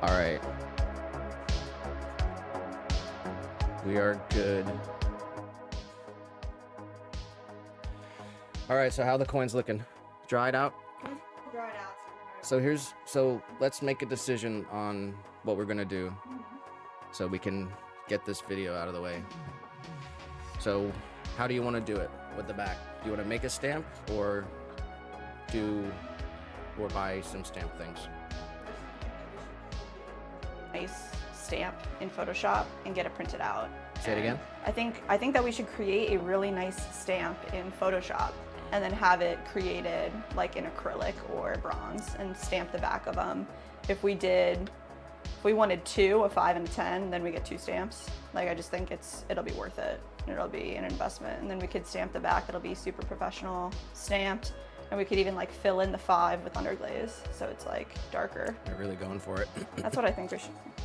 All right. We are good. All right, so how the coins looking? Dried out? Dried out. So let's make a decision on what we're gonna do so we can get this video out of the way. So how do you want to do it with the back? Do you want to make a stamp or buy some stamp things? Nice stamp in Photoshop and get it printed out. Say it again? I think that we should create a really nice stamp in Photoshop and then have it created like in acrylic or bronze and stamp the back of them. If we wanted two, a 5 and a 10, then we get 2 stamps. Like I just think it'll be worth it. It'll be an investment, and then we could stamp the back. It'll be super professional stamped, and we could even like fill in the 5 with underglaze, so it's like darker. You're really going for it. That's what I think we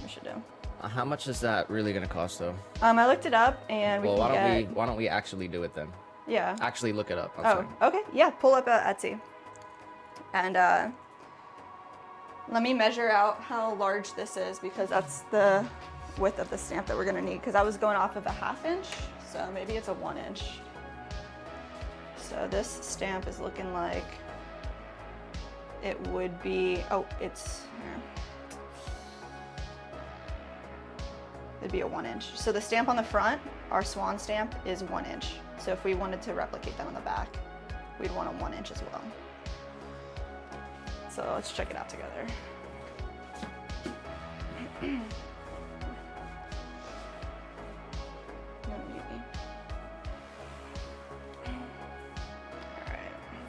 should do. How much is that really gonna cost though? I looked it up, and why don't we actually do it then? Yeah. Actually look it up. Oh, okay. Yeah, pull up Etsy. And let me measure out how large this is, because that's the width of the stamp that we're gonna need, because I was going off of a 1/2 inch, so maybe it's a 1 inch. So this stamp is looking like it would be, it's here. It'd be a 1 inch. So the stamp on the front, our Swan stamp, is 1 inch. So if we wanted to replicate that on the back, we'd want a 1 inch as well. So let's check it out together. Alright,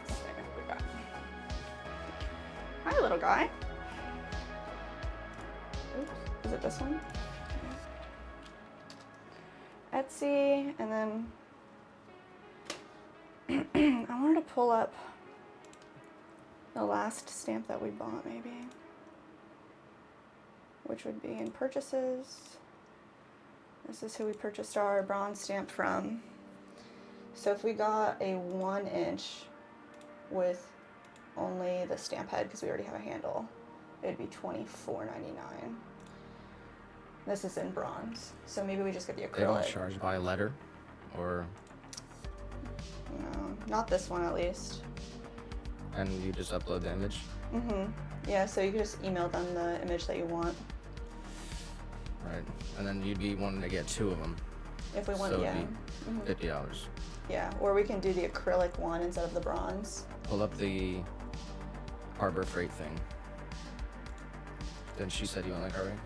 let's see what we got. Hi, little guy. Oops, is it this one? Etsy, and then I wanted to pull up the last stamp that we bought, maybe, which would be in purchases. This is who we purchased our bronze stamp from. So if we got a 1 inch with only the stamp head, because we already have a handle, it'd be $24.99. This is in bronze, so maybe we just get the acrylic. They don't charge by letter, or? No, not this one at least. And you just upload the image? Mm-hmm. Yeah, so you can just email them the image that you want. Right, and then you'd be wanting to get 2 of them. If we want, so yeah. It'd be $50. Yeah, or we can do the acrylic one instead of the bronze. Pull up the Harbor Freight thing. Then she said you want like Harbor?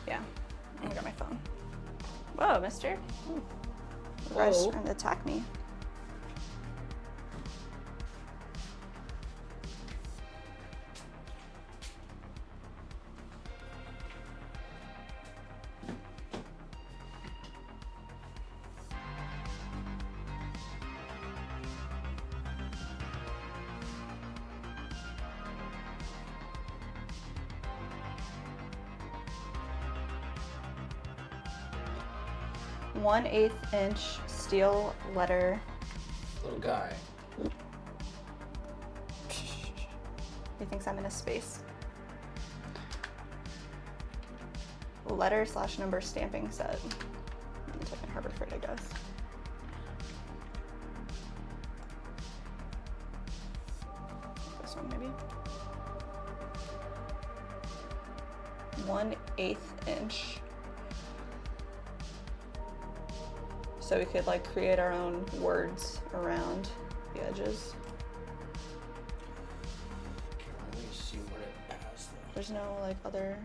Yeah, I got my phone. Whoa, mister. Whoa. The guy's trying to attack me. One-eighth inch steel letter. Little guy. He thinks I'm in a space. Letter/number stamping set. It's like in Harbor Freight, I guess. This one maybe. 1/8 inch. So we could like create our own words around the edges. Let me see what it has though. There's no like other.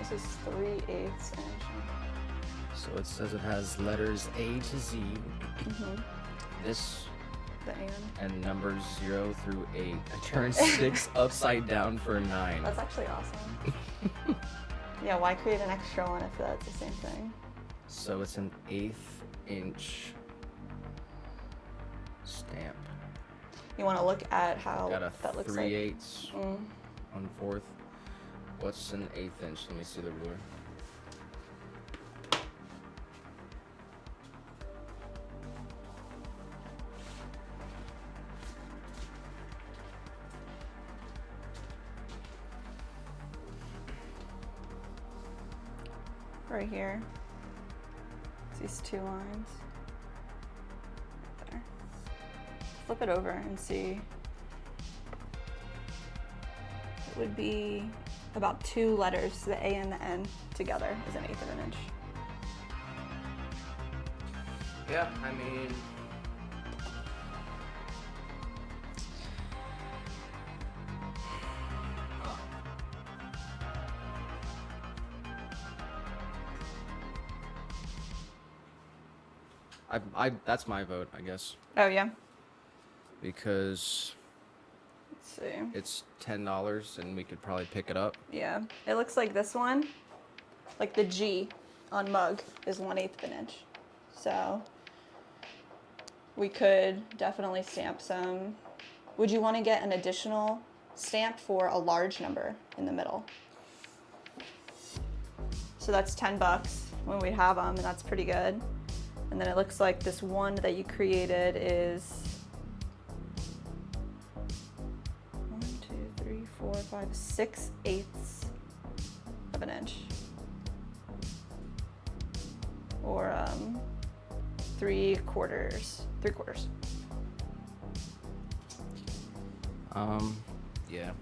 This is 3/8 inch. So it says it has letters A to Z. This The and numbers 0 through 8. I turned 6 upside down for 9. That's actually awesome. Yeah, why create an extra one if that's the same thing? So it's an 1/8 inch stamp. You want to look at how Got a that looks 3/8, like. 1/4. What's an 1/8 inch? Let me see the ruler. right here. It's these two lines. There. Flip it over and see. It would be about 2 letters, the A and the N together is 1/8 of an inch. Yeah, I mean, that's my vote, I guess, Oh yeah. because Let's see. it's $10 and we could probably pick it up. Yeah. It looks like this one, like the G on mug is 1/8 of an inch. So we could definitely stamp some. Would you want to get an additional stamp for a large number in the middle? So that's $10 when we have them, and that's pretty good. And then it looks like this one that you created is 1, 2, 3, 4, 5, 6/8 of an inch. Or 3/4. Yeah.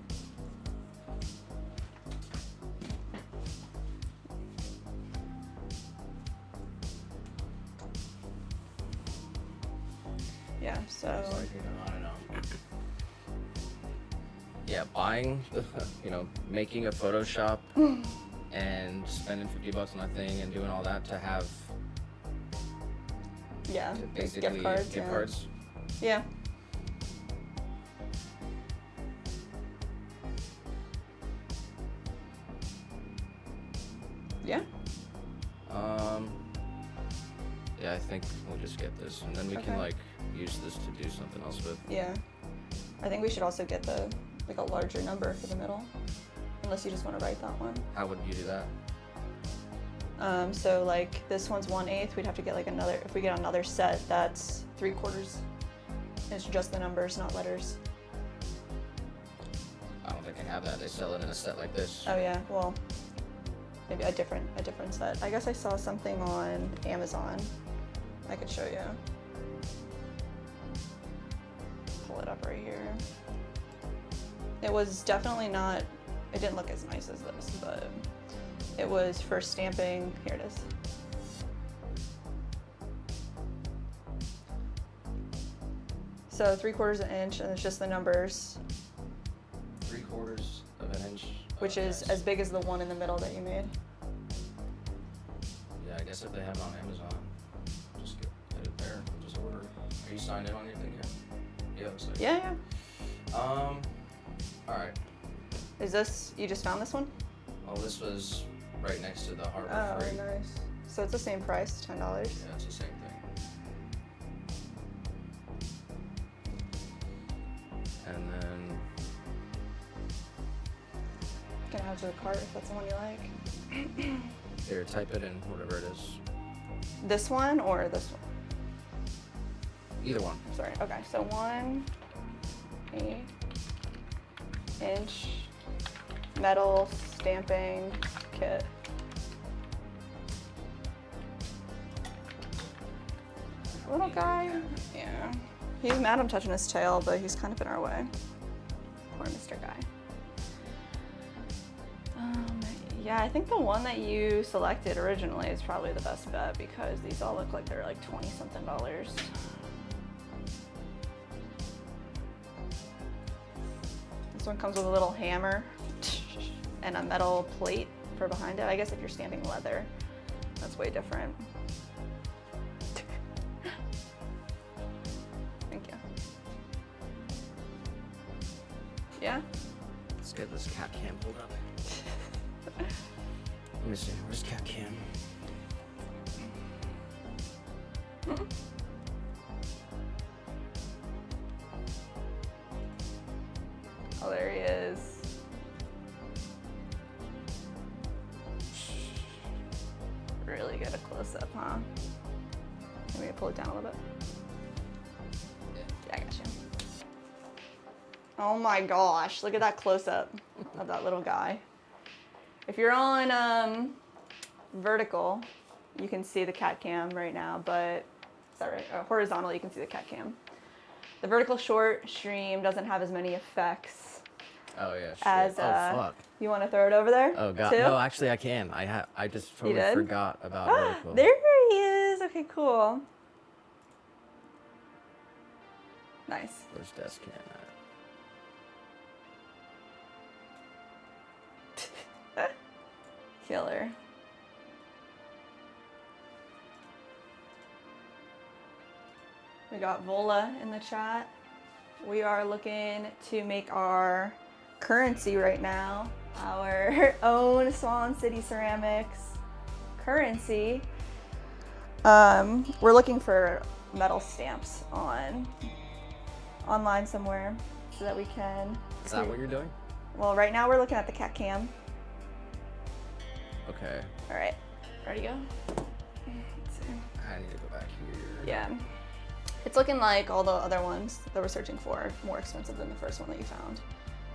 Yeah, so I don't know. Yeah, buying, making a Photoshop and spending $50 on a thing and doing all that to have yeah, basically gift cards. gift cards. Yeah. Yeah. Yeah, I think we'll just get this, and then we can Okay. use this to do something else with. Yeah. I think we should also get a larger number for the middle, unless you just want to write that one. How would you do that? So like this one's 1/8. We'd have to get another. If we get another set, that's 3/4. It's just the numbers, not letters. I don't think they have that. They sell it in a set like this. Oh yeah. Well, maybe a different set. I guess I saw something on Amazon. I could show you. Pull it up right here. It was definitely not. It didn't look as nice as this, but it was for stamping. Here it is. So 3/4 of an inch, and it's just the numbers, 3/4 of an inch. which is as big as the one in the middle that you made. Yeah, I guess if they have it on Amazon, just get it there. Just order. Are you signed in on anything yet? Yeah, looks like. Yeah. All right. Is this, you just found this one? Well, this was right next to the Harbor Oh, Freight. nice. So it's the same price, $10. Yeah, it's the same thing. And then You can add to the cart if that's the one you like. here, type it in, whatever it is. This one or this one? Either one. Sorry. Okay, so 1/8" metal stamping kit. Little guy. Yeah. He's mad I'm touching his tail, but he's kind of in our way. Poor Mr. Guy. Yeah, I think the one that you selected originally is probably the best bet because these all look like they're like $20-something. This one comes with a little hammer and a metal plate for behind it. I guess if you're stamping leather, that's way different. Thank you. Yeah? Let's get this cat cam pulled up. Let me see. Where's cat cam? Oh, there he is. Really get a close-up, huh? Want me to pull it down a little bit? Yeah, I got you. Oh my gosh, look at that close-up of that little guy. If you're on vertical, you can see the cat cam right now, but is that right? Horizontal, you can see the cat cam. The vertical short stream doesn't have as many effects. Oh yeah. Shit. As oh fuck. You want to throw it over there? Oh god. too? No, actually I can. I just totally did? forgot about vertical. There he is. Okay, cool. Nice. Where's desk cam at? Killer. We got Vola in the chat. We are looking to make our currency right now, our own Swan City Ceramics currency. We're looking for metal stamps online somewhere so that we can. Is that what you're doing? Well, right now we're looking at the cat cam. Okay. All right, ready to go? I need to go back here. Yeah. It's looking like all the other ones that we're searching for are more expensive than the first one that you found,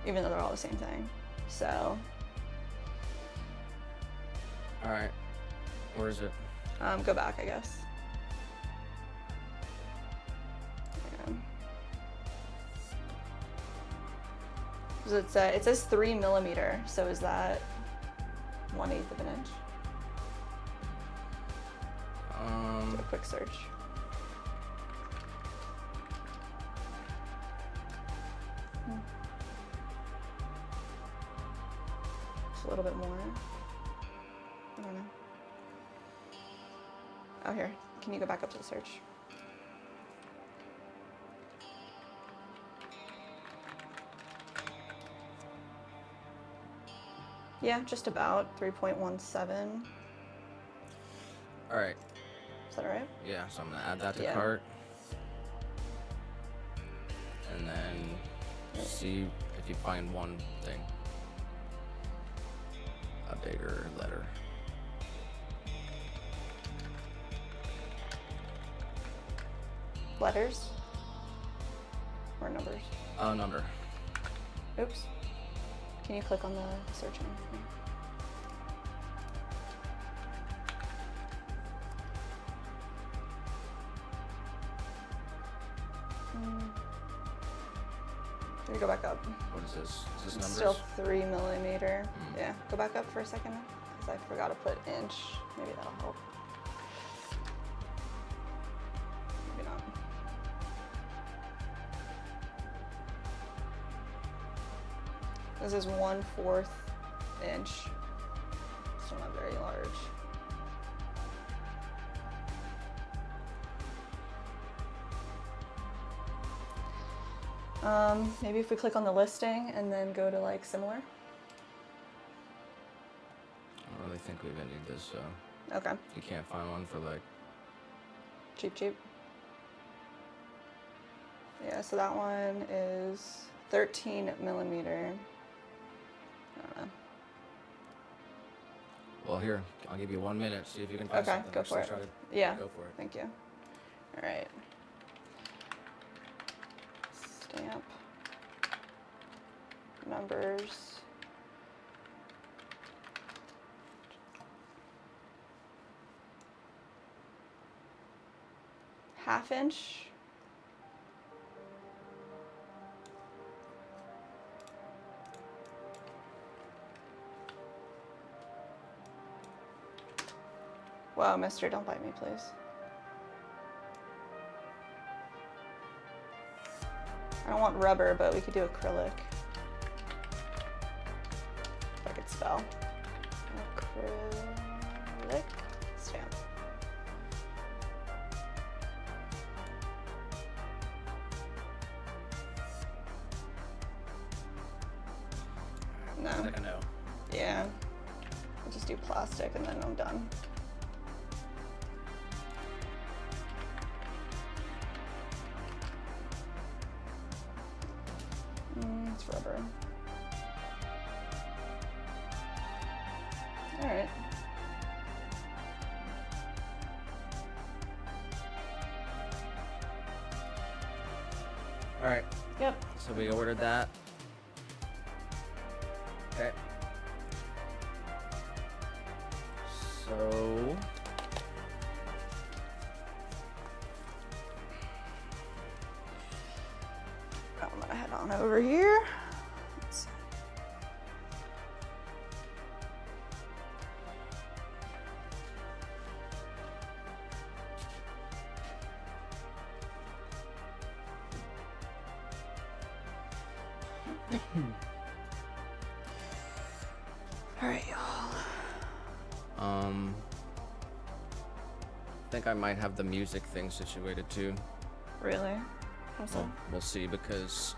even though they're all the same thing. So. All right. Where is it? Go back, I guess. Yeah. 'Cause it says 3 millimeter, so is that 1/8 of an inch? Do a quick search. Just a little bit more. I don't know. Oh, here. Can you go back up to the search? Yeah, just about 3.17. All right. Is that all right? Yeah, so I'm gonna add that to Yeah. cart. And then see if you find one thing. A bigger letter. Letters? Or numbers? Number. Oops. Can you click on the search one? Can you go back up? What is this? Is this It's numbers? still 3 millimeter. Yeah, go back up for a second because I forgot to put inch. Maybe that'll help. Maybe not. This is 1/4 inch. Still not very large. Maybe if we click on the listing and then go to like similar. I don't really think we've ended this, so Okay. you can't find one for like. Cheap. Yeah, so that one is 13 millimeter. I don't know. Well, here, I'll give you 1 minute. See if you can find Okay, something. go Or for it. try to Yeah. Go for it. Thank you. All right. Stamp. Numbers. Half inch. Whoa, mister, don't bite me, please. I don't want rubber, but we could do acrylic. If I could spell. Acrylic stamp. No. I think I know. Yeah. I'll just do plastic and then I'm done. It's rubber. All right. All right. Yep. So we ordered that. Okay. So So I'm gonna head on over here. Let's see. All right, y'all. I think I might have the music thing situated too. Really? Awesome. Well, we'll see, because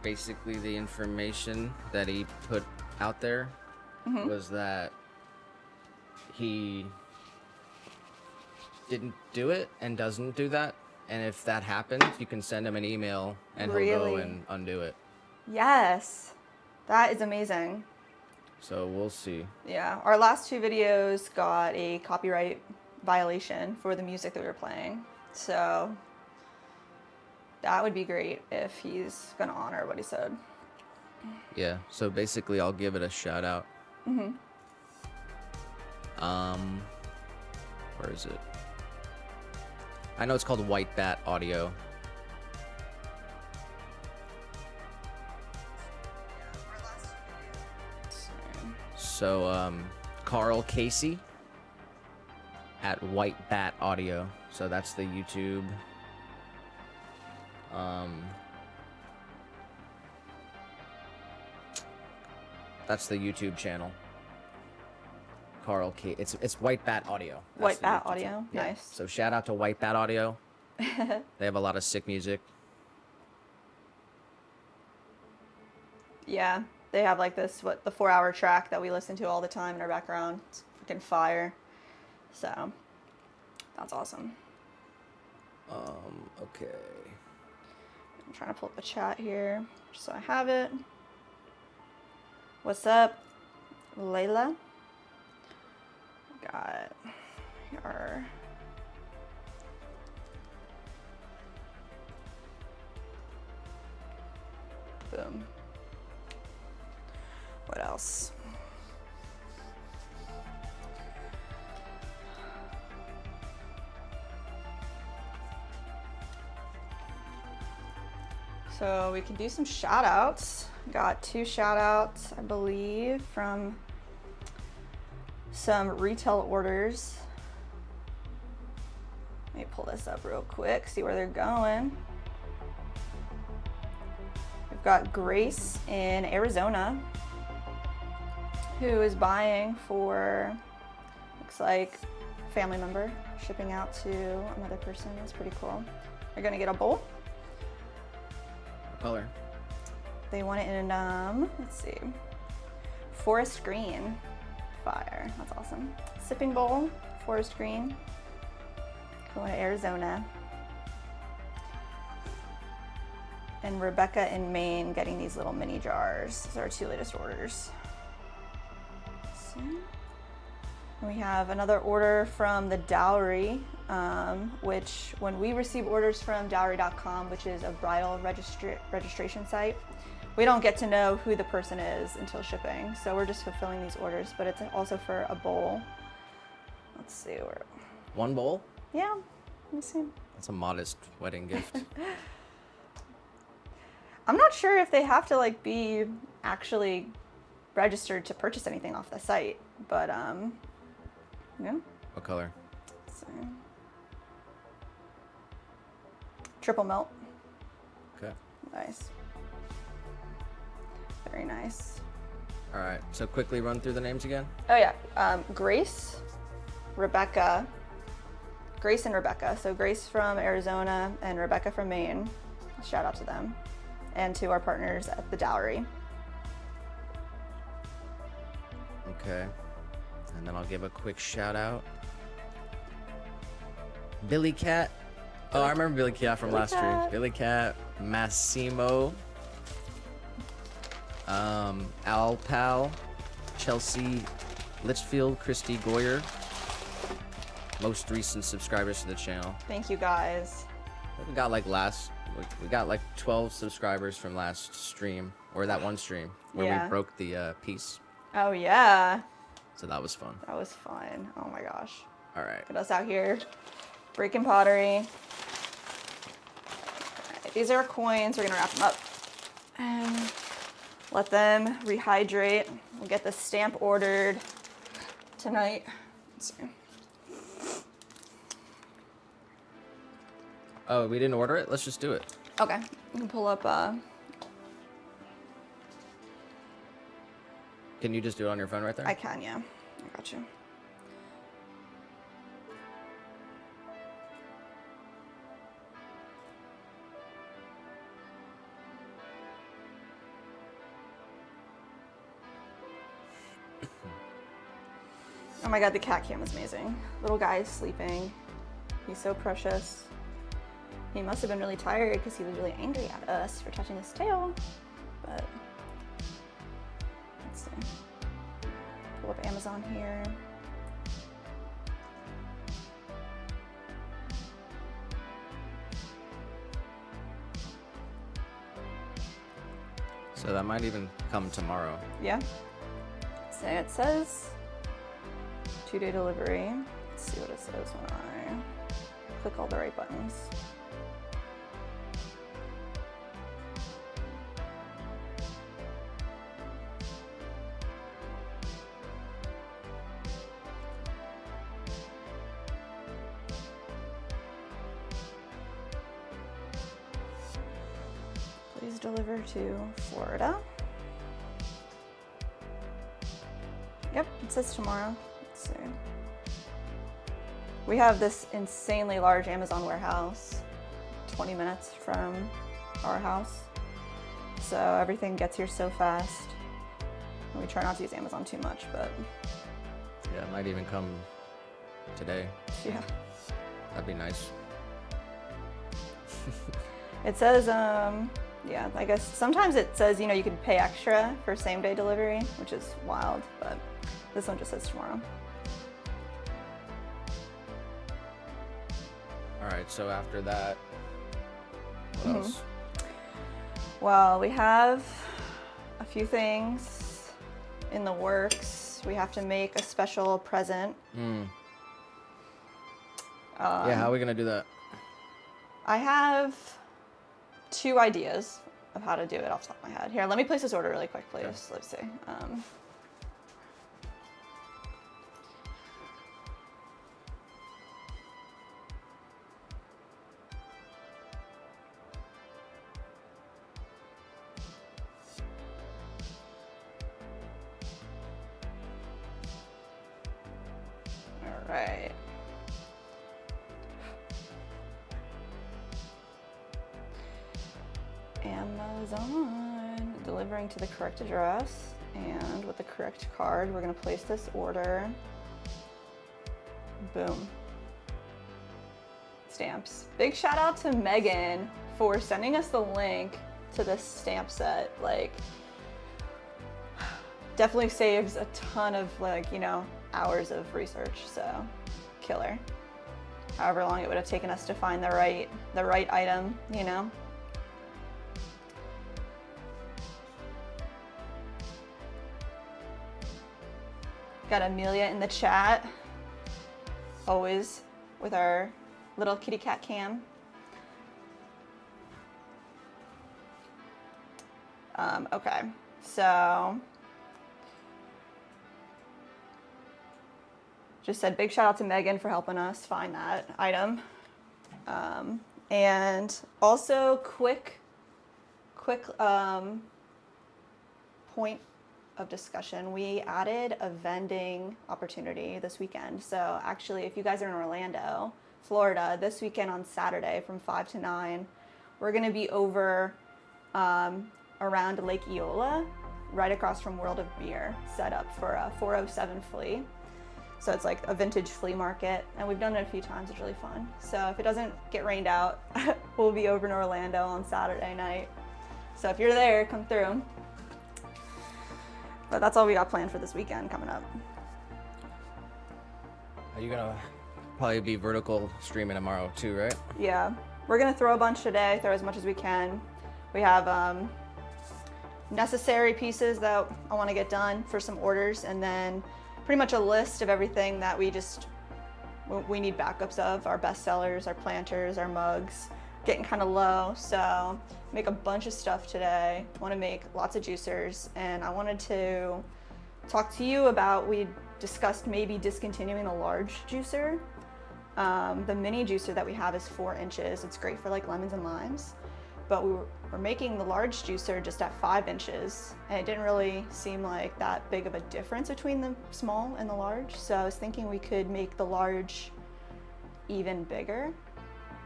basically the information that he put out there was that he didn't do it and doesn't do that. And if that happens, you can send him an email and he'll go Really? and undo it. Yes, that is amazing. So we'll see. Yeah, our last 2 videos got a copyright violation for the music that we were playing. So that would be great if he's gonna honor what he said. Yeah, so basically I'll give it a shout out. Where is it? I know it's called White Bat Audio. So, Carl Casey at White Bat Audio. So that's the YouTube. That's the YouTube channel. Carl K. It's White Bat Audio. That's White the Bat YouTube Audio, channel. Yeah. nice. So shout out to White Bat Audio. They have a lot of sick music. Yeah, they have like this, the 4-hour track that we listen to all the time in our background. It's freaking fire. So that's awesome. Okay. I'm trying to pull up the chat here just so I have it. What's up, Layla? Got your boom. What else? So we can do some shout outs. Got 2 shout outs, I believe, from some retail orders. Let me pull this up real quick, see where they're going. We've got Grace in Arizona, who is buying for, looks like, family member, shipping out to another person. That's pretty cool. They're gonna get a bowl. What color? They want it in, let's see, forest green. Fire, that's awesome. Sipping bowl, forest green. Going to Arizona. And Rebecca in Maine getting these little mini jars. These are our 2 latest orders. So, we have another order from the Dowry, which when we receive orders from dowry.com, which is a bridal registration site, we don't get to know who the person is until shipping. So we're just fulfilling these orders, but it's also for a bowl. Let's see where. 1 bowl? Yeah, let me see. That's a modest wedding gift. I'm not sure if they have to like be actually registered to purchase anything off the site, but yeah. What color? So, triple melt. Okay. Nice. Very nice. All right. So quickly run through the names again. Oh yeah, Grace, Rebecca, Grace and Rebecca. So Grace from Arizona and Rebecca from Maine. Shout out to them. And to our partners at the Dowry. Okay. And then I'll give a quick shout out. Billy Cat. Oh, I remember Billy Cat from last stream. Billy Cat, Massimo, Al Pal, Chelsea Litchfield, Christy Goyer. Most recent subscribers to the channel. Thank you guys. We got like we got like 12 subscribers from last stream, or that one stream where Yeah. we broke the piece. Oh yeah. So that was fun. That was fun. Oh my gosh. All right. Get us out here breaking pottery. All right, these are our coins. We're gonna wrap them up and let them rehydrate. We'll get the stamp ordered tonight. Let's see. Oh, we didn't order it? Let's just do it. Okay, you can pull up. Can you just do it on your phone right there? I can, yeah. I got you. Oh my god, the cat cam is amazing. Little guy is sleeping. He's so precious. He must have been really tired because he was really angry at us for touching his tail. But let's see. Pull up Amazon here. So that might even come tomorrow. Yeah. So it says 2-day delivery. Let's see what it says when I click all the right buttons. Please deliver to Florida. Yep, it says tomorrow. Let's see. We have this insanely large Amazon warehouse, 20 minutes from our house. So everything gets here so fast. We try not to use Amazon too much, but Yeah, it might even come today. yeah. That'd be nice. It says, yeah, I guess sometimes it says, you know, you can pay extra for same-day delivery, which is wild, but this one just says tomorrow. All right, so after that, what else? Well, we have a few things in the works. We have to make a special present. Yeah, how are we gonna do that? I have 2 ideas of how to do it off the top of my head. Here, let me place this order really quick, please. Okay. Let's see. All right. Amazon, delivering to the correct address, and with the correct card, we're gonna place this order. Boom. Stamps. Big shout out to Megan for sending us the link to this stamp set. Like, definitely saves a ton of, like, you know, hours of research, so killer. However long it would have taken us to find the right item, you know. Got Amelia in the chat, always with our little kitty cat cam. Okay, so just said big shout out to Megan for helping us find that item. And also quick point of discussion. We added a vending opportunity this weekend. So actually, if you guys are in Orlando, Florida, this weekend on Saturday from 5 to 9, we're gonna be over around Lake Eola, right across from World of Beer, set up for a 407 flea. So it's like a vintage flea market, and we've done it a few times. It's really fun. So if it doesn't get rained out, we'll be over in Orlando on Saturday night. So if you're there, come through. But that's all we got planned for this weekend coming up. Are you gonna probably be vertical streaming tomorrow too, right? Yeah, we're gonna throw a bunch today, throw as much as we can. We have necessary pieces that I wanna get done for some orders, and then pretty much a list of everything that we need backups of, our best sellers, our planters, our mugs, getting kind of low. So make a bunch of stuff today. Want to make lots of juicers, and I wanted to talk to you about, we discussed maybe discontinuing the large juicer. The mini juicer that we have is 4 inches. It's great for like lemons and limes, but we're making the large juicer just at 5 inches, and it didn't really seem like that big of a difference between the small and the large. So I was thinking we could make the large even bigger.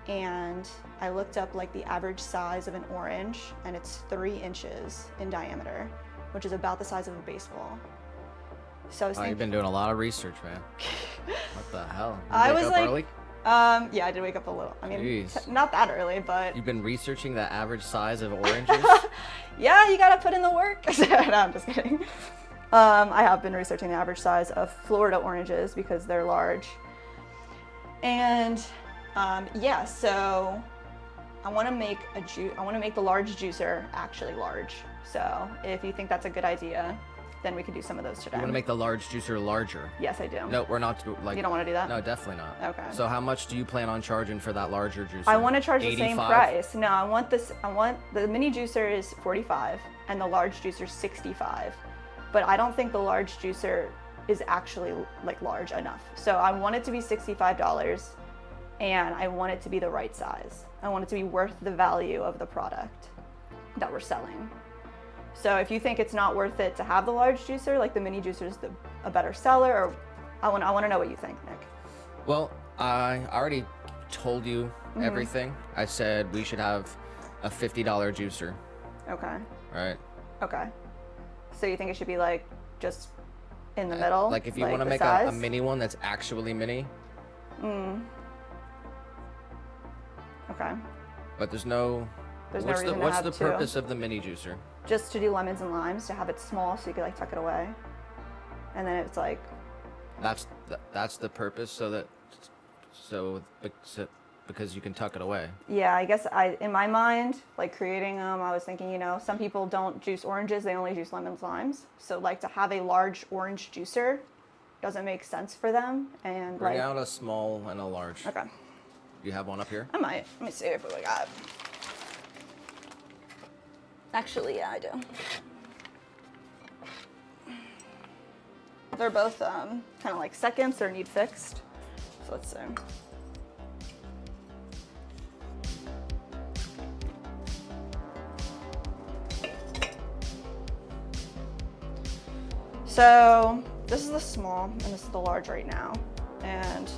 And I looked up like the average size of an orange, and it's 3 inches in diameter, which is about the size of a baseball. So I was thinking, you've been doing a lot of research, man. What the hell? I was like, early? Yeah, I did wake up a little. I mean, Jeez. not that early, but You've been researching the average size of oranges? yeah, you gotta put in the work. No, I'm just kidding. I have been researching the average size of Florida oranges because they're large. And yeah, so I want to make the large juicer actually large. So if you think that's a good idea, then we could do some of those today. You want to make the large juicer larger? Yes, I do. No, we're not. Like, You don't want to do that? No, definitely not. Okay. So how much do you plan on charging for that larger juicer? I want to charge the same 85? price. No, I want the mini juicer is 45 and the large juicer is 65. But I don't think the large juicer is actually like large enough. So I want it to be $65, and I want it to be the right size. I want it to be worth the value of the product that we're selling. So if you think it's not worth it to have the large juicer, like the mini juicer is a better seller, or I want to know what you think, Nick. Well, I already told you everything. I said we should have a $50 juicer. Okay. Right. Okay. So you think it should be like just in the middle? Like if you want to make a mini one that's actually mini. Okay. But there's no reason to what's have the two. purpose of the mini juicer? Just to do lemons and limes, to have it small so you could like tuck it away. And then it's like, That's the purpose, because you can tuck it away. yeah, I guess in my mind, like creating them, I was thinking, some people don't juice oranges, they only juice lemons, limes. So like to have a large orange juicer doesn't make sense for them. And Bring out a small and a large. Okay. You have one up here? I might. Let me see if we got. Actually, yeah, I do. They're both kind of like seconds or need fixed. So let's see. So this is the small and this is the large right now. And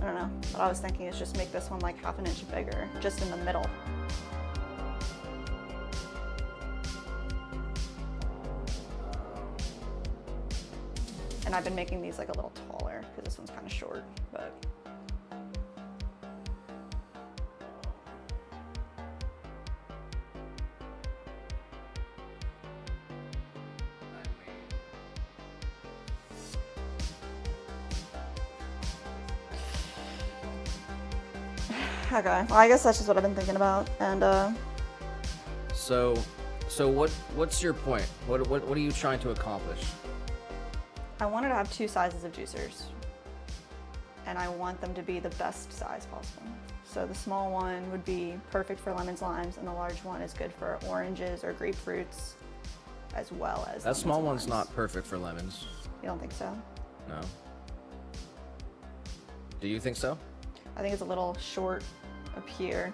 I don't know, what I was thinking is just make this one like half an inch bigger, just in the middle. And I've been making these like a little taller because this one's kind of short, but. Okay, well, I guess that's just what I've been thinking about, and So what's your point? What are you trying to accomplish? I wanted to have 2 sizes of juicers, and I want them to be the best size possible. So the small one would be perfect for lemons, limes, and the large one is good for oranges or grapefruits, as well as That small and one's limes. not perfect for lemons. You don't think so? No. Do you think so? I think it's a little short up here.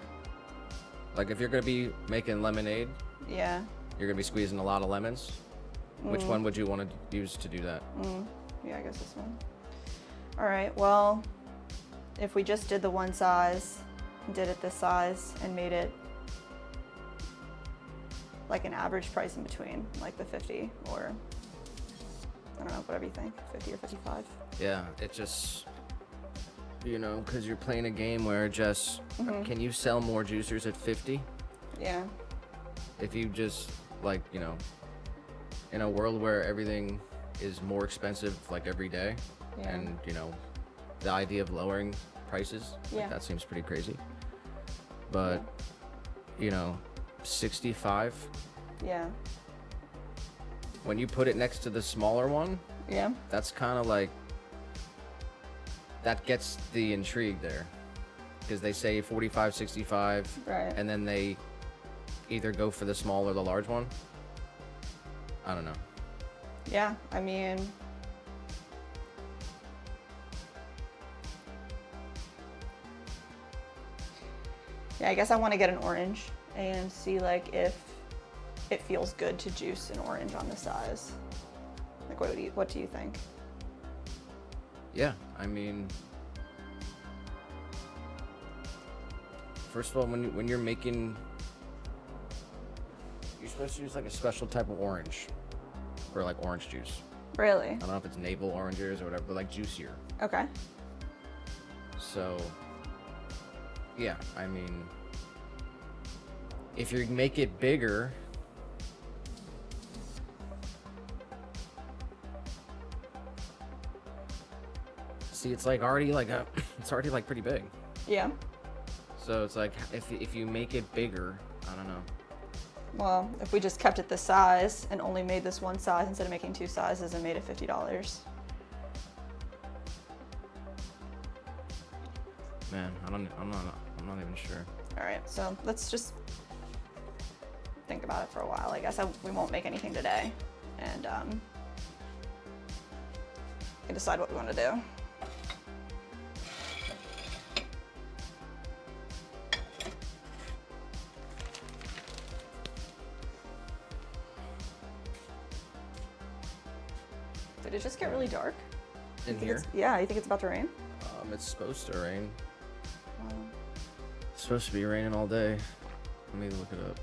Like if you're gonna be making lemonade, Yeah. you're gonna be squeezing a lot of lemons. Which one would you want to use to do that? Yeah, I guess this one. All right, well, if we just did the one size, did it this size, and made it like an average price in between, like the 50 or, I don't know, whatever you think, 50 or 55. Yeah, it just, because you're playing a game where just, can you sell more juicers at 50? Yeah. If you just, like, in a world where everything is more expensive, like, every day, Yeah. and, the idea of lowering prices, Yeah. like, that seems pretty crazy. But, 65? Yeah. when you put it next to the smaller one, Yeah. that's kind of like, that gets the intrigue there. Because they say 45, 65, Right. and then they either go for the small or the large one. I don't know. Yeah, I mean, yeah, I guess I want to get an orange and see like if it feels good to juice an orange on the size. Like, what do you think? Yeah, I mean, first of all, when you're making, you're supposed to use like a special type of orange for like orange juice. Really? I don't know if it's navel oranges or whatever, but like juicier. Okay. So, yeah, I mean, if you make it bigger, see, it's like already like it's already like pretty big. Yeah. So it's like if you make it bigger, I don't know. Well, if we just kept it this size and only made this one size instead of making two sizes and made it $50. Man, I'm not even sure. All right, so let's just think about it for a while. I guess we won't make anything today, and we can decide what we want to do. Did it just get really dark? In here? Yeah, you think it's about to rain? It's supposed to rain. Wow. It's supposed to be raining all day. Let me look it up.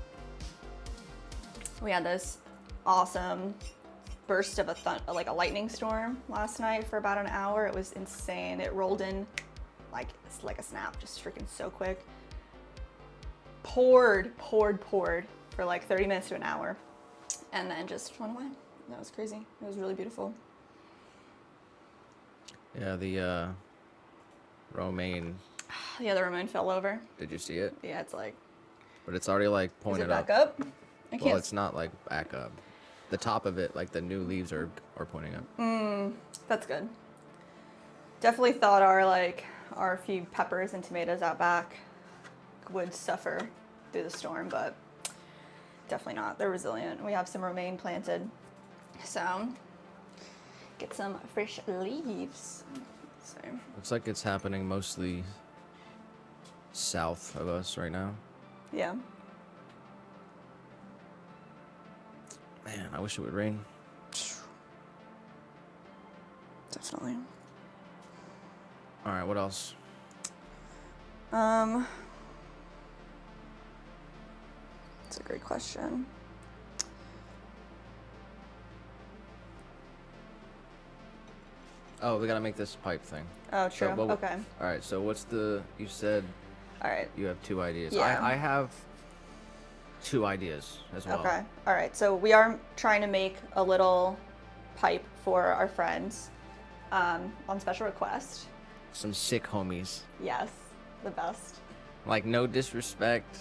We had this awesome burst of like a lightning storm last night for about an hour. It was insane. It rolled in like a snap, just freaking so quick. Poured for like 30 minutes to an hour, and then just went away. That was crazy. It was really beautiful. Yeah, the romaine. The other romaine fell over. Did you see it? Yeah, it's like. But it's already like Is pointed it back up? I Well, can't. it's not like back up. The top of it, like the new leaves are pointing up. That's good. Definitely thought our few peppers and tomatoes out back would suffer through the storm, but definitely not. They're resilient. We have some romaine planted, so get some fresh leaves. So Looks like it's happening mostly south of us right now. yeah. Man, I wish it would rain. Definitely. All right, what else? That's a great question. Oh, we gotta make this pipe thing. Oh, true. Okay. All right, so what's you said All right. you have 2 ideas. Yeah. I have 2 ideas as well. Okay. All right. So we are trying to make a little pipe for our friends on special request. Some sick homies. Yes, the best. Like, no disrespect.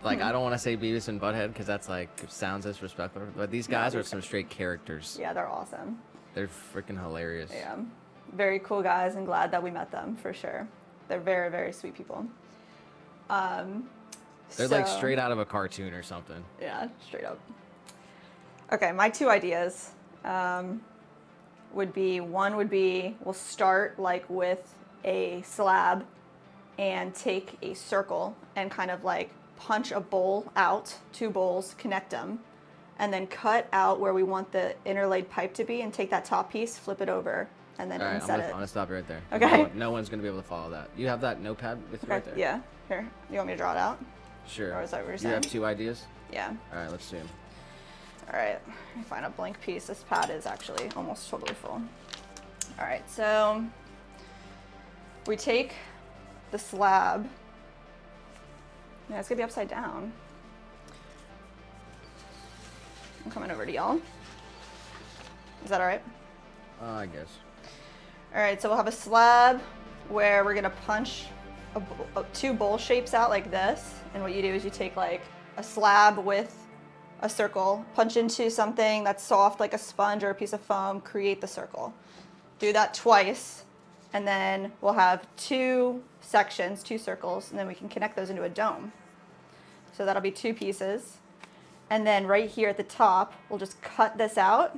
Like, I don't want to say Beavis and Butthead because that's like sounds disrespectful. But these guys are some straight characters. Yeah, they're awesome. They're freaking hilarious. Yeah, very cool guys, and glad that we met them for sure. They're very, very sweet people. They're like straight out of a cartoon or something. Yeah, straight up. Okay, my 2 ideas would be we'll start like with a slab and take a circle and kind of like punch a bowl out, 2 bowls, connect them, and then cut out where we want the interlaid pipe to be and take that top piece, flip it over, and then All right, inset I'm it. gonna stop you right there. Okay. No one's gonna be able to follow that. You have that notepad with you right there? Yeah. Here, you want me to draw it out? Sure. Or is that what you're You saying? have 2 ideas? Yeah. All right, let's see 'em. All right, let me find a blank piece. This pad is actually almost totally full. All right, so we take the slab. Yeah, it's gonna be upside down. I'm coming over to y'all. Is that all right? I guess. All right, so we'll have a slab where we're gonna punch 2 bowl shapes out like this. And what you do is you take like a slab with a circle, punch into something that's soft like a sponge or a piece of foam, create the circle. Do that twice, and then we'll have 2 sections, 2 circles, and then we can connect those into a dome. So that'll be 2 pieces. And then right here at the top, we'll just cut this out,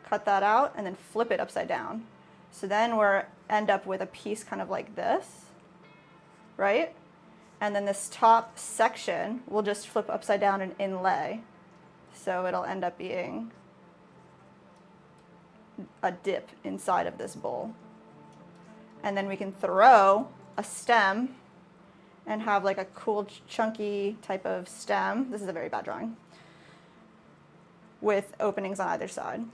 cut that out, and then flip it upside down. So then we'll end up with a piece kind of like this, right? And then this top section we'll just flip upside down and inlay. So it'll end up being a dip inside of this bowl. And then we can throw a stem and have like a cool chunky type of stem. This is a very bad drawing. With openings on either side.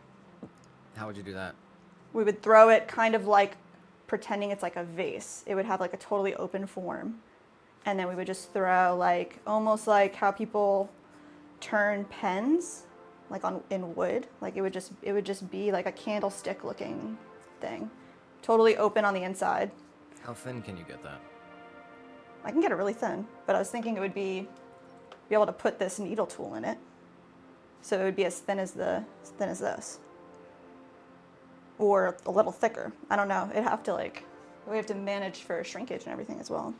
How would you do that? We would throw it kind of like pretending it's like a vase. It would have like a totally open form. And then we would just throw like, almost like how people turn pens, like in wood. Like it would just be like a candlestick looking thing. Totally open on the inside. How thin can you get that? I can get it really thin, but I was thinking it would be able to put this needle tool in it. So it would be as thin as this. Or a little thicker. I don't know. We have to manage for shrinkage and everything as well.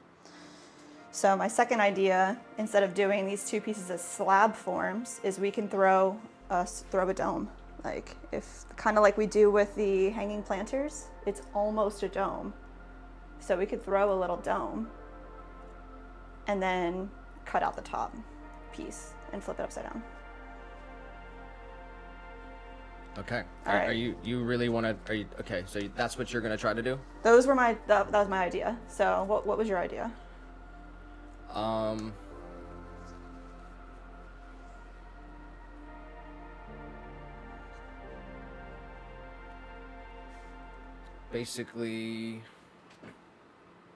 So my second idea, instead of doing these 2 pieces as slab forms, is we can throw a dome. Like kind of like we do with the hanging planters, it's almost a dome. So we could throw a little dome and then cut out the top piece and flip it upside down. Okay. All right. Are you really want to? Okay? So that's what you're gonna try to do? That was my idea. So what was your idea? Basically,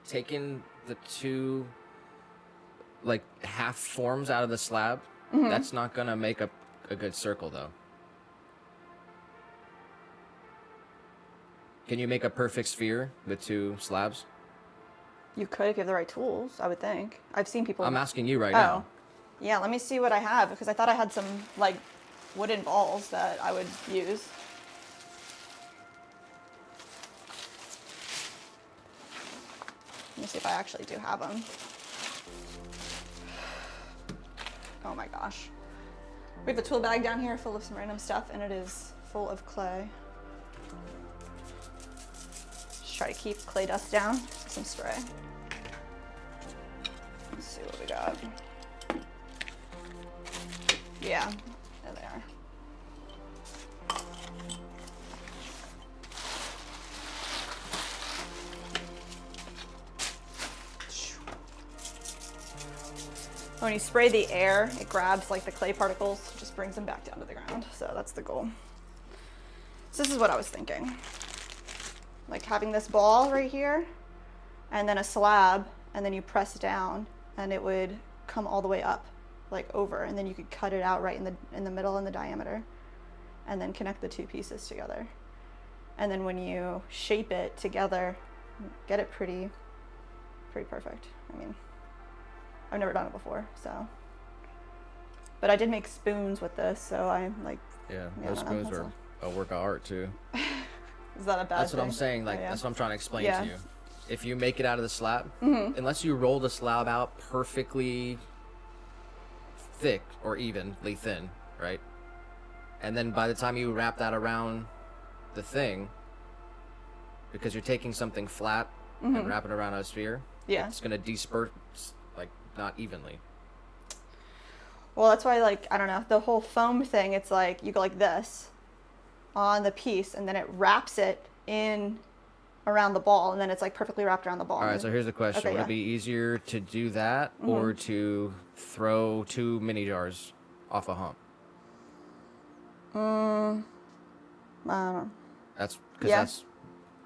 taking the 2 like half forms out of the slab. Mm-hmm. That's not gonna make a good circle though. Can you make a perfect sphere with 2 slabs? You could if you have the right tools, I would think. I've seen people. I'm asking you right now. Yeah, let me see what I have, because I thought I had some like wooden balls that I would use. Let me see if I actually do have them. Oh my gosh. We have a tool bag down here full of some random stuff, and it is full of clay. Just try to keep clay dust down with some spray. Let's see what we got. Yeah, there they are. When you spray the air, it grabs like the clay particles, just brings them back down to the ground. So that's the goal. So this is what I was thinking. Like having this ball right here, and then a slab, and then you press down, and it would come all the way up, like over, and then you could cut it out right in the middle in the diameter, and then connect the 2 pieces together. And then when you shape it together, get it pretty perfect. I mean, I've never done it before, so. But I did make spoons with this, so I'm like. Yeah, those spoons were a work of art too. Is that a bad thing? That's what I'm saying. Like, Oh, yeah. that's what I'm trying to explain to you. If you make it out of the slab, Mm-hmm. unless you roll the slab out perfectly thick or evenly thin, right? And then by the time you wrap that around the thing, because you're taking something flat and wrapping it around a sphere, Yeah. it's gonna disperse like not evenly. Well, that's why, like, I don't know, the whole foam thing, it's like you go like this on the piece, and then it wraps it in around the ball, and then it's like perfectly wrapped around the ball. All right, so here's the question. Okay, Would yeah. it be easier to do that or to throw 2 mini jars off a hump? I don't know. That's because Yeah.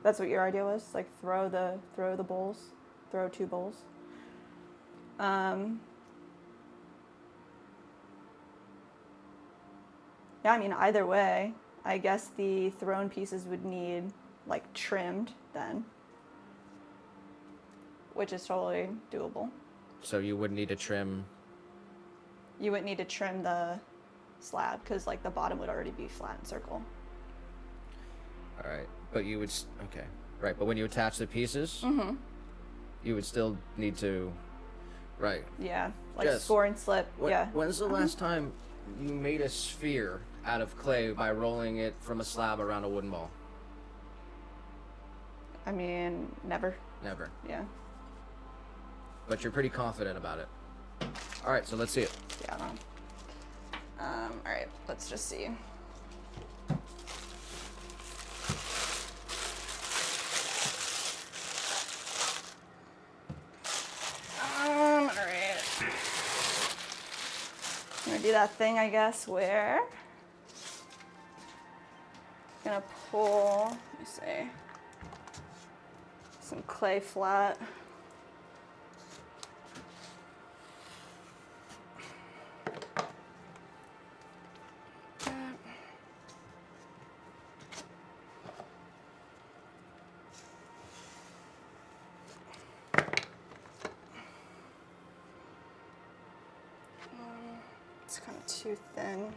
That's what your idea was? Like throw the bowls, throw 2 bowls. Yeah, I mean, either way, I guess the thrown pieces would need like trimmed then, which is totally doable. So you would need to trim you wouldn't need to trim the slab because like the bottom would already be flat and circle. All right, but you would okay, right? But when you attach the pieces, you would still need to, right? Yeah, like Jess, score and slip. Yeah. When's the last time you made a sphere out of clay by rolling it from a slab around a wooden ball? I mean, never. Never. Yeah. But you're pretty confident about it. All right, so let's see it. Yeah. All right, let's just see. All right. I'm gonna do that thing, I guess, where I'm gonna pull, let me see, some clay flat. It's kind of too thin.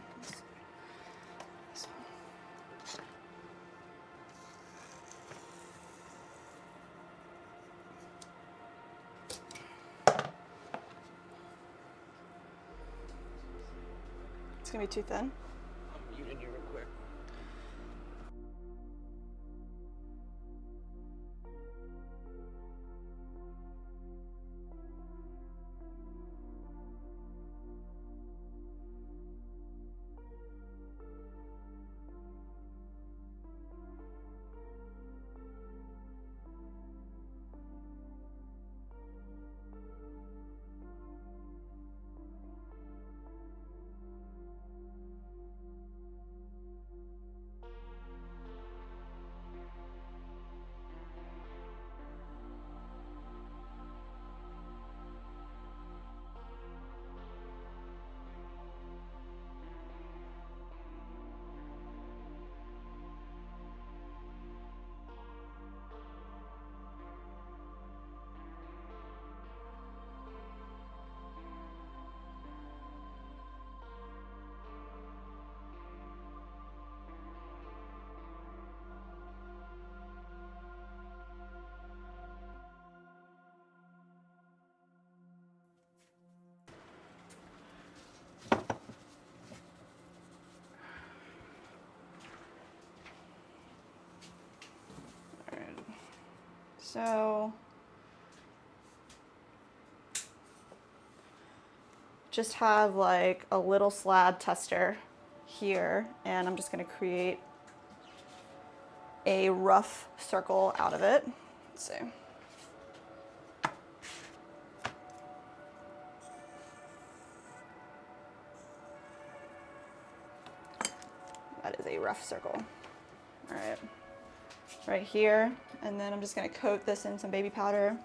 This one. It's gonna be too thin. I'm muting you real quick. So just have like a little slab tester here, and I'm just going to create a rough circle out of it. Let's see. That is a rough circle. All right. Right here, and then I'm just going to coat this in some baby powder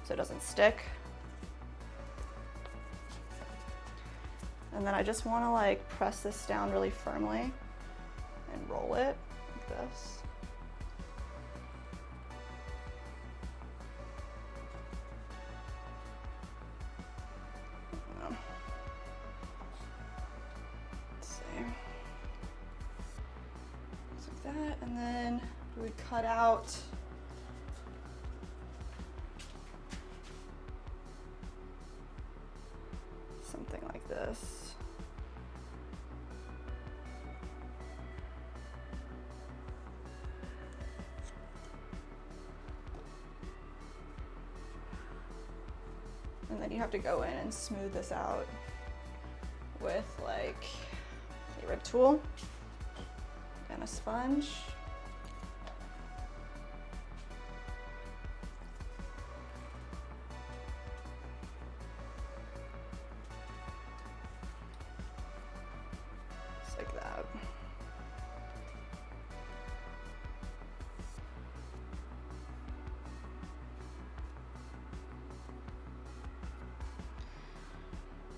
so it doesn't stick. And then I just want to like press this down really firmly and roll it like this. Let's see. Just like that, and then we would cut out something like this. And then you have to go in and smooth this out with like a rib tool and a sponge. Just like that.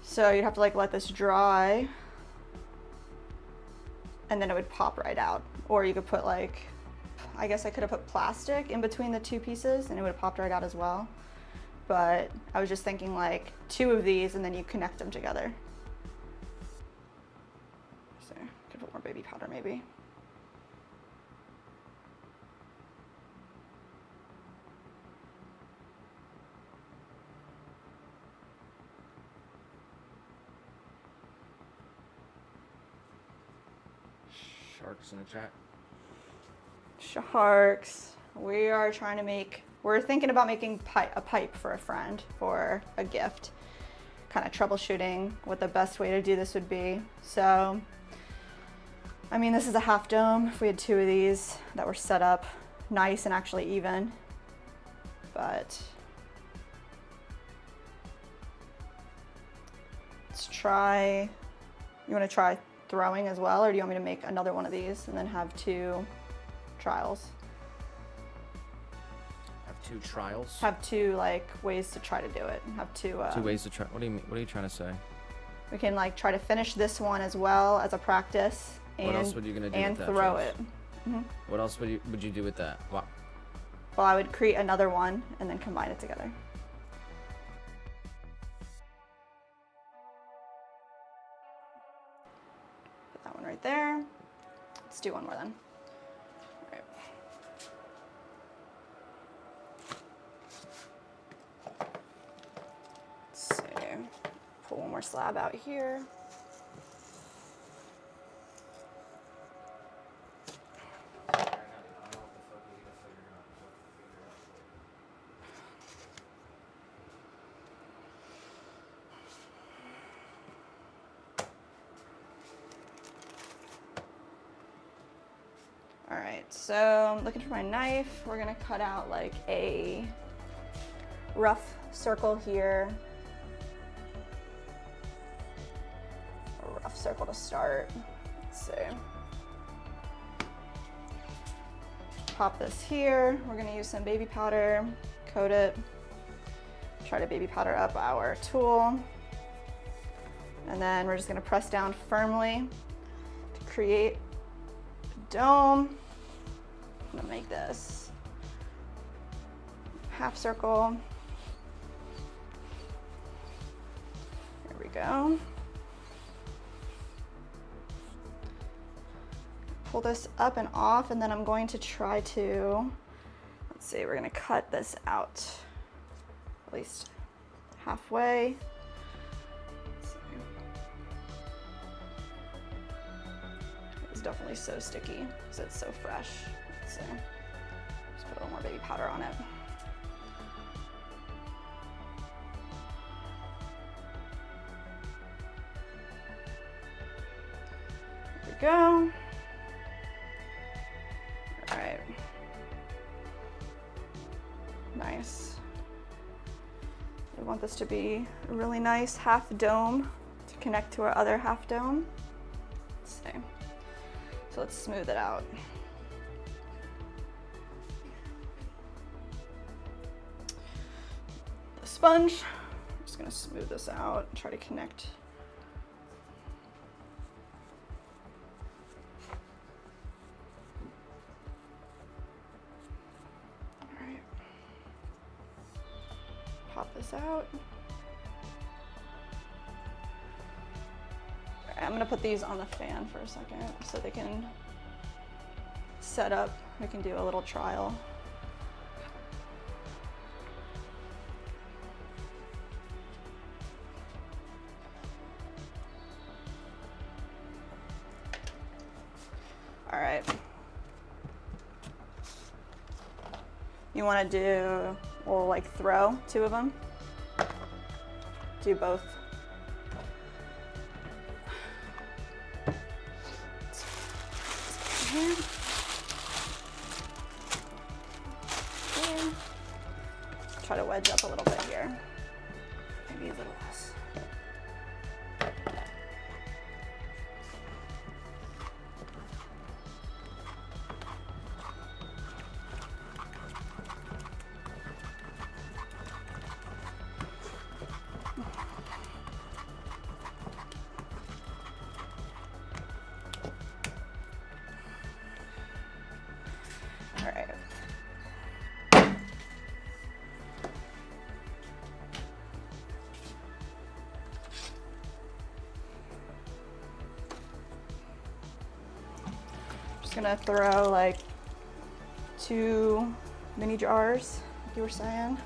So you'd have to like let this dry, and then it would pop right out. Or you could put like, I guess I could have put plastic in between the two pieces and it would have popped right out as well. but I was just thinking like 2 of these and then you connect them together. So could put more baby powder maybe. Sharks in the chat. Sharks. We are trying to make, we're thinking about making a pipe for a friend for a gift. Kind of troubleshooting what the best way to do this would be. So, I mean, this is a half dome. If we had 2 of these that were set up nice and actually even, but let's try, you want to try throwing as well, or do you want me to make another one of these and then have 2 trials? Have 2 trials? Have 2 like ways to try to do it. Have 2 2 ways to try. What do you mean? What are you trying to say? We can like try to finish this one as well as a practice and, what else would you gonna do and with that, throw Trace? it. What else would you do with that? Wow. Well, I would create another one and then combine it together. Put that one right there. Let's do one more then. All right. Let's see. Pull one more slab out here. All right, so I'm looking for my knife. We're gonna cut out like a rough circle here. A rough circle to start. Let's see. Pop this here. We're gonna use some baby powder, coat it. Try to baby powder up our tool. And then we're just gonna press down firmly to create dome. I'm gonna make this half circle. There we go. Pull this up and off, and then I'm going to try to, let's see, we're gonna cut this out at least halfway. It's definitely so sticky because it's so fresh. So just put a little more baby powder on it. There we go. All right. Nice. We want this to be a really nice half dome to connect to our other half dome. Let's see. So let's smooth it out. The sponge, I'm just gonna smooth this out and try to connect. All right. Pop this out. I'm gonna put these on the fan for a second so they can set up. We can do a little trial. All right. You wanna do, we'll like throw 2 of them. Do both. Here. Here. Try to wedge up a little bit here. Maybe a little less. gonna throw like 2 mini jars, like you were saying.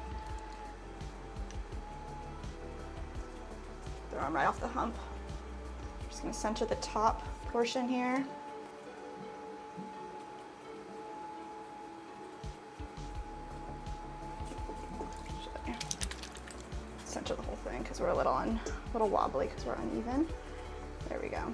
Throw them right off the hump. Just gonna center the top portion here. Center the whole thing because we're a little wobbly because we're uneven. There we go.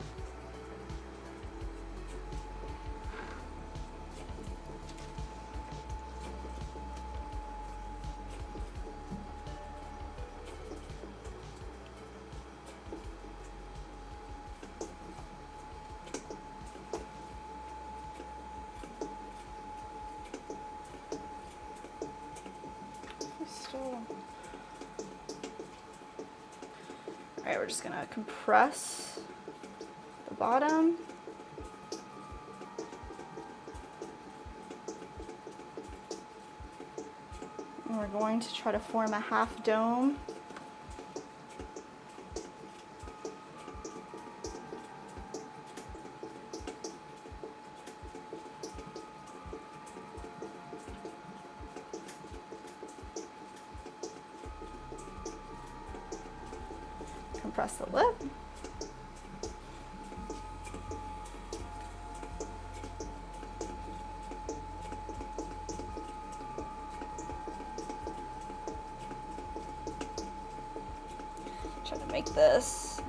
All right, we're just gonna compress the bottom. And we're going to try to form a half dome. Compress the lip. Try to make this,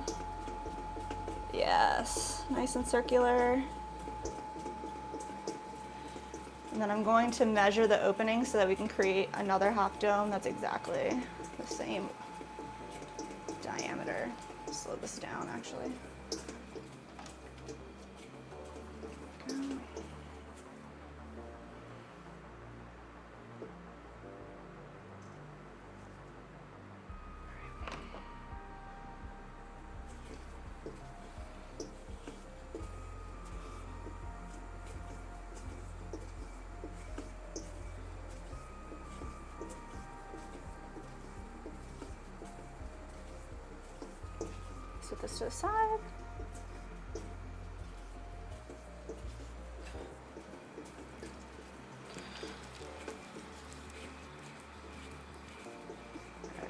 yes, nice and circular. And then I'm going to measure the opening so that we can create another half dome that's exactly the same diameter. Slow this down actually. Set this to the side. All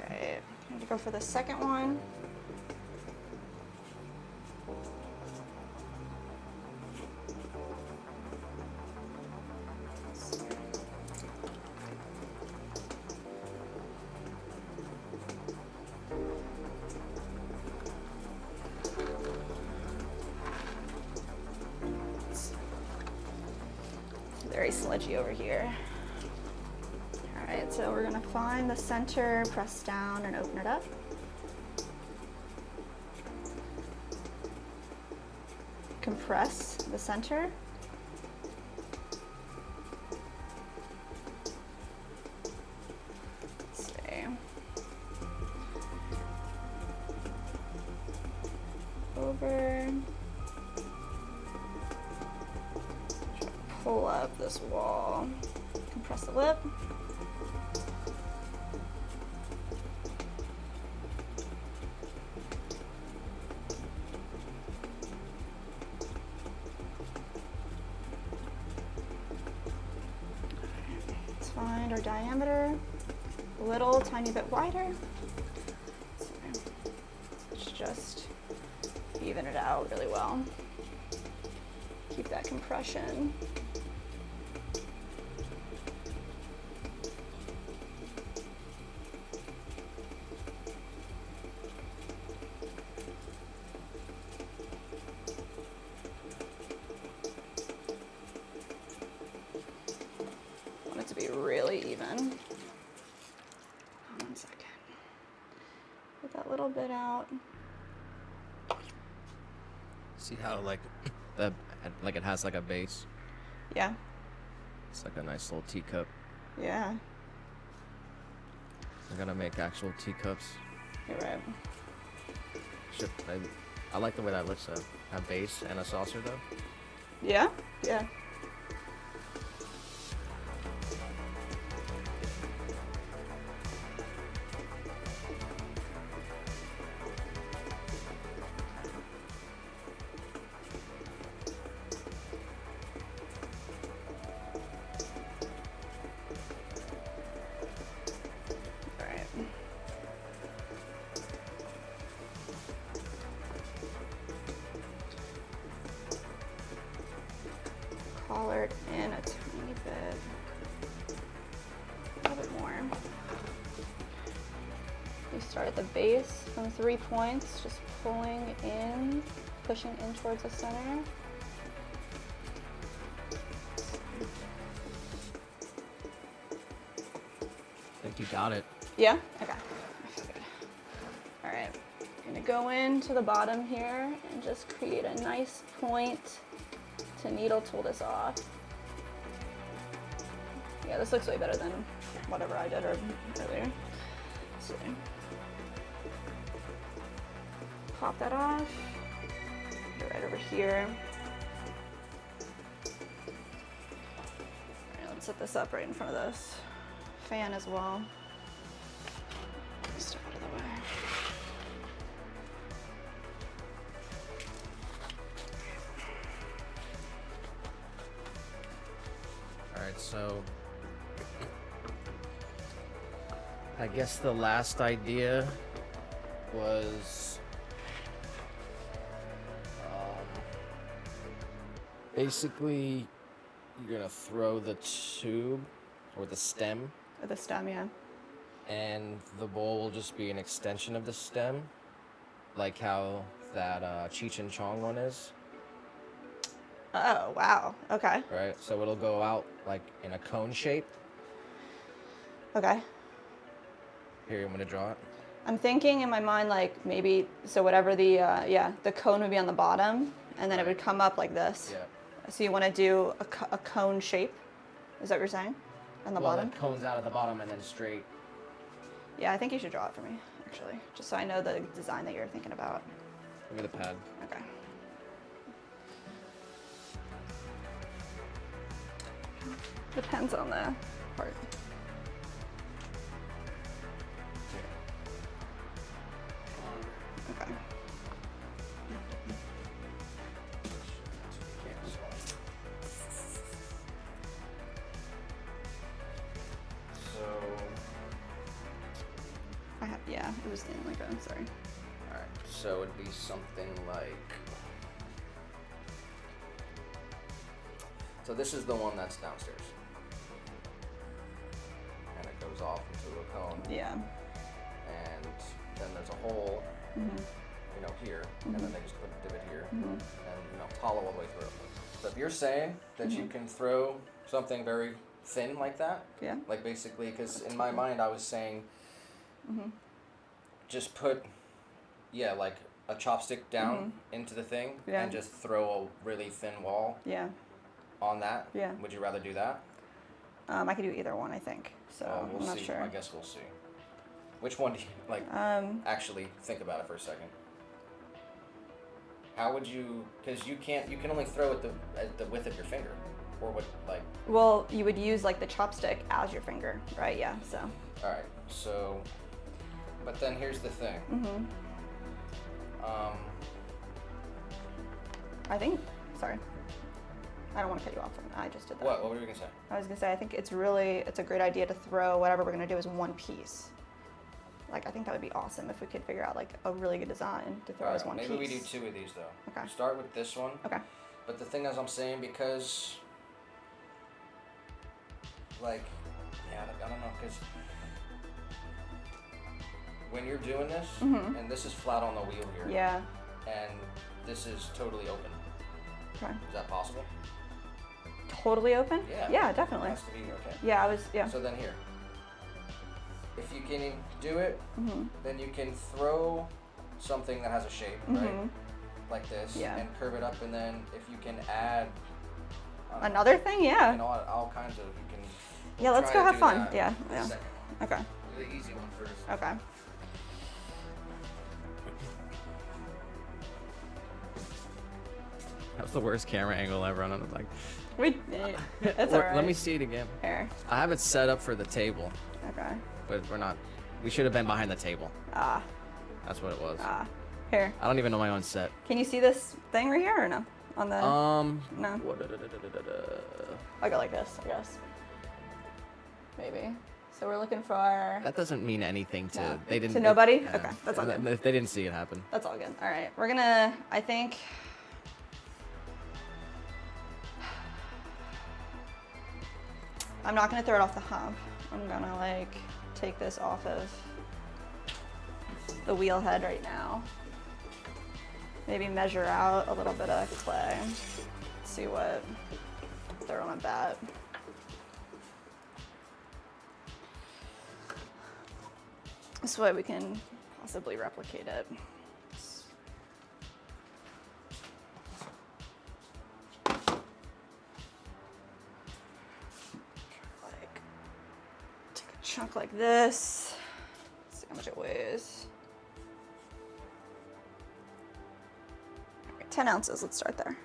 right, I'm gonna go for the second one. Very sludgy over here. All right, so we're gonna find the center, press down and open it up. Compress the center. Let's see. Over. Pull up this wall, compress the lip. Let's find our diameter, a little tiny bit wider. Let's just even it out really well. Keep that compression. To be really even. 1 second. Get that little bit out. See how like it has like a base? Yeah. It's like a nice little teacup. Yeah. I gotta make actual teacups. You're right. I like the way that looks. A base and a saucer though. Yeah. Yeah. collar it in a tiny bit, a little bit more. We start at the base from 3 points, just pulling in, pushing in towards the center. I think you got it. Yeah? Okay. I feel good. All right. I'm gonna go into the bottom here and just create a nice point to needle tool this off. Yeah, this looks way better than whatever I did earlier. Let's see. Pop that off. Get it right over here. All right, let's set this up right in front of this fan as well. Step out of the way. All right, so I guess the last idea was basically you're gonna throw the tube or the stem, Or the stem, yeah. and the bowl will just be an extension of the stem, like how that Cheech and Chong one is. Oh, wow. Okay. Right, so it'll go out like in a cone shape. Okay. Here, I'm gonna draw it. I'm thinking in my mind, like maybe, so whatever the cone would be on the bottom, and then it would come up like this. Yeah. So you want to do a cone shape? Is that what you're saying? On the bottom? It cones out at the bottom and then straight. Yeah, I think you should draw it for me, actually, just so I know the design that you're thinking about. Give me the pad. Okay. Depends on the part. Okay. Yeah, it was in like a, sorry. Alright, so it'd be something like... So this is the one that's downstairs. And it goes off into a cone. Yeah. And then there's a hole, you know, here. And then they just put a divot here. And, you know, hollow all the way through. So if you're saying that you can throw something very thin like that, Yeah. like basically, because in my mind I was saying, just put, yeah, like a chopstick down into the thing and just throw a really thin wall Yeah. on that. Yeah. Would you rather do that? I could do either one, I think. So We'll I'm not see. sure. I guess we'll see. Which one do you like? Actually, think about it for a second. How would you? Because you can't. You can only throw it at the width of your finger, or what? Like. Well, you would use like the chopstick as your finger, right? Yeah. So. All right. So. But then here's the thing. I think. Sorry. I don't want to cut you off. I just did that. What were you gonna say? I was gonna say I think it's a great idea to throw whatever we're gonna do as one piece. Like I think that would be awesome if we could figure out like a really good design to throw as one maybe piece. we do two of these though. Okay. Start with this one. Okay. But the thing is, I'm saying because, like, yeah, I don't know, because when you're doing this, and this is flat on the wheel here, Yeah. and this is totally open. Okay. Is that possible? Totally open? Yeah. Yeah, It definitely. has to be okay. Yeah, yeah. So then here, if you can do it, then you can throw something that has a shape, right? Like this, Yeah. and curve it up, and then if you can add Another thing? Yeah. you know, all kinds of, you can. Yeah, let's try go to have do fun. that Yeah. in a Yeah. second. Okay. Do the easy one first. Okay. That was the worst camera angle ever. And I was like, That's alright. let me see it again. Here. I have it set up for the table, Okay. but we're not. We should have been behind the table. Ah. That's what it was. Here. I don't even know my own set. Can you see this thing right here or no? On the. No. I go like this, I guess. Maybe. So we're looking for. That doesn't mean anything to. No. They didn't. To nobody? Yeah. Okay, that's all good. If they didn't see it happen. That's all good. All right. We're gonna. I think. I'm not gonna throw it off the hump. I'm gonna like take this off of the wheel head right now. Maybe measure out a little bit of clay. See what throw on a bat. This way we can possibly replicate it. Like, take a chunk like this. See how much it weighs. 10 ounces, let's start there.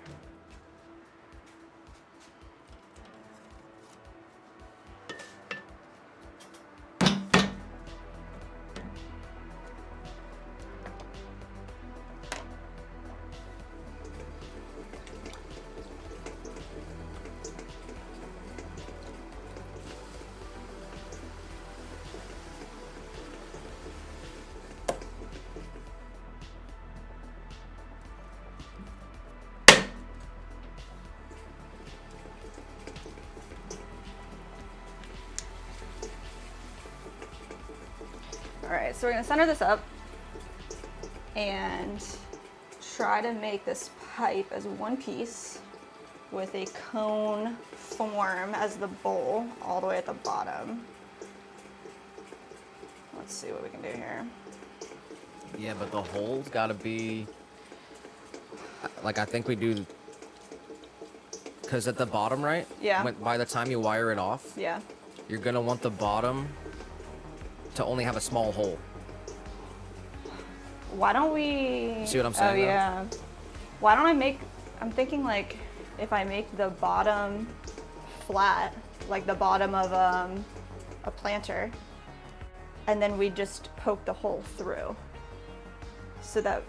All right, so we're gonna center this up and try to make this pipe as one piece with a cone form as the bowl all the way at the bottom. Let's see what we can do here. Yeah, but the hole's gotta be, like I think we do, because at the bottom, right? Yeah. By the time you wire it off, Yeah. you're gonna want the bottom to only have a small hole. Why don't we... See what I'm saying, Oh, though? yeah. Why don't I make... I'm thinking, like, if I make the bottom flat, like the bottom of a planter, and then we just poke the hole through so that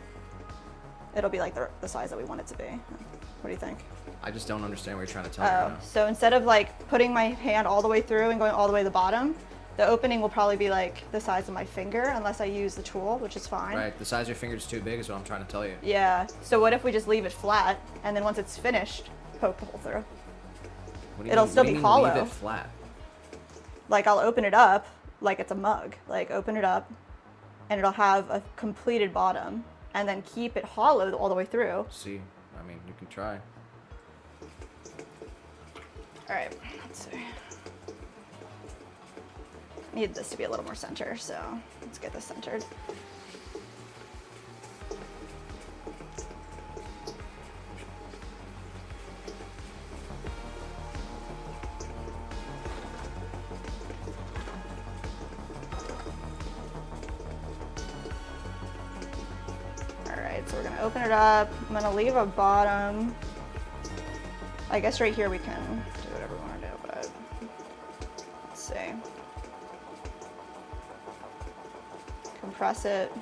it'll be like the size that we want it to be. What do you think? I just don't understand what you're trying to tell me right now. So instead of like putting my hand all the way through and going all the way to the bottom, the opening will probably be like the size of my finger unless I use the tool, which is fine. Right, the size of your finger is too big is what I'm trying to tell you. Yeah, so what if we just leave it flat and then once it's finished, poke the hole through? What do you It'll mean- still what do be you mean hollow. Leave it flat. Like I'll open it up like it's a mug. Like open it up and it'll have a completed bottom and then keep it hollow all the way through. See, I mean, you can try. All right, let's see. Need this to be a little more center, so let's get this centered. All right, so we're gonna open it up. I'm gonna leave a bottom. I guess right here we can do whatever we want to do, but let's see. Compress it.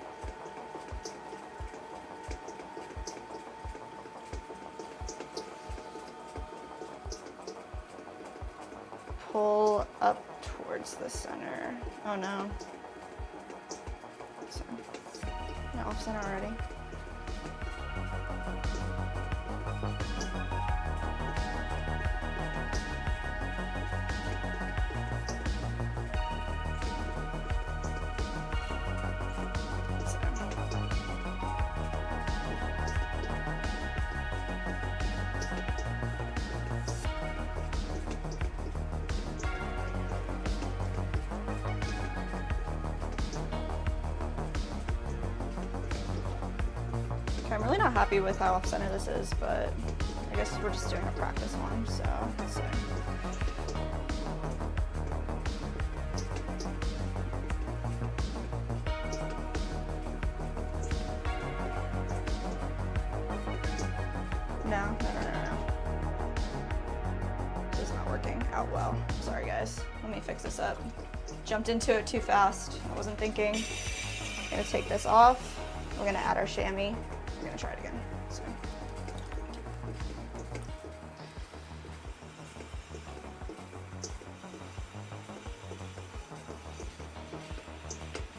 Pull up towards the center. Oh no. So, no, off center already. Okay, I'm really not happy with how off-center this is, but I guess we're just doing a practice one, so let's see. No. This is not working out well. Sorry guys, let me fix this up. Jumped into it too fast. I wasn't thinking. I'm gonna take this off. We're gonna add our chamois. We're gonna try it again. So.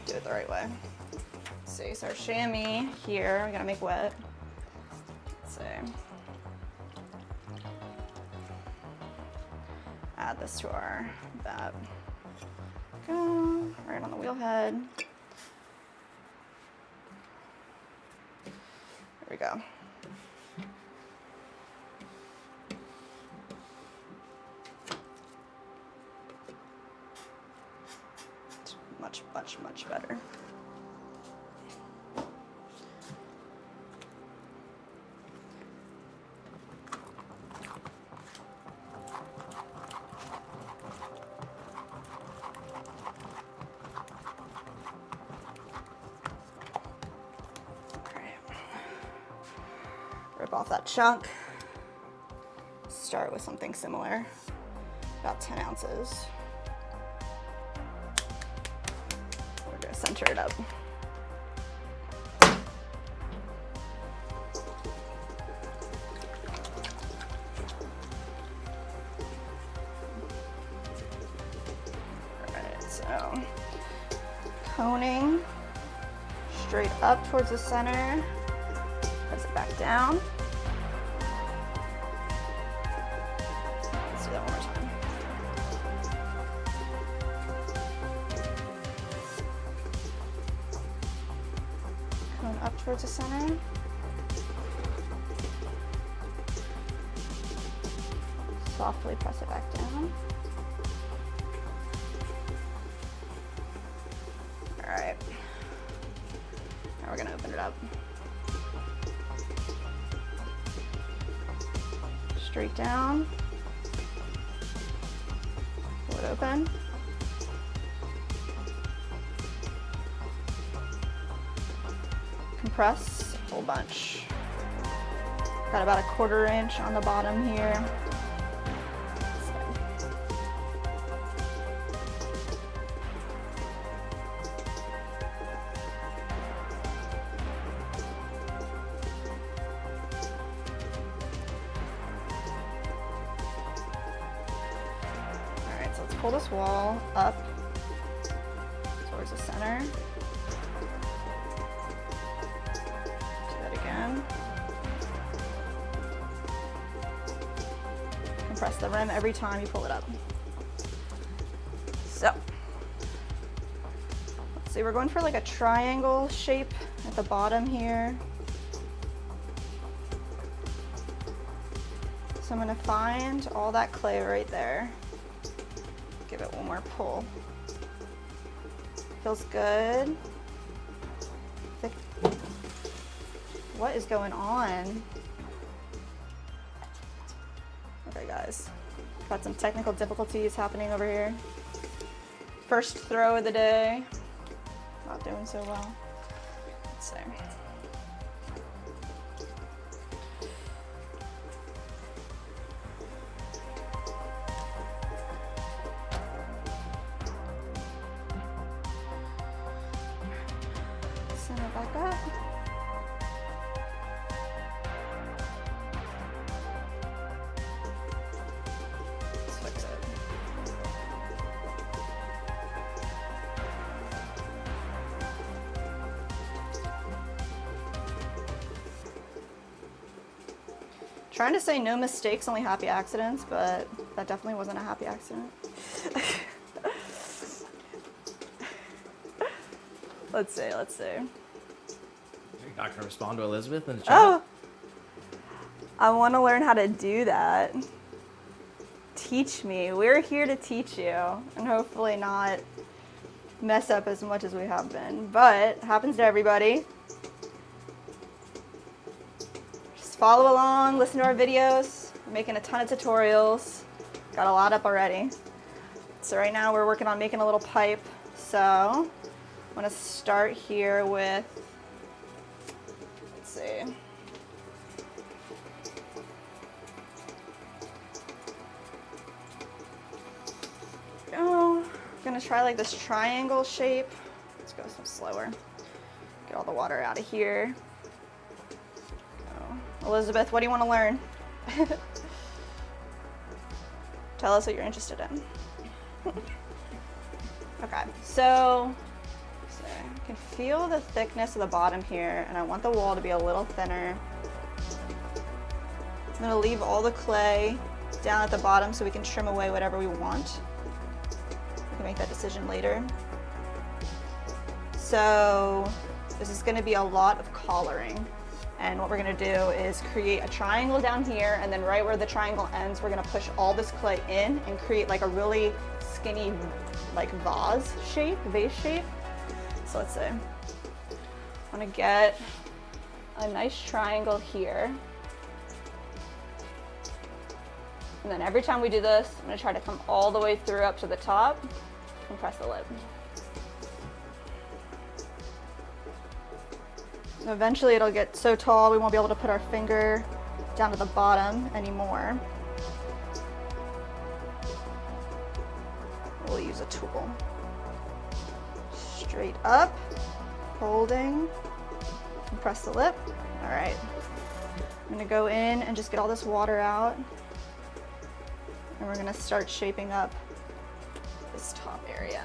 Do it the right way. Let's see, so our chamois here, we're gonna make wet. Let's see. add this to our bat. Go right on the wheel head. There we go. It's much, much, much better. Rip off that chunk. Start with something similar, about 10 ounces. We're gonna center it up. Alright, so coning straight up towards the center. Press it back down. Let's do that one more time. Cone up towards the center. Softly press it back down. All right. Now we're gonna open it up. Straight down, pull it open. Compress a whole bunch. Got about a 1/4 inch on the bottom here. So let's pull this wall up towards the center. Do that again. Compress the rim every time you pull it up. So, let's see, we're going for like a triangle shape at the bottom here. So I'm gonna find all that clay right there. Give it one more pull. Feels good. What is going on? Okay guys, got some technical difficulties happening over here. First throw of the day. Not doing so well. Let's see. Center back up. Let's fix it. Trying to say no mistakes, only happy accidents, but that definitely wasn't a happy accident. Let's see. You're not gonna respond to Elizabeth in the chat? Oh! I want to learn how to do that. Teach me. We're here to teach you, and hopefully not mess up as much as we have been, but it happens to everybody. Just follow along, listen to our videos. We're making a ton of tutorials. Got a lot up already. So right now we're working on making a little pipe. So I'm gonna start here with, let's see. I'm gonna try like this triangle shape. Let's go some slower. Get all the water out of here. So, Elizabeth, what do you want to learn? Tell us what you're interested in. Okay, so I can feel the thickness of the bottom here, and I want the wall to be a little thinner. I'm gonna leave all the clay down at the bottom so we can trim away whatever we want. We can make that decision later. So this is gonna be a lot of collaring. And what we're gonna do is create a triangle down here, and then right where the triangle ends, we're gonna push all this clay in and create like a really skinny, like vase shape. So let's say, I wanna get a nice triangle here. And then every time we do this, I'm gonna try to come all the way through up to the top, compress the lip. Eventually it'll get so tall we won't be able to put our finger down to the bottom anymore. We'll use a tool. Straight up, holding, compress the lip. All right, I'm gonna go in and just get all this water out. And we're gonna start shaping up this top area.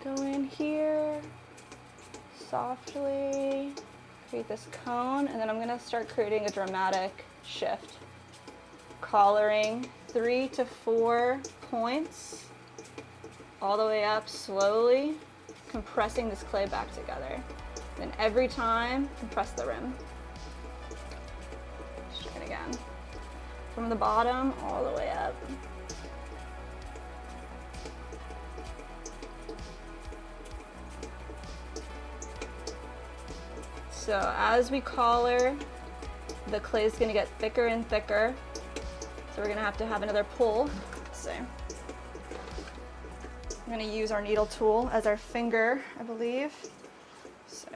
Go in here, softly, create this cone, and then I'm gonna start creating a dramatic shift. Collaring 3 to 4 points, all the way up slowly, compressing this clay back together. Then every time, compress the rim. Straight again. From the bottom, all the way up. So as we collar, the clay is going to get thicker and thicker. So we're going to have another pull. So I'm going to use our needle tool as our finger, I believe. So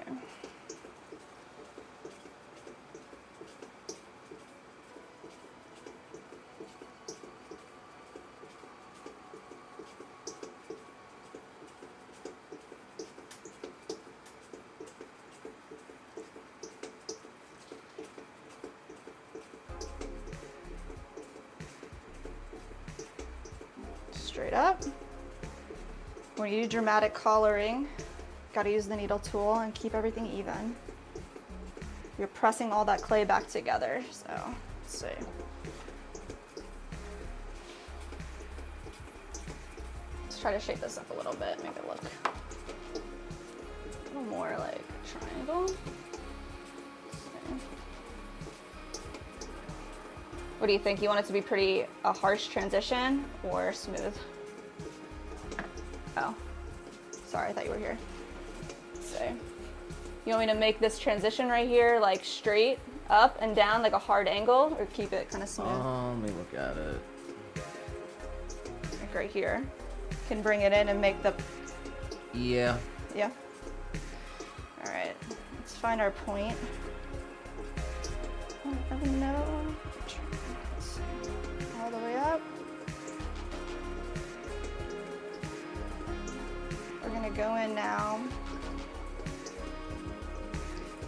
straight up. When you do dramatic collaring, got to use the needle tool and keep everything even. You're pressing all that clay back together. So let's see. Let's try to shape this up a little bit, make it look a little more like a triangle. What do you think? You want it to be pretty a harsh transition or smooth? Oh, sorry, I thought you were here. So, you want me to make this transition right here like straight up and down like a hard angle, or keep it kind of smooth? Let me look at it. Like right here. Can bring it in and make the... Yeah. Yeah? All right, let's find our point. Oh no. All the way up. We're gonna go in now,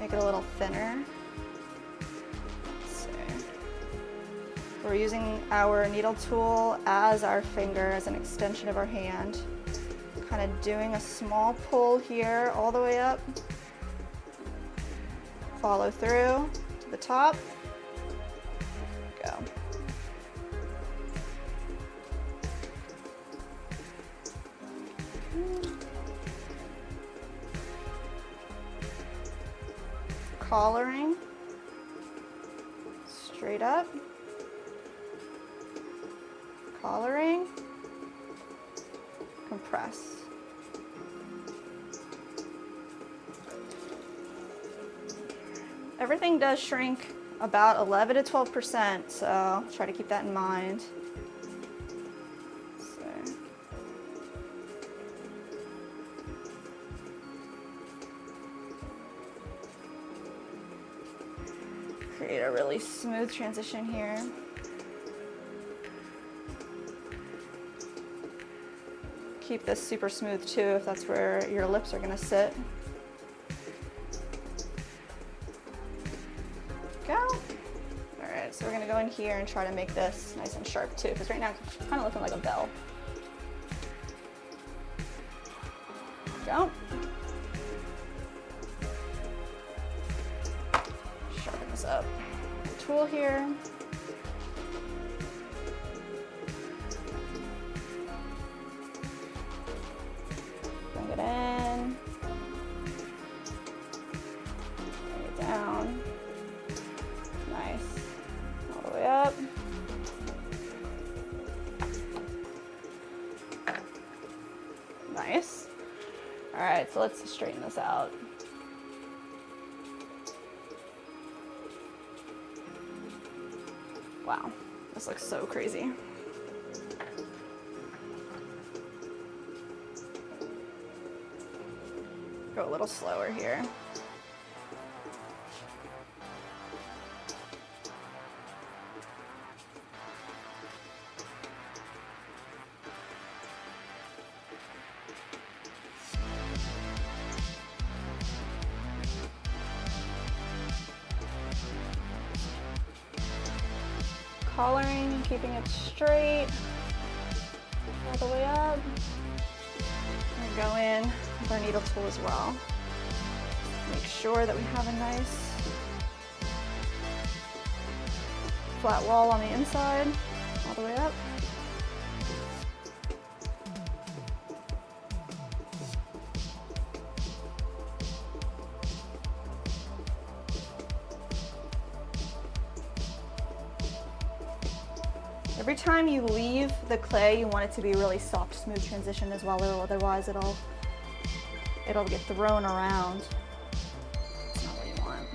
make it a little thinner. Let's see. We're using our needle tool as our finger, as an extension of our hand. Kind of doing a small pull here all the way up. Follow through to the top. Go. Collaring, straight up, collaring, compress. Everything does shrink about 11 to 12%, so try to keep that in mind. Create a really smooth transition here. Keep this super smooth too if that's where your lips are gonna sit. Go. gonna go in here and try to make this nice and sharp too, because right now it's kind of looking like a bell. Go. Sharpen this up. Tool here. Bring it in. Bring it down. Nice. All the way up. Nice. All right, so let's straighten this out. Wow, this looks so crazy. Go a little slower here. Collaring, keeping it straight all the way up. And go in with our needle tool as well. Make sure that we have a nice flat wall on the inside, all the way up. Every time you leave the clay, you want it to be a really soft, smooth transition as well, otherwise it'll get thrown around. That's not what you want.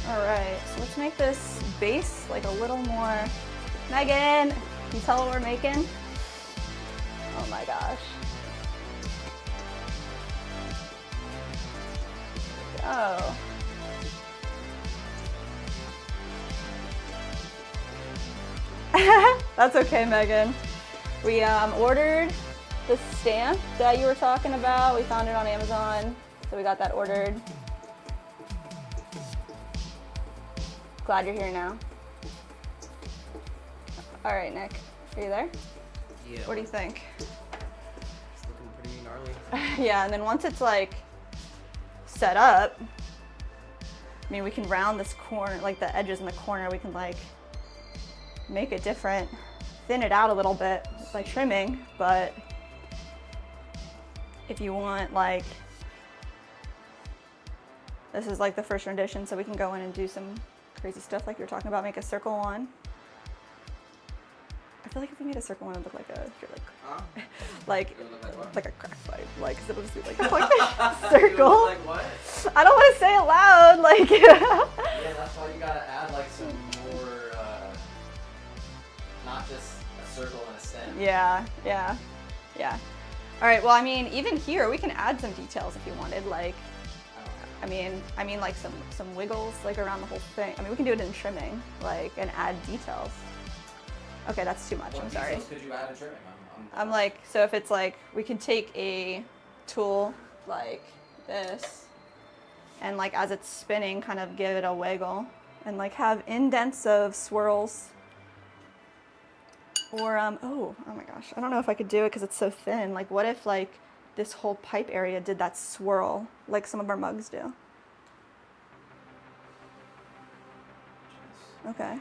All right, so let's make this base like a little more. Megan, can you tell what we're making? Oh my gosh. Oh. That's okay, Megan. We ordered the stamp that you were talking about. We found it on Amazon, so we got that ordered. Glad you're here now. All right, Nick, are you there? Yeah. What do you think? It's looking pretty gnarly. Yeah, and then once it's like set up, I mean, we can round this corner, like the edges in the corner, we can like make it different, thin it out a little bit by trimming, but if you want, like, this is like the first rendition, so we can go in and do some crazy stuff like you're talking about, make a circle one. I feel like if we made a circle one, it would look like a, like, like a crack pipe, like, cause it would just be like a circle. Like what? I don't want to say it loud, like. Yeah, that's why you gotta add like some more, not just a circle and a stem. Yeah, yeah, yeah. All right, well, I mean, even here, we can add some details if you wanted, like, I mean like some wiggles, like around the whole thing. I mean, we can do it in trimming, like, and add details. Okay, that's too much, What I'm sorry. details could you add in trimming? I'm like, so if it's like, we can take a tool like this and like as it's spinning, kind of give it a wiggle and like have indents of swirls. Or, oh my gosh, I don't know if I could do it because it's so thin. Like what if like this whole pipe area did that swirl like some of our mugs do? Okay.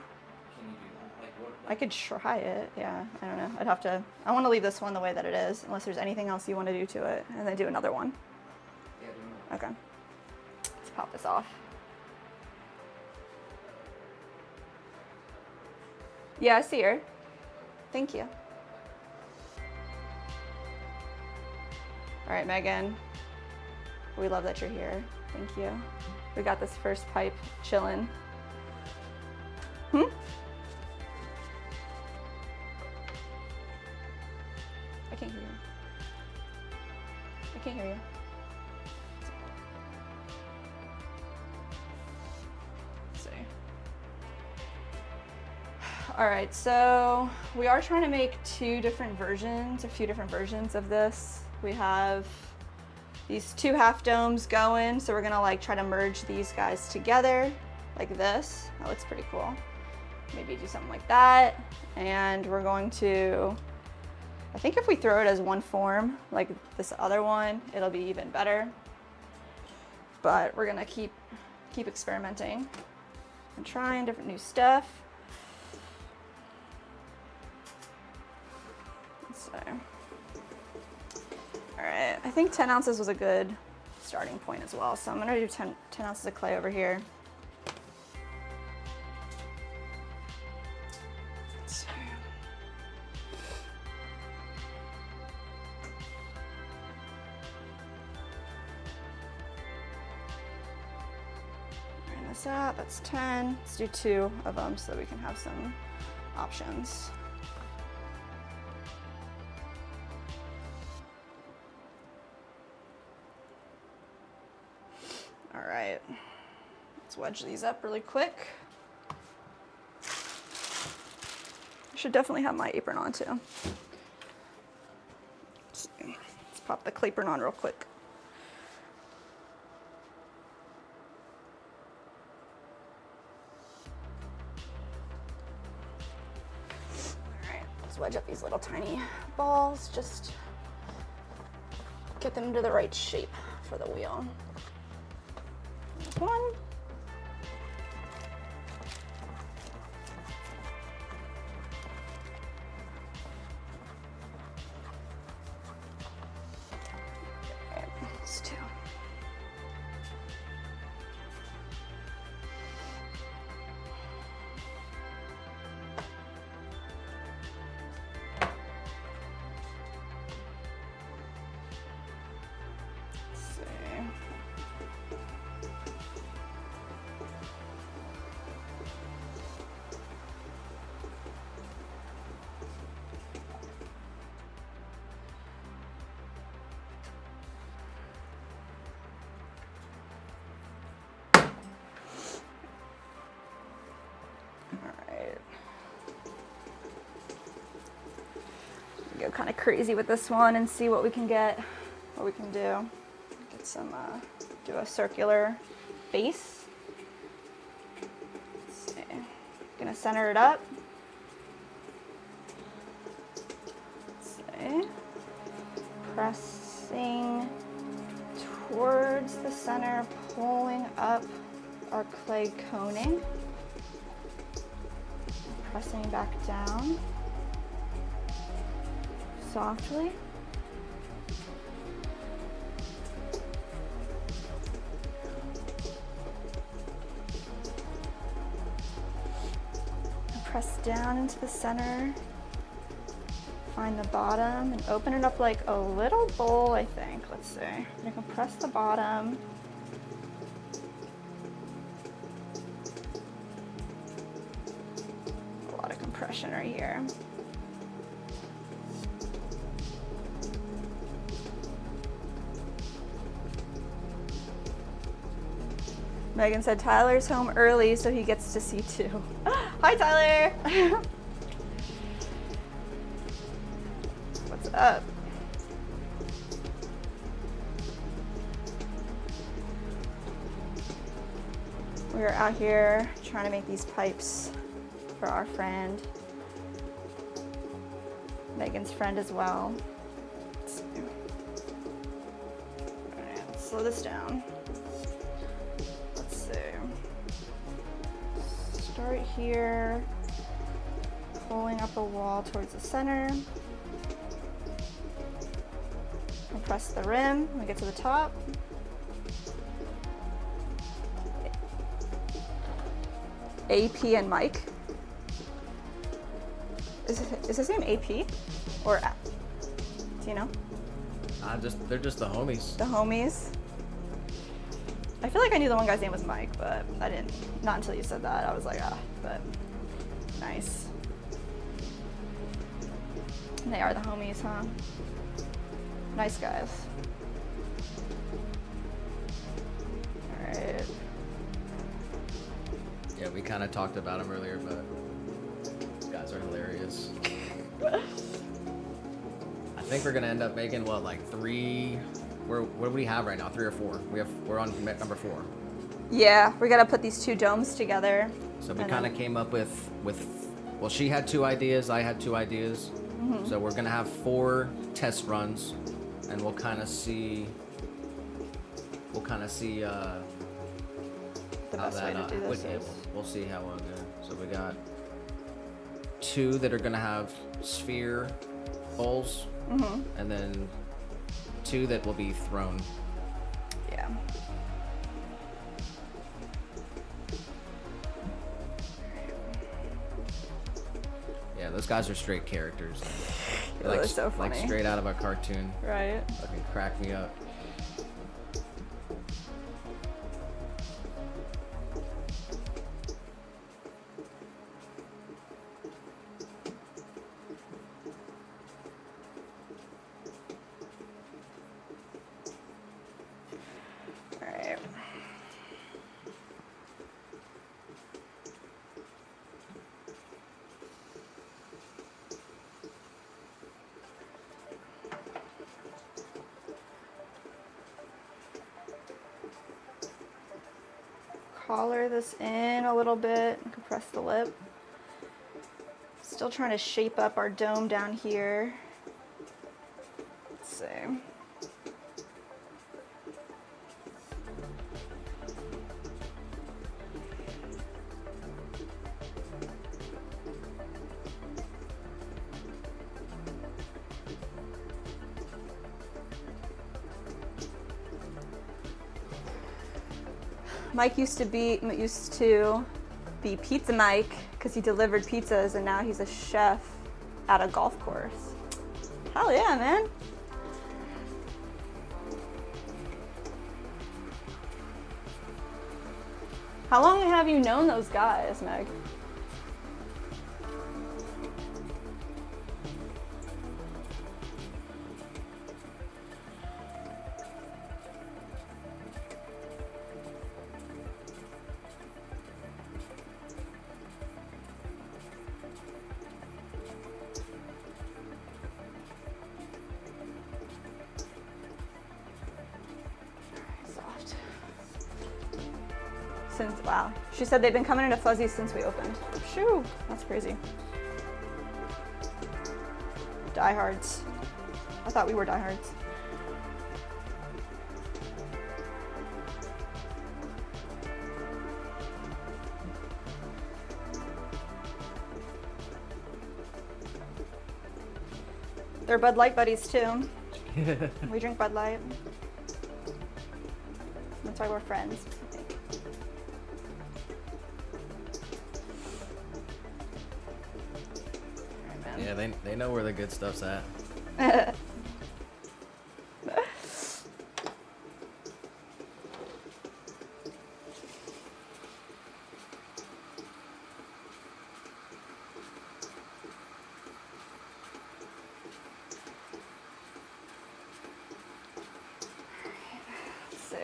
I could try it, yeah, I don't know. I'd have to, I want to leave this one the way that it is, unless there's anything else you want to do to it, and then do another one. Yeah, do another. Okay, let's pop this off. Yeah, I see her. Thank you. All right, Megan, we love that you're here. Thank you. We got this first pipe chilling. I can't hear you. I can't hear you. Let's see. All right, so we are trying to make a few different versions of this. We have these two half domes going. So we're gonna like try to merge these guys together like this. That looks pretty cool. Maybe do something like that. And we're going to, I think if we throw it as one form, like this other one, it'll be even better. But we're gonna keep experimenting and trying different new stuff. So, all right, I think 10 ounces was a good starting point as well. So I'm gonna do 10 ounces of clay over here. So, bring this out, that's 10. Let's do 2 of them so that we can have some options. All right, let's wedge these up really quick. I should definitely have my apron on too. Let's pop the apron on real quick. All right, let's wedge up these little tiny balls, just get them into the right shape for the wheel. One. Okay, that's 2. Let's see. Go kind of crazy with this one and see what we can get, what we can do. Get some, do a circular base. Let's see. Gonna center it up. Let's see. Pressing towards the center, pulling up our clay coning. Pressing back down. Softly. Press down into the center. Find the bottom and open it up like a little bowl, I think. Let's see. You can press the bottom. A lot of compression right here. Megan said Tyler's home early, so he gets to see too. Hi, Tyler. What's up? We're out here trying to make these pipes for our friend. Megan's friend as well. All right, let's slow this down. Start here, pulling up a wall towards the center. And press the rim when we get to the top. AP and Mike. Is his name AP or A? Do you know? They're just the homies. The homies. I feel like I knew the one guy's name was Mike, but I didn't. Not until you said that. I was like, but nice. They are the homies, huh? Nice guys. All right. Yeah, we kind of talked about them earlier, but these guys are hilarious. I think we're gonna end up making what, like 3 what do we have right now? 3 or 4? We're on number 4. Yeah, we gotta put these 2 domes together. So we kind of came up with well, she had 2 ideas, I had 2 ideas. So we're gonna have 4 test runs, and we'll kind of see The how best way that to do this is. we'll see how we'll go. So we got 2 that are gonna have sphere bowls, and then 2 that will be thrown. Yeah. Yeah, those guys are straight characters. It was so funny. Like straight out of a cartoon. Right. Fucking crack me up. All right. Collar this in a little bit, compress the lip. Still trying to shape up our dome down here. Let's see. Mike used to be Pizza Mike because he delivered pizzas, and now he's a chef at a golf course. Hell yeah, man. How long have you known those guys, Meg? Soft. Wow. She said they've been coming into fuzzy since we opened. Shoo, that's crazy. Diehards. I thought we were diehards. They're Bud Light buddies too. We drink Bud Light. That's why we're friends, I think. All right, Yeah, they know where the good stuff's at. man. Let's see.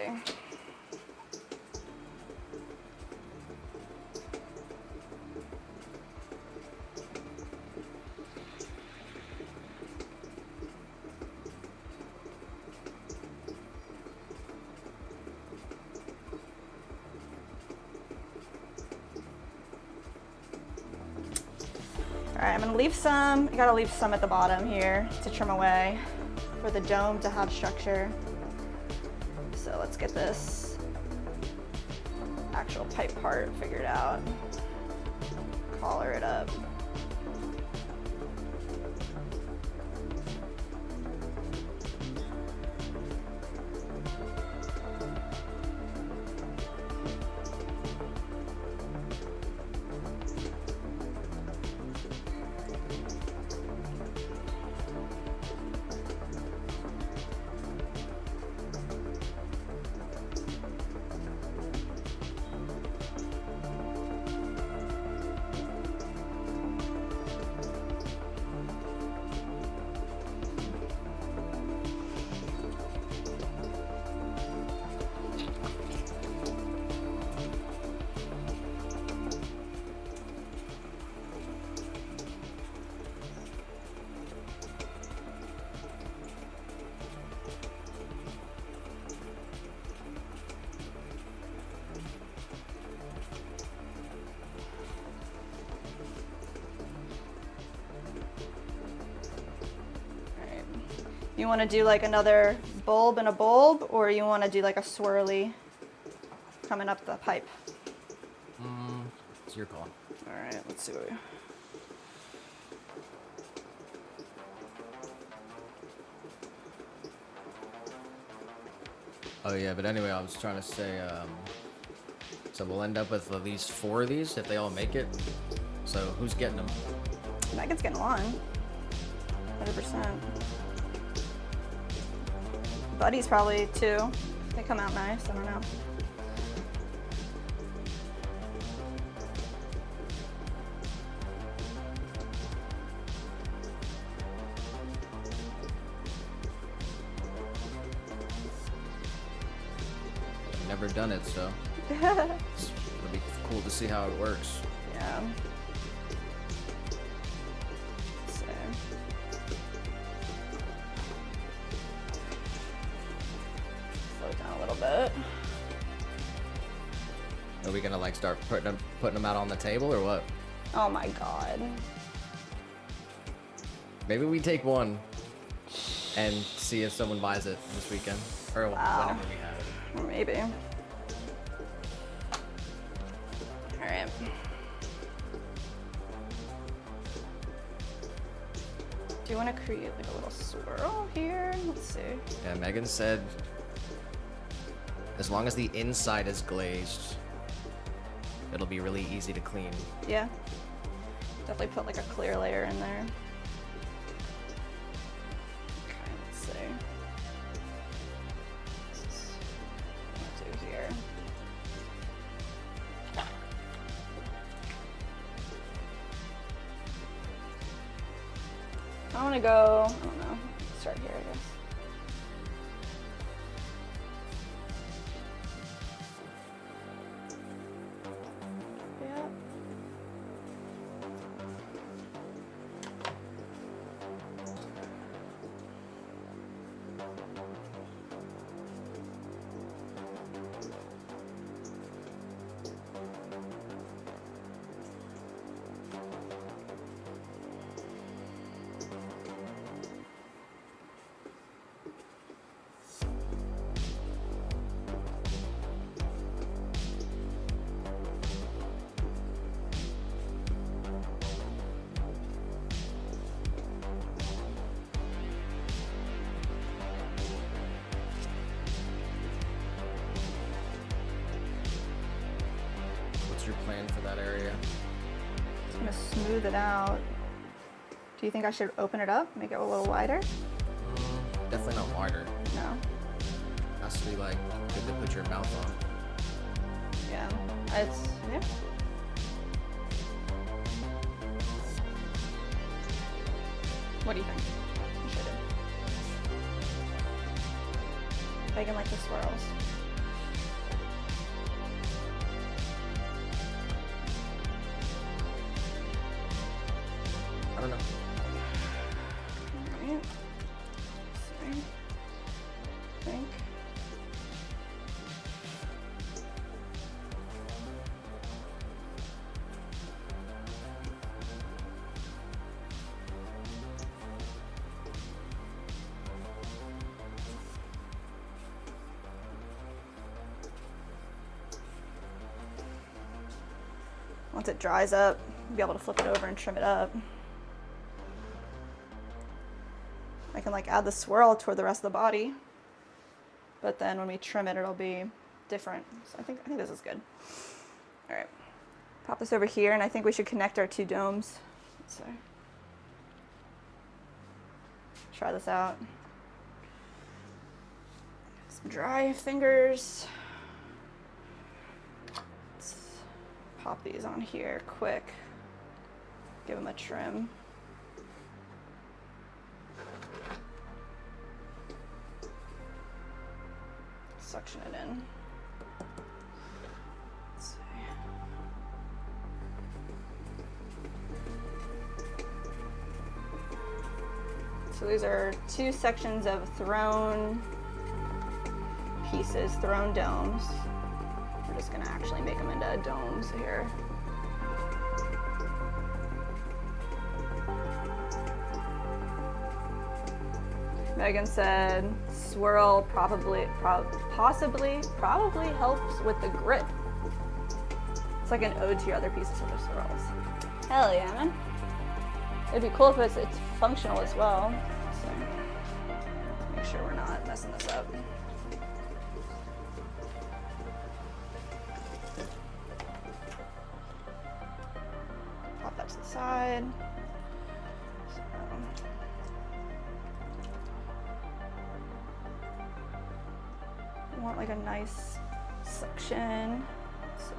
All right, I'm gonna leave some, I gotta leave some at the bottom here to trim away for the dome to have structure. So let's get this actual pipe part figured out. Collar it up. You want to do like another bulb and a bulb, or you want to do like a swirly coming up the pipe? It's your call. All right, let's see what we... Oh yeah, but anyway, I was trying to say, so we'll end up with at least 4 of these if they all make it. So who's getting them? Megan's getting one. 100%. Buddy's probably 2. They come out nice, I don't know. Never done it, so it'll be cool to see how it works. Yeah. So. Slow it down a little bit. Are we gonna like start putting them out on the table or what? Oh my god. Maybe we take one and see if someone buys it this weekend or whenever we have it. Or maybe. All right. Do you want to create like a little swirl here? Let's see. Yeah, Megan said as long as the inside is glazed, it'll be really easy to clean. Yeah. Definitely put like a clear layer in there. Okay, let's see. Do here. I want to go, I don't know, start here, I guess. Yeah. What's your plan for that area? Just gonna smooth it out. Do you think I should open it up, make it a little wider? Definitely not wider. No. Has to be like good to put your mouth on. Yeah. It's, yeah. What do you think? I should do. Megan like the swirls. I don't know. Alright. See. Think. Once it dries up, you'll be able to flip it over and trim it up. I can like add the swirl toward the rest of the body, but then when we trim it, it'll be different. So I think this is good. All right, pop this over here, and I think we should connect our 2 domes. Let's see. Try this out. Some dry fingers. Let's pop these on here quick. Give them a trim. Suction it in. Let's see. So these are 2 sections of thrown pieces, thrown domes. We're just gonna actually make them into domes here. Megan said swirl probably helps with the grip. It's like an ode to your other pieces of the swirls. Hell yeah, man. It'd be cool if it's functional as well. So make sure we're not messing this up. Pop that to the side. So, you want like a nice suction. So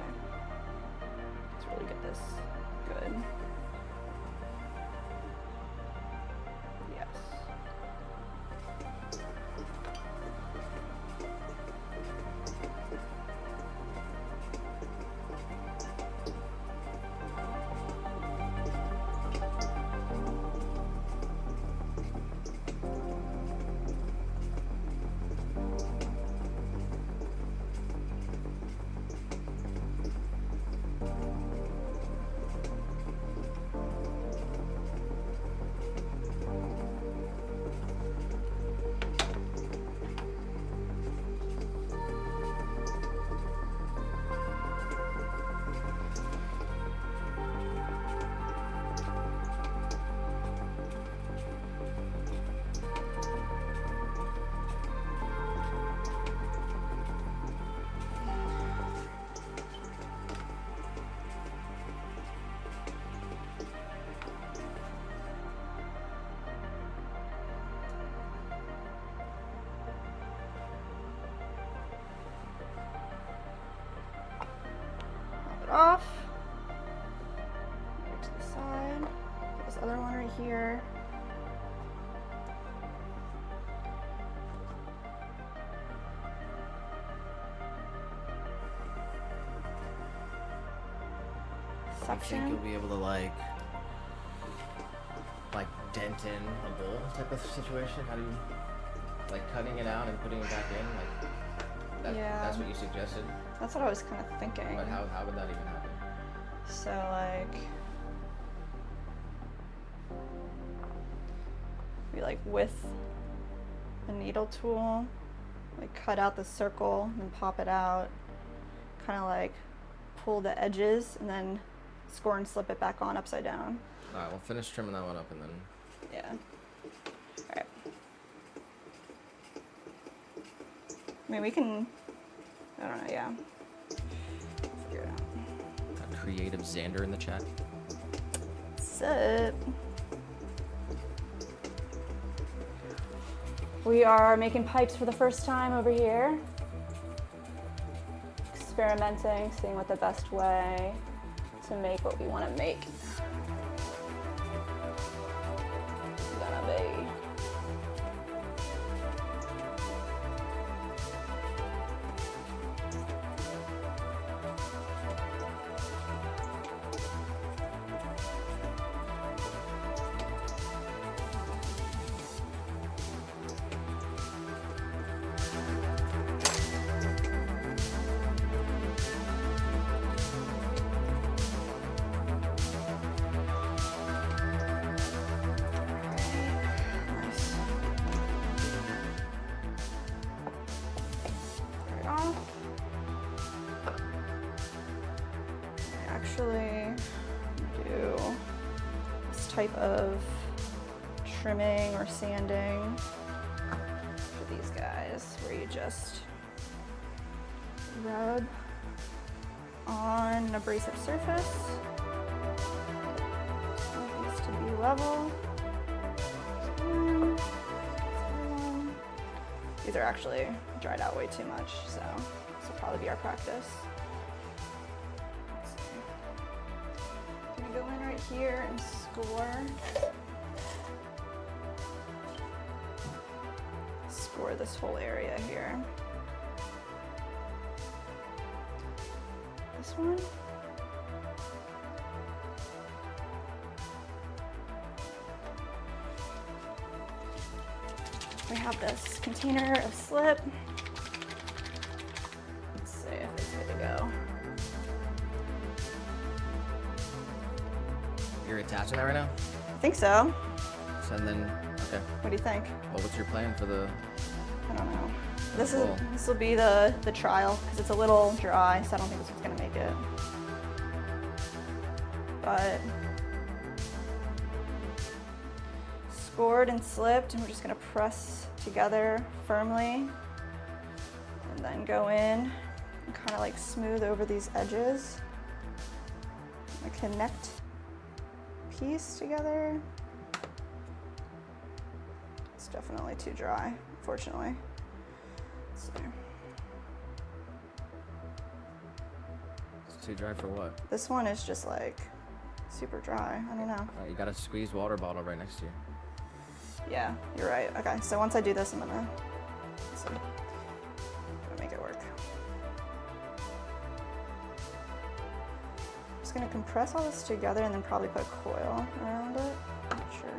let's really get this good. Yes. Off. Right to the side. Put this other one right here. I think you'll be able to like dent in a bowl type of situation. How do you like cutting it out and putting it back in? Like Yeah. That's what you suggested. That's what I was kind of thinking. But how would that even happen? So like, we like with a needle tool, like cut out the circle and pop it out, kind of like pull the edges and then score and slip it back on upside down. All right, we'll finish trimming that one up and then. Yeah. All right. I mean, we can, I don't know, yeah. Figure it out. Got creative Xander in the chat. What's up? We are making pipes for the first time over here. Experimenting, seeing what the best way to make what we want to make. Gonna be. Do this type of trimming or sanding for these guys where you just rub on an abrasive surface. I want these to be level. These are actually dried out way too much, so this will probably be our practice. Go in right here and score this whole area here. This one. We have this container of slip. Let's see if it's good to go. You're attaching that right now? I think so. So then, Okay. What do you think? Well, what's your plan for the? I don't know. Cool. This will be the trial because it's a little dry, so I don't think this one's gonna make it. But scored and slipped, and we're just gonna press together firmly, and then go in and kind of like smooth over these edges. I connect piece together. It's definitely too dry, unfortunately. Let's see. It's too dry for what? This one is just like super dry. I don't know. You got a squeezed water bottle right next to you. Yeah, you're right. Okay, so once I do this, I'm gonna make it work. I'm just gonna compress all this together and then probably put a coil around it. I'm not sure.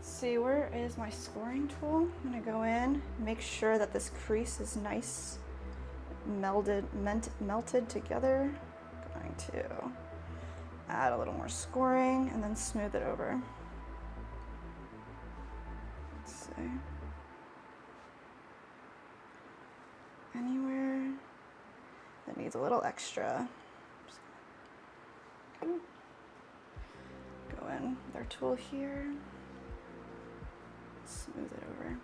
See, where is my scoring tool? I'm gonna go in, make sure that this crease is nice, melted together. Going to add a little more scoring and then smooth it over. Let's see. Anywhere that needs a little extra. Just gonna go in with our tool here. Smooth it over.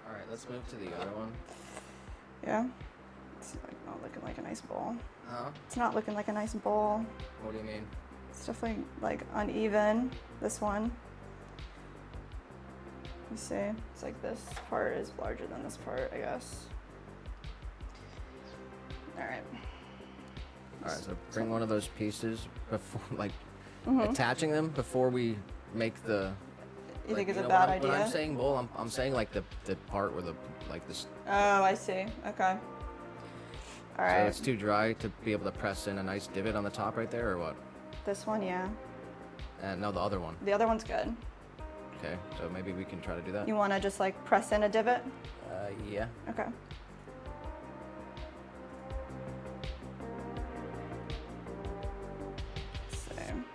All right, let's move to the other one. Yeah. It's like not looking like a nice bowl. Huh? It's not looking like a nice bowl. What do you mean? It's definitely like uneven, this one. You see, it's like this part is larger than this part, I guess. All right. All right, so bring one of those pieces before, like, attaching them before we make the. You think it's a know, bad when idea? I'm saying bowl, I'm saying like the part where the like this. Oh, I see. Okay. All right. So it's too dry to be able to press in a nice divot on the top right there, or what? This one, yeah. And no, the other one. The other one's good. Okay, so maybe we can try to do that. You want to just like press in a divot? Yeah. Okay. Same.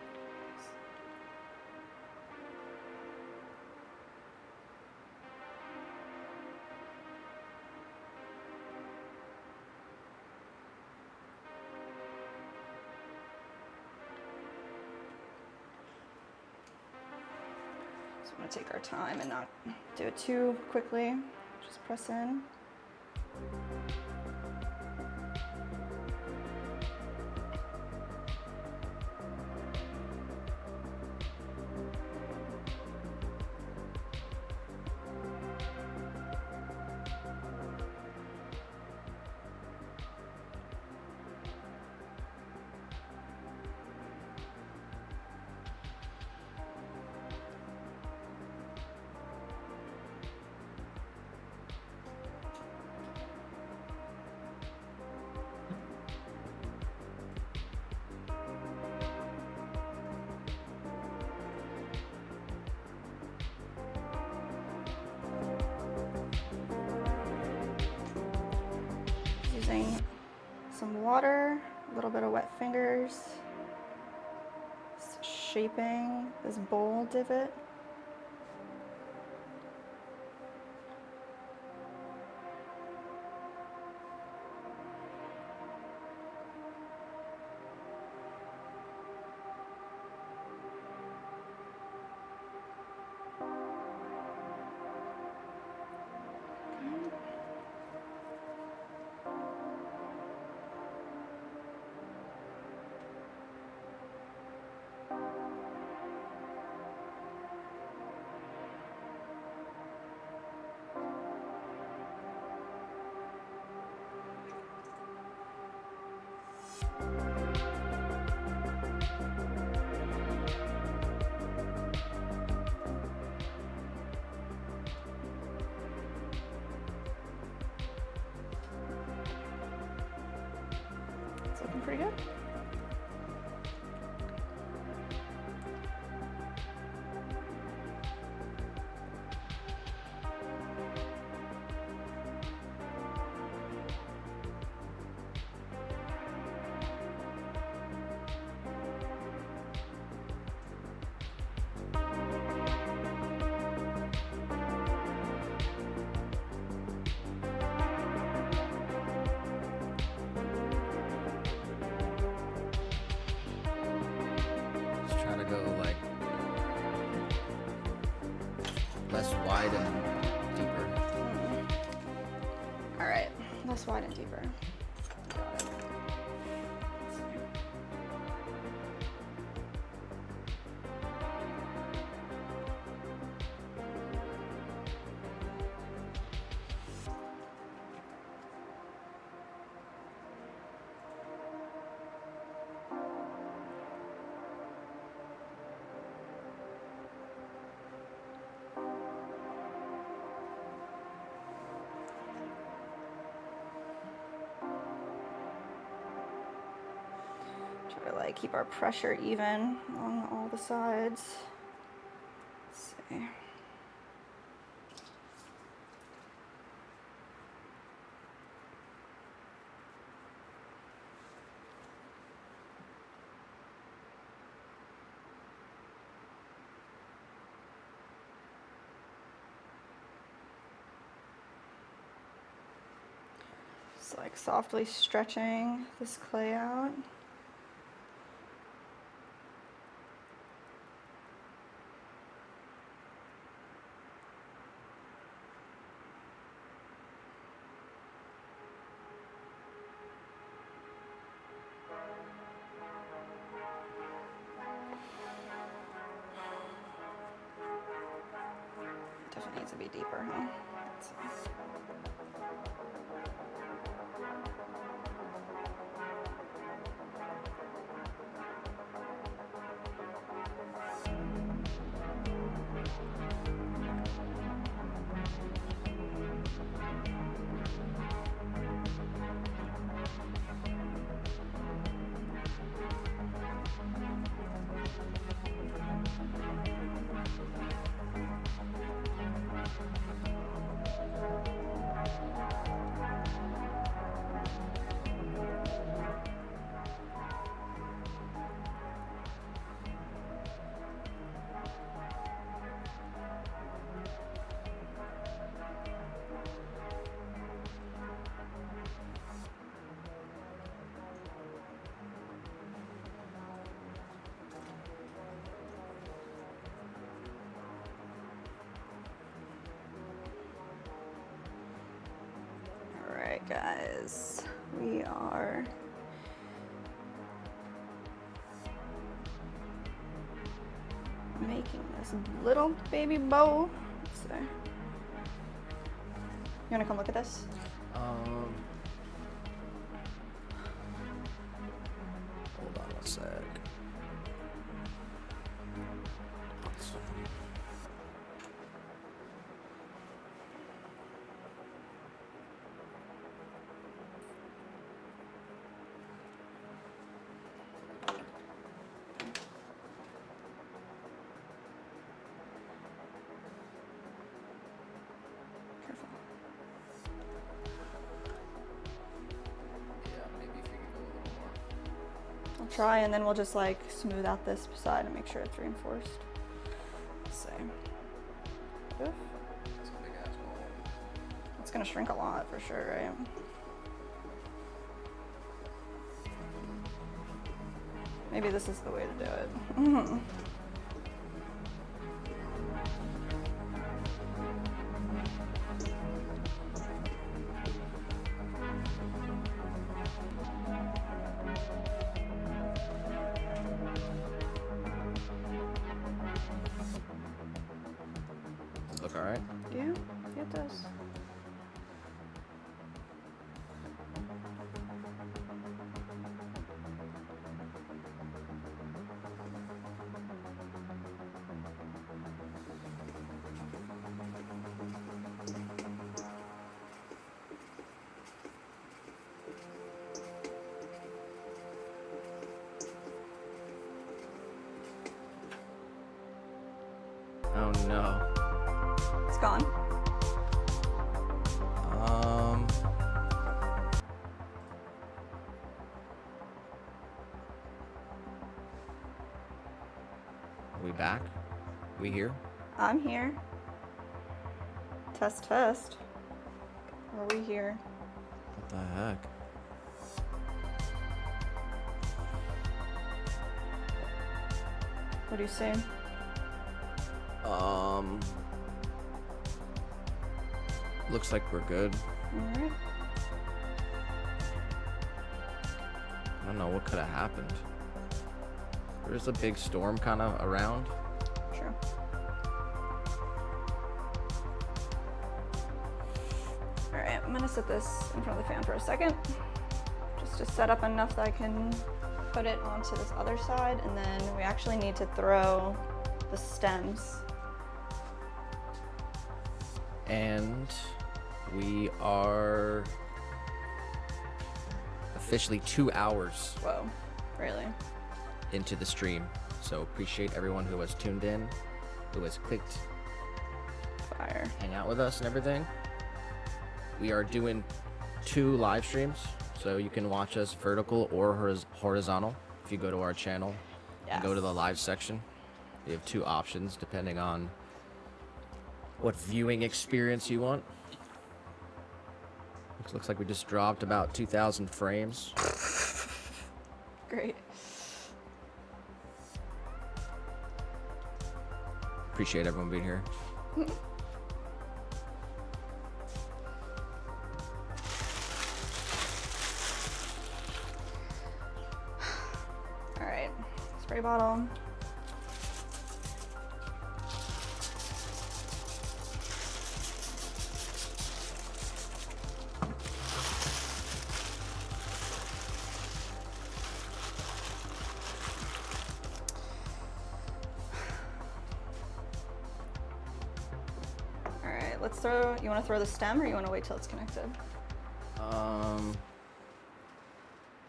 So I'm going to take our time and not do it too quickly. Just press in. Using some water, a little bit of wet fingers, just shaping this bowl divot. pretty good. Just try to go like less wide and deeper. All right, less wide and deeper. Got it. Try to like keep our pressure even on all the sides. Let's see. Just like softly stretching this clay out. Definitely needs to be deeper, huh? Let's see. Guys, we are making this little baby bow. Let's see. You wanna come look at this? Hold on a sec. Try, and then we'll just like smooth out this side and make sure it's reinforced. Let's see. Oof. It's gonna shrink a lot for sure, right? Maybe this is the way to do it. Look all right? Yeah, it does. on. Are we back? We here? I'm here. Test, test. Are we here? What the heck? What do you say? Looks like we're good. Alright. I don't know what could have happened. There's a big storm kind of around. Sure. Alright, I'm gonna set this in front of the fan for a second. Just to set up enough that I can put it onto this other side, and then we actually need to throw the stems. And we are officially 2 hours Whoa, really? into the stream. So appreciate everyone who has tuned in, who has clicked Fire. hang out with us and everything. We are doing 2 live streams, so you can watch us vertical or horizontal. If you go to our channel and go to the live section, we have 2 options depending on what viewing experience you want. Which looks like we just dropped about 2,000 frames. Great. Appreciate everyone being here. All right, spray bottle. All right, let's throw, you want to throw the stem or you want to wait till it's connected?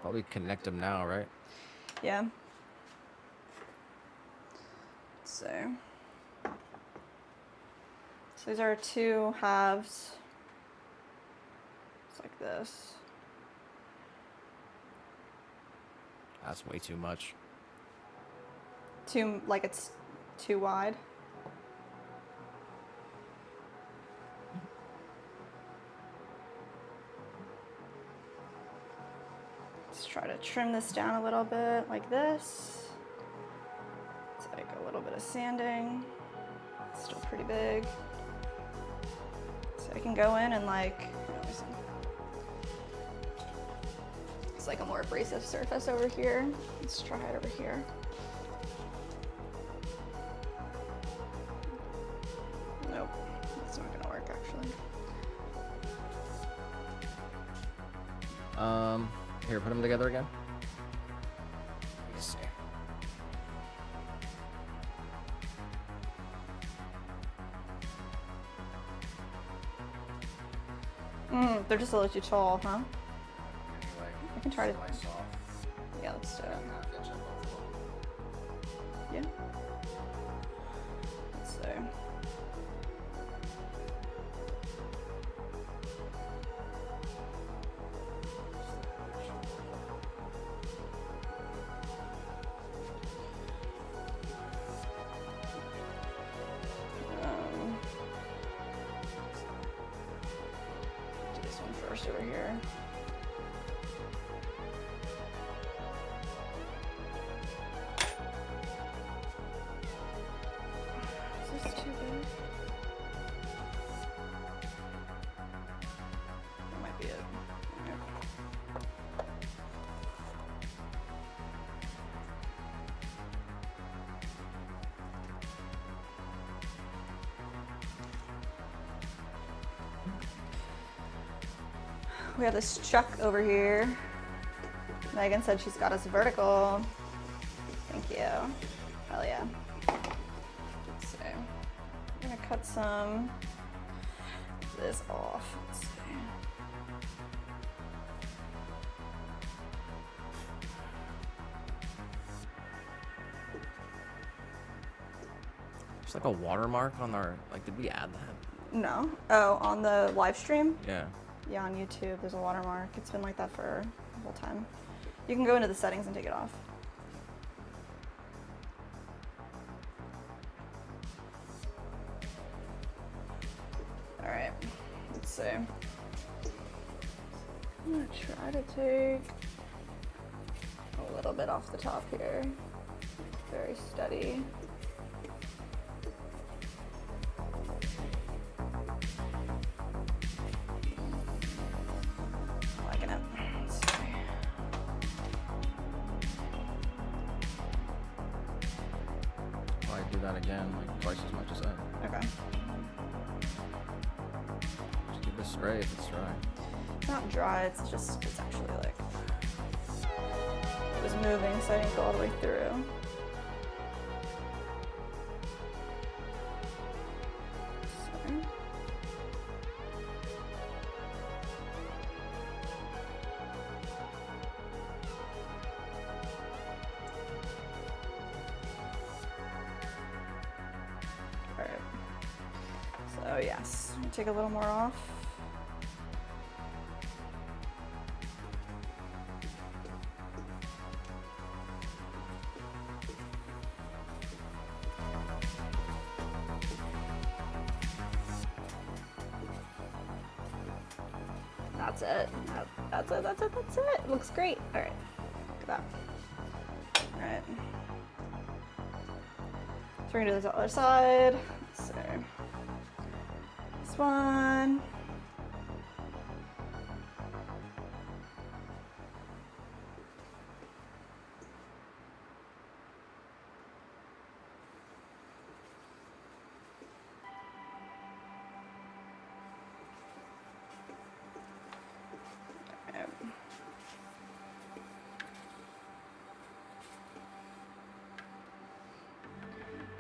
Probably connect them now, right? Yeah. So these are 2 halves. It's like this. That's way too much. Like it's too wide. Let's try to trim this down a little bit like this. It's like a little bit of sanding. It's still pretty big. So I can go in and like, let me see. It's like a more abrasive surface over here. Let's try it over here. Nope, it's not gonna work actually. Here, put them together again. Let me see. They're just a little too tall, huh? Anyway, I can try to. slice off. Yeah, let's do it. Half inch of both of them. Yeah. Let's see. Do this one first over here. Is this too big? That might be it. Okay. We have this chuck over here. Megan said she's got us vertical. Thank you. Hell yeah. So I'm gonna cut some of this off. Let's see. There's like a watermark on our, like, did we add that? No. Oh, on the live stream? Yeah. Yeah, on YouTube, there's a watermark. It's been like that for the whole time. You can go into the settings and take it off. All right, let's see. I'm gonna try to take a little bit off the top here. Very steady. Liking it. Let's see. Why do that again, like twice as much as that? Okay. Just give it a spray if it's dry. It's not dry, it's actually like, it was moving, so I didn't go all the way through. So. All right. So yes, take a little more off. That's it. That's it. It looks great. All right, look at that. All right. So we're gonna do this other side. Let's see. This one.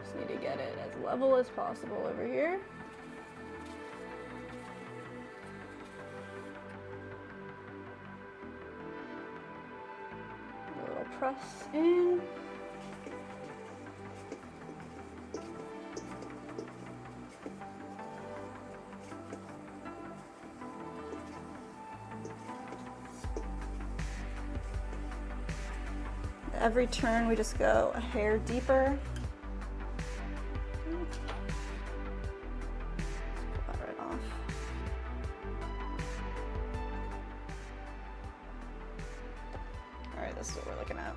Just need to get it as level as possible over here. A little press in. Every turn we just go a hair deeper. Pull that right off. All right, this is what we're looking at.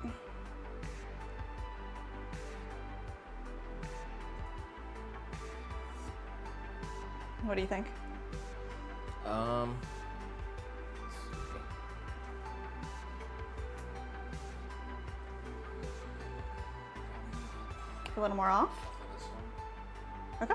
What do you think? A little more off. Okay.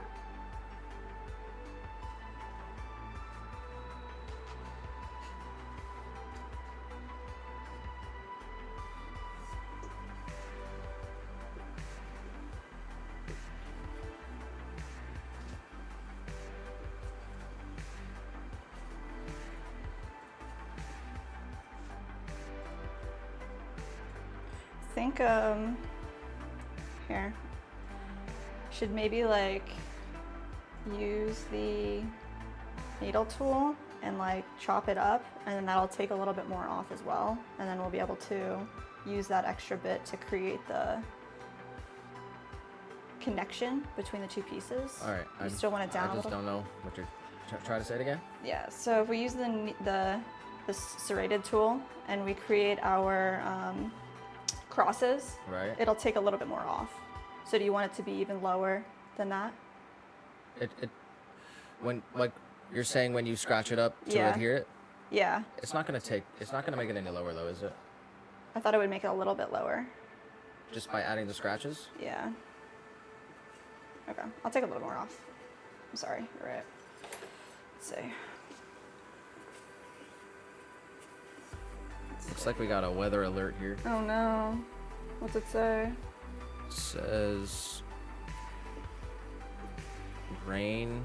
I think here. Should maybe like use the needle tool and like chop it up, and then that'll take a little bit more off as well, and then we'll be able to use that extra bit to create the connection between the two pieces. All right. You still want it down a I just little? don't know what you're try to say it again. Yeah. So if we use the serrated tool and we create our crosses, Right. it'll take a little bit more off. So do you want it to be even lower than that? When like you're saying when you scratch it up to Yeah. adhere it, Yeah. it's not gonna make it any lower though, is it? I thought it would make it a little bit lower. Just by adding the scratches? Yeah. Okay, I'll take a little more off. I'm sorry, you're right. Let's see. Looks like we got a weather alert here. Oh no. What's it say? It says rain.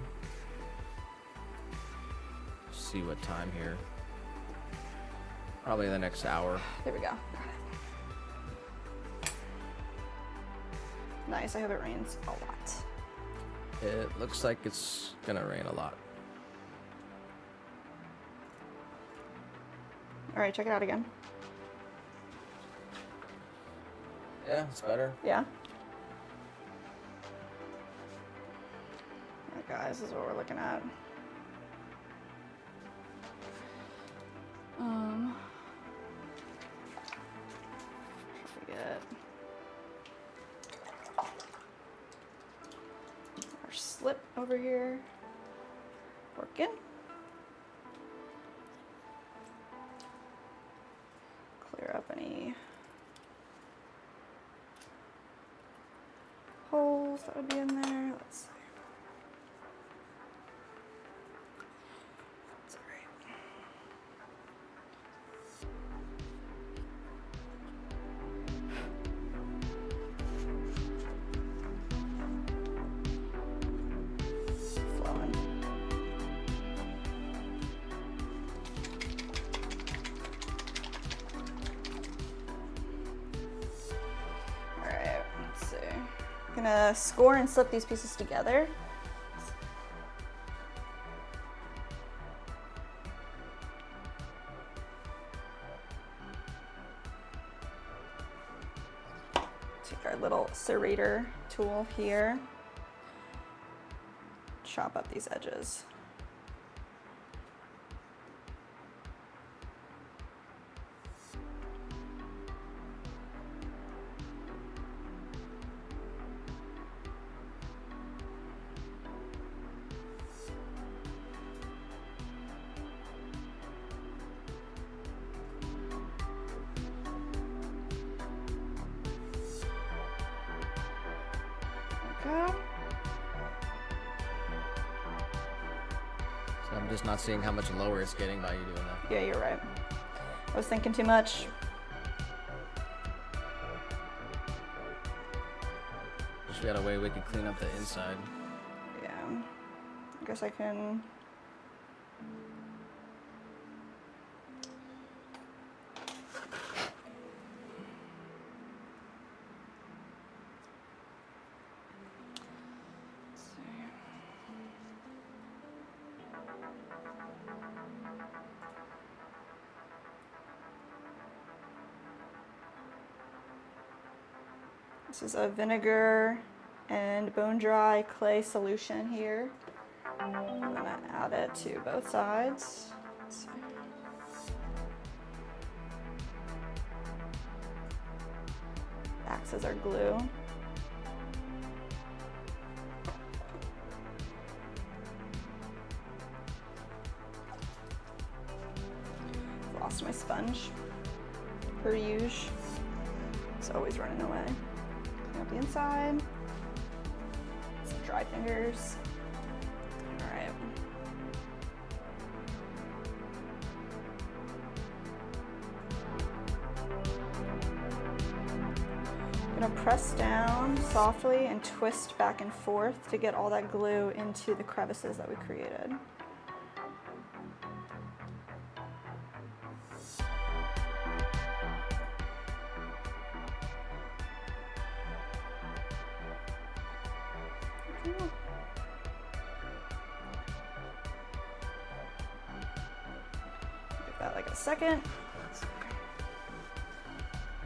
See what time here. Probably the next hour. There we go. Got it. Nice, I hope it rains a lot. It looks like it's gonna rain a lot. All right, check it out again. Yeah, it's better. Yeah. All right, guys, this is what we're looking at. Forget our slip over here. Working. Clear up any holes that would be in there. Let's see. That's all right. Flowing. All right, let's see. I'm gonna score and slip these pieces together. Take our little serrator tool here. Chop up these edges. Go. So I'm just not seeing how much lower it's getting by you doing that. Yeah, you're right. I was thinking too much. Wish we had a way we could clean up the inside. Yeah. I guess I can. Let's see. This is a vinegar and bone dry clay solution here. I'm gonna add it to both sides. Let's see. Acts as our glue. Lost my sponge. Per usual. It's always running away. Clean up the inside. Some dry fingers. All right. I'm gonna press down softly and twist back and forth to get all that glue into the crevices that we created. Give that like a second.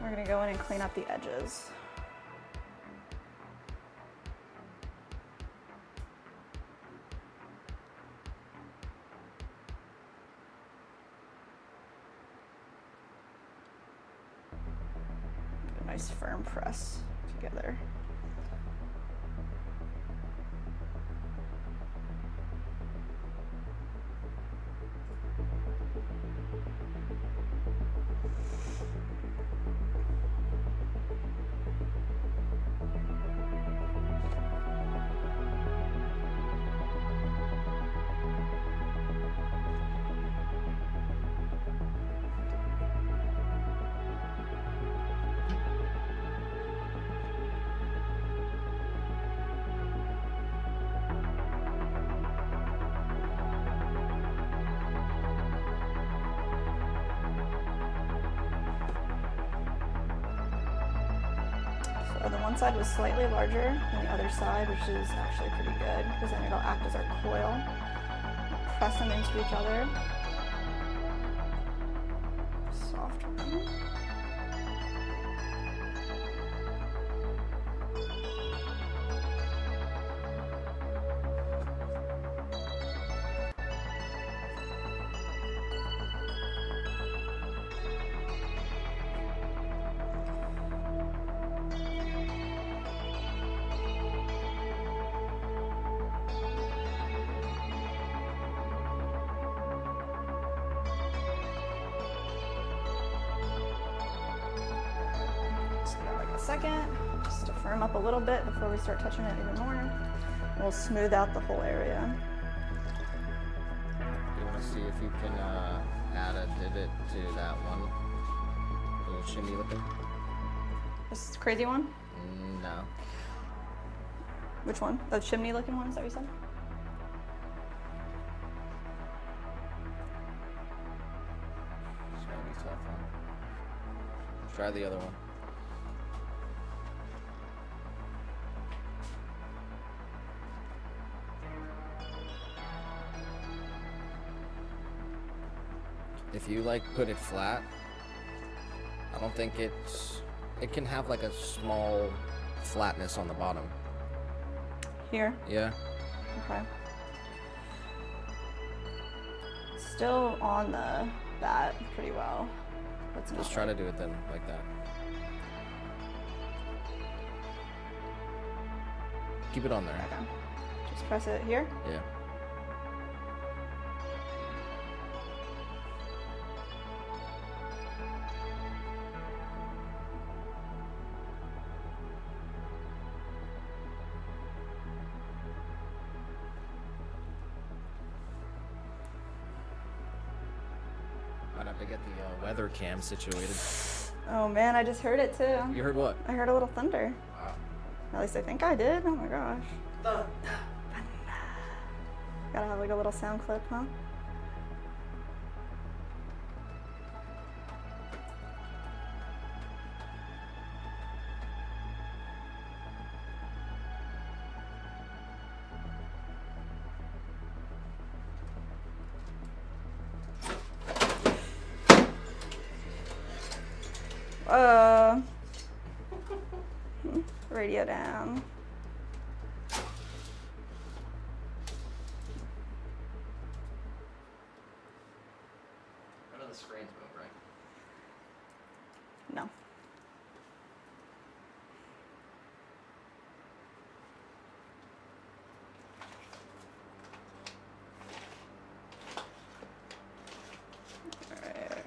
We're gonna go in and clean up the edges. Get a nice firm press together. or the one side was slightly larger than the other side, which is actually pretty good because then it'll act as our coil. Press them into each other. Soft one. Second, just to firm up a little bit before we start touching it even more. We'll smooth out the whole area. You want to see if you can add a divot to that one? A little shimmy looking? This crazy one? No. Which one? The chimney looking one, is that what you said? It's gonna be tough, huh? Try the other one. If you like put it flat, I don't think it can have like a small flatness on the bottom. Here? Yeah. Okay. Still on the bat pretty well. Let's Just try to do it then, like that. Keep it on there. Okay. Just press it here? Yeah. I'd have to get the weather cam situated. Oh man, I just heard it too. You heard what? I heard a little thunder. Wow. At least I think I did. Oh my gosh. Gotta have like a little sound clip, huh? Radio down. None of the screens move, right? No. Alright.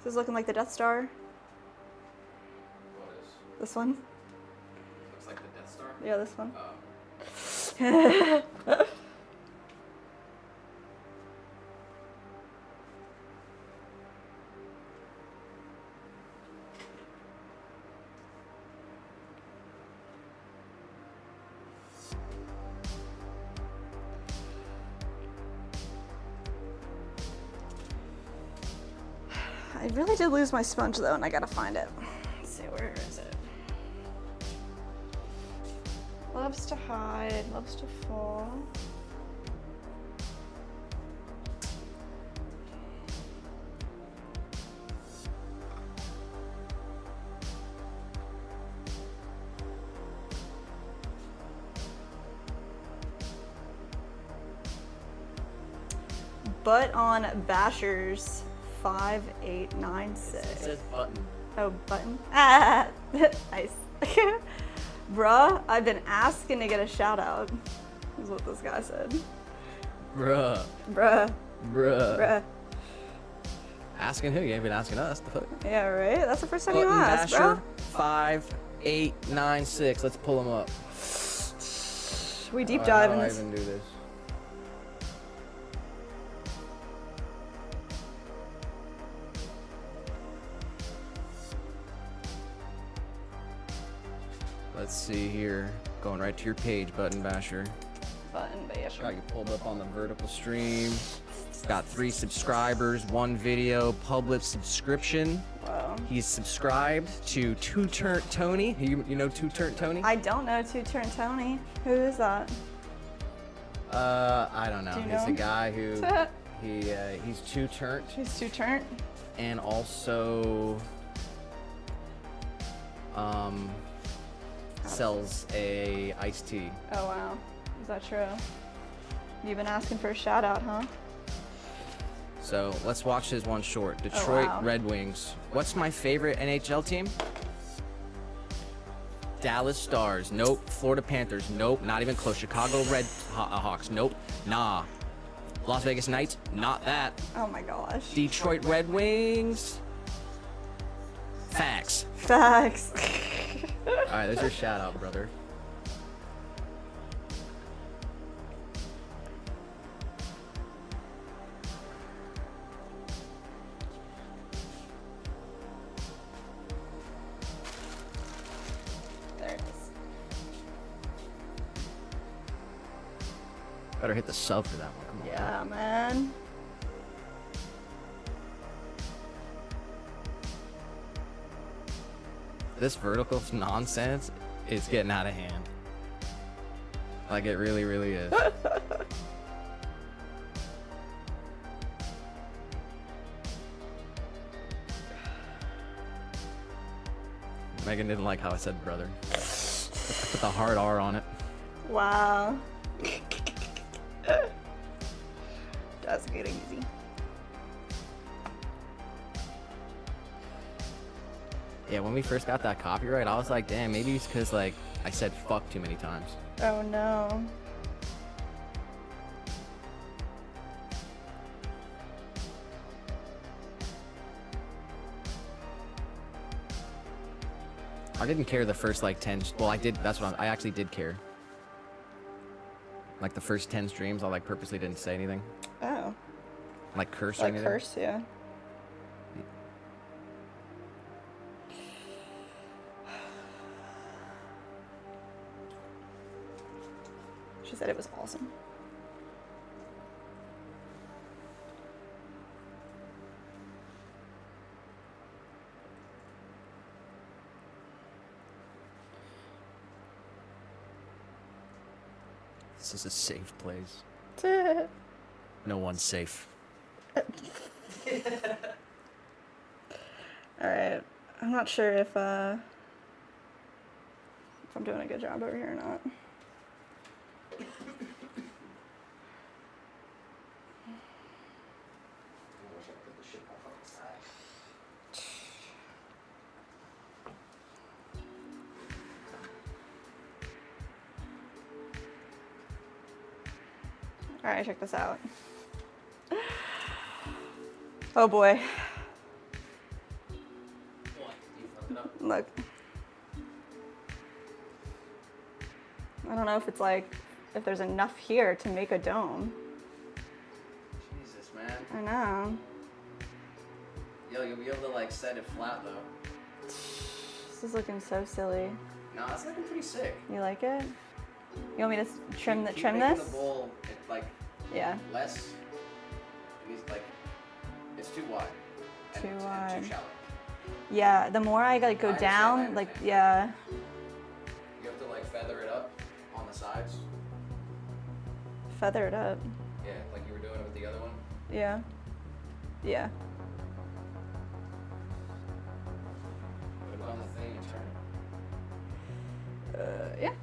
This is looking like the Death Star. What is? This one? Looks like the Death Star? Yeah, this one. I really did lose my sponge though, and I gotta find it. Let's see, where is it? Loves to hide, loves to fall. But on Bashers 5896. It says button. Oh, button. Ah, nice. Bruh, I've been asking to get a shout out, is what this guy said. Bruh. Bruh. Bruh. Bruh. Asking who? You ain't been asking us. The fuck? Yeah, right? That's the first time you Button asked, Basher bro. 5896. Let's pull them up. We deep dive in How do I this. even do this? Let's see here. Going right to your page, Button Basher. button, but yeah, Got sure. you pulled up on the vertical stream. Got 3 subscribers, 1 video, public subscription. Whoa. He's subscribed to Two Turnt Tony. You know Two Turnt Tony? I don't know Two Turn Tony. Who is that? I don't know. Do you He's know a him? guy who he's Two Turnt He's Two Turn. and also sells a iced tea. Oh wow. Is that true? You've been asking for a shout out, huh? So let's watch his one short. Detroit wow. Red Wings. What's my favorite NHL team? Dallas Stars. Nope. Florida Panthers. Nope. Not even close. Chicago Red Hawks. Nope. Nah. Las Vegas Knights. Not that. Oh my gosh. Detroit Red Wings. Facts. Facts. All right, there's your shout out, brother. There it is. Better hit the sub for that one. Come on. Yeah, man. This vertical nonsense is getting out of hand. Like it really, really is. Megan didn't like how I said brother. I put the hard R on it. Wow. That's getting easy. Yeah, when we first got that copyright, I was like, damn, maybe it's because like I said fuck too many times. Oh no. I didn't care the first like 10. Well, I did. That's what I actually did care. Like the first 10 streams, I like purposely didn't say anything. Oh. Like curse or Like anything. curse, yeah. She said it was awesome. This is a safe place. No one's safe. Alright. I'm not sure if I'm doing a good job over here or not. Alright, check this out. Oh boy. Look. I don't know if it's like, if there's enough here to make a dome. Jesus, man. I know. Yo, you'll be able to like set it flat though. This is looking so silly. No, it's looking pretty sick. You like it? You want me to trim Keep trim making this? the bowl like Yeah. less. It needs like it's too wide. And Too and wide. too shallow. Yeah. The more I like go I understand, down, like yeah. You have to like feather it up on the sides. Feather it up. Yeah, like you were doing with the other one. Yeah. Yeah. Put it on the thing and turn it. Yeah.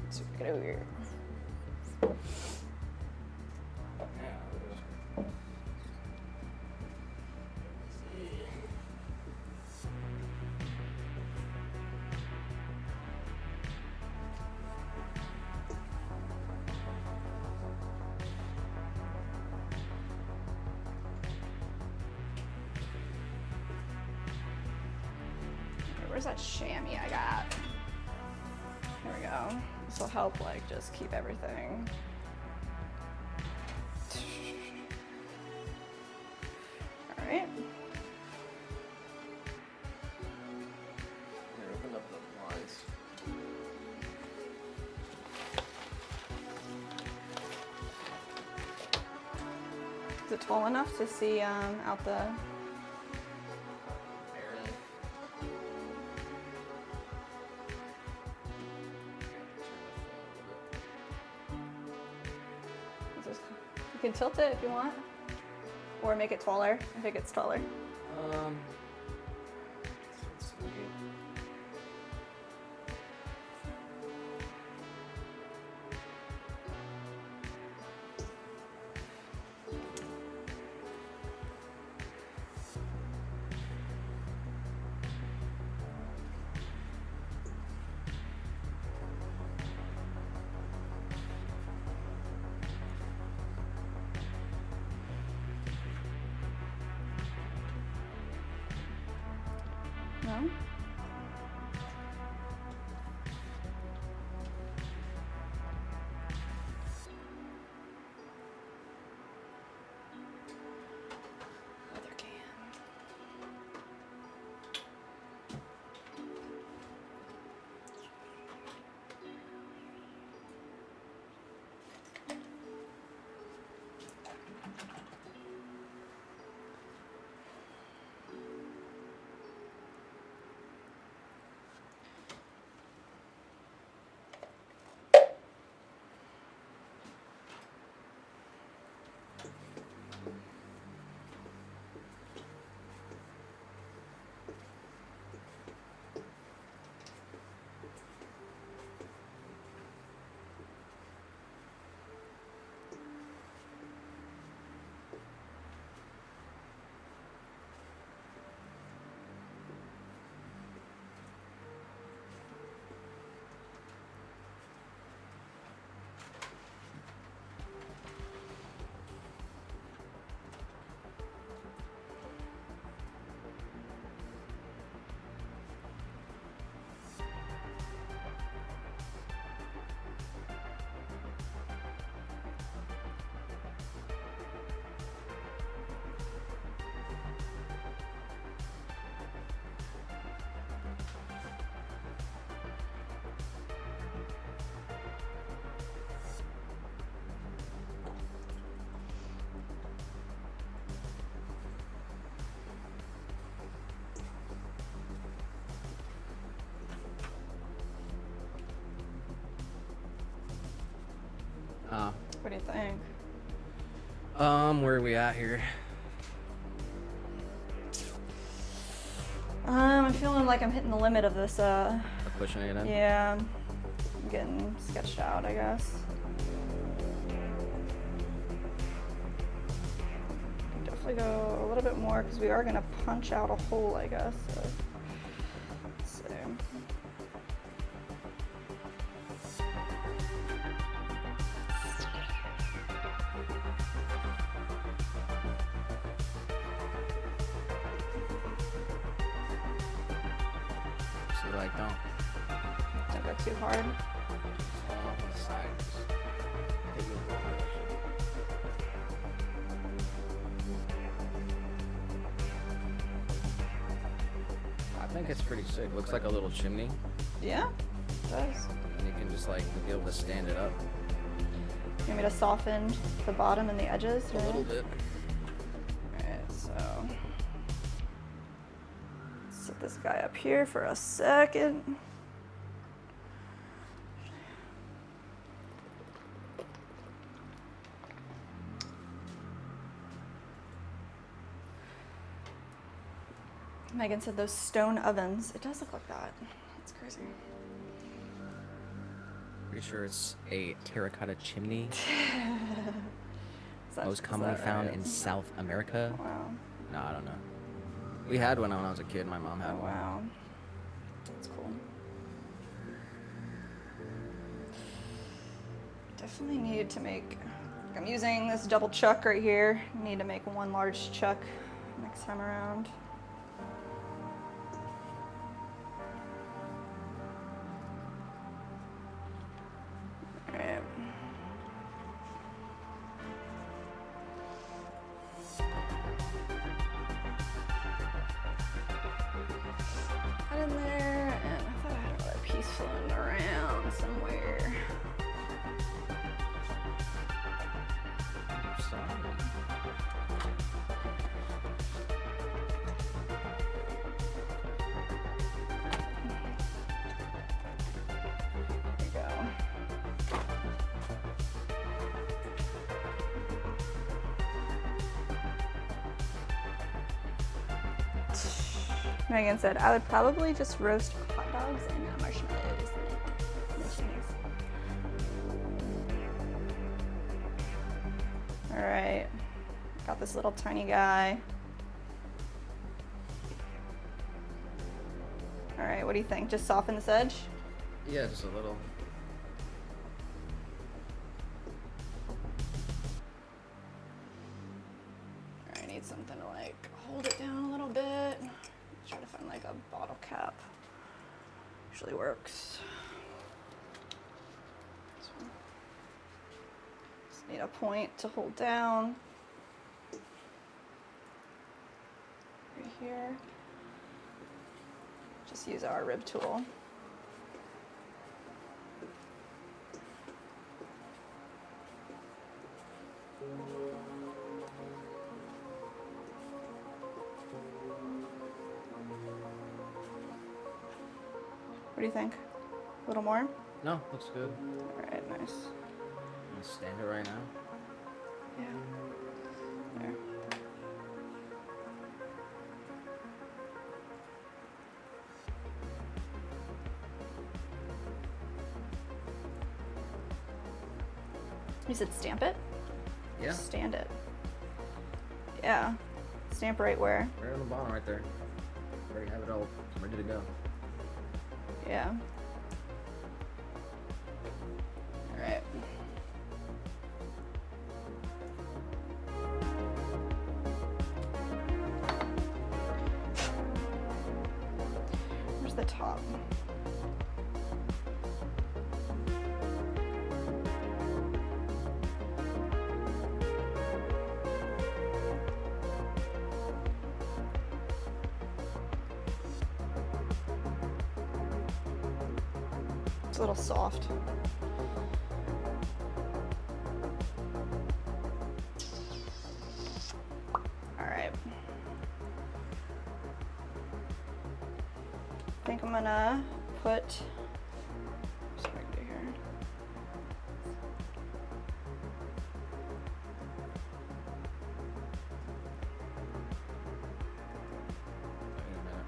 Let's get over here. Where's that chamois I got? There we go. This will help like just keep everything. All right. Here, open up the blinds. Is it tall enough to see out the? You can tilt it if you want, or make it taller if it gets taller. Let's see. No? Other can. What do you think? Where are we at here? I'm feeling like I'm hitting the limit of this. Pushing it in? Yeah, I'm getting sketched out, I guess. Definitely go a little bit more because we are gonna punch out a hole, I guess. So. Let's see. So like, don't Don't go too hard. fall off on the side. Just hit you a little bit. I think it's pretty sick. Looks like a little chimney. Yeah, it does. And you can just like be able to stand it up You want me to soften the bottom and the edges? a little bit. Alright, so set this guy up here for a second. Megan said those stone ovens. It does look like that. It's crazy. Pretty sure it's a terracotta chimney. Is that- Most is commonly that found right? in South America. Wow. No, I don't know. We had one when I was a kid. My mom had Oh, one. wow. That's cool. Definitely need to make, I'm using this double chuck right here. Need to make one large chuck next time around. Alright. Got in there, and I thought I had another piece floating around somewhere. So, Megan said, I would probably just roast hot dogs and marshmallows. All right, got this little tiny guy. All right, what do you think? Just soften this edge? Yeah, just a little. I need something to like hold it down a little bit. Try to find like a bottle cap. Usually works. This one. Just need a point to hold down. Right here. Just use our rib tool. What do you think? A little more? No, looks good. All right, nice. I'm gonna stand it right now. Yeah. There. You said stamp it? Yeah. Stand it. Yeah. Stamp right where? Right on the bottom, right there. Already have it all ready to go. Yeah. All right. Where's the top? It's a little soft. All right. I think I'm gonna put, what's what I can do here? Wait a minute.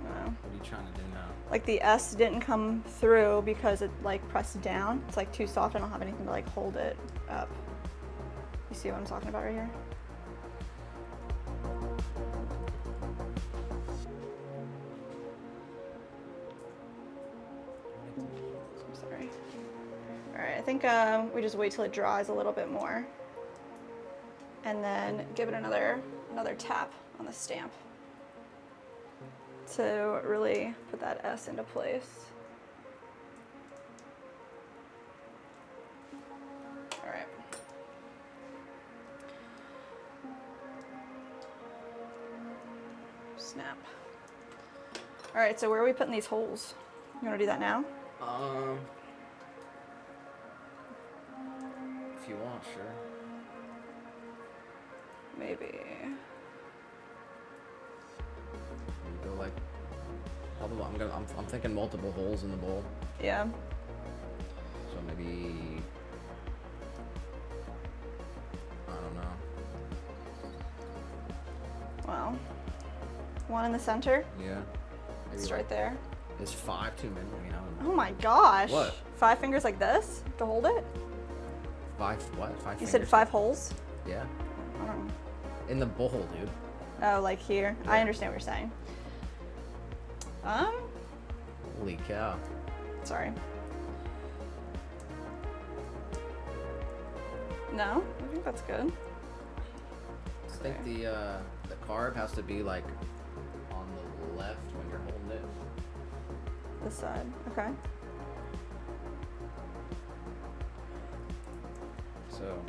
No. What are you trying to do now? Like the S didn't come through because it like pressed down. It's like too soft. I don't have anything to like hold it up. You see what I'm talking about right here? I'm sorry. All right, I think we just wait till it dries a little bit more, and then give it another tap on the stamp to really put that S into place. All right. Snap. All right, so where are we putting these holes? You wanna do that now? If you want, sure. Maybe. You go like, probably, I'm thinking multiple holes in the bowl. Yeah. So maybe, I don't know. Well, one in the center. Yeah. Maybe It's like, right there. Is 5 too many? You know. Oh my gosh. What? 5 fingers like this to hold it? 5 what? 5 You fingers? said 5 holes? Yeah. I don't know. In the bowl, dude. Oh, like here? Yeah. I understand what you're saying. Holy cow. Sorry. No? I think that's good. I think the carb has to be like on the left when you're holding it. This side. Okay. So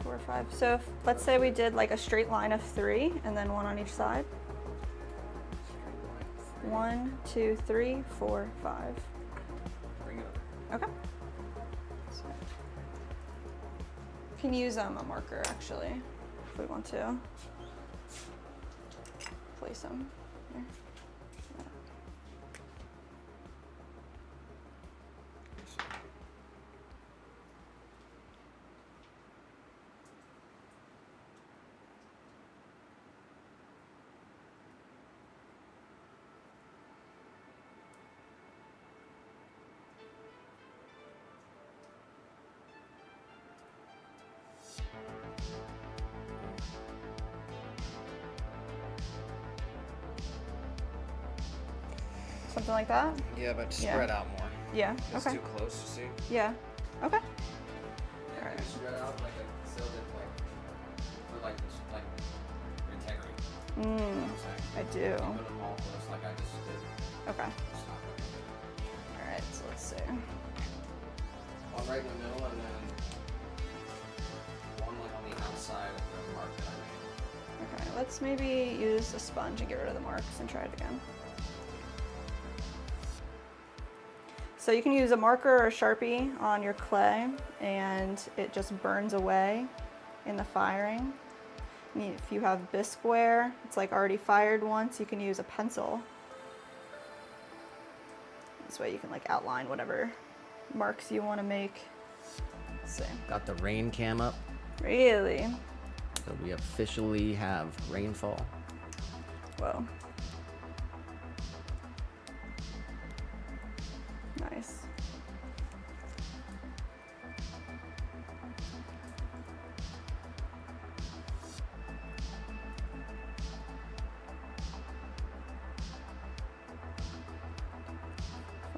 4, 5. So if, let's say we did like a straight line of 3 and then 1 on each side. 1, 2, 3, 4, 5. bring it up. Okay. So, we can use a marker actually if we want to. Place them here. Something like that? Yeah, but Yeah. spread out more. Yeah, It's okay. too close, you see? Yeah, okay. Yeah, Alright. you spread out like a so that for like integrity. You know what I'm saying? I do. You put them all close like I just did. Okay. It's not gonna be Alright, so let's see. one right in the middle and then one like on the outside of the mark that I made. Okay, let's maybe use a sponge and get rid of the marks and try it again. So you can use a marker or a Sharpie on your clay and it just burns away in the firing. If you have bisqueware, it's like already fired once, you can use a pencil. This way you can like outline whatever marks you want to make. Let's see. Got the rain cam up, Really? so we officially have rainfall. Whoa. Nice.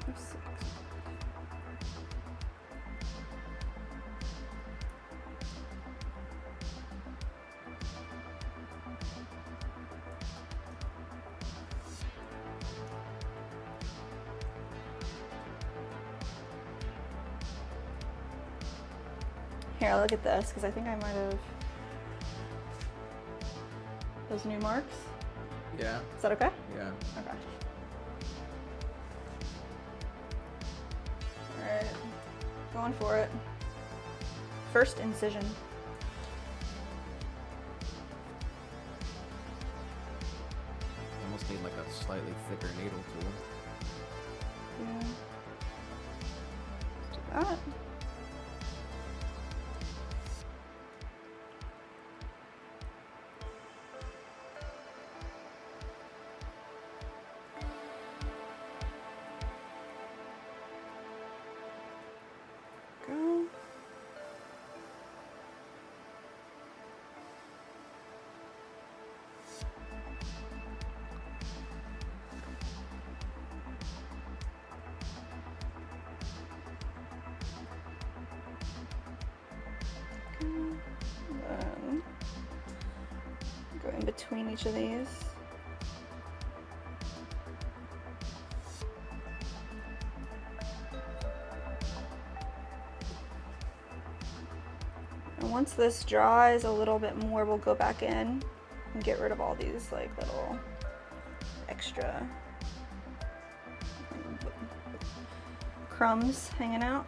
Five, six. Here, look at this, because I think I might have those new marks. Yeah. Is that okay? Yeah. Okay. Alright, going for it. First incision. Almost need like a slightly thicker needle tool. Yeah. Let's do that. Go. Then go in between each of these. And once this dries a little bit more, we'll go back in and get rid of all these like little extra crumbs hanging out.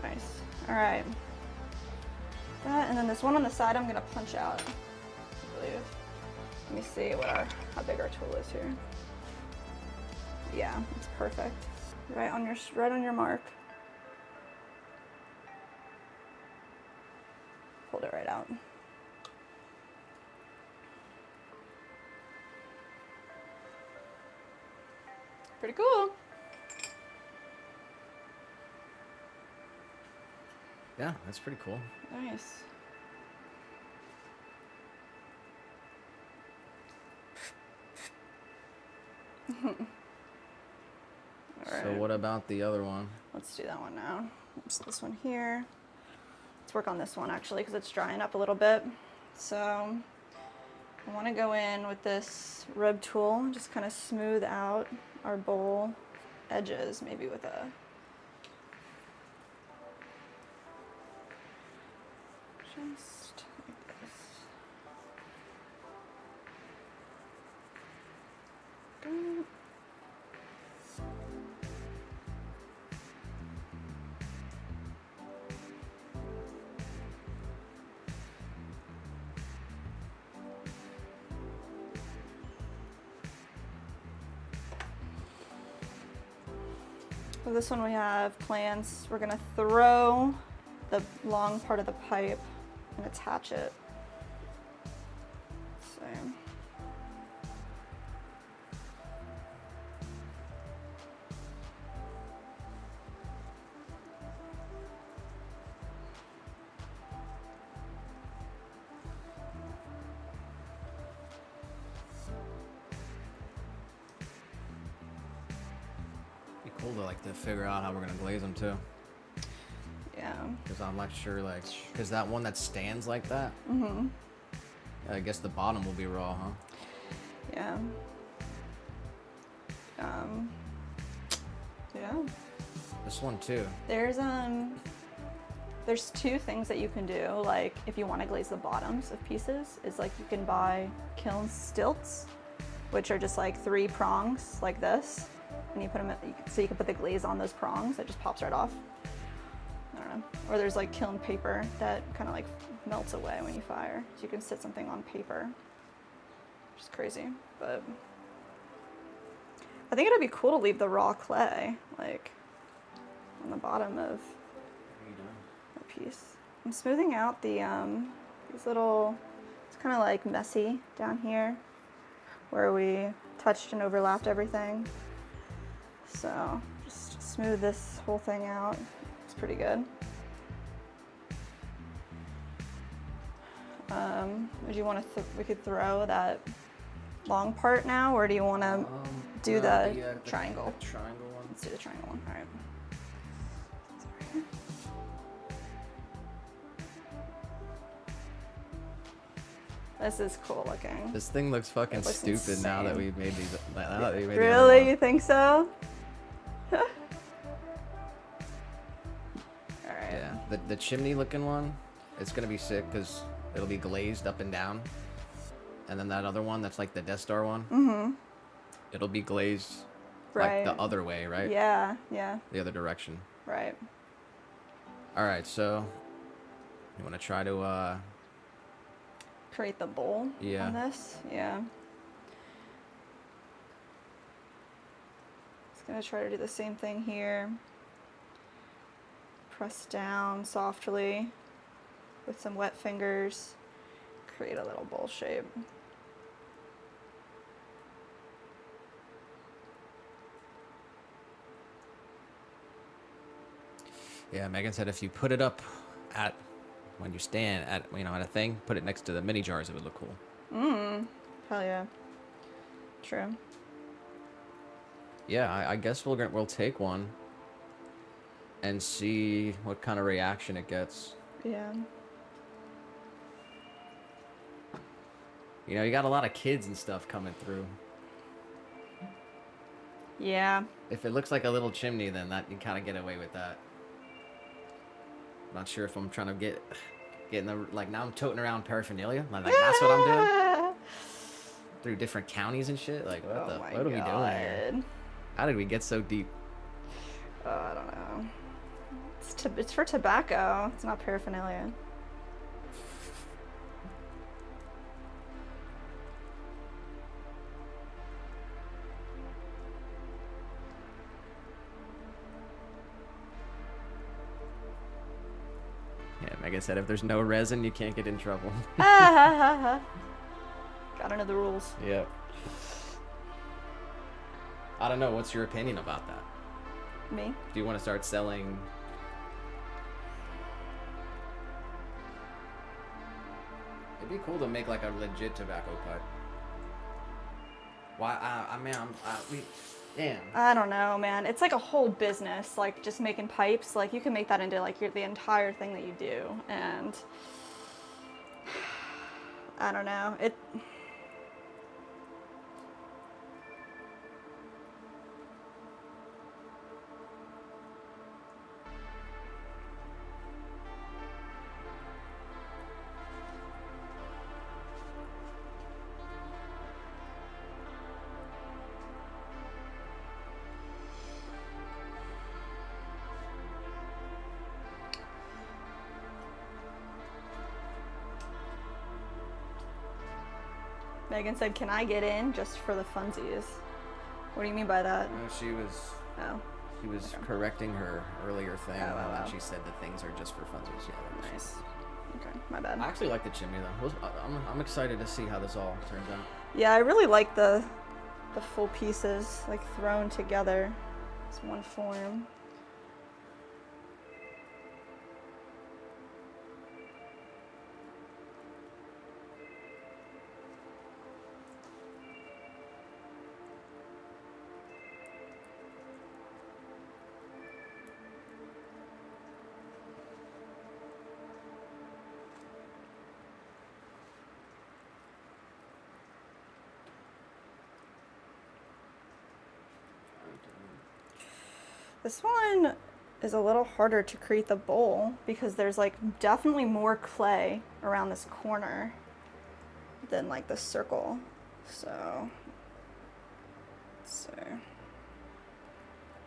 Nice. All right. That, and then this one on the side I'm gonna punch out, I believe. Let me see how big our tool is here. Yeah, it's perfect. Right on your mark. Pulled it right out. Pretty cool. Yeah, that's pretty cool. Nice. So what about the other one? Let's do that one now. Oops, this one here. Let's work on this one actually because it's drying up a little bit. So I want to go in with this rub tool and just kind of smooth out our bowl edges, maybe with a just like this. Good. For this one we have plans. We're gonna throw the long part of the pipe and attach it. So. Be cool to like to figure out how we're gonna glaze them too. Yeah. Because I'm not sure, like, because that one that stands like that. Mm-hmm. I guess the bottom will be raw, huh? Yeah. Yeah. This one too. There's two things that you can do. Like if you want to glaze the bottoms of pieces, is like you can buy kiln stilts, which are just like 3 prongs like this, and you put them so you can put the glaze on those prongs. It just pops right off. I don't know. Or there's like kiln paper that kind of like melts away when you fire, so you can sit something on paper, which is crazy. But I think it'd be cool to leave the raw clay like on the bottom of the piece. I'm smoothing out the these little. It's kind of like messy down here where we touched and overlapped everything. So just smooth this whole thing out. It's pretty good. Would you want to? We could throw that long part now, or do you want to do the triangle? The triangle one. Let's do the triangle one. All right. This is cool looking. This thing looks fucking looks stupid insane. now that we've made these. Now that we made the other Really? one. You think so? All right. Yeah, the chimney looking one, it's gonna be sick because it'll be glazed up and down, and then that other one that's like the Death Star one. Mm-hmm. It'll be glazed Right. like the other way, right? Yeah. Yeah. The other direction. Right. All right, so you want to try to Create the bowl Yeah. on this. Yeah. Just gonna try to do the same thing here. Press down softly with some wet fingers. Create a little bowl shape. Yeah, Megan said if you put it up at when you stand at at a thing, put it next to the mini jars, it would look cool. Hell yeah. True. Yeah, I guess we'll take one and see what kind of reaction it gets. Yeah. You got a lot of kids and stuff coming through. Yeah. If it looks like a little chimney, then that you kind of get away with that. Not sure if I'm trying to get in the now I'm toting around paraphernalia. Like that's what I'm doing through different counties and shit. Like what are we doing here? How did we get so deep? Oh, I don't know. It's for tobacco. It's not paraphernalia. Yeah, Megan said if there's no resin, you can't get in trouble. Gotta know the rules. Yep. I don't know. What's your opinion about that? Me? Do you want to start selling? It'd be cool to make like a legit tobacco pipe. Why? Damn. I don't know, man. It's like a whole business, like just making pipes. Like you can make that into like the entire thing that you do, and I don't know. Megan said, "Can I get in just for the funsies?" What do you mean by that? No, she was. Oh. She was correcting her earlier thing, wow. and she said that things are just for funsies. Yeah, Nice. Okay, my bad. I actually like the chimney though. I'm excited to see how this all turns out. Yeah, I really like the full pieces like thrown together as one form. This one is a little harder to create the bowl because there's like definitely more clay around this corner than like the circle. So,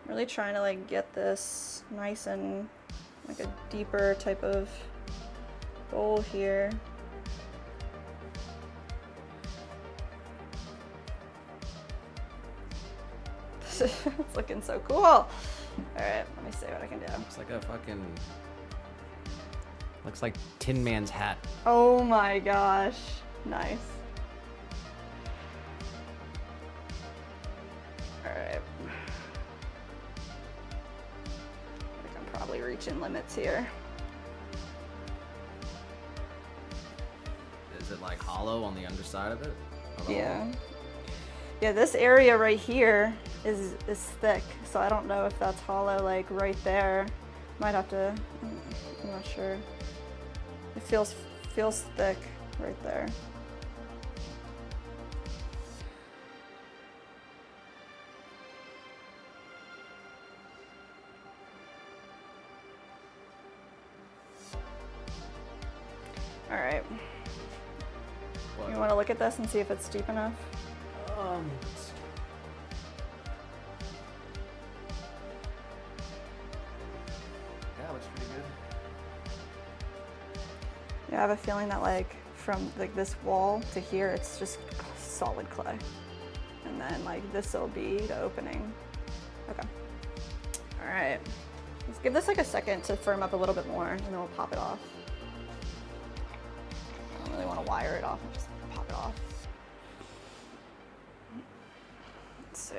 really trying to like get this nice and like a deeper type of bowl here. It's looking so cool. All right, let me see what I can do. It's like a fucking. Looks like Tin Man's hat. Oh my gosh, nice. All right. I think I'm probably reaching limits here. Is it like hollow on the underside of it? Yeah. Yeah, this area right here is thick, so I don't know if that's hollow like right there. Might have to, I'm not sure. It feels thick right there. All right. What? You want to look at this and see if it's deep enough? Yeah, looks pretty good. Yeah, I have a feeling that like from like this wall to here, it's just solid clay. And then like this will be the opening. Okay. All right. Let's give this like a second to firm up a little bit more and then we'll pop it off. I don't really want to wire it off, I'll just pop it off. Let's see.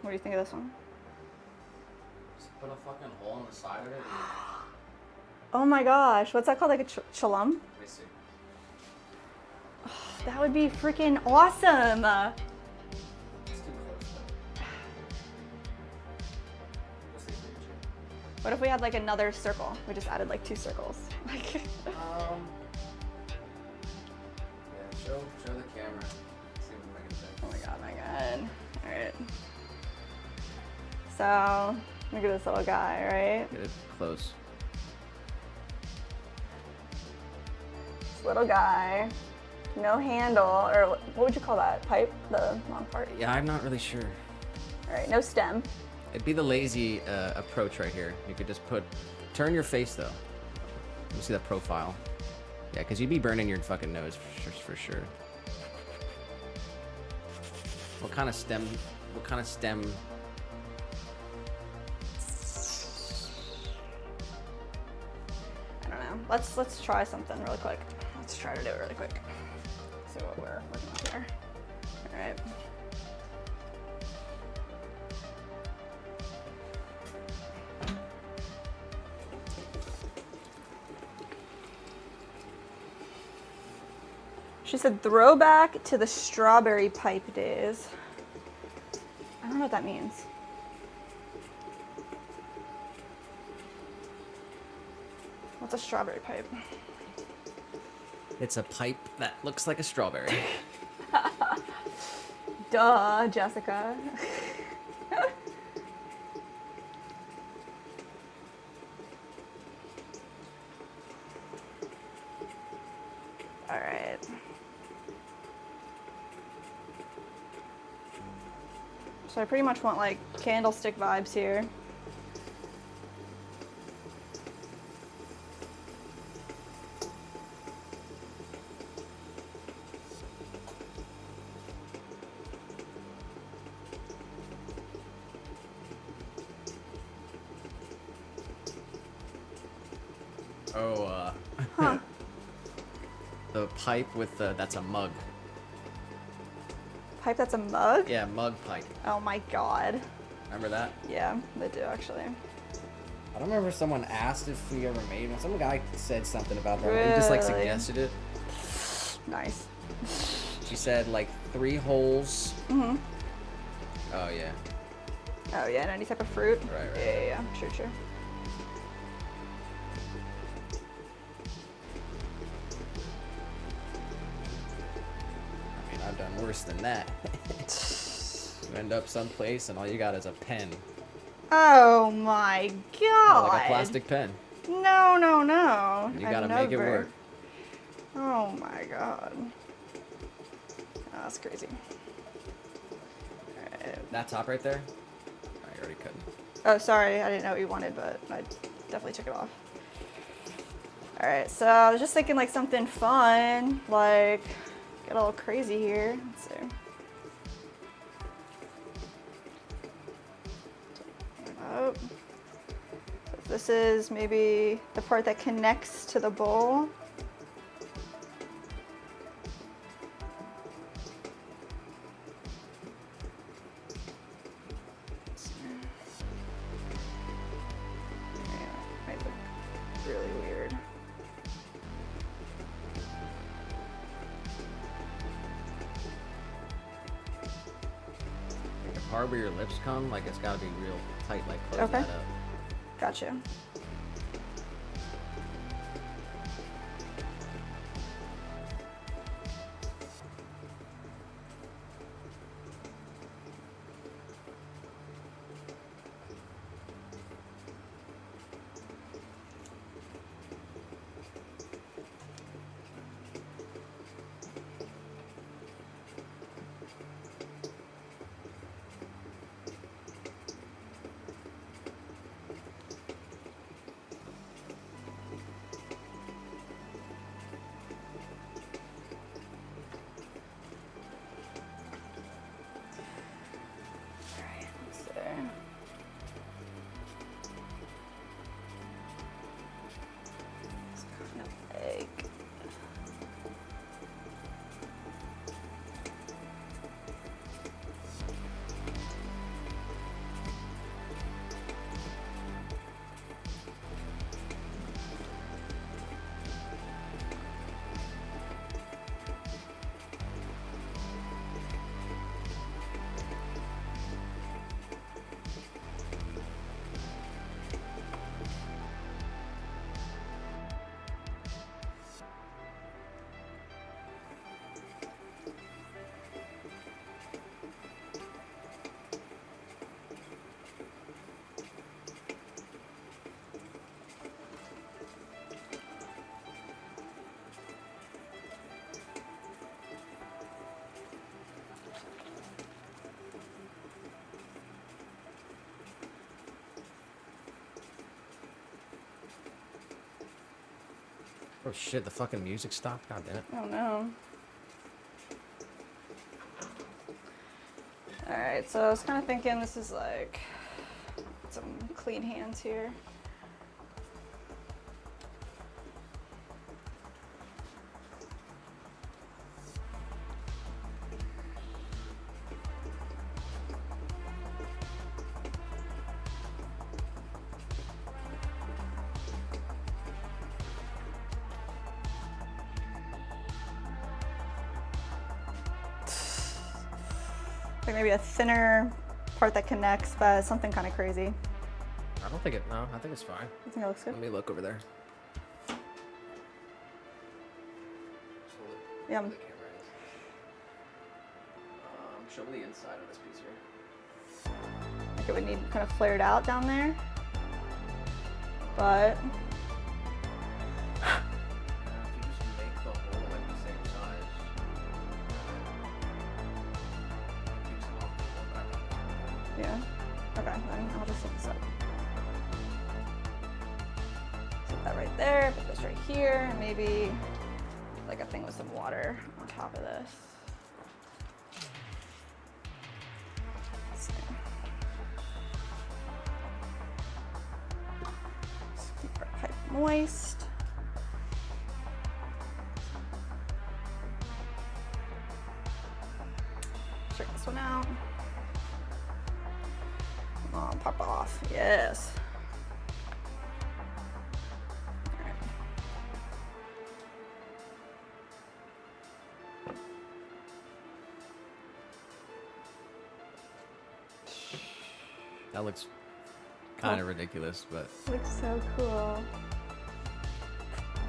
What do you think of this one? Just put a fucking hole in the side of it. Oh my gosh, what's that called? Like a chalum? Let me see. That would be freaking awesome. It's too close though. Let's see if we can check. What if we had like another circle? We just added like 2 circles. Like, Yeah, show the camera. See if I can check. oh my god. All right. So, look at this little guy, right? Get it close. This little guy, no handle, or what would you call that? Pipe? The long part? Yeah, I'm not really sure. All right, no stem. It'd be the lazy approach right here. You could just turn your face though. Let me see that profile. Yeah, because you'd be burning your fucking nose for sure. What kind of stem? I don't know. Let's try something really quick. Let's try to do it really quick. See what we're working with here. All right. She said throwback to the strawberry pipe days. I don't know what that means. What's a strawberry pipe? It's a pipe that looks like a strawberry. Duh, Jessica. All right. So I pretty much want like candlestick vibes here. Oh, Huh. the pipe with the, that's a mug. Pipe that's a mug? Yeah, mug pipe. Oh my god. Remember that? Yeah, they do actually. I don't remember if someone asked if we ever made one. Some guy said something about that. He just like Really? suggested it. Nice. She said like 3 holes. Mm-hmm. Oh yeah. Oh yeah, and any type of fruit? Right. Yeah. Sure. I mean, I've done worse than that. You end up someplace and all you got is a pen. Oh my god. Like a plastic pen. No. You gotta make it work. Oh my god. Oh, that's crazy. Alright. That top right there? Oh, you already couldn't. Oh, sorry. I didn't know what you wanted, but I definitely took it off. Alright, so I was just thinking like something fun, like get a little crazy here. Let's see. Oh. So this is maybe the part that connects to the bowl. Yeah, might look really weird. Like the part where your lips come, like it's gotta be real tight, like close Okay. that up. Gotcha. Alright, let's see. It's kind of like Oh shit, the fucking music stopped? God damn it. oh no. Alright, so I was kind of thinking this is like some clean hands here. Like maybe a thinner part that connects, but something kind of crazy. I don't think it, no, I think it's fine. You think it looks good? Let me look over there. Yeah. The camera is. Show me the inside of this piece here. Like it would need kind of flared out down there. But If you just make the hole like the same size, keep some off the hole back on. yeah. Okay, then I'll just look this up. Put that right there, put this right here, and maybe like a thing with some water on top of this. Let's see. Just keep our pipe moist. check this one out. Come on, pop off. Yes. All right. That looks kind of ridiculous, but Looks so cool.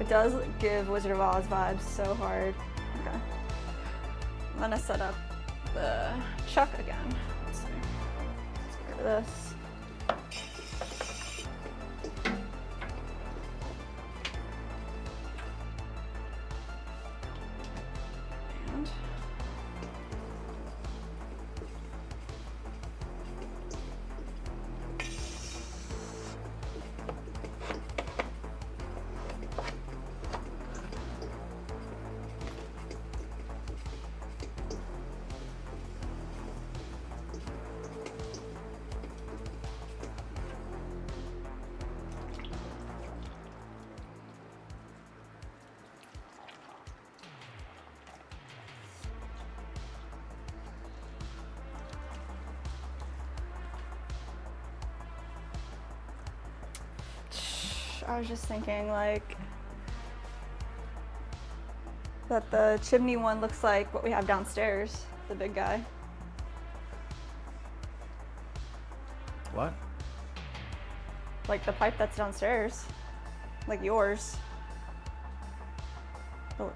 It does give Wizard of Oz vibes so hard. Okay. I'm gonna set up the chuck again. Let's see. Let's get rid of this. And I was just thinking like that the chimney one looks like what we have downstairs, the big guy. what? Like the pipe that's downstairs, like yours. Oh,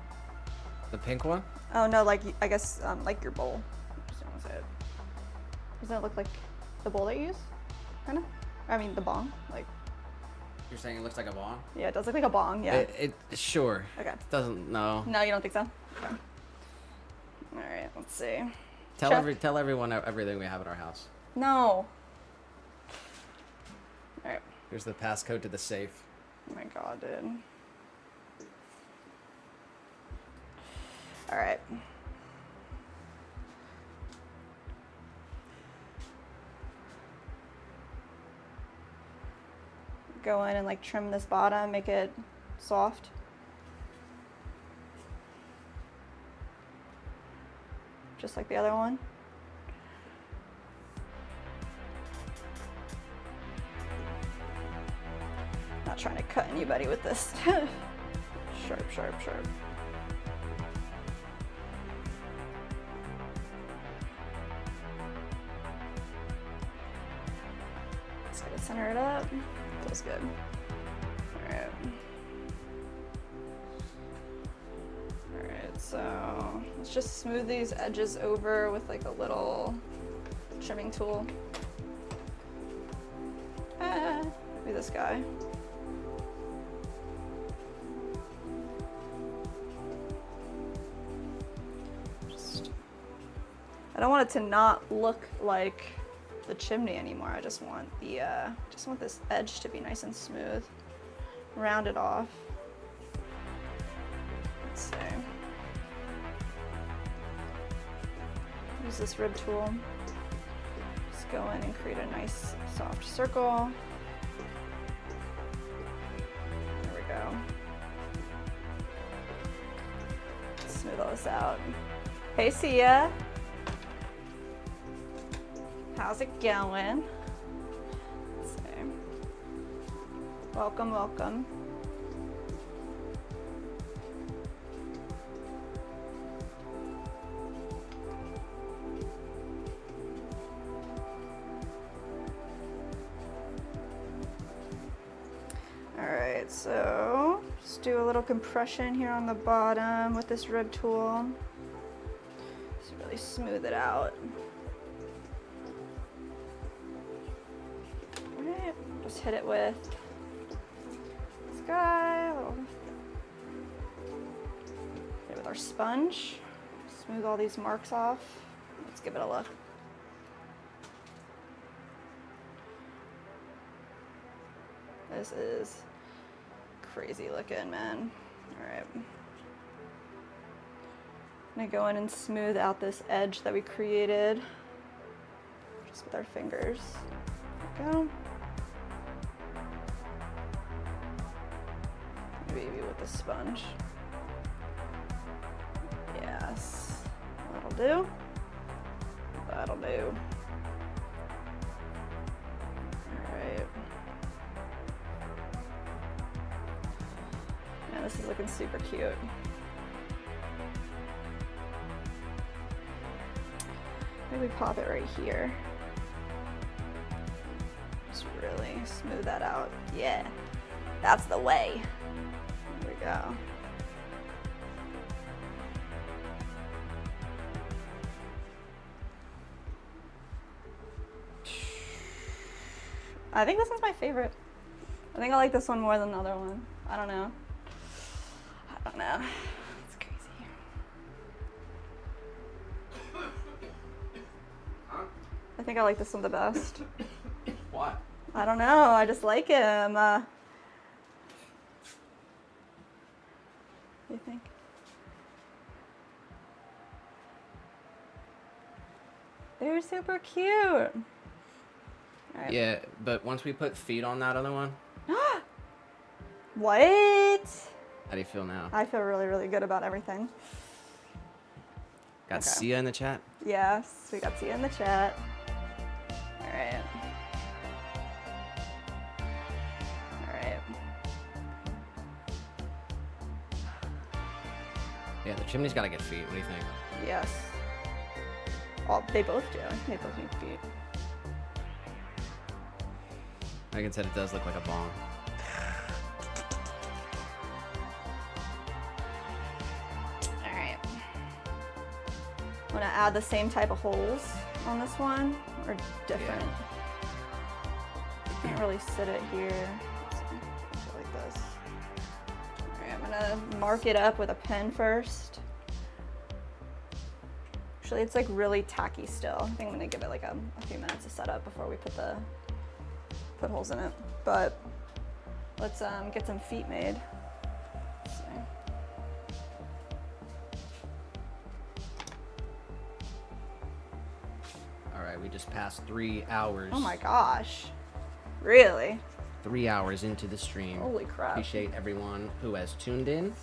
The pink one? oh no, like I guess like your bowl. Just don't say it. Doesn't it look like the bowl that you use? Kind of. I mean the bong. Like You're saying it looks like a bong? yeah, it does look like a bong. Yeah. It sure. Okay. It doesn't. No. No, you don't think so? Okay. All right. Let's see. Tell Check. tell everyone everything we have at our house. No. All right. Here's the passcode to the safe. Oh my god, dude. All right. Go in and like trim this bottom, make it soft. Just like the other one. Not trying to cut anybody with this. Sharp, sharp, sharp. So I can center it up. Feels good. Alright. Alright, so let's just smooth these edges over with like a little trimming tool. Maybe this guy. I don't want it to not look like the chimney anymore. I just want the this edge to be nice and smooth. Round it off. Let's see. Use this rib tool. Just go in and create a nice soft circle. There we go. Smooth all this out. Hey, Sia. How's it going? Let's see. Welcome, welcome. All right, so just do a little compression here on the bottom with this rib tool. Just really smooth it out. Just hit it with this guy, hit it with our sponge, smooth all these marks off. Let's give it a look. This is crazy looking, man. All right. I'm gonna go in and smooth out this edge that we created just with our fingers. There we go. Maybe with the sponge. Yes, that'll do. that'll do. All right. Yeah, this is looking super cute. Maybe pop it right here. Just really smooth that out. Yeah, that's the way. There we go. I think this is my favorite. I think I like this one more than the other one. I don't know. I don't know. It's crazy. I think I like this one the best. Why? I don't know. I just like him. What do you think? They're super cute. Right. Yeah, but once we put feet on that other one, What? how do you feel now? I feel really, really good about everything. Got Okay. Sia in the chat? Yes, we got Sia in the chat. All right. All right. Yeah, the chimney's got to get feet. What do you think? Yes. Oh, they both do. They both need feet. Megan said it does look like a bomb. All right. I'm gonna add the same type of holes on this one, or different. Can't really sit it here. So, like this. All right, I'm gonna mark it up with a pen first. Actually, it's like really tacky still. I think I'm gonna give it like a few minutes to set up before we put holes in it. But let's get some feet made. Let's see. All right, we just passed 3 hours. Oh my gosh. Really? 3 hours into the stream. Holy crap. Appreciate everyone who has tuned in.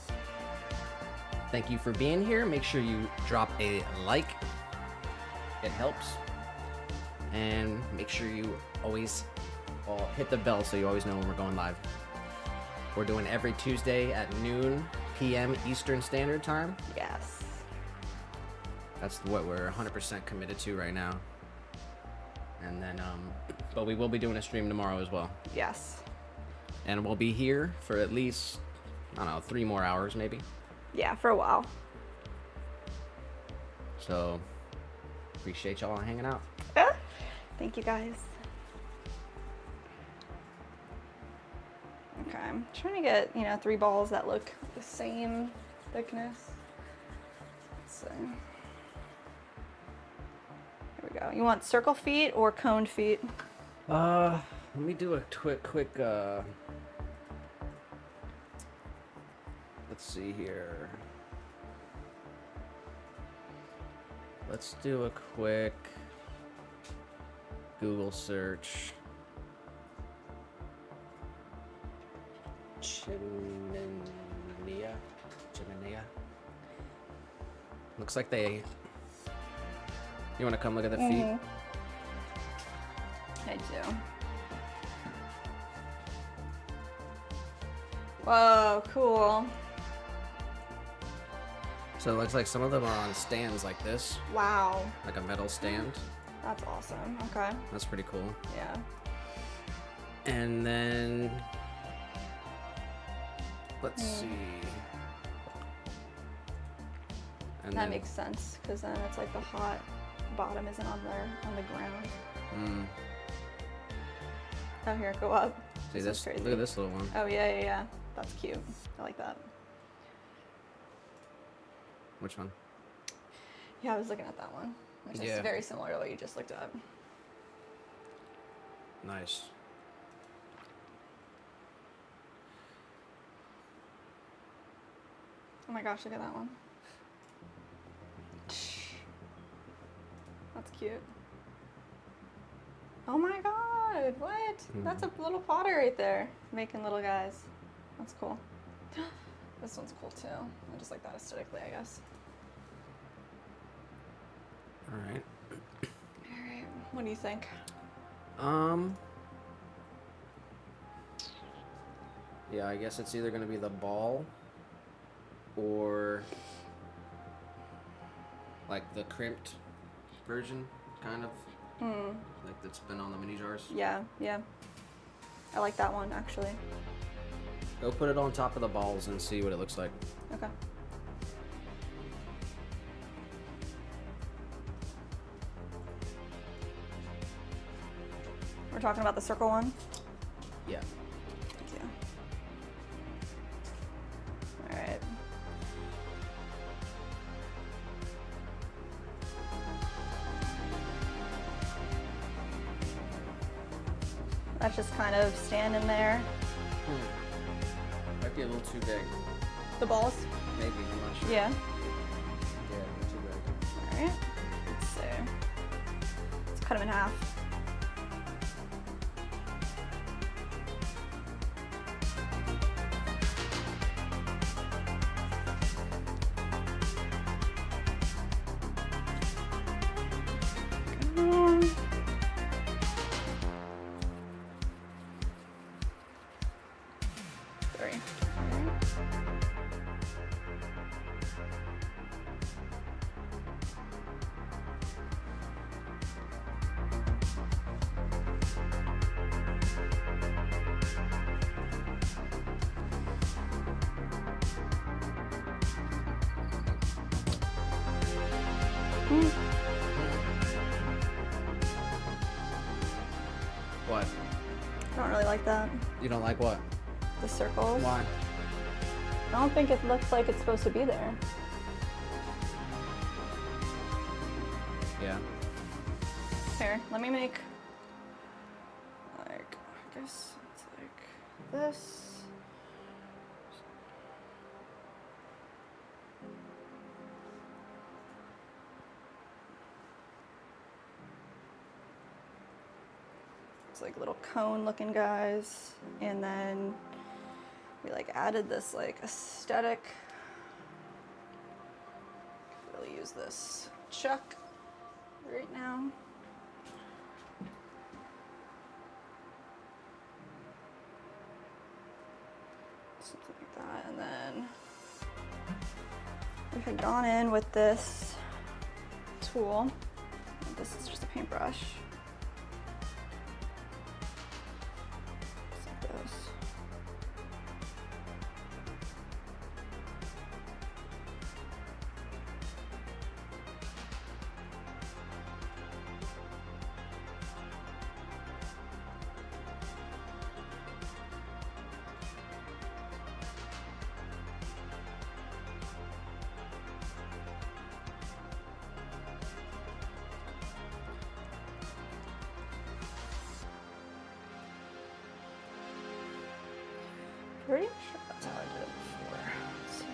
Thank you for being here. Make sure you drop a like. It helps. And make sure you always hit the bell so you always know when we're going live. We're doing every Tuesday at noon p.m. Eastern Standard Time. Yes. That's what we're 100% committed to right now. And then, but we will be doing a stream tomorrow as well. Yes. And we'll be here for at least, I don't know, 3 more hours maybe. Yeah, for a while. So, appreciate y'all hanging out. Thank you guys. Okay, I'm trying to get, 3 balls that look the same thickness. Let's see. Here we go. You want circle feet or coned feet? Let me do a quick, let's see here. Let's do a quick Google search. Chimenea. Looks like they. You want to come look at the feet? I do. Whoa, cool. So it looks like some of them are on stands like this, Wow. like a metal stand. That's awesome. Okay. That's pretty cool. Yeah. And then let's see. And That then, makes sense, because then it's like the hot bottom isn't on the ground. Oh, here, go up. See This this? is crazy. Look at this little one. Oh, yeah. That's cute. I like that. Which one? Yeah, I was looking at that one. Which is Yeah. very similar to what you just looked at. Nice. Oh my gosh, look at that one. That's cute. Oh my god, what? That's a little potter right there, making little guys. That's cool. This one's cool too. I just like that aesthetically, I guess. All right. What do you think? Yeah, I guess it's either gonna be the ball or like the crimped version, kind of. Like that's been on the mini jars. Yeah, yeah. I like that one actually. Go put it on top of the balls and see what it looks like. Okay. We're talking about the circle one? Yeah. Yeah. All right. That's just kind of standing there. Might be a little too big. The balls? Maybe, I'm not sure. Yeah. Yeah, a little too big. All right. Let's see. Let's cut them in half. Three. What? I don't really like that. You don't like what? The circles. Why? I don't think it looks like it's supposed to be there. Yeah. Here, let me make, like, I guess it's like this. It's like little cone looking guys. And then we like added this like aesthetic. Really use this chuck right now. Something like that. And then we had gone in with this tool. This is just a paintbrush. Just like this. Pretty sure that's how I did it before. Let's see.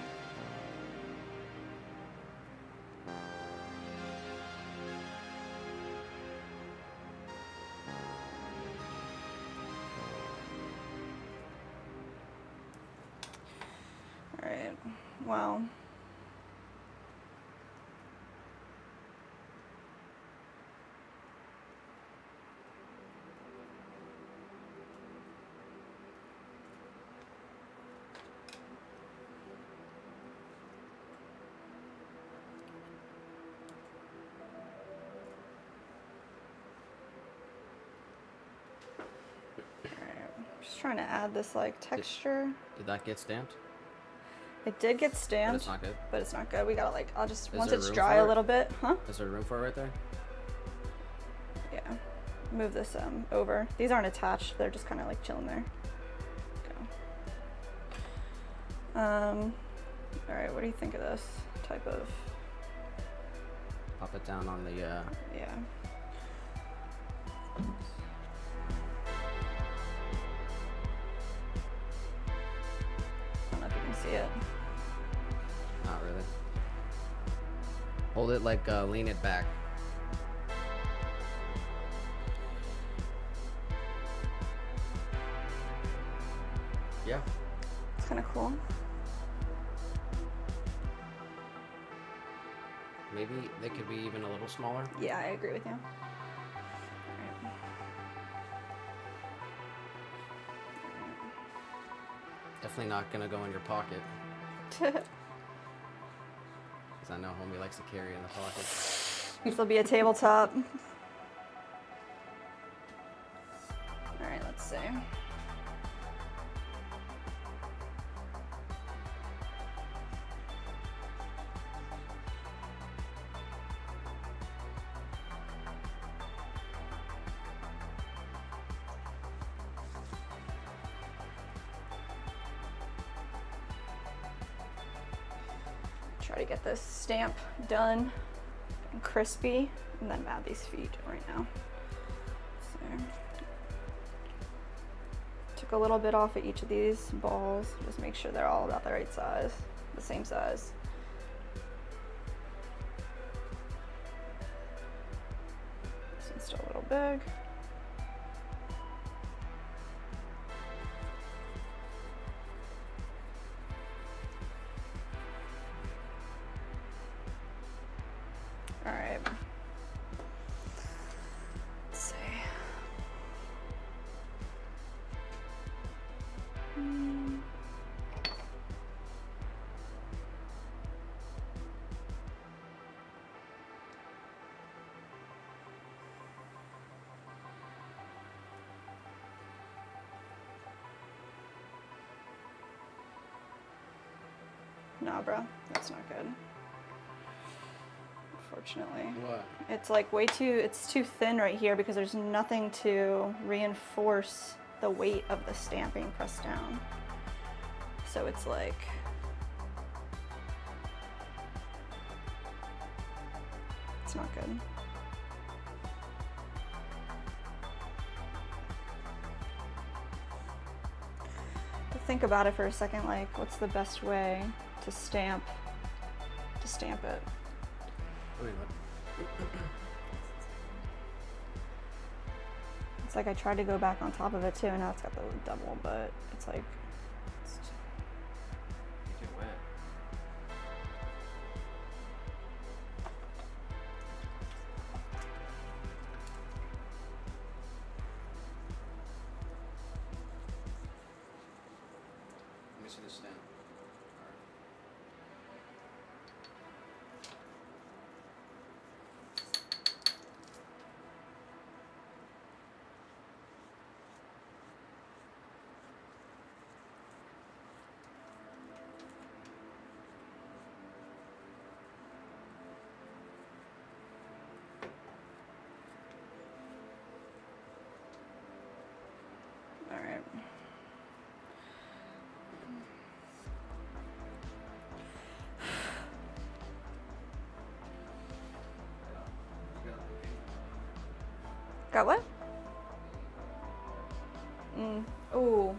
All right. Wow. Just trying to add this like texture. Did that get stamped? It did get But stamped, it's not good. but it's not good. We gotta like, I'll just, Is once there it's room dry for a it? little bit, huh? Is there room for it right there? Yeah. Move this over. These aren't attached. They're just kind of like chilling there. Go. All right. What do you think of this type of? Pop it down on the. Yeah. I don't know if you can see it. Not really. Hold it like lean it back. Yeah. It's kind of cool. Maybe they could be even a little smaller. Yeah, I agree with you. definitely not gonna go in your pocket. Because I know homie likes to carry in the pocket. This will be a tabletop. All right, let's see. Try to get this stamp done and crispy, and then add these feet right now. So, took a little bit off of each of these balls, just make sure they're all about the right size, the same size. This one's still a little big. All right. Let's see. Nah, bro, that's not good. Unfortunately. What? It's like it's too thin right here because there's nothing to reinforce the weight of the stamp being pressed down. So it's like, it's not good. But think about it for a second, like what's the best way to stamp it? Wait, what? It's like I tried to go back on top of it too, and now it's got the double, but it's like, Make it wet. Let me see the stamp. all right. Got what? Ooh.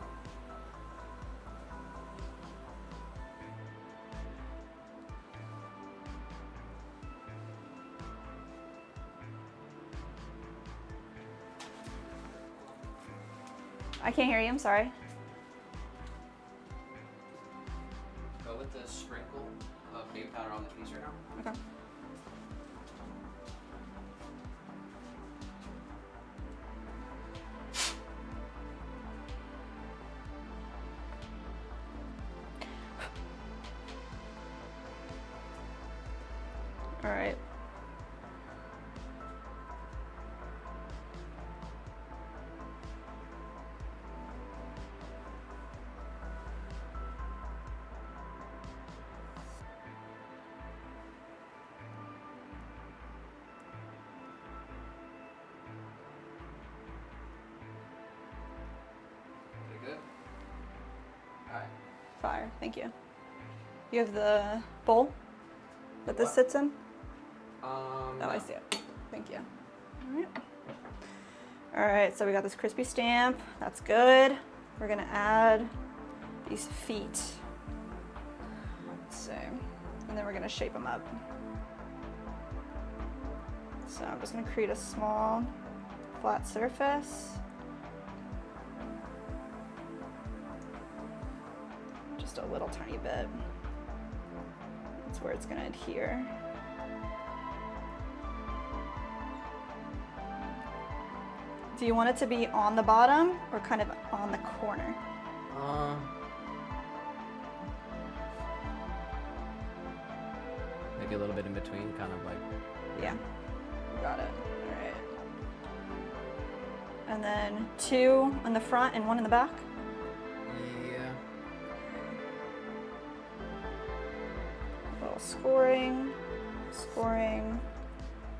I can't hear you, I'm sorry. Go with the sprinkle of baby powder on the piece right now. Okay. All right. Pretty good. All right. Fire, thank you. You have the bowl that this What? sits in? Oh, I see it. Thank you. All right. All right, so we got this crispy stamp. That's good. We're gonna add these feet. Let's see. And then we're gonna shape them up. So I'm just gonna create a small flat surface. Just a little tiny bit. That's where it's gonna adhere. Do you want it to be on the bottom or kind of on the corner? maybe a little bit in between, kind of like. Yeah, got it. All right. And then 2 in the front and 1 in the back. Yeah. A little scoring, scoring,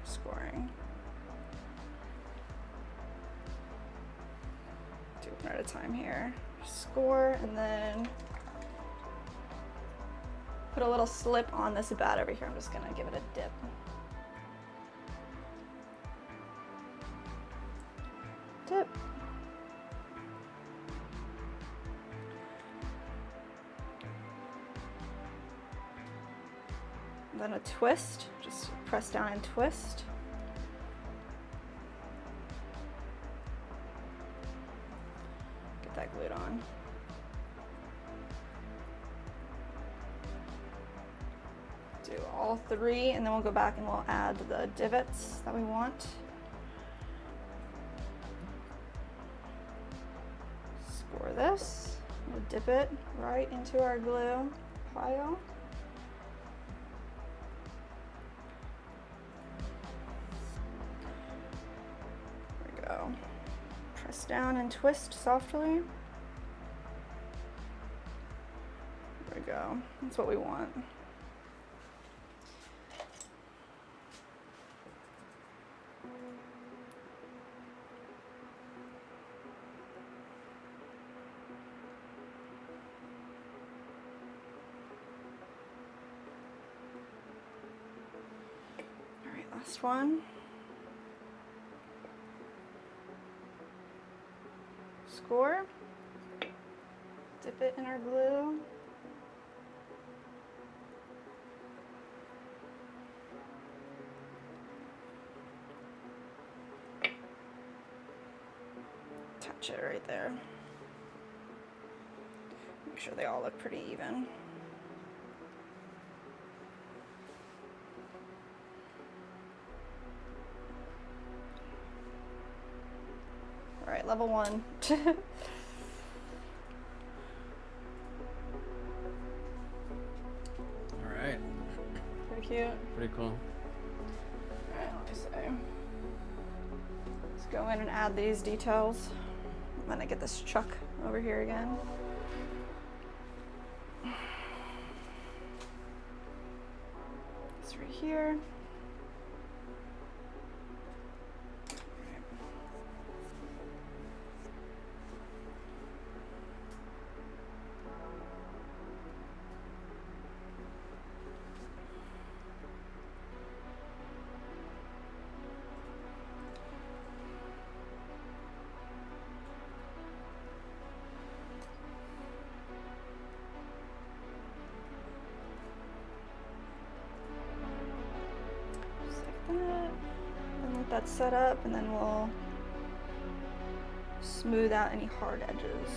scoring. 2 at a time here. Score, and then put a little slip on this bat over here. I'm just gonna give it a dip. Dip. And then a twist, just press down and twist. Get that glued on. Do all 3, and then we'll go back and we'll add the divots that we want. Score this. We'll dip it right into our glue pile. There we go. Press down and twist softly. There we go. That's what we want. Last one. Score. Dip it in our glue. Touch it right there. Make sure they all look pretty even. All right, level 1. All right. Pretty cute. Pretty cool. All right, let me see. Let's go in and add these details. I'm gonna get this chuck over here again. It's right here. That's set up, and then we'll smooth out any hard edges.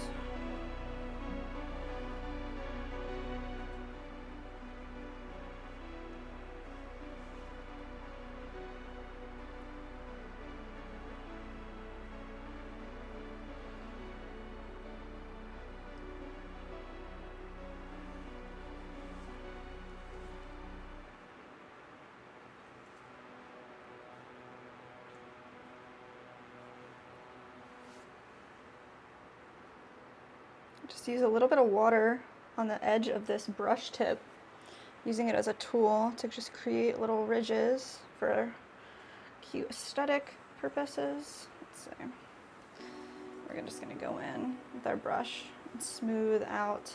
Just use a little bit of water on the edge of this brush tip, using it as a tool to just create little ridges for cute aesthetic purposes. Let's see. We're just going to go in with our brush and smooth out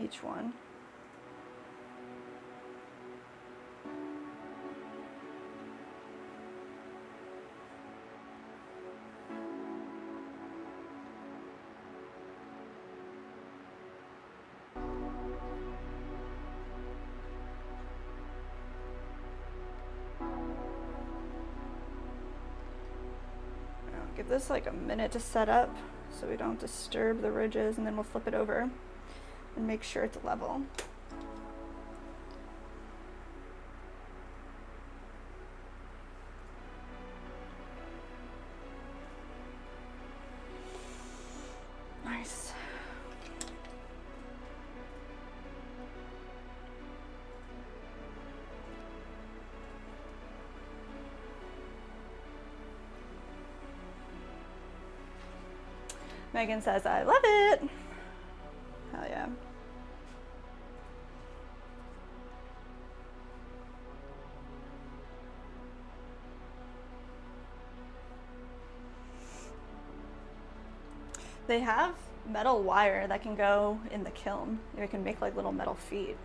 each one. Give this like a minute to set up so we don't disturb the ridges, and then we'll flip it over and make sure it's level. Nice. Megan says, I love it. Hell yeah. They have metal wire that can go in the kiln. They can make like little metal feet.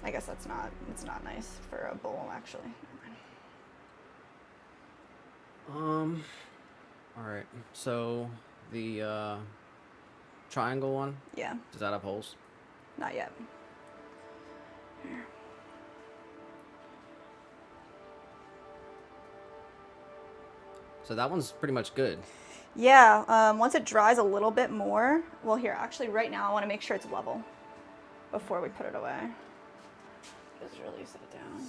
I guess it's not nice for a bowl actually. All right. So the triangle one, Yeah, does that have holes? not yet. Here. So that one's pretty much good. Yeah, once it dries a little bit more, well here, actually right now I want to make sure it's level before we put it away. Just really set it down.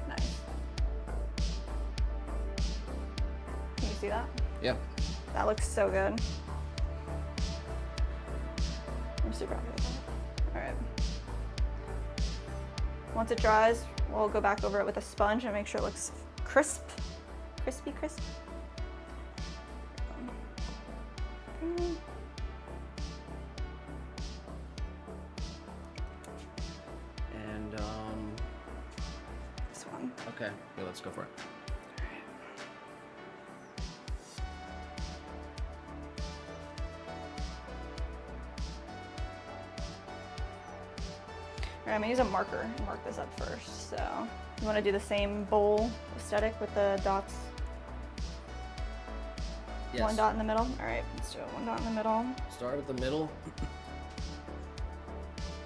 Nice. Can you see that? Yeah. That looks so good. I'm super happy with that. All right. Once it dries, we'll go back over it with a sponge and make sure it looks crisp. Crispy, crisp. And This one. okay, yeah, let's go for it. All right, I'm gonna use a marker and mark this up first. So you want to do the same bowl aesthetic with the dots. Yes. One dot in the middle. All right, let's do it. One dot in the middle. Start with the middle,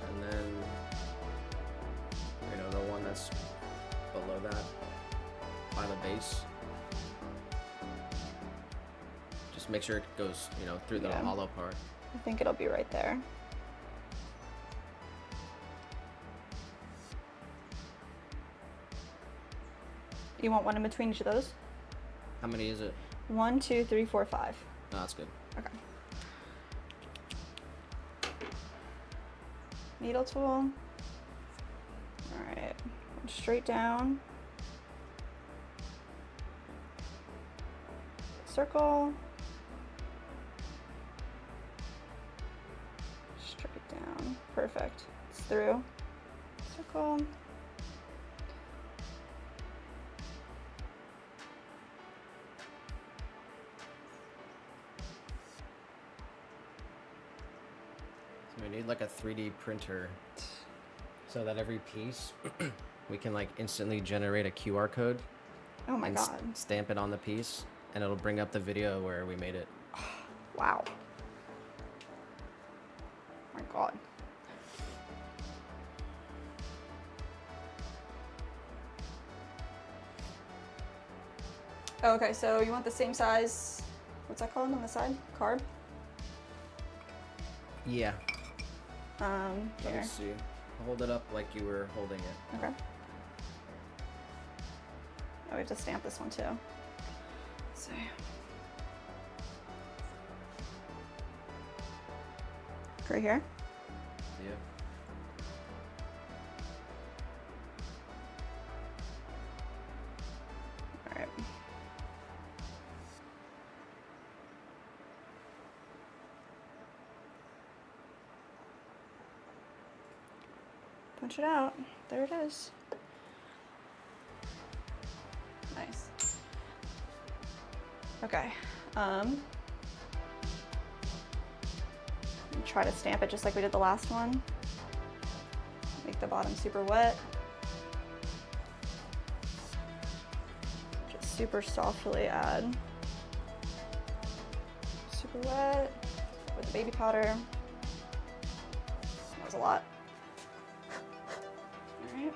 and then the one that's below that by the base. Just make sure it goes, through the Yeah. hollow part. I think it'll be right there. You want one in between each of those? How many is it? 1, 2, 3, 4, 5. No, that's good. Okay. Needle tool. All right, straight down. Circle. Straight down. Perfect. It's through. Circle. We need like a 3D printer so that every piece we can like instantly generate a QR code Oh my and god. stamp it on the piece, and it'll bring up the video where we made it. Wow. My god. Oh, okay, so you want the same size, what's that called on the side? Carb? Yeah. Here. Let's see. Hold it up like you were holding it. Okay. Oh, we have to stamp this one too. Let's see. Right here? Yeah. All right. Punch it out. There it is. Nice. Okay. Try to stamp it just like we did the last one. Make the bottom super wet. Just super softly add. Super wet with the baby powder. That was a lot. All right.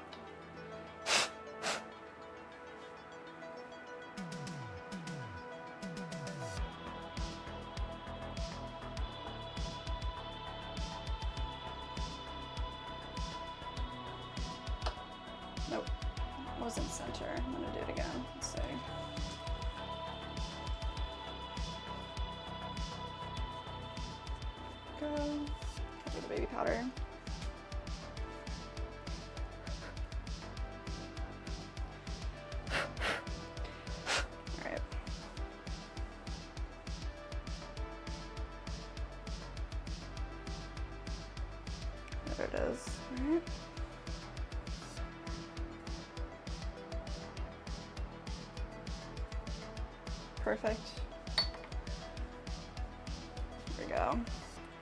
Nope, wasn't center. I'm gonna do it again. Let's see. Go. Cover the baby powder. it is. All right. Perfect. There we go.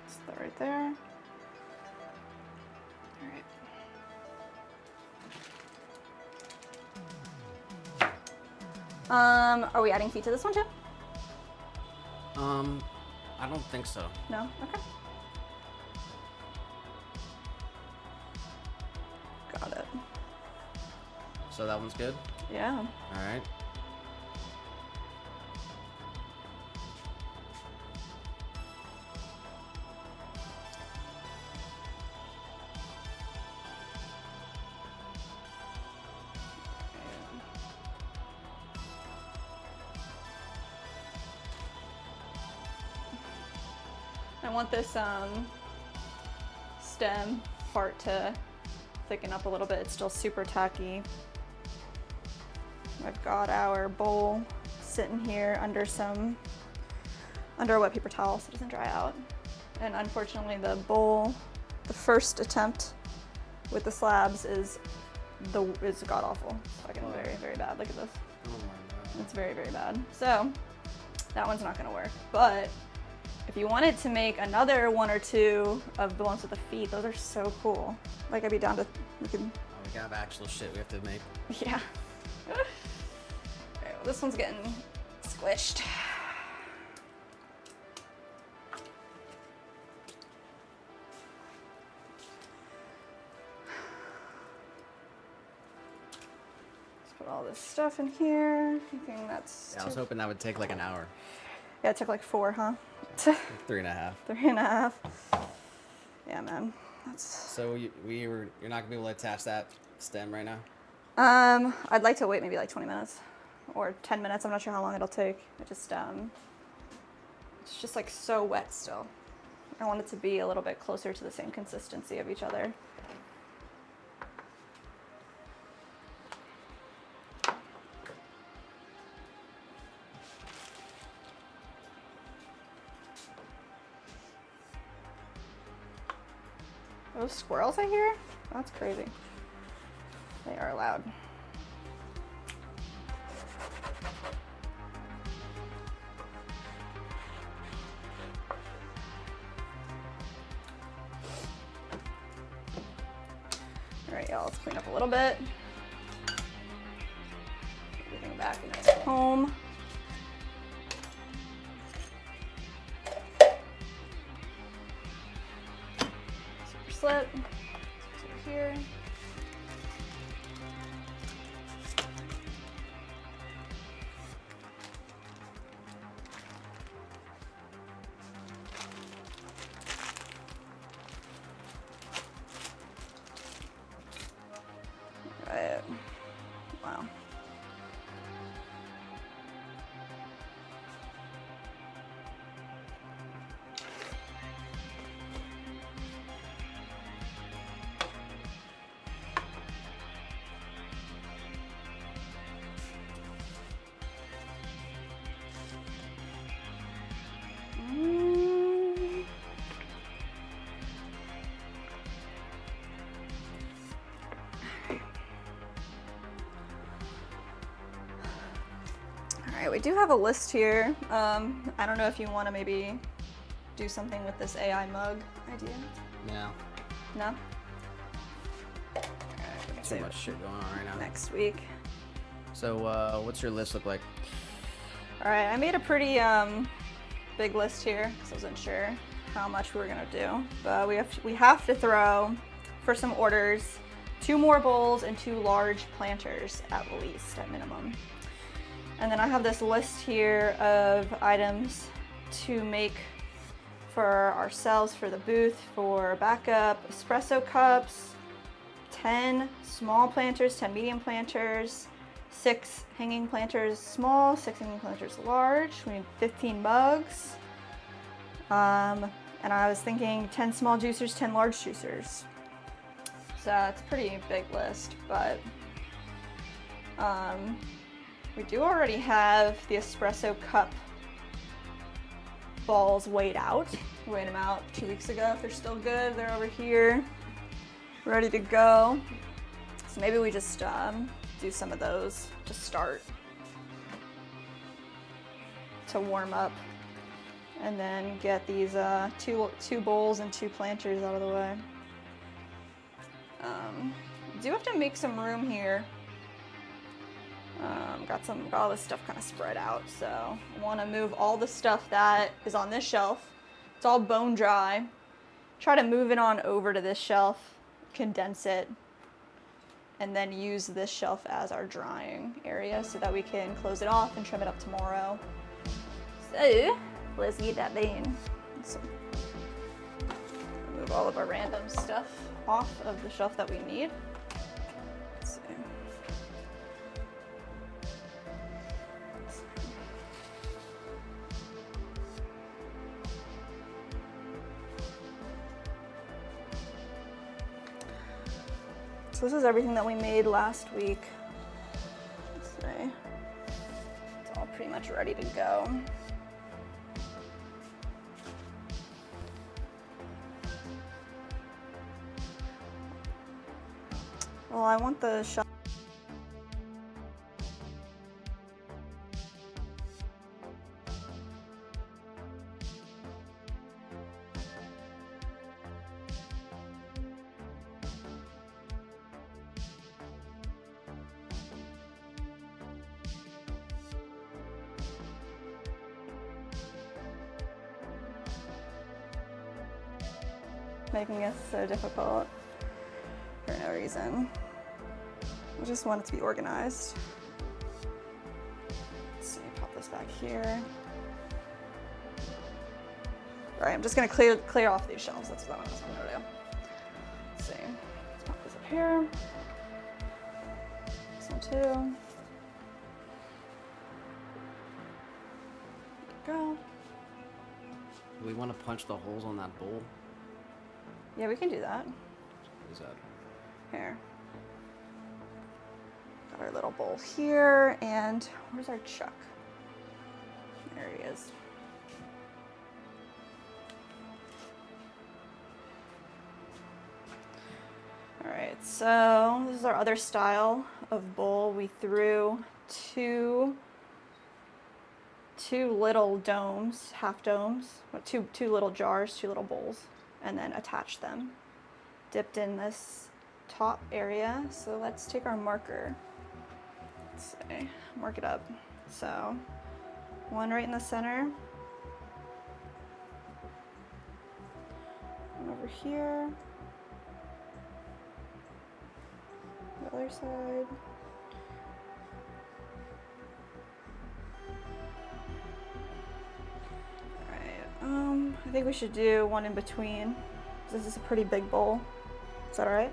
Set that right there. All right. Are we adding feet to this one too? I don't think so. No? Okay. Got it. So that one's good? Yeah. All right. I want this stem part to thicken up a little bit. It's still super tacky. I've got our bowl sitting here under a wet paper towel so it doesn't dry out. And unfortunately the bowl, the first attempt with the slabs is god awful. It's fucking very, very bad. Look at this. Oh my God. It's very, very bad. So that one's not gonna work. But if you wanted to make another one or two of the ones with the feet, those are so cool. Like I'd be down to, we got actual shit we have to make. Yeah. All right, well, this one's getting squished. Let's put all this stuff in here. Thinking that's Yeah, I was hoping that would take like an hour. Yeah, it took like 4, huh? 3.5. 3.5. Yeah, man. That's. So you're not gonna be able to attach that stem right now? I'd like to wait maybe like 20 minutes or 10 minutes. I'm not sure how long it'll take. It's just like so wet still. I want it to be a little bit closer to the same consistency of each other. Those squirrels I hear? That's crazy. They are loud. All right, y'all, let's clean up a little bit. Everything back in its home. Slit over here. Right. Wow. All right, we do have a list here. I don't know if you want to maybe do something with this AI mug idea. No. No? All right, we can Too save much shit going on right now. next week. So what's your list look like? All right, I made a pretty big list here because I wasn't sure how much we were gonna do. But we have to throw, for some orders, 2 more bowls and 2 large planters at least, at minimum. And then I have this list here of items to make for ourselves, for the booth, for backup: espresso cups, 10 small planters, 10 medium planters, 6 hanging planters small, 6 hanging planters large. We need 15 mugs. And I was thinking 10 small juicers, 10 large juicers. So it's a pretty big list, but we do already have the espresso cup balls weighed out. We weighed them out 2 weeks ago. If they're still good, they're over here. ready to go. So maybe we just do some of those to start, to warm up, and then get these two bowls and 2 planters out of the way. Do have to make some room here. Got all this stuff kind of spread out, so I want to move all the stuff that is on this shelf. It's all bone dry. Try to move it on over to this shelf, condense it, and then use this shelf as our drying area so that we can close it off and trim it up tomorrow. So let's get that done. So, move all of our random stuff off of the shelf that we need. Let's see. So this is everything that we made last week. Let's see. It's all pretty much ready to go. Well, I want the shell. Making this so difficult for no reason. I just want it to be organized. Let's see, pop this back here. All right, I'm just gonna clear off these shelves. That's what I'm gonna do. Let's see, let's pop this up here. This one too. There we go. Do we want to punch the holes on that bowl? Yeah, we can do that. What is that? Here. Got our little bowl here, and where's our chuck? There he is. All right, so this is our other style of bowl. We threw two little domes, half domes, two little jars, 2 little bowls, and then attach them. Dipped in this top area. So let's take our marker. Let's see, mark it up. So one right in the center. One over here. The other side. I think we should do one in between. This is a pretty big bowl. Is that all right?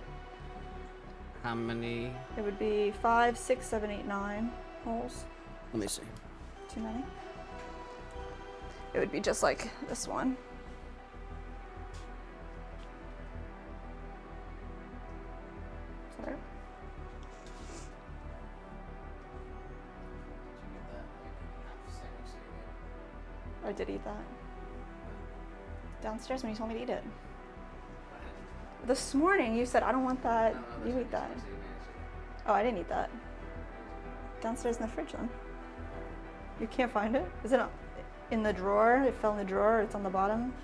How many? It would be 5, 6, 7, 8, 9 holes. Let me see. Too many? It would be just like this one. Is that right? I did eat that. Downstairs when you told me to eat it. This morning you said, I don't want that. No, you eat that. Oh, I didn't eat that. Downstairs in the fridge then. You can't find it? Is it in the drawer? It fell in the drawer, it's on the bottom?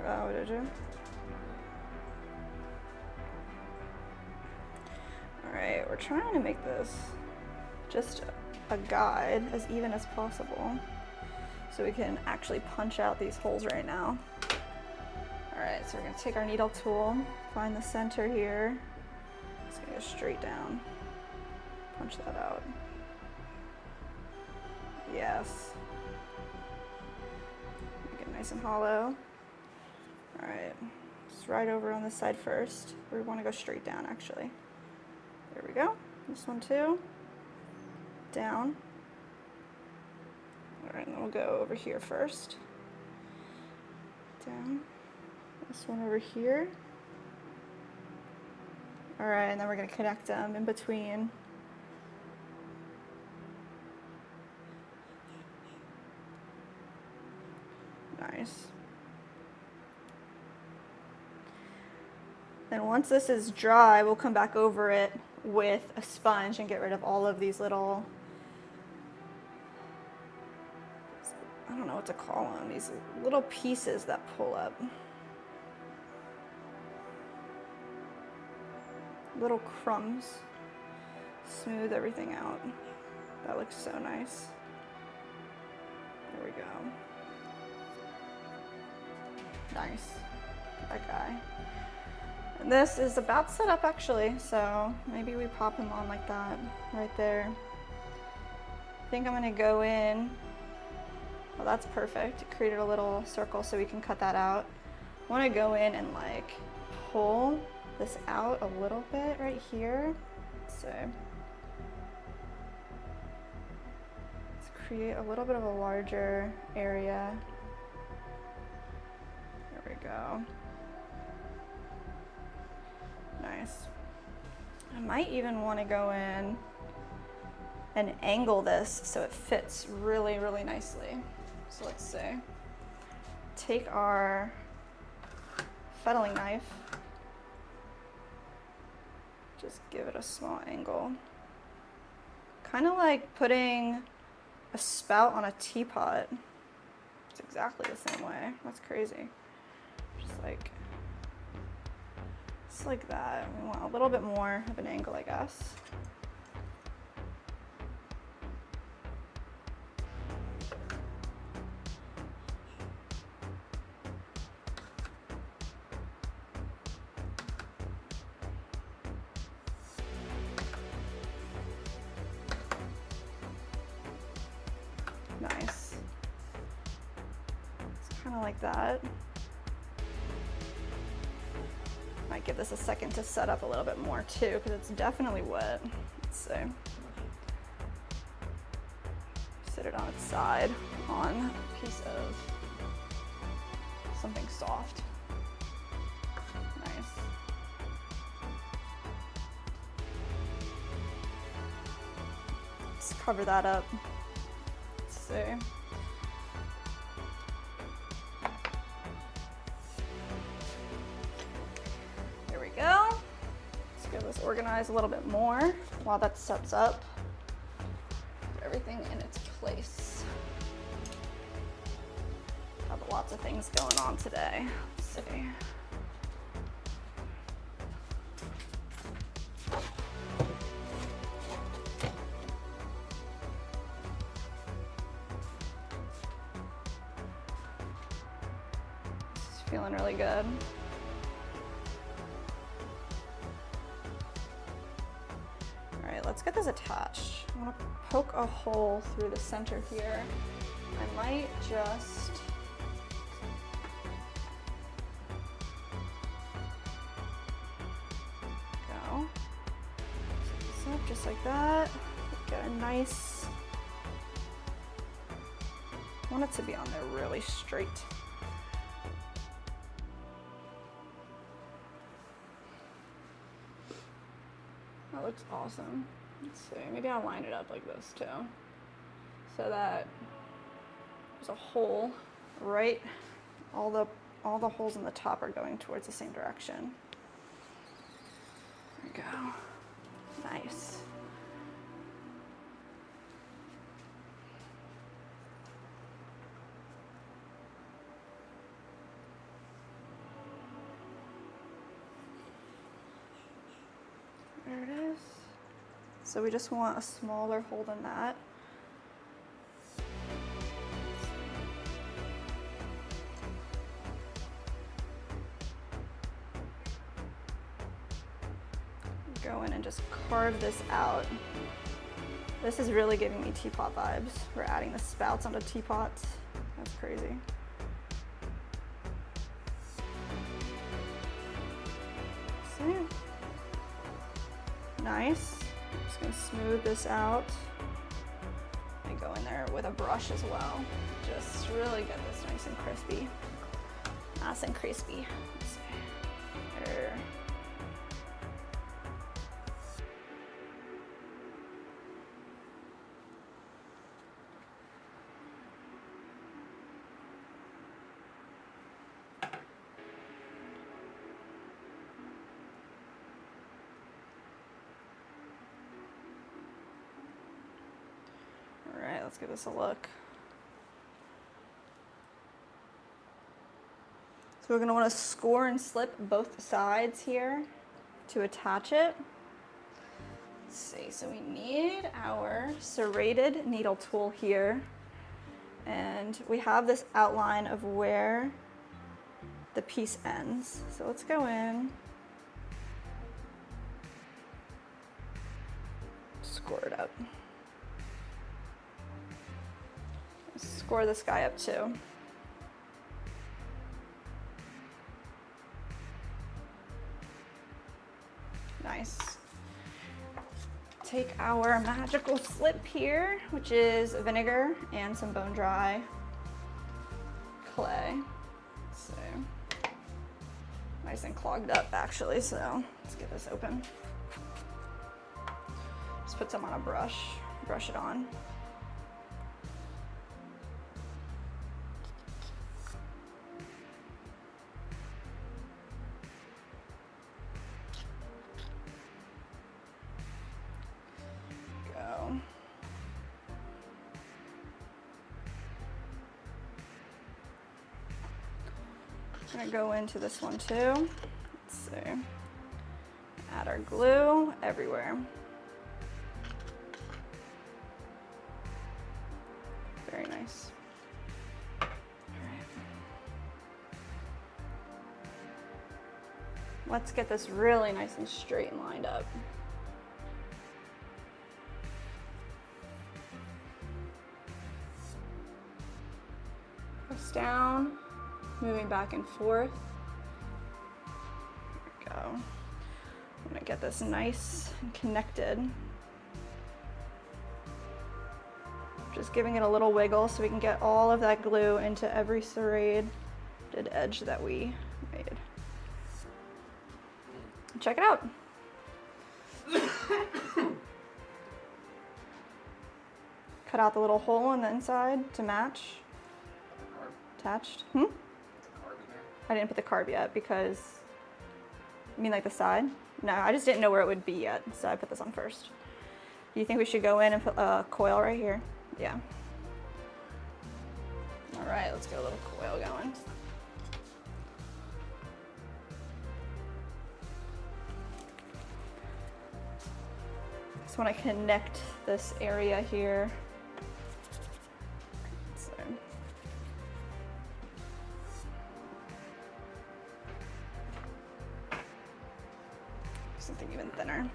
Oh, did you? Alright, we're trying to make this just a guide as even as possible so we can actually punch out these holes right now. Alright, so we're going to take our needle tool, find the center here. It's going to go straight down. Punch that out. Yes. Make it nice and hollow. Alright, just right over on this side first. We want to go straight down actually. There we go. This one too. Down. Alright, and then we'll go over here first. Down. This one over here. Alright, and then we're going to connect them in between. Nice. Then once this is dry, we'll come back over it with a sponge and get rid of all of these little, I don't know what to call them, these little pieces that pull up. Little crumbs. Smooth everything out. That looks so nice. There we go. Nice. That guy. And this is about set up actually, so maybe we pop him on like that, right there. I think I'm gonna go in. Well, that's perfect. It created a little circle so we can cut that out. I wanna go in and like pull this out a little bit right here. So let's create a little bit of a larger area. There we go. Nice. I might even want to go in and angle this so it fits really, really nicely. So let's see. Take our fettling knife. Just give it a small angle. Kind of like putting a spout on a teapot. It's exactly the same way. That's crazy. Just like that. We want a little bit more of an angle, I guess. Nice. It's kind of like that. Might give this a second to set up a little bit more too, because it's definitely wet. Let's see. Sit it on its side on a piece of something soft. Nice. Let's cover that up. Let's see. Organize a little bit more while that sets up. Put everything in its place. Have lots of things going on today. Let's see. This is feeling really good. Let's get this attached. I want to poke a hole through the center here. I might just go. Set this up just like that. Get a nice, I want it to be on there really straight. That looks awesome. Let's see, maybe I'll line it up like this too, so that there's a hole right, all the holes in the top are going towards the same direction. There we go. Nice. There it is. So we just want a smaller hole than that. Go in and just carve this out. This is really giving me teapot vibes. We're adding the spouts onto teapots. That's crazy. See? Nice. I'm just gonna smooth this out. And go in there with a brush as well. Just really get this nice and crispy. Nice and crispy. Let's see. There. give this a look. So we're going to want to score and slip both sides here to attach it. Let's see, so we need our serrated needle tool here. And we have this outline of where the piece ends. So let's go in, score it up. Score this guy up too. Nice. Take our magical slip here, which is vinegar and some bone dry clay. So nice and clogged up actually, so let's get this open. Just put some on a brush it on. I'm gonna go into this one too. Let's see. Add our glue everywhere. Very nice. All right. Let's get this really nice and straight and lined up. Press down. Moving back and forth. There we go. I'm gonna get this nice and connected. Just giving it a little wiggle so we can get all of that glue into every serrated edge that we made. Check it out. Cut out the little hole on the inside to match. Attached. I didn't put the carb yet because, you mean like the side? No, I just didn't know where it would be yet, so I put this on first. Do you think we should go in and put a coil right here? Yeah. All right, let's get a little coil going. Just want to connect this area here. Something even thinner.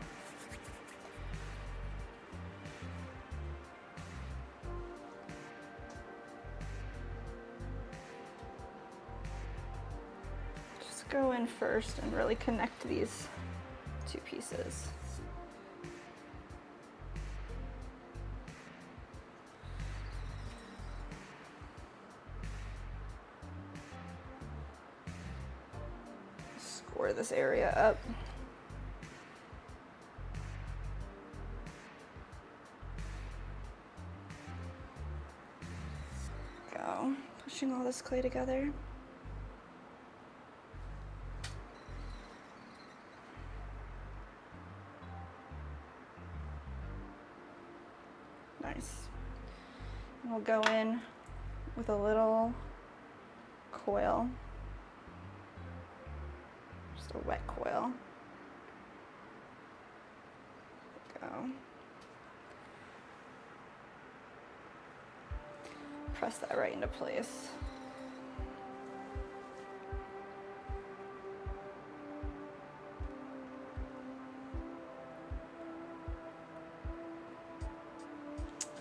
Just go in first and really connect these two pieces. Score this area up. Pushing all this clay together. Nice. And we'll go in with a little coil, just a wet coil. There we go. Press that right into place.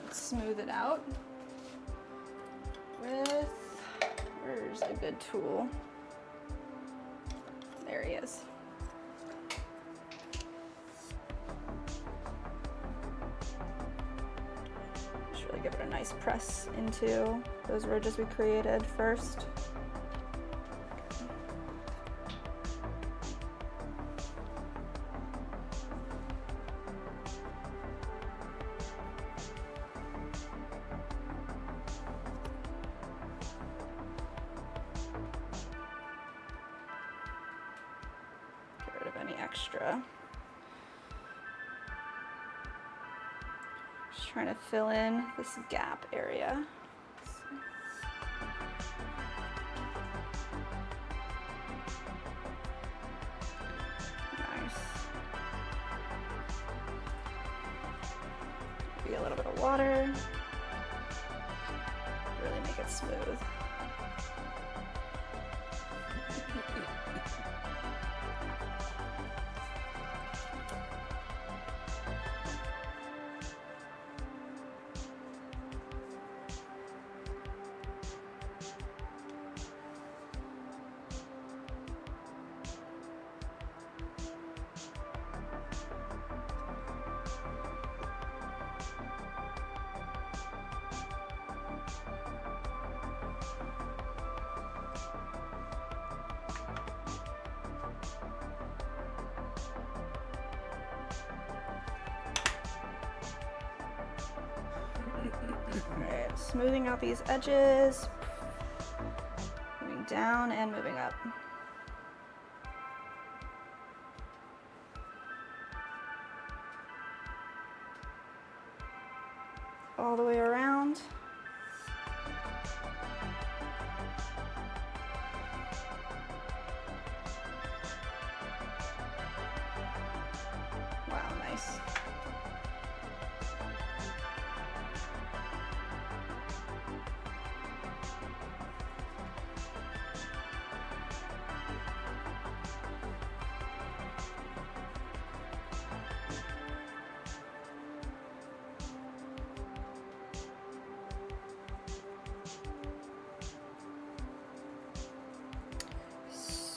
Let's smooth it out with, where's a good tool? There he is. Give it a nice press into those ridges we created first. Get rid of any extra. Trying to fill in this gap area. Nice. Maybe a little bit of water. Really make it smooth. Alright, smoothing out these edges, moving down and moving up. All the way around. Wow, nice.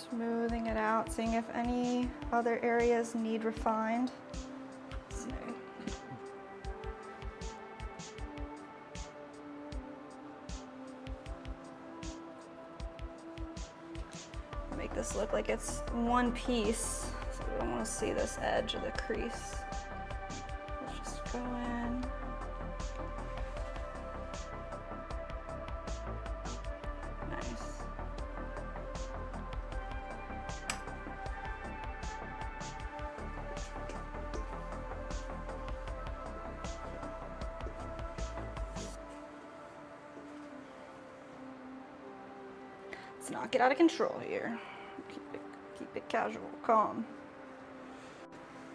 Smoothing it out, seeing if any other areas need refined. So, make this look like it's one piece, so we don't want to see this edge of the crease. Let's just go in. Nice. Let's not get out of control here. Keep it casual, calm.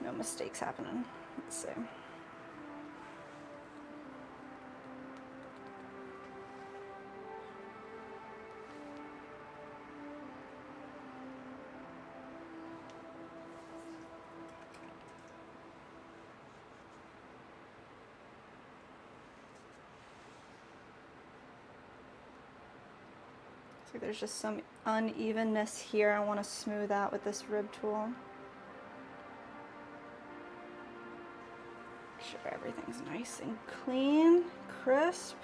No mistakes happening. Let's see. So there's just some unevenness here I want to smooth out with this rib tool. Make sure everything's nice and clean, crisp.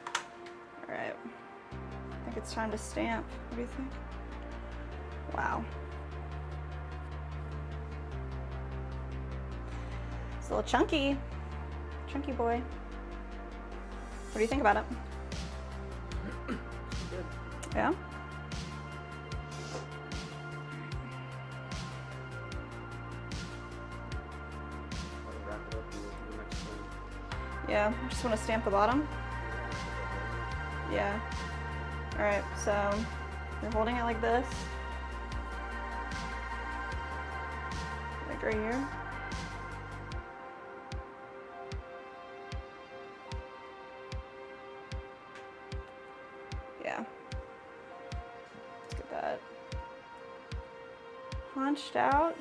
All right, I think it's time to stamp. What do you think? Wow. It's a little chunky boy. What do you think about it? Yeah? Yeah, just want to stamp the bottom. Yeah. All right, so you're holding it like this. Like right here. Yeah. Let's get that hunched out.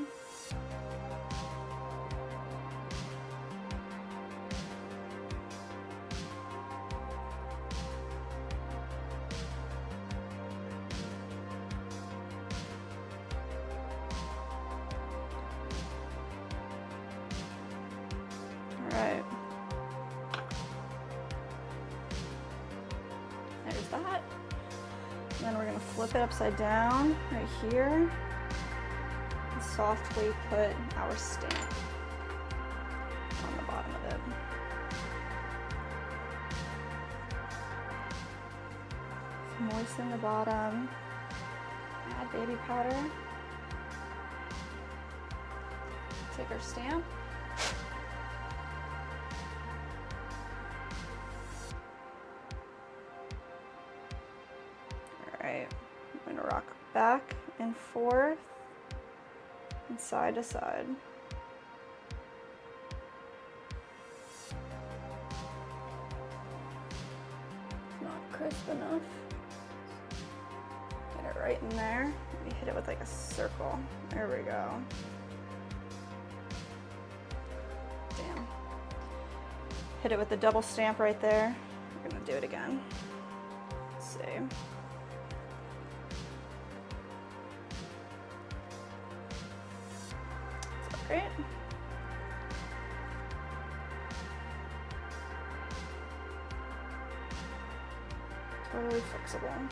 Right. There's that. And then we're going to flip it upside down right here and softly put our stamp on the bottom of it. Moisten the bottom. Add baby powder. Take our stamp. right, I'm gonna rock back and forth and side to side. Not crisp enough. Get it right in there. Maybe hit it with like a circle. There we go. Damn. Hit it with the double stamp right there. We're gonna do it again. Let's see. Is that great? Totally fixable.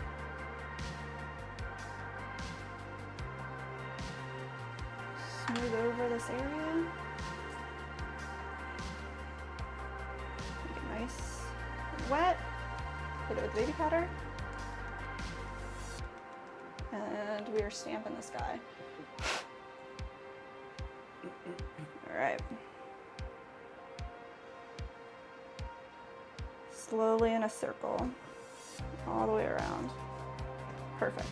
Smooth over this area. Make it nice and wet. Hit it with baby powder. And we are stamping this guy. All right. Slowly in a circle, all the way around. Perfect.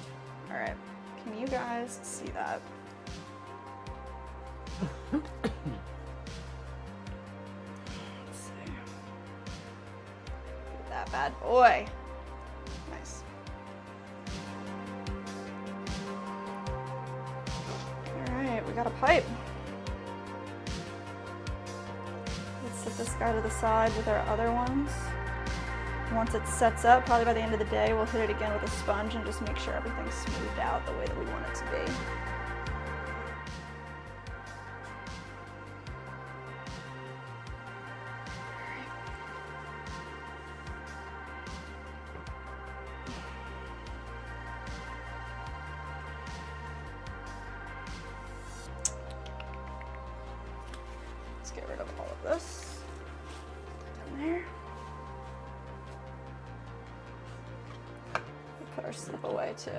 All right. Can you guys see that? Let's see. Get that bad boy. Nice. All right, we got a pipe. Let's set this guy to the side with our other ones. Once it sets up, probably by the end of the day, we'll hit it again with a sponge and just make sure everything's smoothed out the way that we want it to be. Let's get rid of all of this. Down there. Put our slip away too.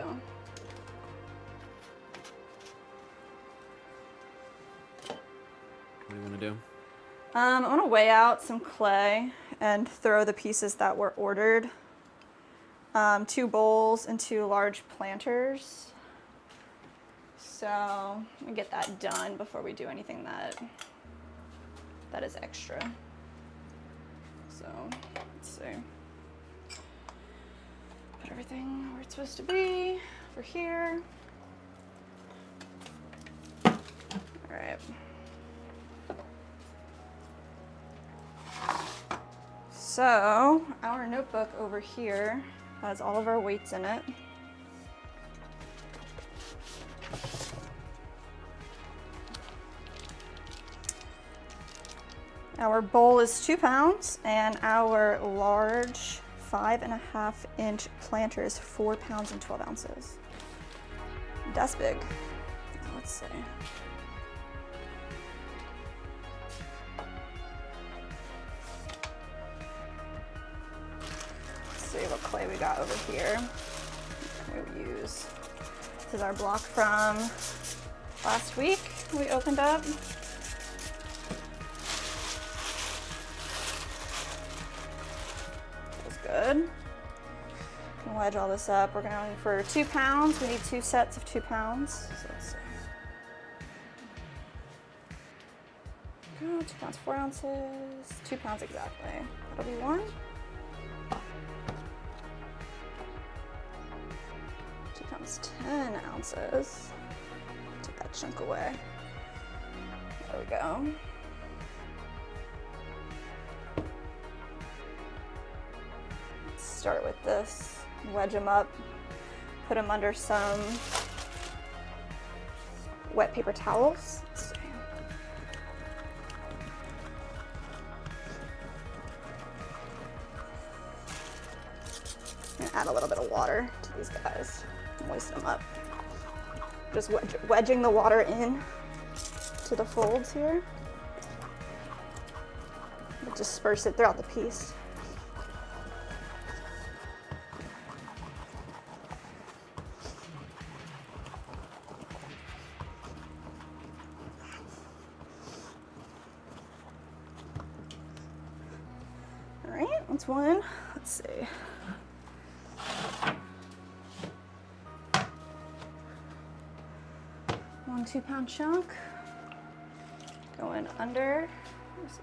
What do you want to do? I want to weigh out some clay and throw the pieces that were ordered. 2 bowls and 2 large planters. So I'm gonna get that done before we do anything that is extra. So let's see. Put everything where it's supposed to be over here. All right. So our notebook over here has all of our weights in it. Our bowl is 2 pounds and our large 5.5 inch planter is 4 pounds and 12 ounces. That's big. Let's see. Let's see what clay we got over here. What we use. This is our block from last week we opened up. Good. Can wedge all this up. We're going for 2 pounds. We need 2 sets of 2 pounds. So let's see. Go, 2 pounds, 4 ounces. 2 pounds exactly. That'll be 1. 2 pounds, 10 ounces. Take that chunk away. There we go. Start with this, wedge them up, put them under some wet paper towels. Let's see. And add a little bit of water to these guys, moisten them up. Just wedging the water in to the folds here. Disperse it throughout the piece. All right, that's one. Let's see. long 2-pound chunk going under. Let's see.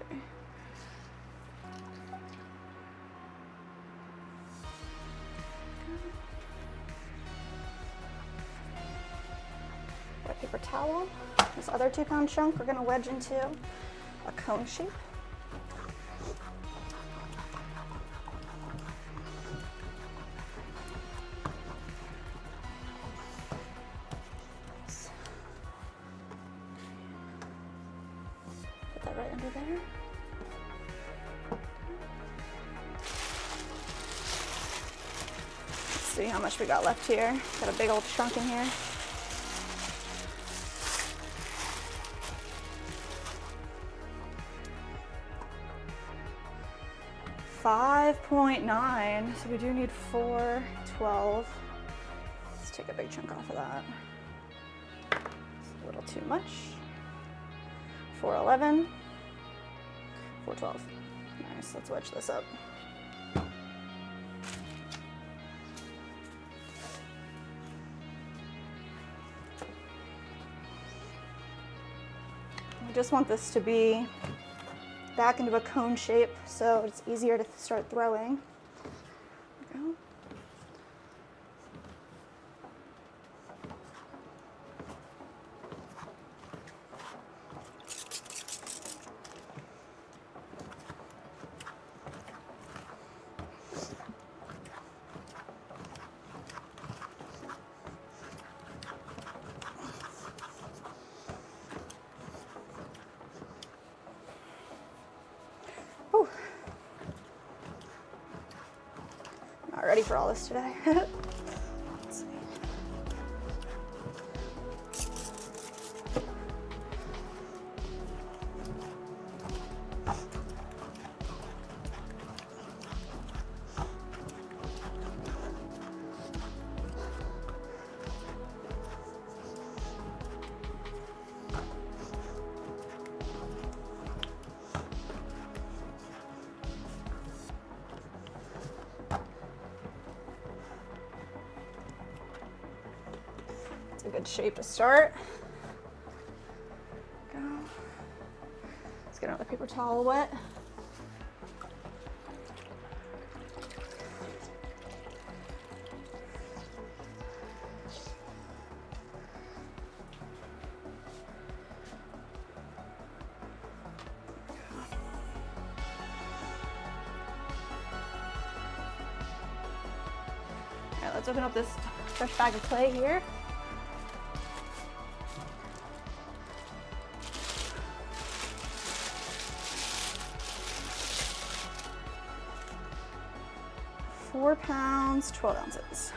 Wet paper towel. This other 2-pound chunk we're going to wedge into a cone shape. Put that right under there. Let's see how much we got left here. Got a big old chunk in here. 5.9, so we do need 412. Let's take a big chunk off of that. It's a little too much. 411, 412. Nice, let's wedge this up. We just want this to be back into a cone shape so it's easier to start throwing. There we go. Whew. Not ready for all this today. Let's see. It's a good shape to start. Go. Let's get another paper towel wet. All right, let's open up this fresh bag of clay here. £4, 12 ounces.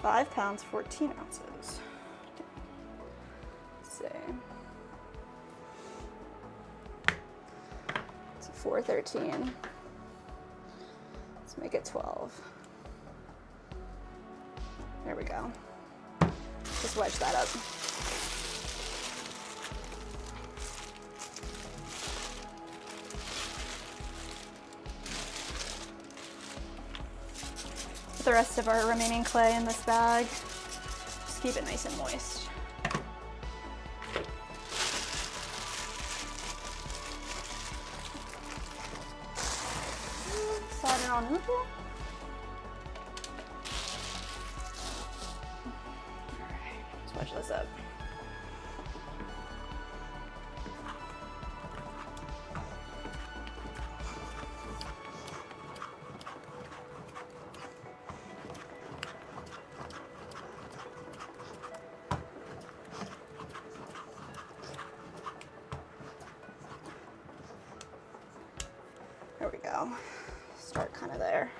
£5, 14 ounces. Let's see. It's 413. Let's make it 12. There we go. Just wedge that up. Put the rest of our remaining clay in this bag. Just keep it nice and moist. Slide it on over. Alright, let's wedge this up. There we go. Start kind of there.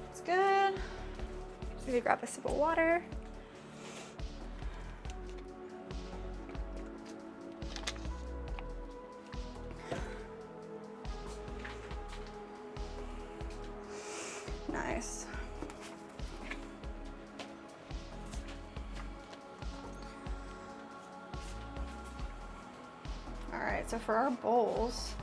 It's good. So we grab a sip of water. All right, so for our bowls,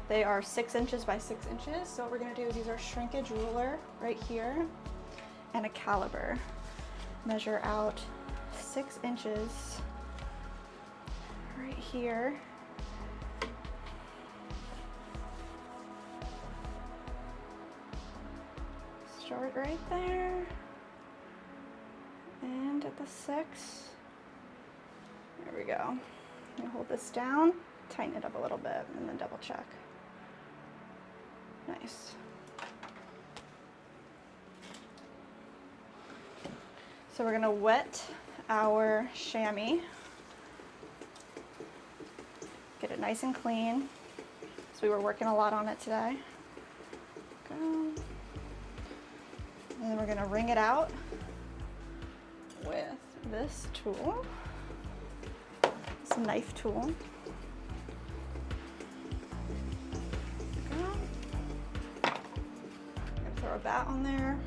they are 6 inches by 6 inches. So what we're gonna do is use our shrinkage ruler right here and a caliber. Measure out 6 inches right here. Start right there. And at the 6. There we go. You hold this down, tighten it up a little bit, and then double check. Nice. So we're gonna wet our chamois. Get it nice and clean. So we were working a lot on it today. Go. And then we're gonna wring it out with this tool. It's a knife tool. Throw a bat on there.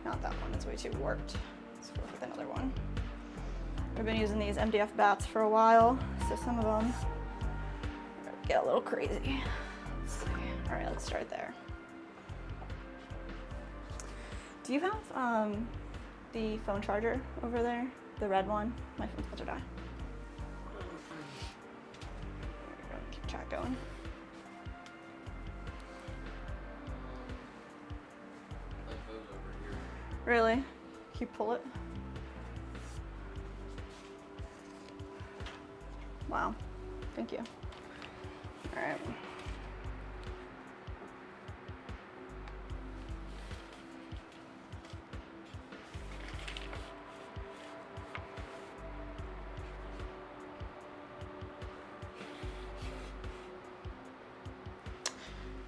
Not that one, it's way too warped. Let's go with another one. We've been using these MDF bats for a while, so some of them get a little crazy. Let's see. All right, let's start there. Do you have the phone charger over there? The red one? My phone's about to die. There we go, keep chat going. Really? Can you pull it? Wow, thank you. All right.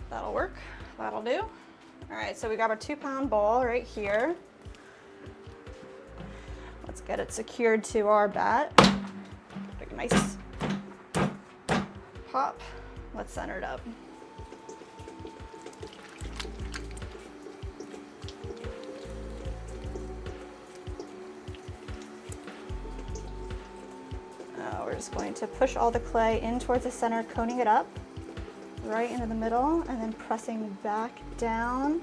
That'll work, that'll do. All right, so we got our 2-pound ball right here. Let's get it secured to our bat. Take a nice pop. Let's center it up. We're just going to push all the clay in towards the center, coning it up right into the middle, and then pressing back down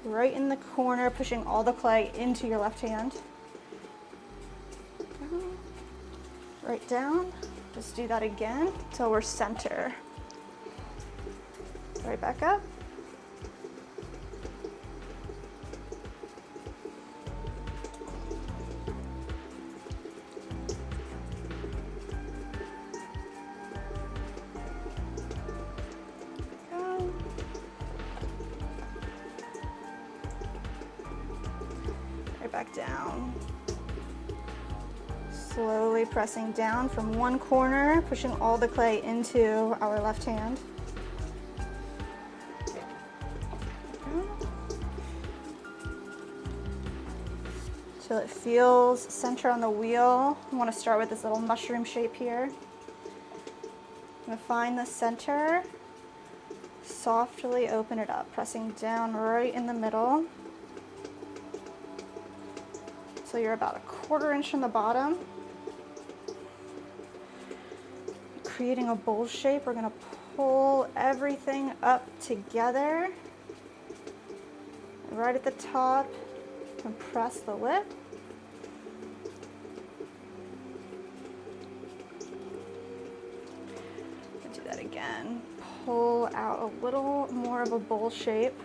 right in the corner, pushing all the clay into your left hand. Right down. Just do that again till we're center. Right back up. Back down. Slowly pressing down from one corner, pushing all the clay into our left hand. Till it feels center on the wheel. I want to start with this little mushroom shape here. I'm going to find the center, softly open it up, pressing down right in the middle. So you're about a 1/4 inch from the bottom. Creating a bowl shape, we're gonna pull everything up together. Right at the top, compress the lip. Do that again. Pull out a little more of a bowl shape.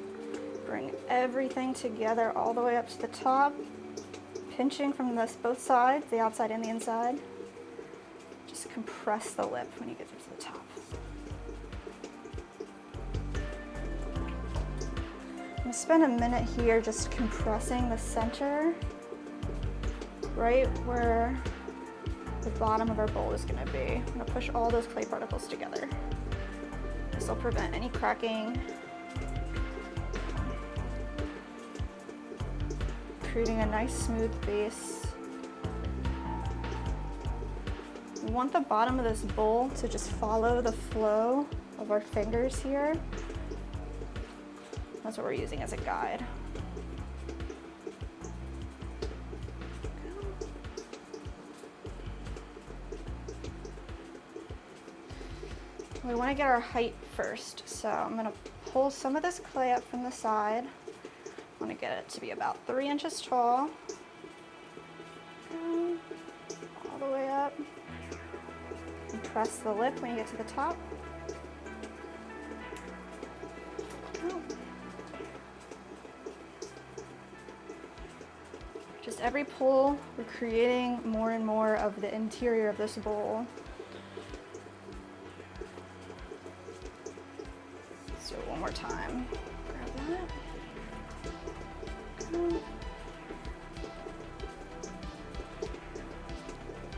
Bring everything together all the way up to the top. Pinching from both sides, the outside and the inside. Just compress the lip when you get to the top. I'm gonna spend a minute here just compressing the center, right where the bottom of our bowl is gonna be. I'm gonna push all those clay particles together. This will prevent any cracking. Creating a nice smooth base. We want the bottom of this bowl to just follow the flow of our fingers here. That's what we're using as a guide. We want to get our height first, so I'm going to pull some of this clay up from the side. I want to get it to be about 3 inches tall. All the way up. And press the lip when you get to the top. Just every pull, we're creating more and more of the interior of this bowl. Let's do it one more time. Grab that. Okay.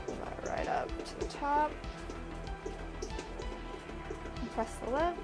Pull that right up to the top. And press the lip.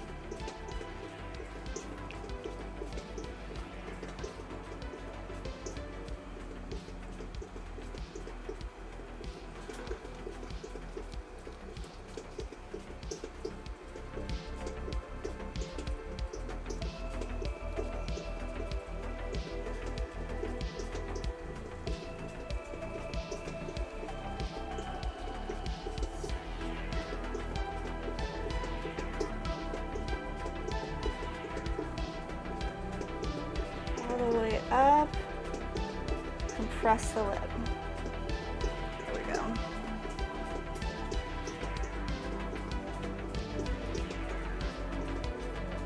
All the way up, compress the lip. There we go.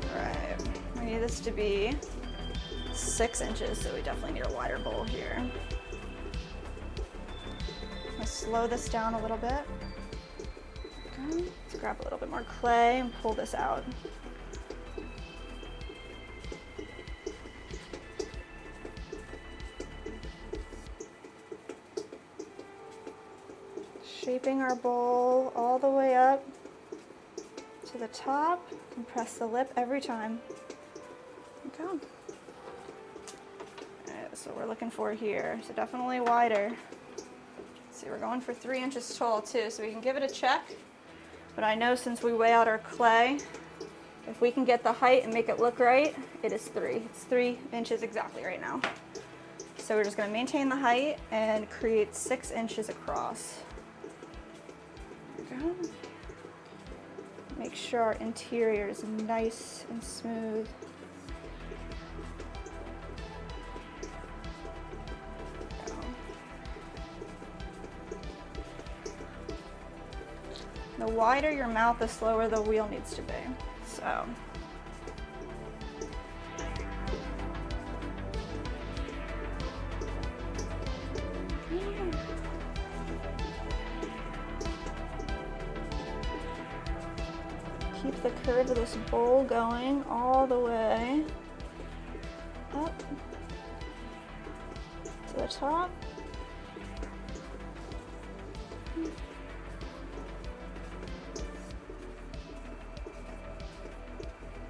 All right, we need this to be 6 inches, so we definitely need a wider bowl here. I'm gonna slow this down a little bit. Okay, let's grab a little bit more clay and pull this out. Shaping our bowl all the way up to the top, and press the lip every time. Okay. All right, that's what we're looking for here. So definitely wider. See, we're going for 3 inches tall too, so we can give it a check. But I know since we weigh out our clay, if we can get the height and make it look right, it is 3. It's 3 inches exactly right now. So we're just gonna maintain the height and create 6 inches across. Make sure our interior is nice and smooth. The wider your mouth, the slower the wheel needs to be. So. Keep the curve of this bowl going all the way up to the top.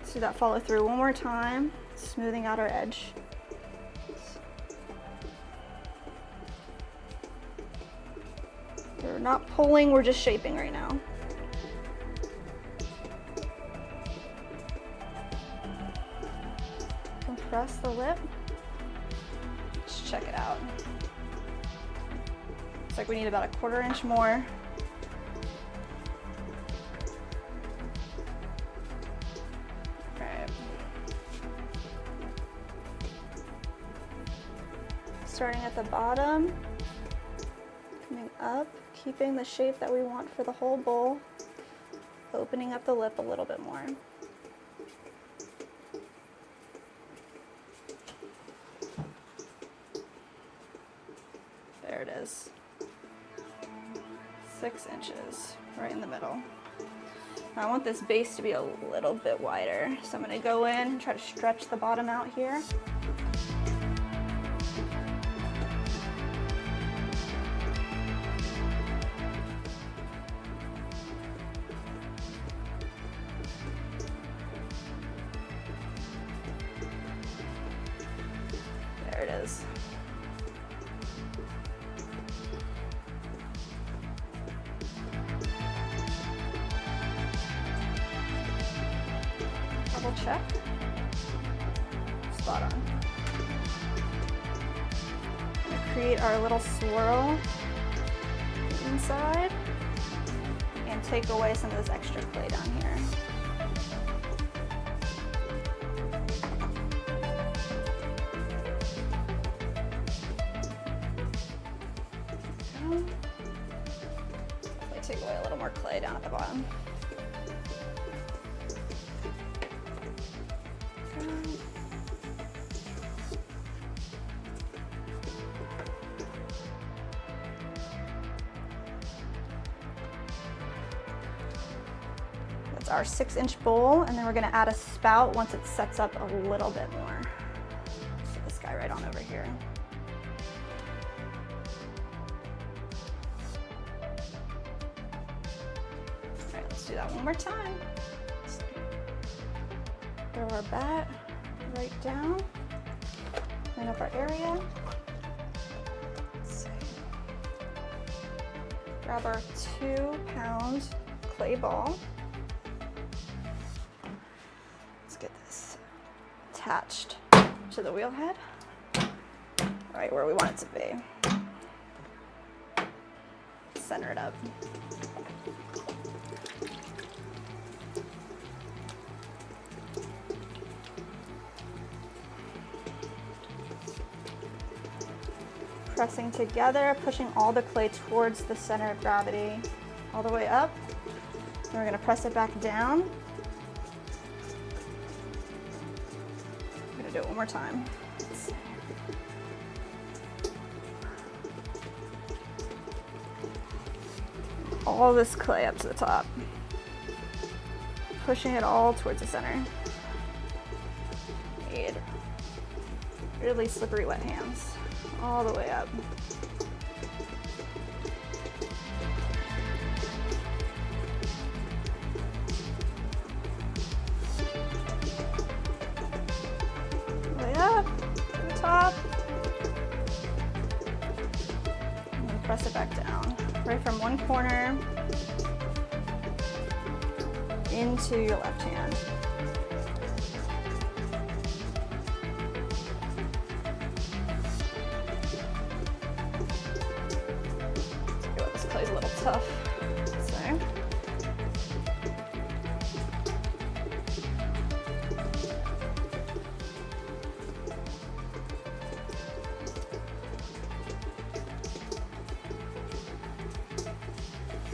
Let's do that follow through one more time, smoothing out our edge. We're not pulling, we're just shaping right now. Compress the lip. Let's check it out. Looks like we need about a 1/4 inch more. Right. Starting at the bottom, coming up, keeping the shape that we want for the whole bowl, opening up the lip a little bit more. There it is. 6 inches, right in the middle. Now I want this base to be a little bit wider, so I'm going to go in and try to stretch the bottom out here. There it is. Double check. Spot on. Create our little swirl inside and take away some of this extra clay down here. Take away a little more clay down at the bottom. That's our 6-inch bowl, and then we're going to add a spout once it sets up a little bit more. Put this guy right on over here. Do that one more time. Throw our bat right down, clean up our area. Let's see. Grab our 2-pound clay ball. Let's get this attached to the wheel head, right where we want it to be. Center it up. Pressing together, pushing all the clay towards the center of gravity, all the way up. Then we're going to press it back down. I'm going to do it one more time. All this clay up to the top, pushing it all towards the center. Need really slippery wet hands. All the way up. Way up to the top. And then press it back down. Right from one corner into your left hand. Tough.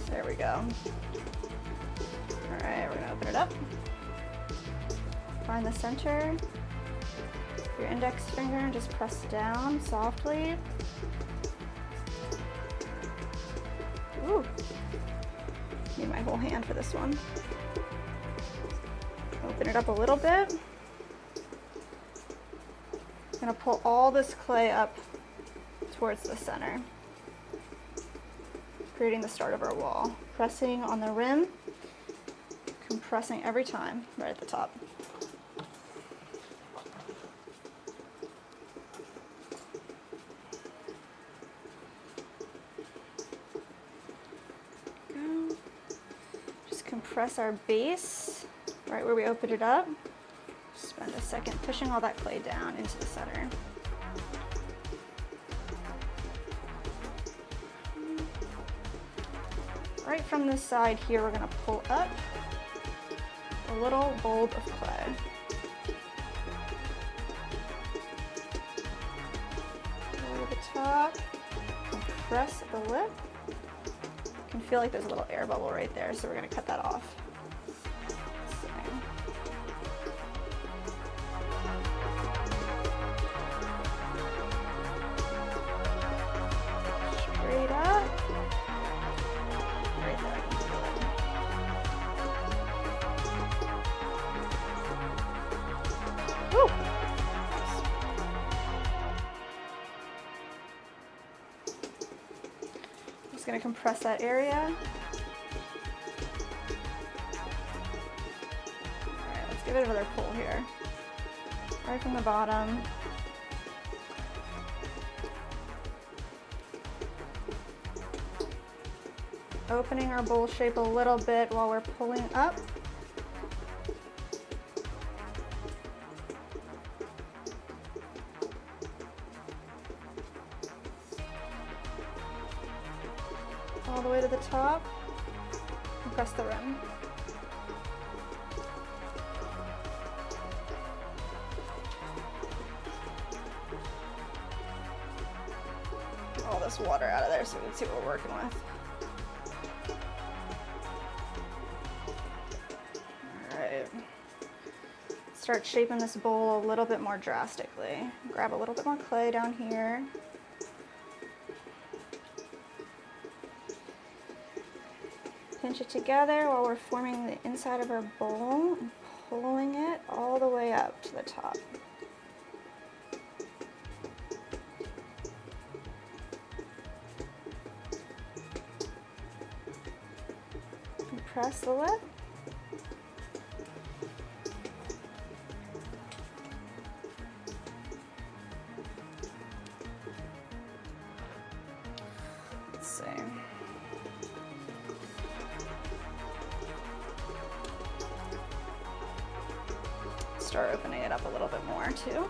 So there we go. All right, we're gonna open it up. Find the center. Your index finger and just press down softly. Ooh, need my whole hand for this one. Open it up a little bit. I'm gonna pull all this clay up towards the center, creating the start of our wall. Pressing on the rim, compressing every time, right at the top. Press our base right where we opened it up. Spend a second pushing all that clay down into the center. Right from this side here, we're going to pull up a little bulb of clay. Over the top, compress the lip. You can feel like there's a little air bubble right there, so we're going to cut that off. So. Straight up. Right there, I can feel it. Woo! Going to compress that area. All right, let's give it another pull here. Right from the bottom. Opening our bowl shape a little bit while we're pulling up. All the way to the top. press the rim. Get all this water out of there so we can see what we're working with. All right. Start shaping this bowl a little bit more drastically. Grab a little bit more clay down here. Pinch it together while we're forming the inside of our bowl and pulling it all the way up to the top. And press the lip. Let's see. Start opening it up a little bit more too.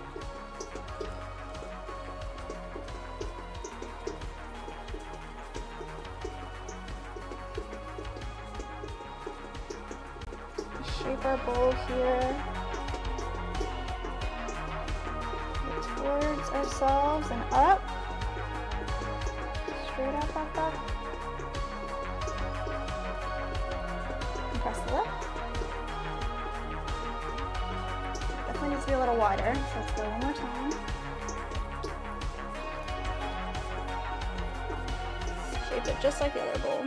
Shape our bowl here towards ourselves and up. Straight up, up, up. And press the lip. Definitely needs to be a little wider, so let's go one more time. Shape it just like the other bowl.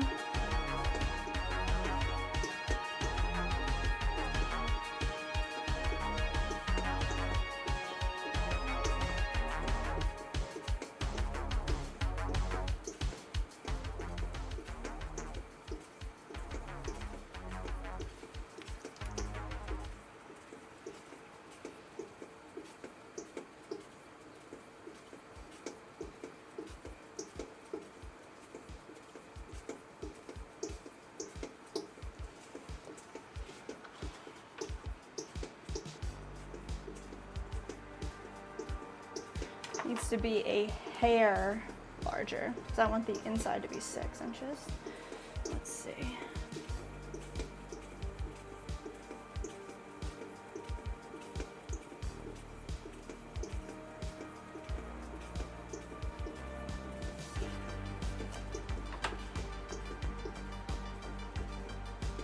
Needs to be a hair larger, because I want the inside to be 6 inches. Let's see.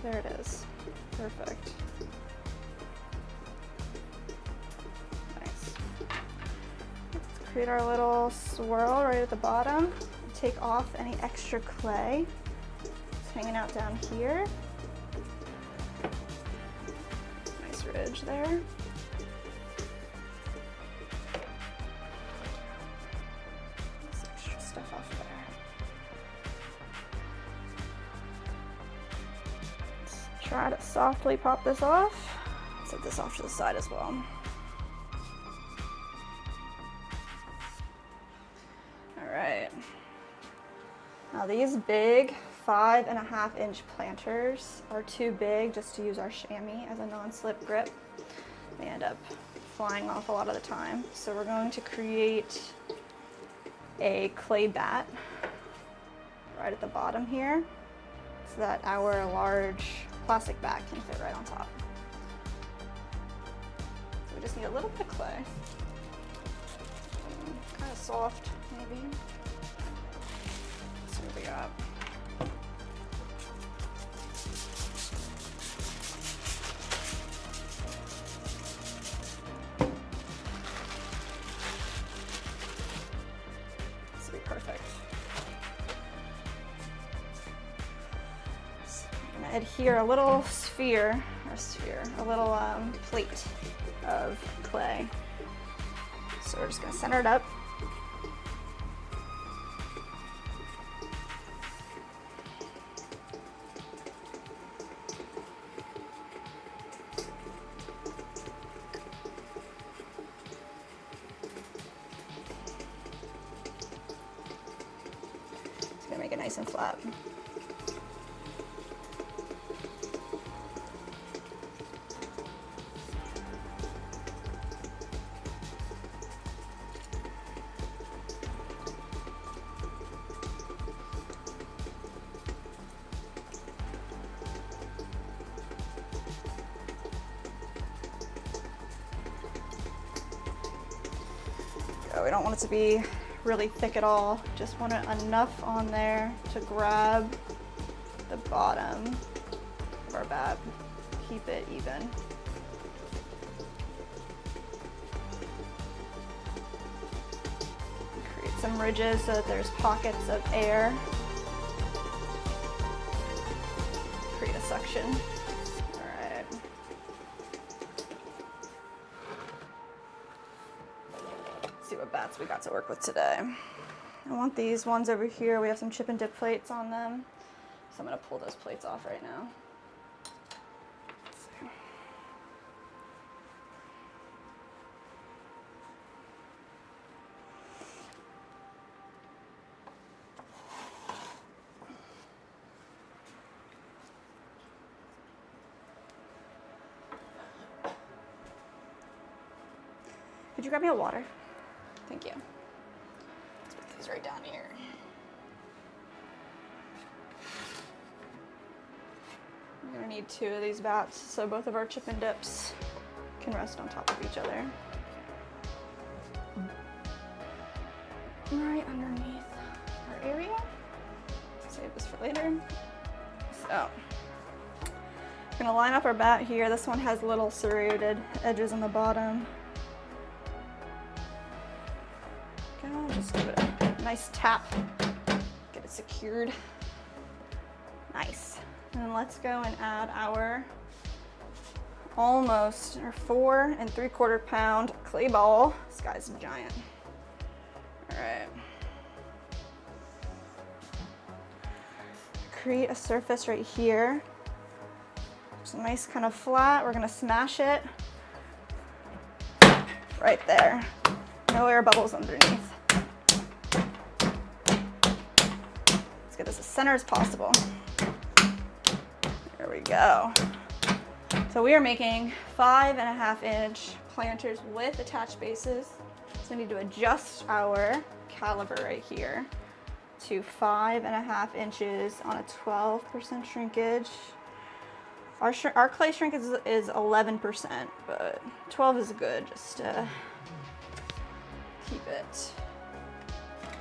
There it is. Perfect. Create our little swirl right at the bottom. Take off any extra clay. It's hanging out down here. Nice ridge there. This extra stuff off there. Let's try to softly pop this off. Set this off to the side as well. Now these big 5.5 inch planters are too big just to use our chamois as a non-slip grip. They end up flying off a lot of the time. So we're going to create a clay bat right at the bottom here so that our large plastic bat can fit right on top. So we just need a little bit of clay. Kind of soft maybe. We got. This will be perfect. So I'm gonna adhere a little sphere, a little plate of clay. So we're just gonna center it up. Make it nice and flat. we don't want it to be really thick at all. Just want it enough on there to grab the bottom of our bat. Keep it even. Create some ridges so that there's pockets of air. Create a suction. Alright. Let's see what bats we got to work with today. I want these ones over here. We have some chip and dip plates on them. So I'm going to pull those plates off right now. Could you grab me a water? Thank you. Let's put these right down here. We're gonna need 2 of these bats so both of our chip and dips can rest on top of each other. Right underneath our area. Save this for later. So, we're gonna line up our bat here. This one has little serrated edges on the bottom. Just give it a nice tap, get it secured. Nice. And then let's go and add our almost our 4 3/4 pound clay ball. This guy's giant. All right. Create a surface right here. It's a nice kind of flat. We're gonna smash it right there. No air bubbles underneath. Get this as center as possible. There we go. So we are making 5.5 inch planters with attached bases. So we need to adjust our caliber right here to 5.5 inches on a 12% shrinkage. Our clay shrinkage is 11%, but 12 is good just to keep it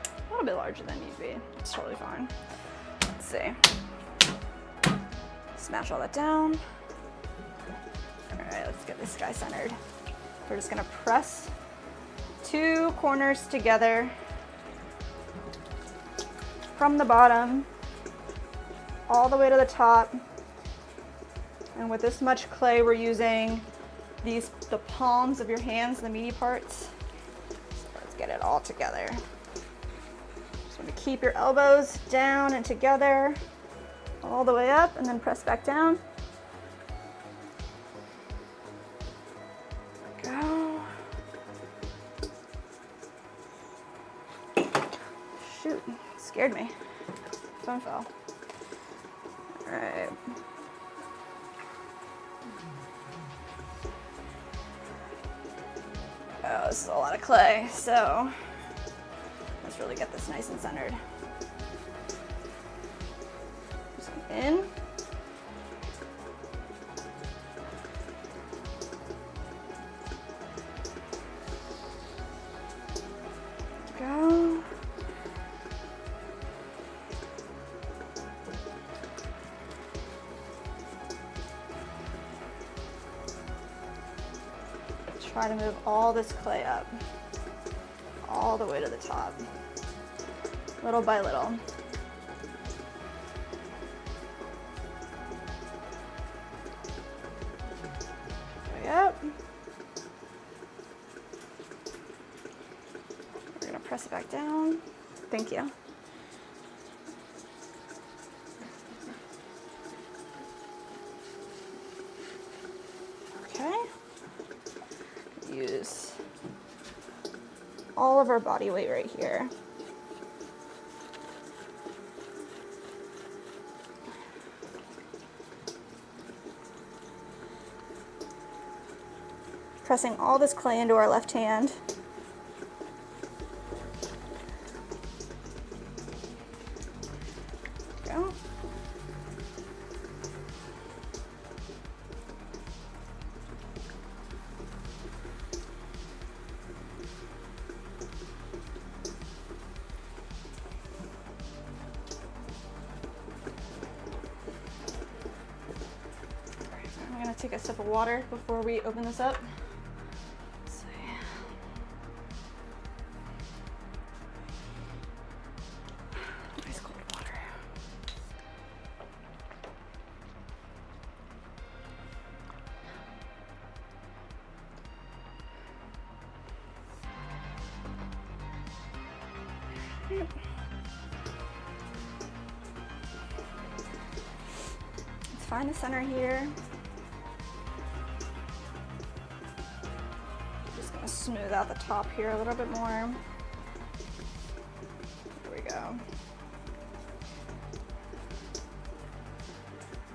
a little bit larger than need be. It's totally fine. Let's see. Smash all that down. All right, let's get this guy centered. We're just gonna press 2 corners together from the bottom all the way to the top. And with this much clay, we're using the palms of your hands, the meaty parts. So let's get it all together. Just want to keep your elbows down and together all the way up, and then press back down. There we go. Shoot, scared me. Phone fell. All right. Oh, this is a lot of clay, so let's really get this nice and centered. Just in. Go. Try to move all this clay up, all the way to the top, little by little. Yep. We're gonna press it back down. Thank you. Okay. Use all of our body weight right here. Pressing all this clay into our left hand. There we go. take a sip of water before we open this up. Let's see. Nice cold water. Yep. Let's find the center here. Just gonna smooth out the top here a little bit more. There we go.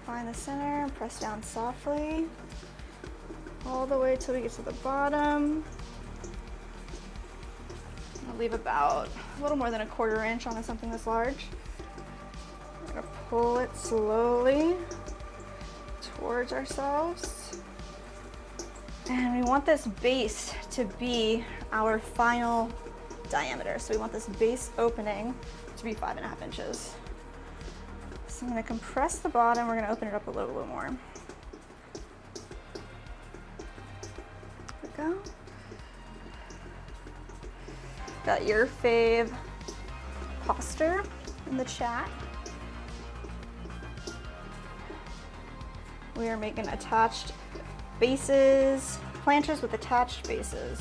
Find the center, press down softly, all the way till we get to the bottom. I'll leave about a little more than a 1/4 inch on something this large. We're gonna pull it slowly towards ourselves. And we want this base to be our final diameter. So we want this base opening to be 5.5 inches. So I'm gonna compress the bottom. We're gonna open it up a little bit more. There we go. Got your fave poster in the chat. We are making attached bases, planters with attached bases.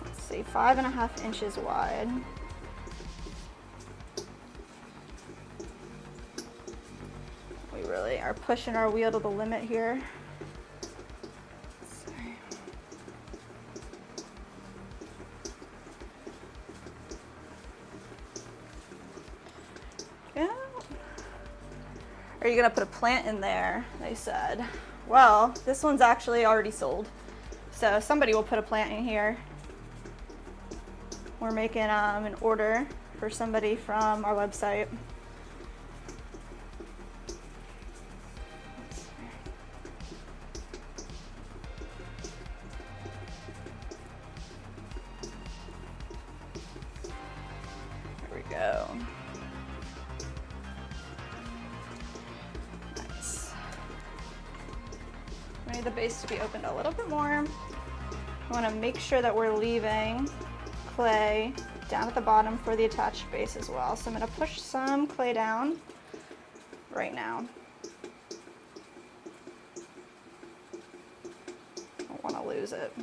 Let's see, 5.5 inches wide. We really are pushing our wheel to the limit here. Are you gonna put a plant in there? They said. Well, this one's actually already sold. So somebody will put a plant in here. We're making an order for somebody from our website. There we go. We need the base to be opened a little bit more. We want to make sure that we're leaving clay down at the bottom for the attached base as well. So I'm going to push some clay down right now. I don't want to lose it.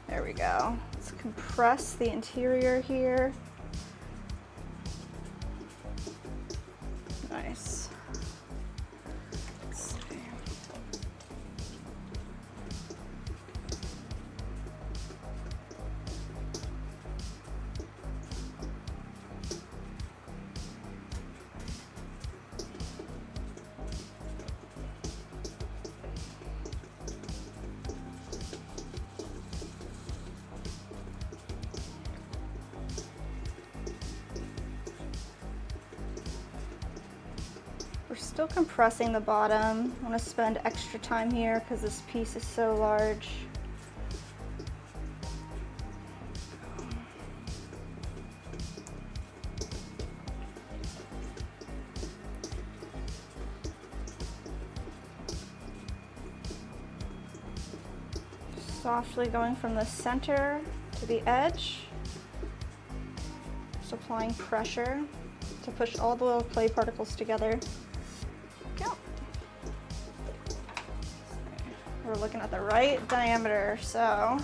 There we go. Let's compress the interior here. Nice. Let's see. We're still compressing the bottom. I want to spend extra time here because this piece is so large. Softly going from the center to the edge. Just applying pressure to push all the little clay particles together. Go. We're looking at the right diameter, so I'm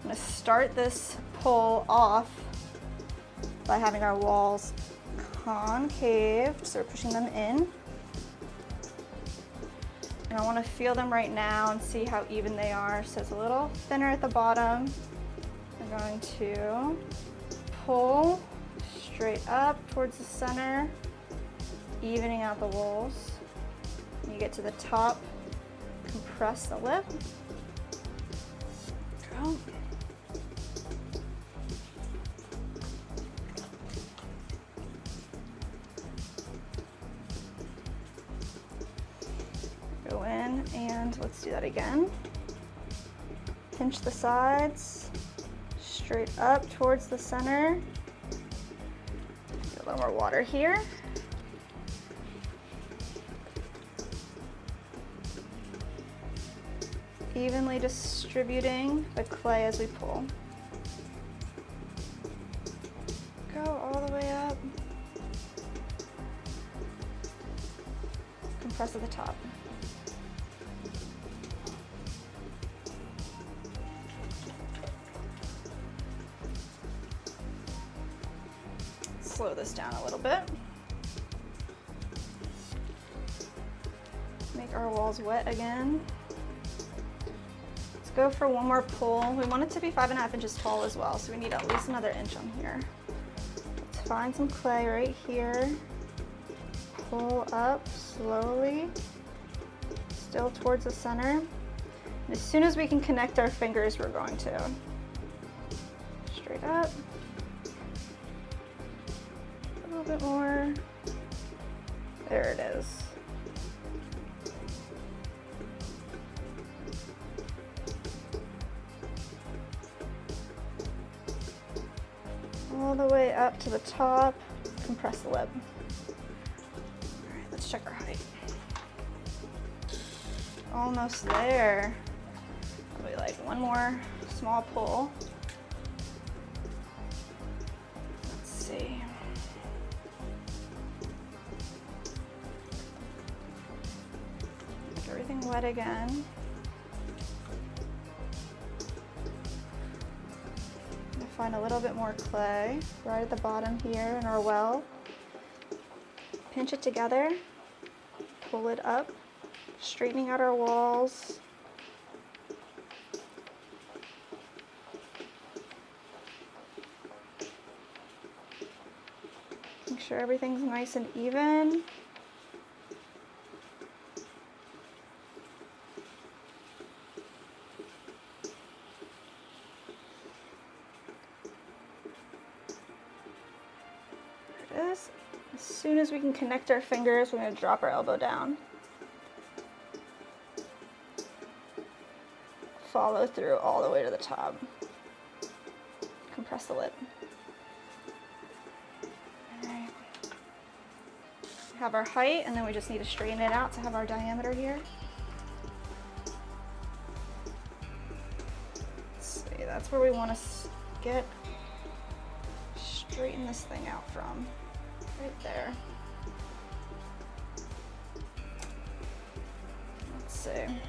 going to start this pull off by having our walls concaved, so we're pushing them in. And I want to feel them right now and see how even they are. So it's a little thinner at the bottom. I'm going to pull straight up towards the center, evening out the walls. When you get to the top, compress the lip. Go. Let's do that again. Pinch the sides, straight up towards the center. Get a little more water here. Evenly distributing the clay as we pull. Go all the way up. Compress at the top. Slow this down a little bit. Make our walls wet again. Let's go for one more pull. We want it to be 5.5 inches tall as well, so we need at least another inch on here. Let's find some clay right here. Pull up slowly, still towards the center. And as soon as we can connect our fingers, we're going to. Straight up. A little bit more. There it is. All the way up to the top. Compress the lip. All right, let's check our height. Almost there. Probably like one more small pull. Let's see. Make everything wet again. Find a little bit more clay right at the bottom here in our well. Pinch it together, pull it up, straightening out our walls. Make sure everything's nice and even. As soon as we can connect our fingers, we're going to drop our elbow down. Follow through all the way to the top. Compress the lip. All right. Have our height, and then we just need to straighten it out to have our diameter here. Let's see, that's where we want to get, straighten this thing out from. Right there. Let's see.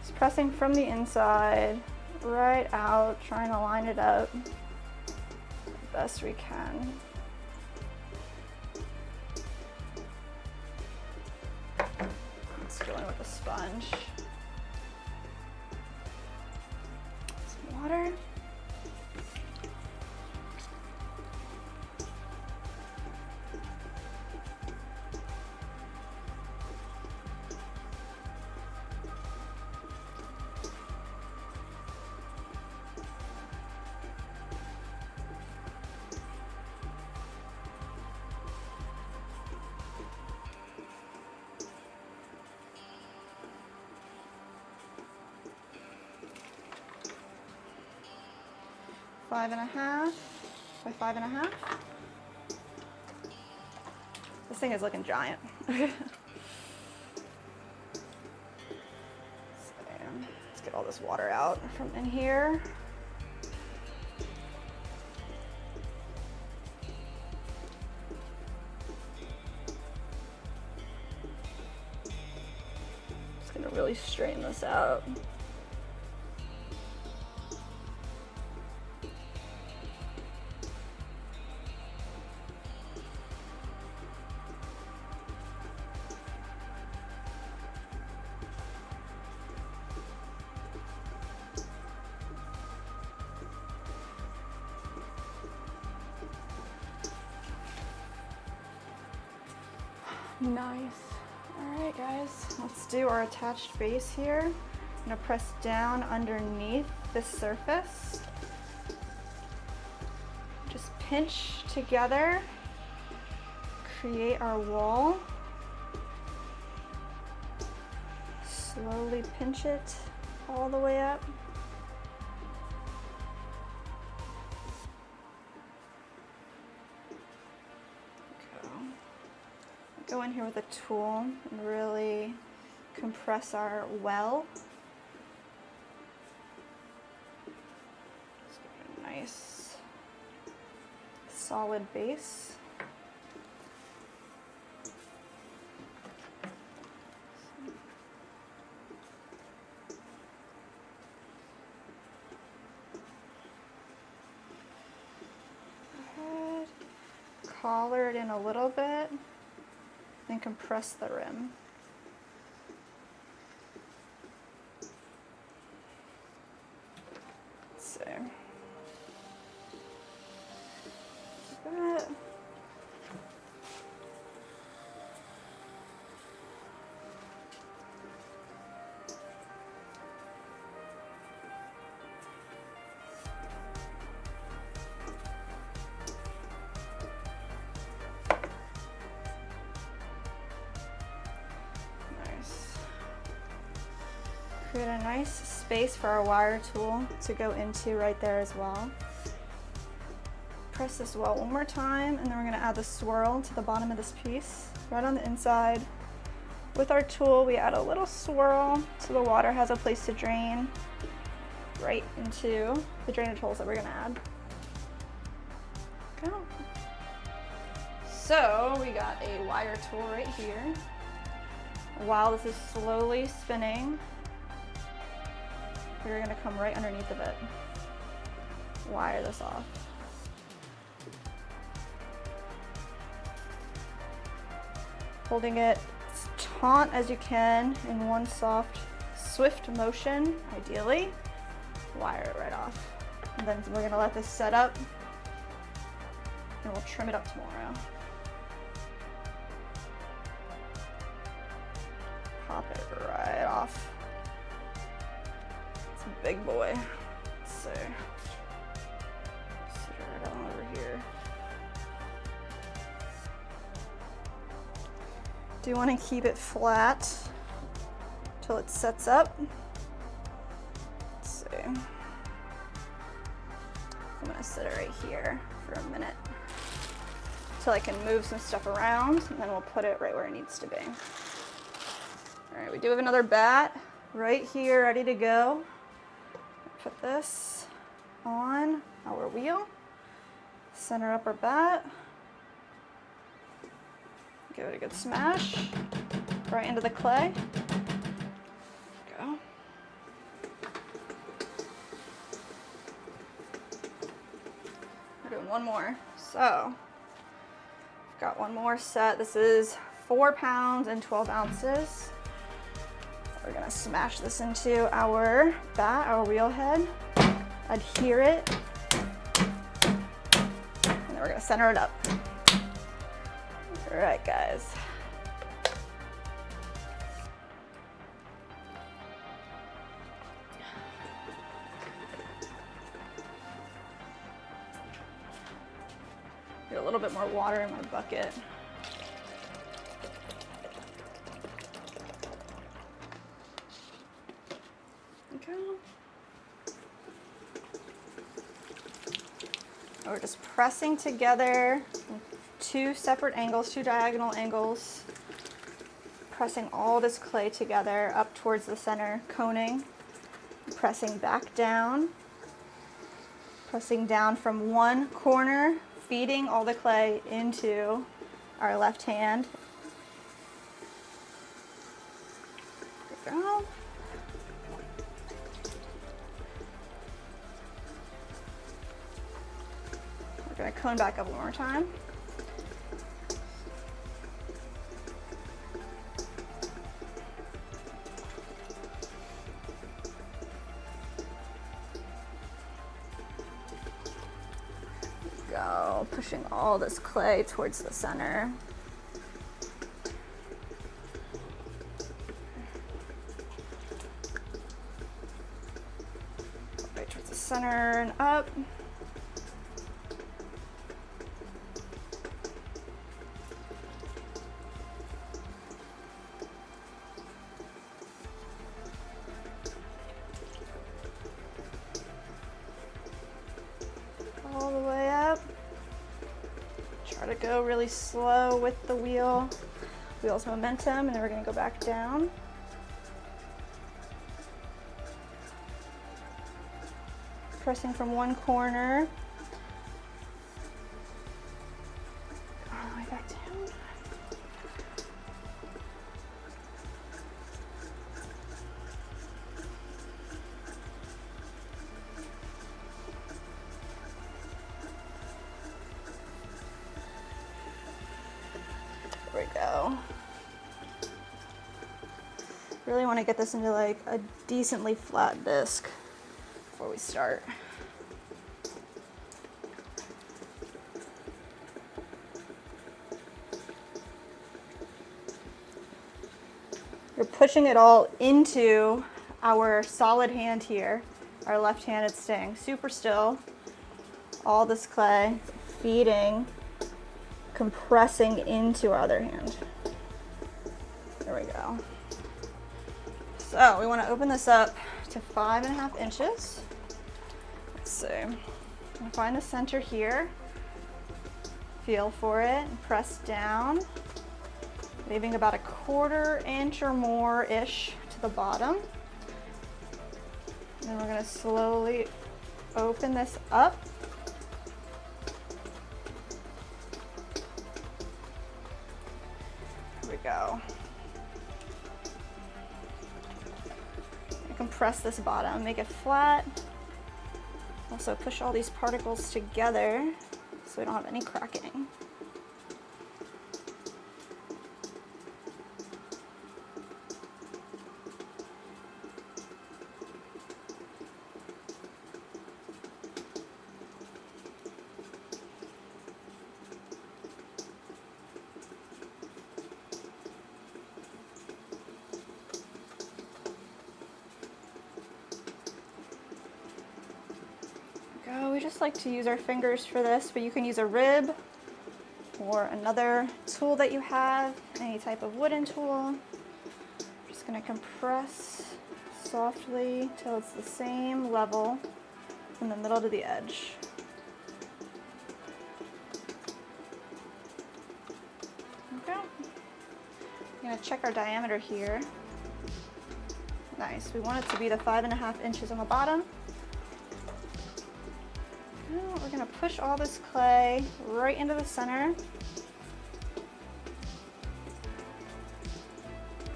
Just pressing from the inside, right out, trying to line it up the best we can. Let's go in with a sponge. Some water. Five and a half by 5.5. This thing is looking giant. Let's get all this water out from in here. Just gonna really straighten this out. Nice. All right, guys, let's do our attached base here. I'm gonna press down underneath this surface. Just pinch together, create our wall. slowly pinch it all the way up. Go in here with a tool and really compress our well. Just get a nice solid base. Go ahead, collar it in a little bit. And compress the rim. Let's see. Like that. Create a nice space for our wire tool to go into right there as well. Press this well one more time, and then we're going to add the swirl to the bottom of this piece, right on the inside. With our tool, we add a little swirl so the water has a place to drain right into the drainage holes that we're going to add. Go. So we got a wire tool right here. While this is slowly spinning, we're going to come right underneath of it, wire this off. Holding it as taut as you can in one soft, swift motion, ideally, wire it right off. And then we're going to let this set up, and we'll trim it up tomorrow. Pop it right off. Big boy. Let's see. Sit it right on over here. Do you want to keep it flat till it sets up? Let's see. I'm gonna sit it right here for a minute till I can move some stuff around, and then we'll put it right where it needs to be. All right, we do have another bat right here ready to go. Put this on our wheel, center up our bat, give it a good smash right into the clay. Go. We're doing one more. So, got one more set. This is 4 pounds and 12 ounces. We're gonna smash this into our bat, our wheel head, adhere it, and then we're gonna center it up. All right, guys. Get a little bit more water in my bucket. We're just pressing together 2 separate angles, 2 diagonal angles, pressing all this clay together up towards the center, coning, pressing back down, pressing down from one corner, feeding all the clay into our left hand. There we go. We're going to cone back up one more time. Go, pushing all this clay towards the center. Right towards the center and up. go really slow with the wheel's momentum, and then we're gonna go back down. Pressing from one corner. All the way back down. There we go. Really want to get this into like a decently flat disc before we start. You're pushing it all into our solid hand here, our left-handed staying super still. All this clay feeding, compressing into our other hand. There we go. So we want to open this up to 5.5 inches. Let's see. I'm gonna find the center here. Feel for it and press down, leaving about 1/4 inch or more-ish to the bottom. And then we're gonna slowly open this up. Here we go. Compress this bottom, make it flat. Also push all these particles together so we don't have any cracking. We just like to use our fingers for this, but you can use a rib or another tool that you have, any type of wooden tool. Just gonna compress softly till it's the same level from the middle to the edge. Okay. I'm gonna check our diameter here. Nice, we want it to be the 5.5 inches on the bottom. We're going to push all this clay right into the center.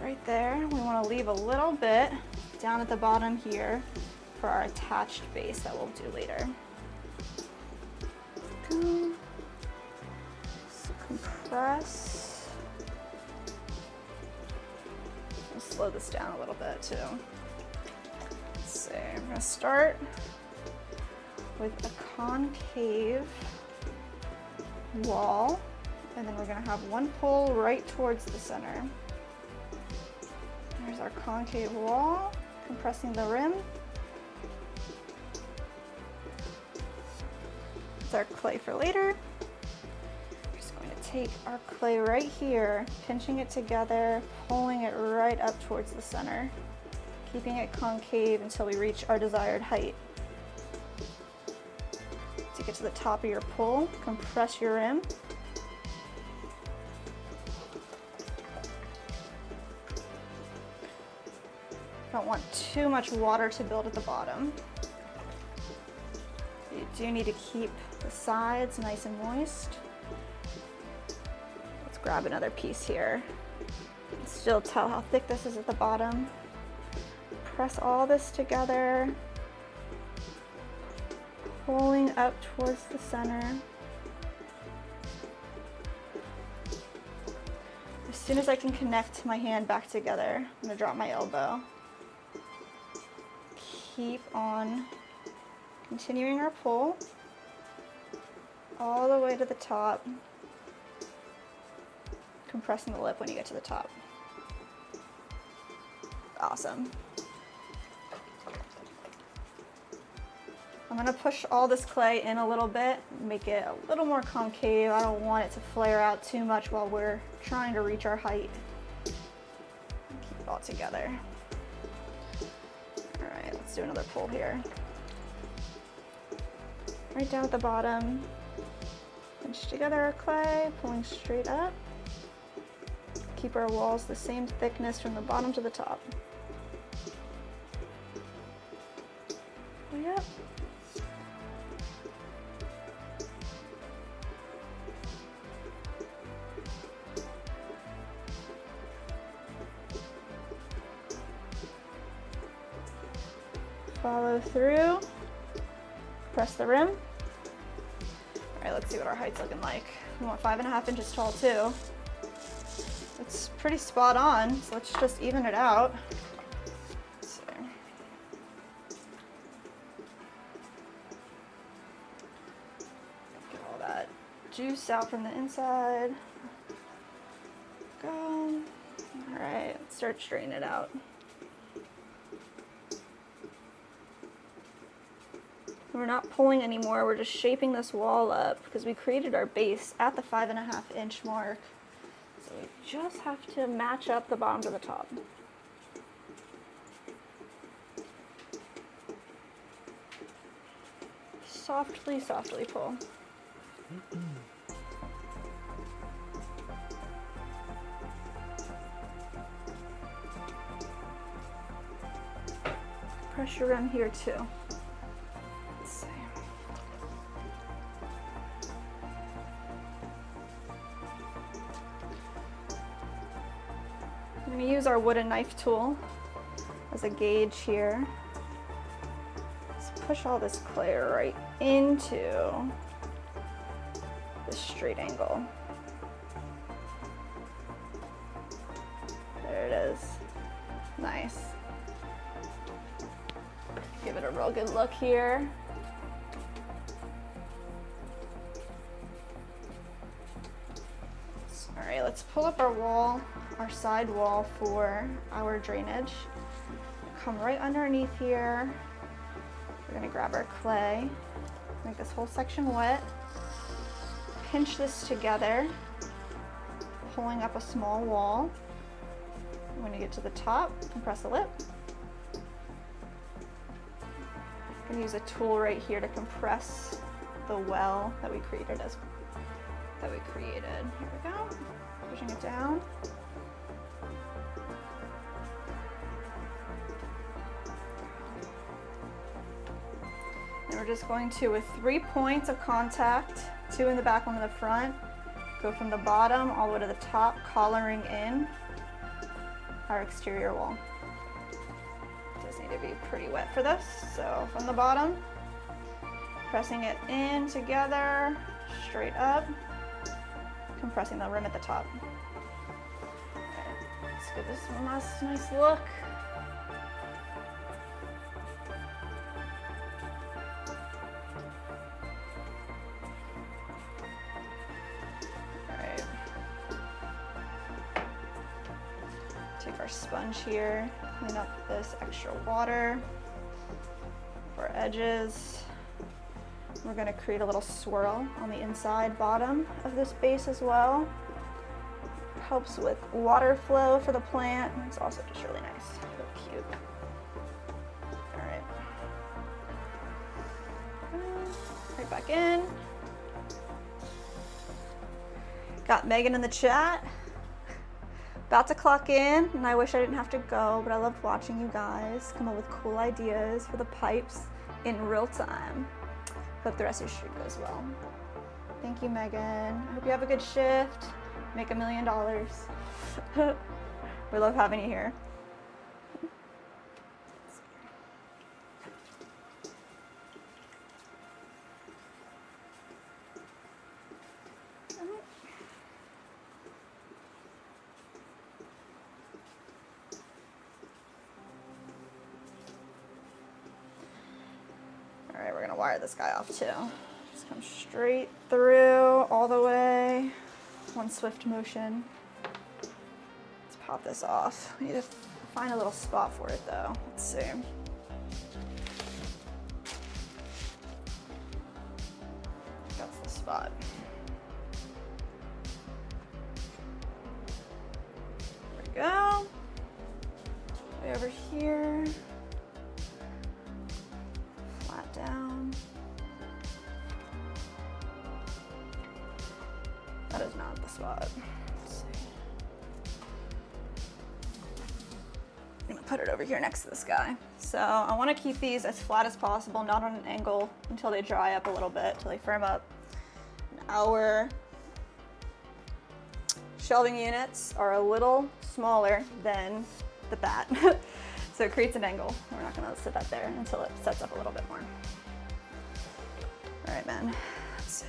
Right there. We want to leave a little bit down at the bottom here for our attached base that we'll do later. So compress. I'll slow this down a little bit too. Let's see, we're going to start with a concave wall, and then we're going to have one pull right towards the center. There's our concave wall, compressing the rim. It's our clay for later. We're just going to take our clay right here, pinching it together, pulling it right up towards the center, keeping it concave until we reach our desired height. To get to the top of your pull, compress your rim. Don't want too much water to build at the bottom. You do need to keep the sides nice and moist. Let's grab another piece here. You can still tell how thick this is at the bottom. Press all this together, pulling up towards the center. As soon as I can connect my hand back together, I'm gonna drop my elbow. Keep on continuing our pull all the way to the top, compressing the lip when you get to the top. Awesome. I'm gonna push all this clay in a little bit, make it a little more concave. I don't want it to flare out too much while we're trying to reach our height. Keep it all together. All right, let's do another pull here. Right down at the bottom. Pinch together our clay, pulling straight up. Keep our walls the same thickness from the bottom to the top. Yep. Follow through, press the rim. All right, let's see what our height's looking like. We want 5.5 inches tall too. It's pretty spot on, so let's just even it out. Let's see. Get all that juice out from the inside. Go. All right, let's start straighten it out. We're not pulling anymore, we're just shaping this wall up because we created our base at the 5.5 inch mark. So we just have to match up the bottom to the top. Softly, softly pull. Pressure around here too. I'm going to use our wooden knife tool as a gauge here. Let's push all this clay right into this straight angle. There it is. Nice. Give it a real good look here. All right, let's pull up our wall, our side wall for our drainage. Come right underneath here. We're gonna grab our clay, make this whole section wet, pinch this together, pulling up a small wall. When you get to the top, compress the lip. I'm gonna use a tool right here to compress the well that we created. Here we go. Pushing it down. And we're just going to, with 3 points of contact, 2 in the back, 1 in the front, go from the bottom all the way to the top, collaring in our exterior wall. It does need to be pretty wet for this. So from the bottom, pressing it in together, straight up, compressing the rim at the top. Okay, let's give this one last nice look. All right. Take our sponge here, clean up this extra water for edges. We're going to create a little swirl on the inside bottom of this base as well. Helps with water flow for the plant. It's also just really nice, really cute. All right. Right back in. Got Megan in the chat. About to clock in, and I wish I didn't have to go, but I loved watching you guys come up with cool ideas for the pipes in real time. Hope the rest of your stream goes well. Thank you, Megan. I hope you have a good shift. Make $1 million. We love having you here. All right, we're gonna wire this guy off too. Just come straight through, all the way. One swift motion. Let's pop this off. We need to find a little spot for it though. Let's see. That's the spot. There we go. Way over here. Flat down. the spot. Let's see. I'm gonna put it over here next to this guy. So I want to keep these as flat as possible, not on an angle, until they dry up a little bit, until they firm up. Our shelving units are a little smaller than the bat, so it creates an angle. We're not gonna sit that there until it sets up a little bit more. All right, man, let's see.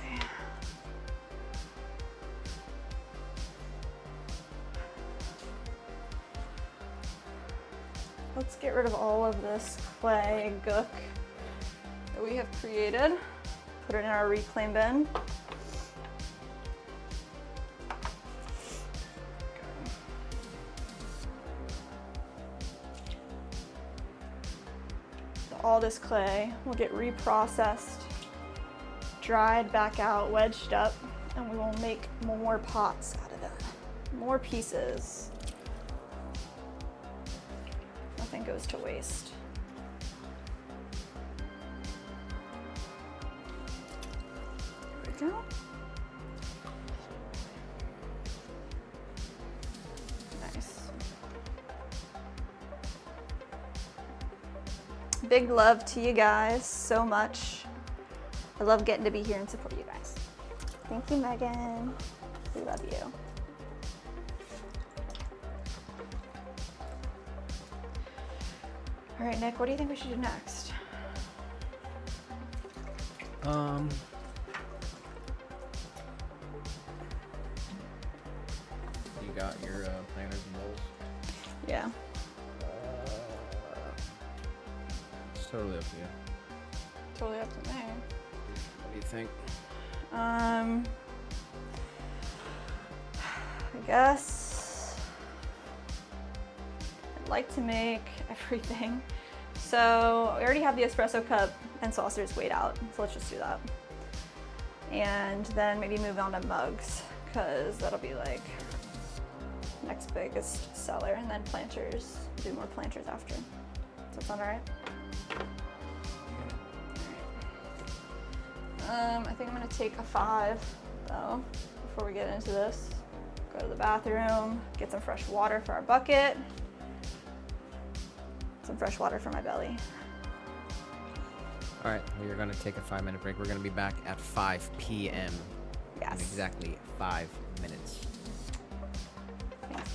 Let's get rid of all of this clay gook that we have created. Put it in our reclaim bin. All this clay will get reprocessed, dried back out, wedged up, and we will make more pots out of it. More pieces. Nothing goes to waste. There we go. Nice. Big love to you guys so much. I love getting to be here and support you guys. Thank you, Megan. We love you. All right, Nick, what do you think we should do next? You got your planters and bowls? Yeah. It's totally up to you. Totally up to me. What do you think? I guess I'd like to make everything. So we already have the espresso cup and saucers weighed out, so let's just do that. And then maybe move on to mugs, because that'll be like next biggest seller, and then planters, do more planters after. Does that sound all right? I think I'm gonna take a 5 though, before we get into this. Go to the bathroom, get some fresh water for our bucket, some fresh water for my belly. All right, we are going to take a 5-minute break. We're going to be back at 5 p.m. Yes. in exactly 5 minutes. Thanks.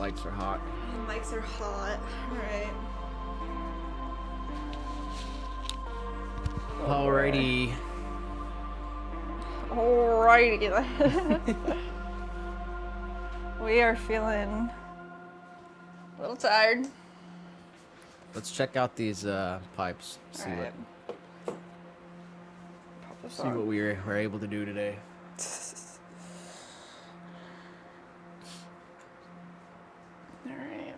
Lights are hot. The mics are hot. All right. Alrighty. Alrighty. We are feeling a little tired. Let's check out these pipes. See Alright. what we were able to do today. Alright.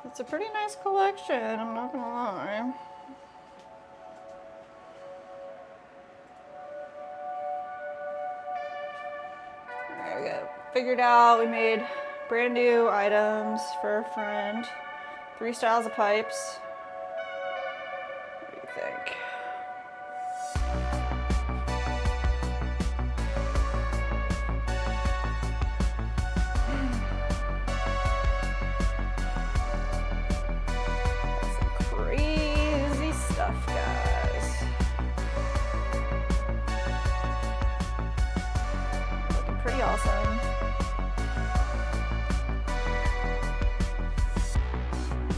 It's a pretty nice collection, I'm not gonna lie. There we go. Figured out we made brand new items for a friend. 3 styles of pipes. What do you think? Some crazy stuff, guys. Looking pretty awesome.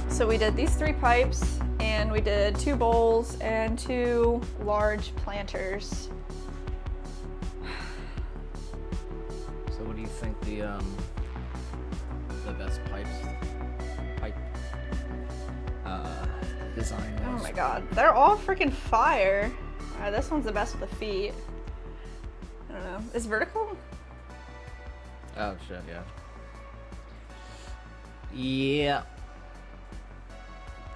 So we did these 3 pipes, and we did 2 bowls and 2 large planters. So what do you think the best pipe design was? Oh my god, they're all freaking fire. This one's the best with the feet. I don't know. Is vertical? Oh shit, yeah. Yeah.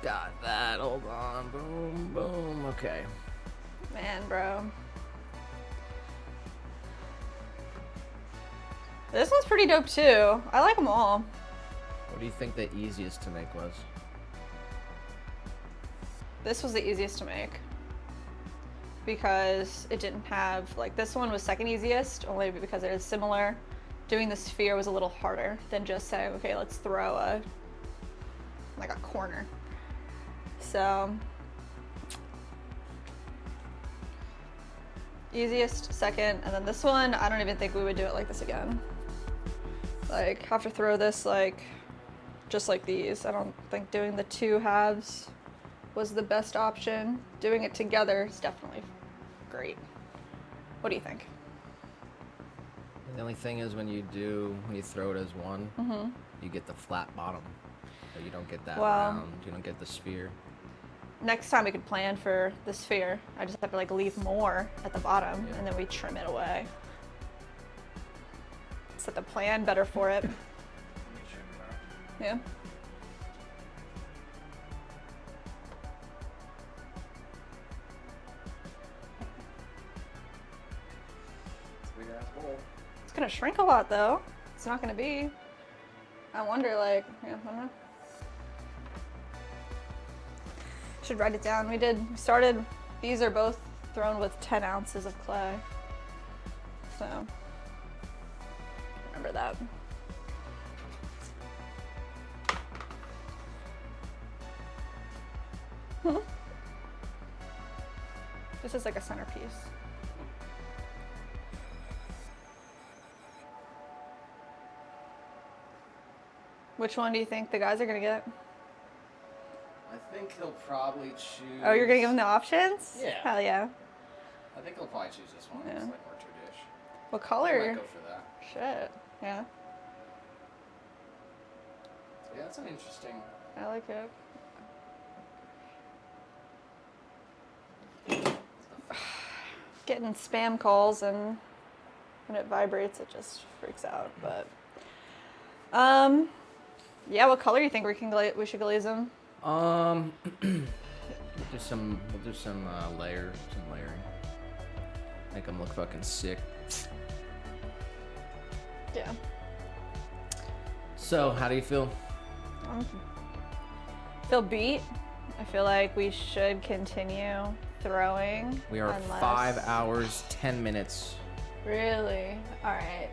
Got that. Hold on. Boom, boom. Okay. Man, bro. This one's pretty dope too. I like them all. What do you think the easiest to make was? This was the easiest to make because it didn't have, like, this one was second easiest only because it is similar. Doing the sphere was a little harder than just saying, okay, let's throw a corner. So, easiest, second, and then this one, I don't even think we would do it like this again. Like, have to throw this, like, just like these. I don't think doing the 2 halves was the best option. Doing it together is definitely great. What do you think? The only thing is when you throw it as one, you get the flat bottom. So you don't get that round, you don't get the sphere. Next time we could plan for the sphere. I just have to, like, leave more at the bottom, and then we trim it away. Set the plan better for it. Yeah. It's gonna shrink a lot though. It's not gonna be. I wonder, like, yeah, I don't know. Should write it down. We started, these are both thrown with 10 ounces of clay. So, remember that. This is like a centerpiece. Which one do you think the guys are gonna get? I think he'll probably choose. Oh, you're gonna give them the options? Yeah. Hell yeah. I think he'll probably choose this one. Yeah. It's like more tradish. What I color? might go for that. Shit. Yeah. Yeah, that's an interesting. I like it. Getting spam calls, and when it vibrates, it just freaks out. But yeah. What color do you think we should glaze them? We'll do some layering. Make them look fucking sick. Yeah. So, how do you feel? Feel beat. I feel like we should continue throwing. We are 5 hours, 10 minutes. Really? All right.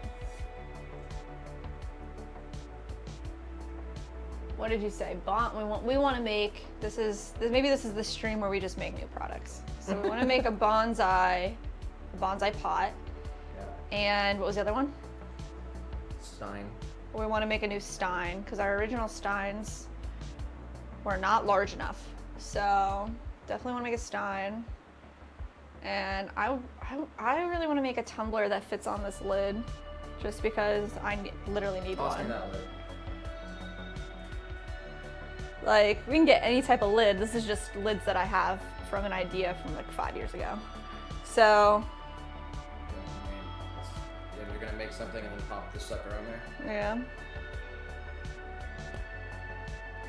what did you say? We want to make, maybe this is the stream where we just make new products. So we want to make a bonsai pot. Yeah. And what was the other one? Stein. We want to make a new stein because our original steins were not large enough. So definitely want to make a stein. And I really want to make a tumbler that fits on this lid just because I literally need one. That lid. Like, we can get any type of lid. This is just lids that I have from an idea from like 5 years ago. So, yeah, you're gonna make something and then pop this sucker on there? yeah.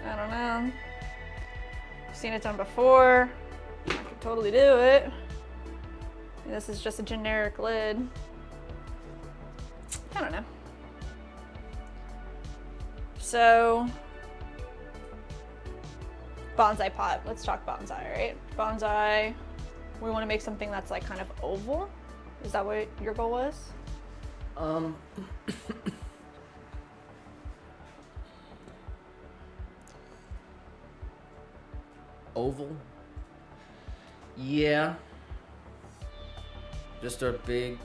I don't know. I've seen it done before. I could totally do it. And this is just a generic lid. I don't know. So, bonsai pot. Let's talk bonsai, right? Bonsai, we want to make something that's like kind of oval. Is that what your goal was? Oval? Yeah. Just a big,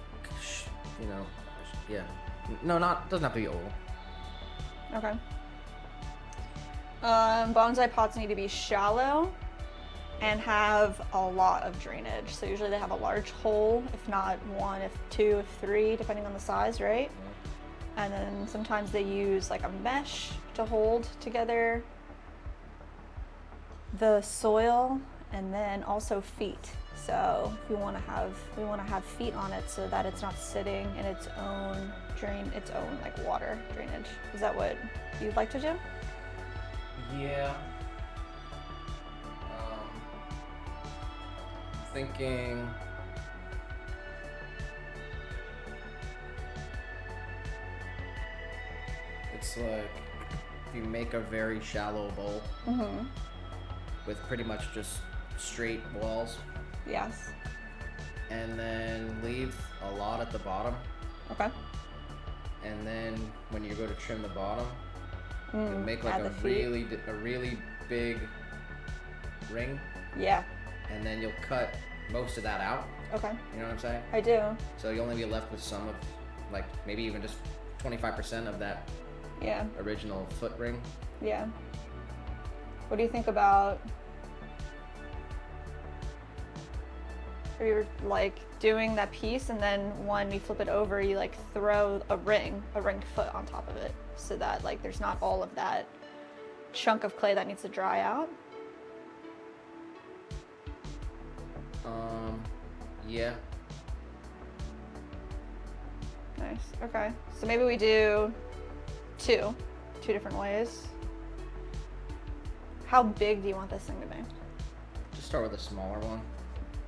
yeah. No, doesn't have to be oval. Okay. Bonsai pots need to be shallow and have a lot of drainage. So usually they have a large hole, if not one, if two, if three, depending on the size, right? And then sometimes they use like a mesh to hold together the soil, and then also feet. So we want to have feet on it so that it's not sitting in its own like water drainage. Is that what you'd like to do? Yeah. Thinking it's like if you make a very shallow bowl with pretty much just straight walls. Yes. And then leave a lot at the bottom. Okay. And then when you go to trim the bottom, you make like add a the feet. really big ring. Yeah. And then you'll cut most of that out. Okay. You know what I'm saying? I do. So you'll only be left with some of, like maybe even just 25% of that Yeah. original foot ring. Yeah. What do you think about you're like doing that piece and then when you flip it over you like throw a ringed foot on top of it so that like there's not all of that chunk of clay that needs to dry out? Yeah. Nice. Okay. So maybe we do two different ways. How big do you want this thing to be? Just start with a smaller one.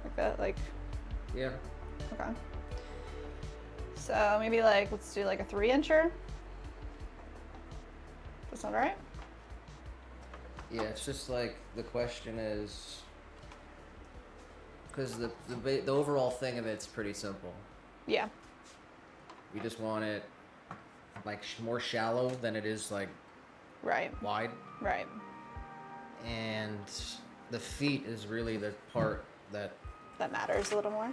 Like that, like, Yeah. okay. So maybe like, let's do like a 3-incher. That sound all right? Yeah, it's just like the question is, because the overall thing of it's pretty simple. Yeah. We just want it like more shallow than it is like Right. wide, Right. and the feet is really the part that matters a little more.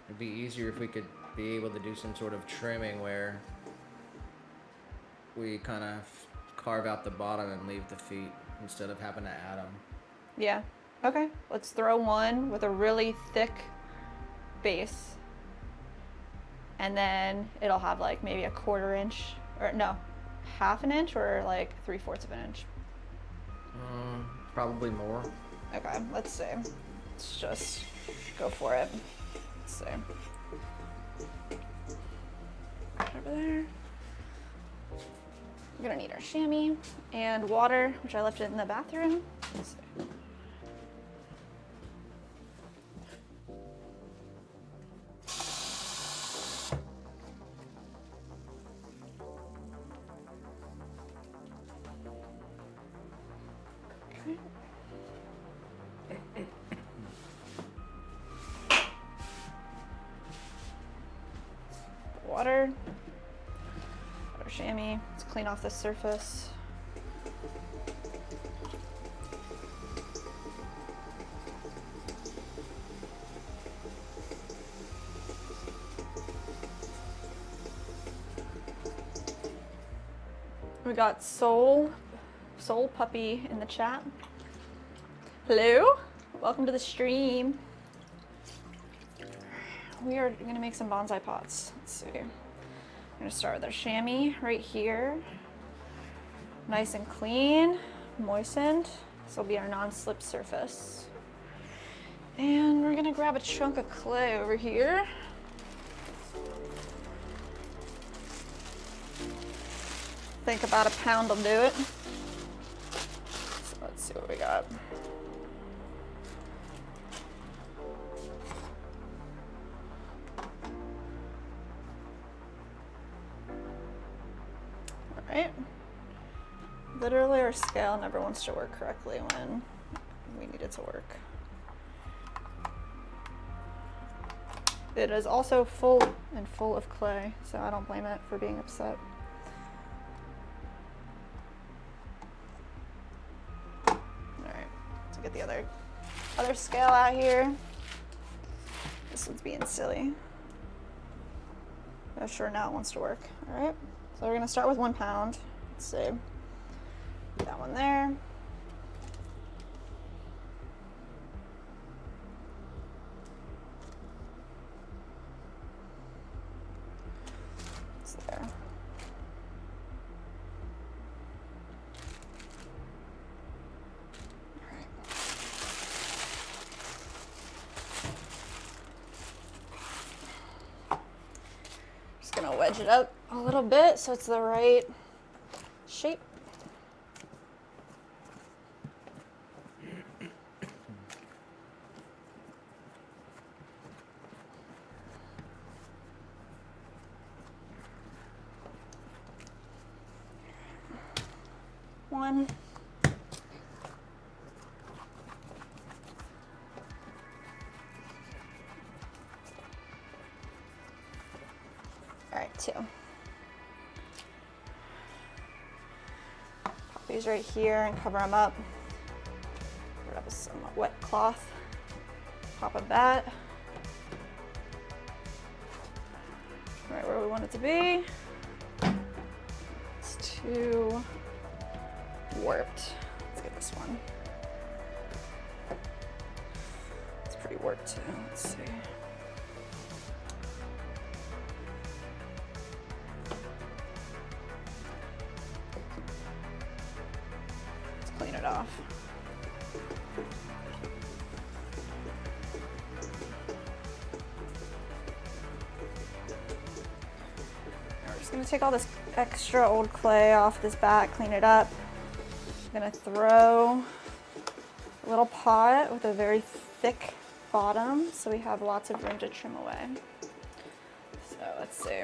it'd be easier if we could be able to do some sort of trimming where we kind of carve out the bottom and leave the feet instead of having to add them. Yeah. Okay. Let's throw one with a really thick base. And then it'll have like maybe a 1/4 inch or no, 1/2 inch or like 3/4 of an inch. Probably more. Okay, let's see. Let's just go for it. Let's see. Over there. We're gonna need our chamois and water, which I left it in the bathroom. Let's see. Water, our chamois. Let's clean off the surface. We got Soul Puppy in the chat. Hello, welcome to the stream. We are gonna make some bonsai pots. Let's see. I'm gonna start with our chamois right here. Nice and clean, moistened. This will be our non-slip surface. And we're gonna grab a chunk of clay over here. I think about a pound will do it. So let's see what we got. All right. Literally our scale never wants to work correctly when we need it to work. It is also full of clay, so I don't blame it for being upset. Get the other scale out here. This one's being silly. Oh, sure, now it wants to work. All right, so we're gonna start with 1 pound. Let's see, that one there. It's there. Gonna wedge it up a little bit so it's the right shape. One. All right, 2. Pop these right here and cover them up. Cover it up with some wet cloth. Pop a bat. Right where we want it to be. It's too warped. Let's get this one. It's pretty warped too. Let's see. Clean it off. Now we're just going to take all this extra old clay off this bat, clean it up. I'm going to throw a little pot with a very thick bottom so we have lots of room to trim away. So let's see.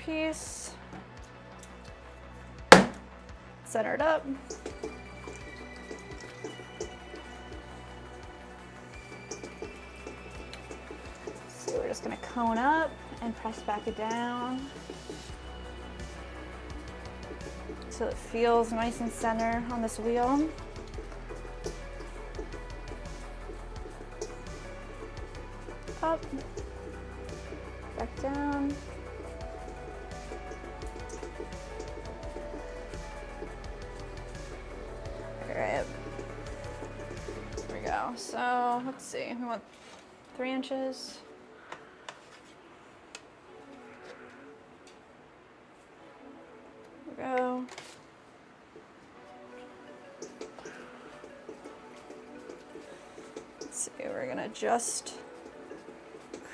Piece, centered up. So we're just going to cone up and press back it down so it feels nice and center on this wheel. Up, back down. Alright, there we go. So let's see, we want 3 inches. There we go. Let's see, we're gonna just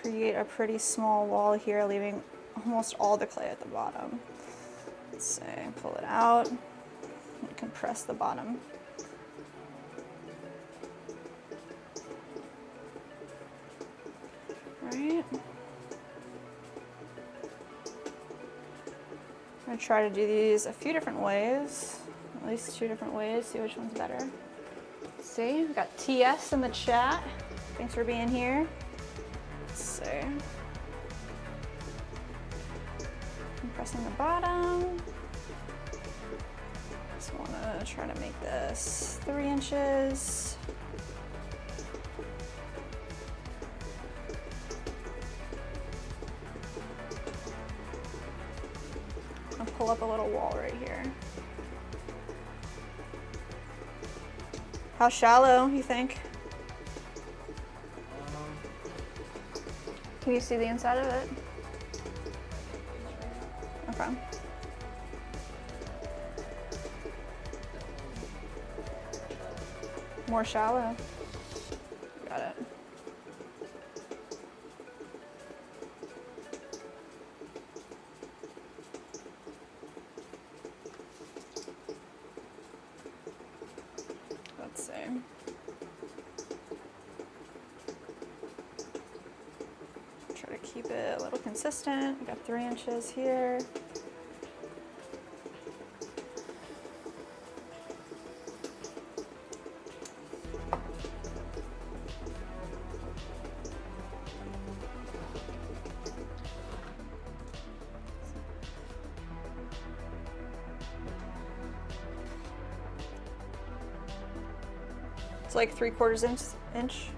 create a pretty small wall here, leaving almost all the clay at the bottom. Let's see, pull it out and compress the bottom. Right. I'm gonna try to do these a few different ways, at least 2 different ways, see which one's better. Let's see, we got TS in the chat. Thanks for being here. Let's see. I'm pressing the bottom. Just wanna try to make this 3 inches. I'll pull up a little wall right here. How shallow, you think? Can you see the inside of it? Okay. More shallow. Got it. Let's see. Try to keep it a little consistent. We got 3 inches here. It's like 3/4 inch.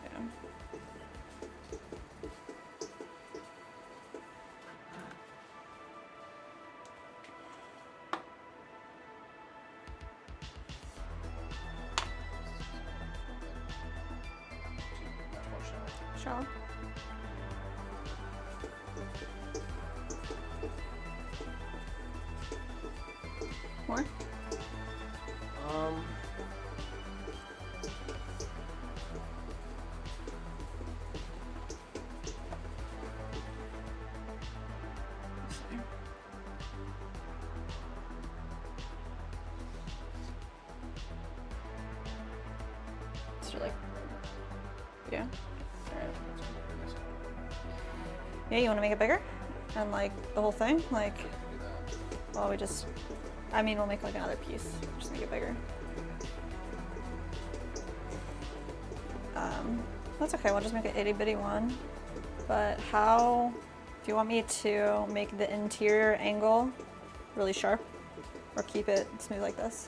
Yeah. Shallow. More? So like, yeah. All right. Yeah, you want to make it bigger? And like the whole thing? Like, well, I mean, we'll make like another piece, just make it bigger. That's okay, we'll just make an itty bitty one. But do you want me to make the interior angle really sharp or keep it smooth like this?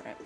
Right.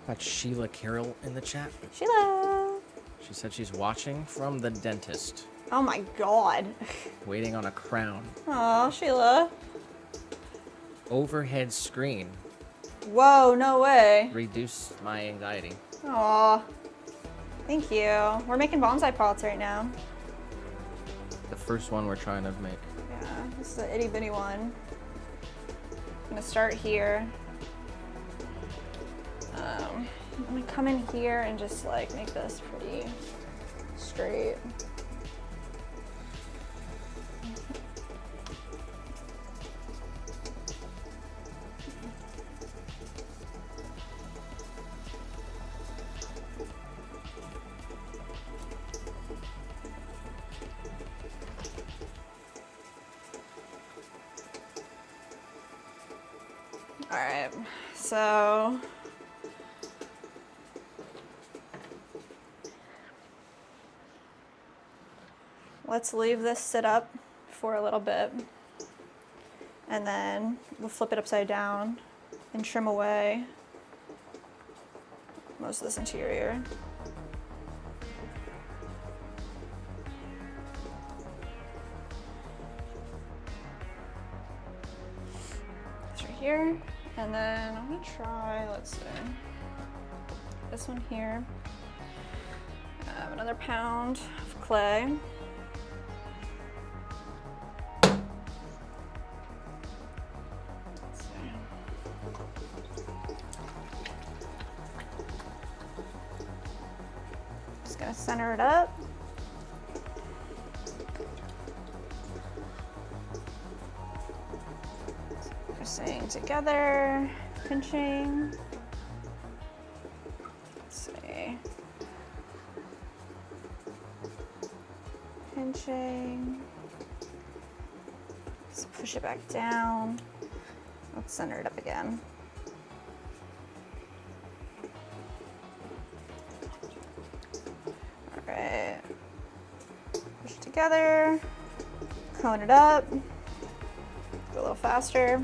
Got Sheila Carroll in the chat. Sheila! She said she's watching from the dentist, Oh my god. waiting on a crown. Aw, Sheila. Overhead screen. Whoa, no way. Reduce my anxiety. Aw. Thank you. We're making bonsai pots right now. The first one we're trying to make. Yeah, this is an itty bitty one. I'm gonna start here. I'm gonna come in here and just like make this pretty straight. All right, so let's leave this sit up for a little bit, and then we'll flip it upside down and trim away most of this interior. here. And then I'm gonna try, let's see, this one here. I have another pound of clay. Let's see. Just gonna center it up. Pressing together, pinching. Let's see. Pinching. Let's push it back down. Let's center it up again. All right. Push it together. Cone it up. Go a little faster.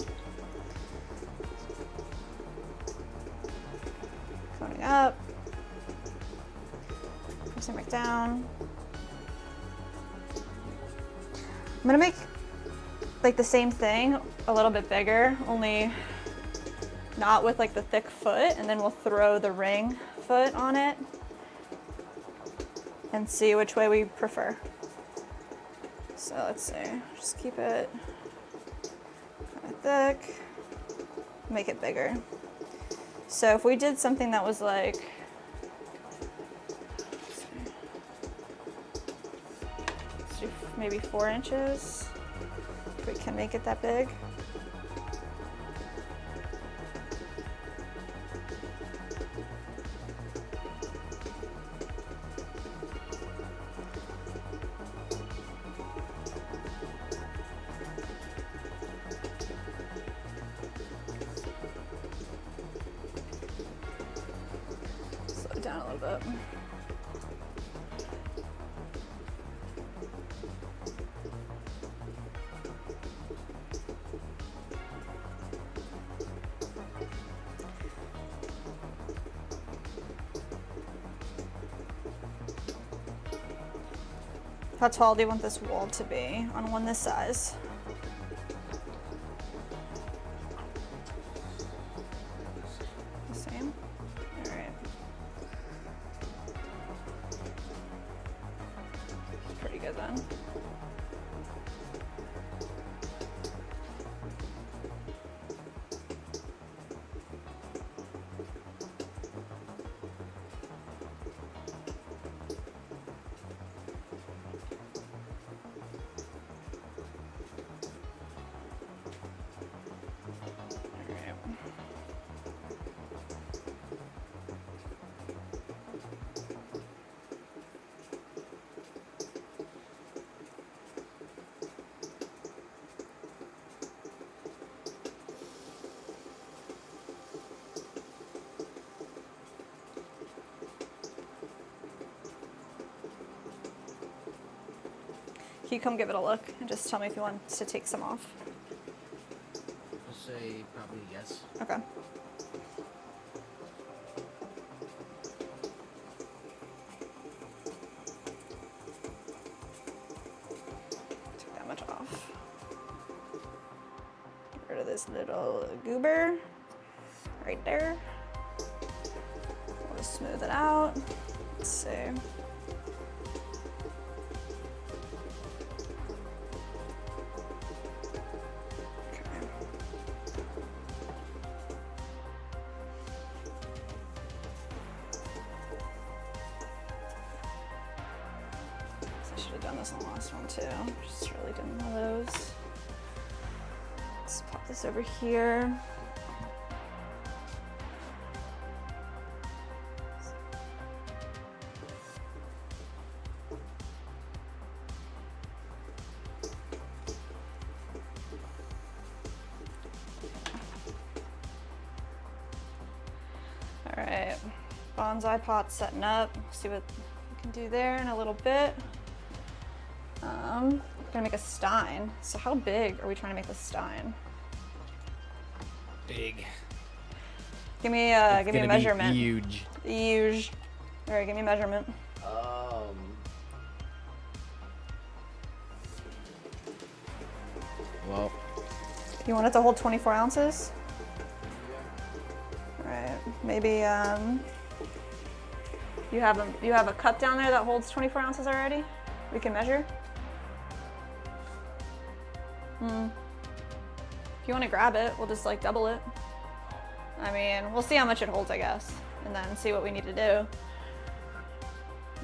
Coning up. Pressing back down. I'm gonna make like the same thing a little bit bigger, only not with like the thick foot, and then we'll throw the ring foot on it and see which way we prefer. So let's see, just keep it kind of thick, make it bigger. So if we did something that was like, let's do maybe 4 inches, if we can make it that big. Slow it down a little bit. How tall do you want this wall to be on one this size? The same? All right. Pretty good then. Can you come give it a look and just tell me if you want to take some off? I'll say probably yes. Okay. Take that much off. Get rid of this little goober right there. We'll just smooth it out. Let's see. I should have done this on the last one too. Just really didn't know those. Let's pop this over here. All right, bonsai pot setting up. See what we can do there in a little bit. Gonna make a stein. So how big are we trying to make the stein? Big. Give me a measurement. Huge. Huge. All right, give me a measurement. Well, You want it to hold 24 ounces? Maybe you have a cup down there that holds 24 ounces already? We can measure? If you want to grab it, we'll just like double it. I mean, we'll see how much it holds, I guess, and then see what we need to do.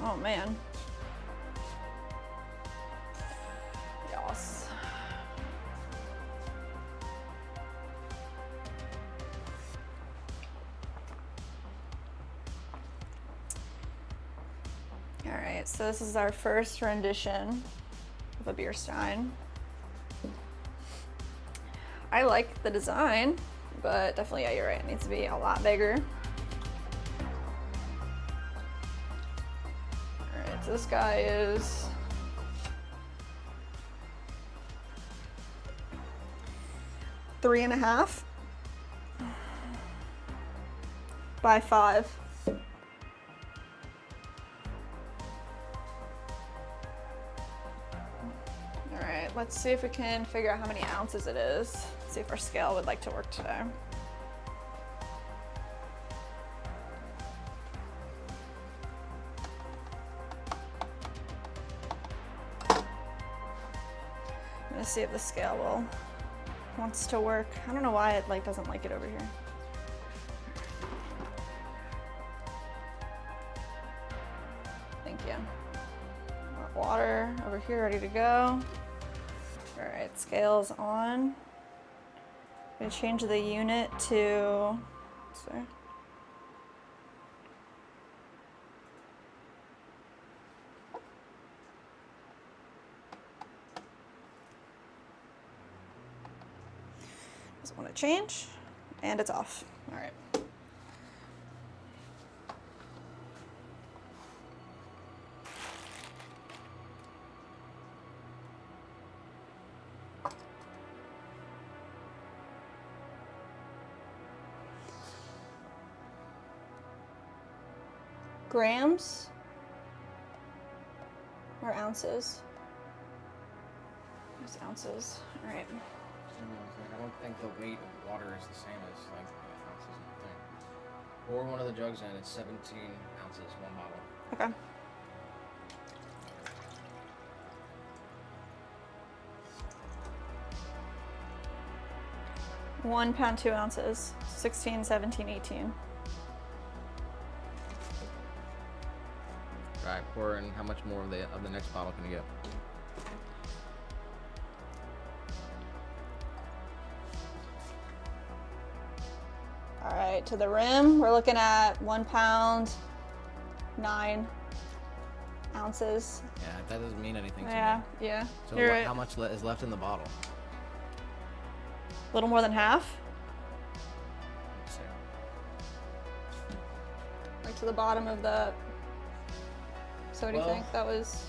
Oh man. Yes. All right, so this is our first rendition of a beer stein. I like the design, but definitely, yeah, you're right. It needs to be a lot bigger. All right, so this guy is 3.5 by 5. All right, let's see if we can figure out how many ounces it is. See if our scale would like to work today. I'm gonna see if the scale wants to work. I don't know why it like doesn't like it over here. Thank you. Water over here, ready to go. All right, scale's on. I'm gonna change the unit to, sorry. Doesn't want to change, and it's off. All right. Grams or ounces? There's ounces. All right. I don't think the weight of water is the same as like ounces of the thing. Pour one of the jugs in. It's 17 ounces, one bottle. Okay. £1 pound, 2 ounces. 16, 17, 18. Right, pour in. How much more of the next bottle can you get? All right, to the rim, we're looking at 1 pound, 9 ounces. Yeah, that doesn't mean anything to me. Yeah. So You're right. how much is left in the bottle? A little more than half. Let's see. Like to the bottom of the. So what do you think? That was.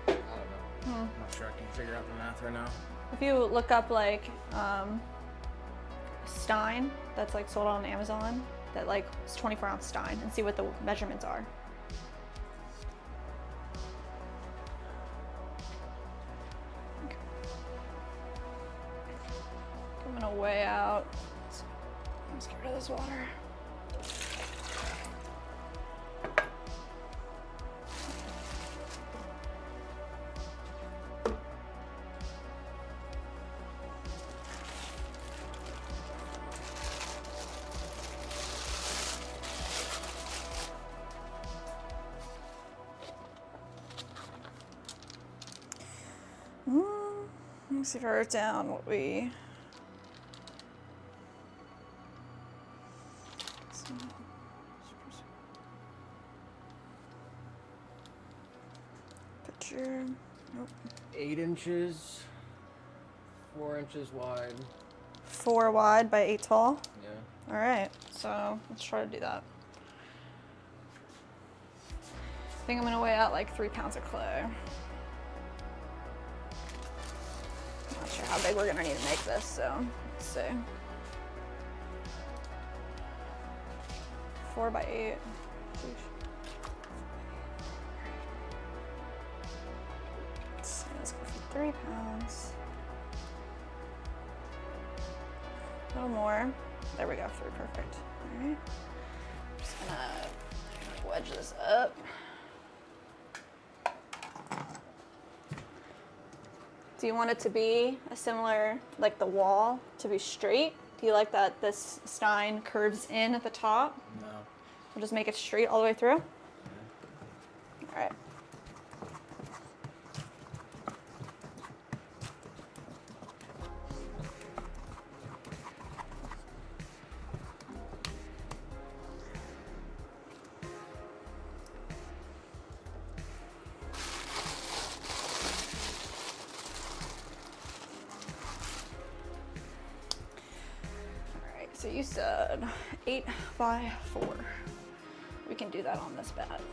I don't know. I'm not sure I can figure out the math right now. If you look up like stein that's like sold on Amazon, that like it's 24-ounce stein, and see what the measurements are. Okay. I'm gonna weigh out. Let's get rid of this water. Let's see if I wrote down what we. Picture. Nope. 8 inches, 4 inches wide. 4 wide by 8 tall. Yeah. All right, so let's try to do that. I think I'm gonna weigh out like 3 pounds of clay. Not sure how big we're gonna need to make this, so let's see. 4 by 8. Sheesh. Let's see, let's go for 3 pounds. little more. There we go, 3, perfect. All right. Just gonna wedge this up. Do you want it to be a similar, like the wall to be straight? Do you like that this stein curves in at the top? No. We'll just make it straight all the way through? Okay. All right. So you said 8 by 4. We can do that on this bat, I think.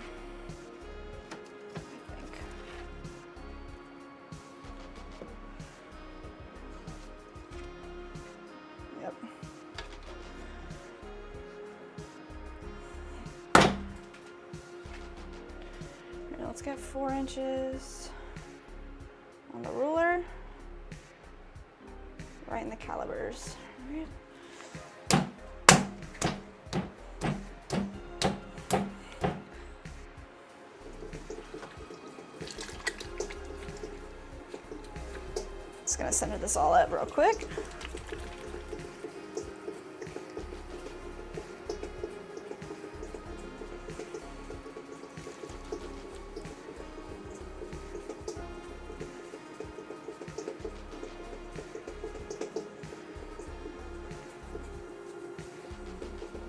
Yep. Now let's get 4 inches on the ruler, right in the calibers. All right. Just gonna center this all up real quick.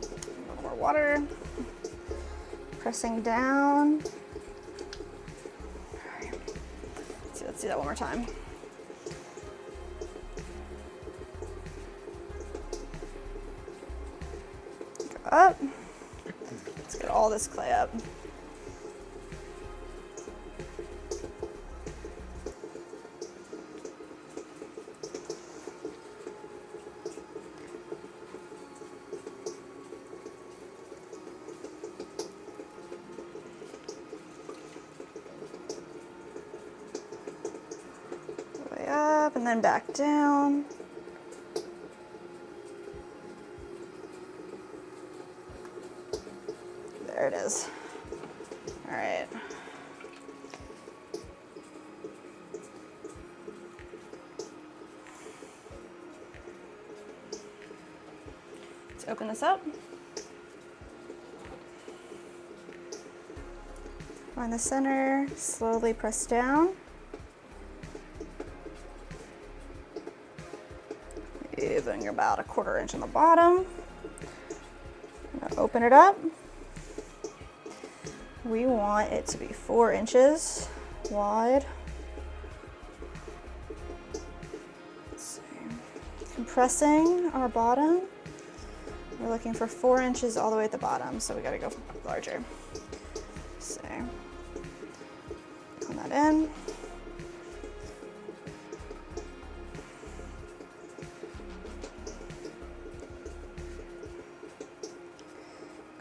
A little more water. Pressing down. All right. Let's do that one more time. Up. Let's get all this clay up. Way up and then back down. There it is. All right. Let's open this up. Find the center, slowly press down. Leaving about 1/4 inch on the bottom. Now open it up. We want it to be 4 inches wide. Let's see. Compressing our bottom. We're looking for 4 inches all the way at the bottom, so we gotta go larger. So, come that in.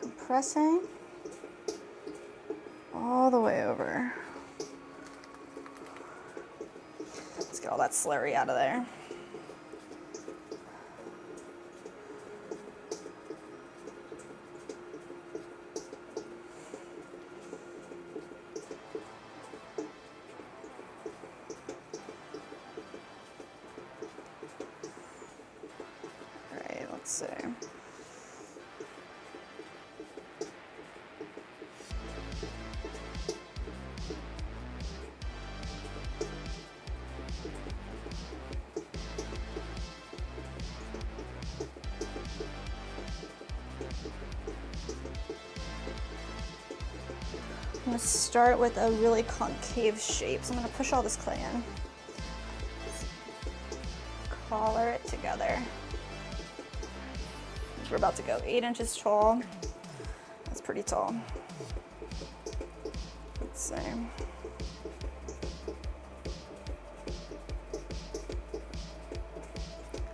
Compressing all the way over. Let's get all that slurry out of there. All right, let's see. I'm going to start with a really concave shape. So I'm going to push all this clay in. Collar it together. We're about to go 8 inches tall. That's pretty tall. Let's see.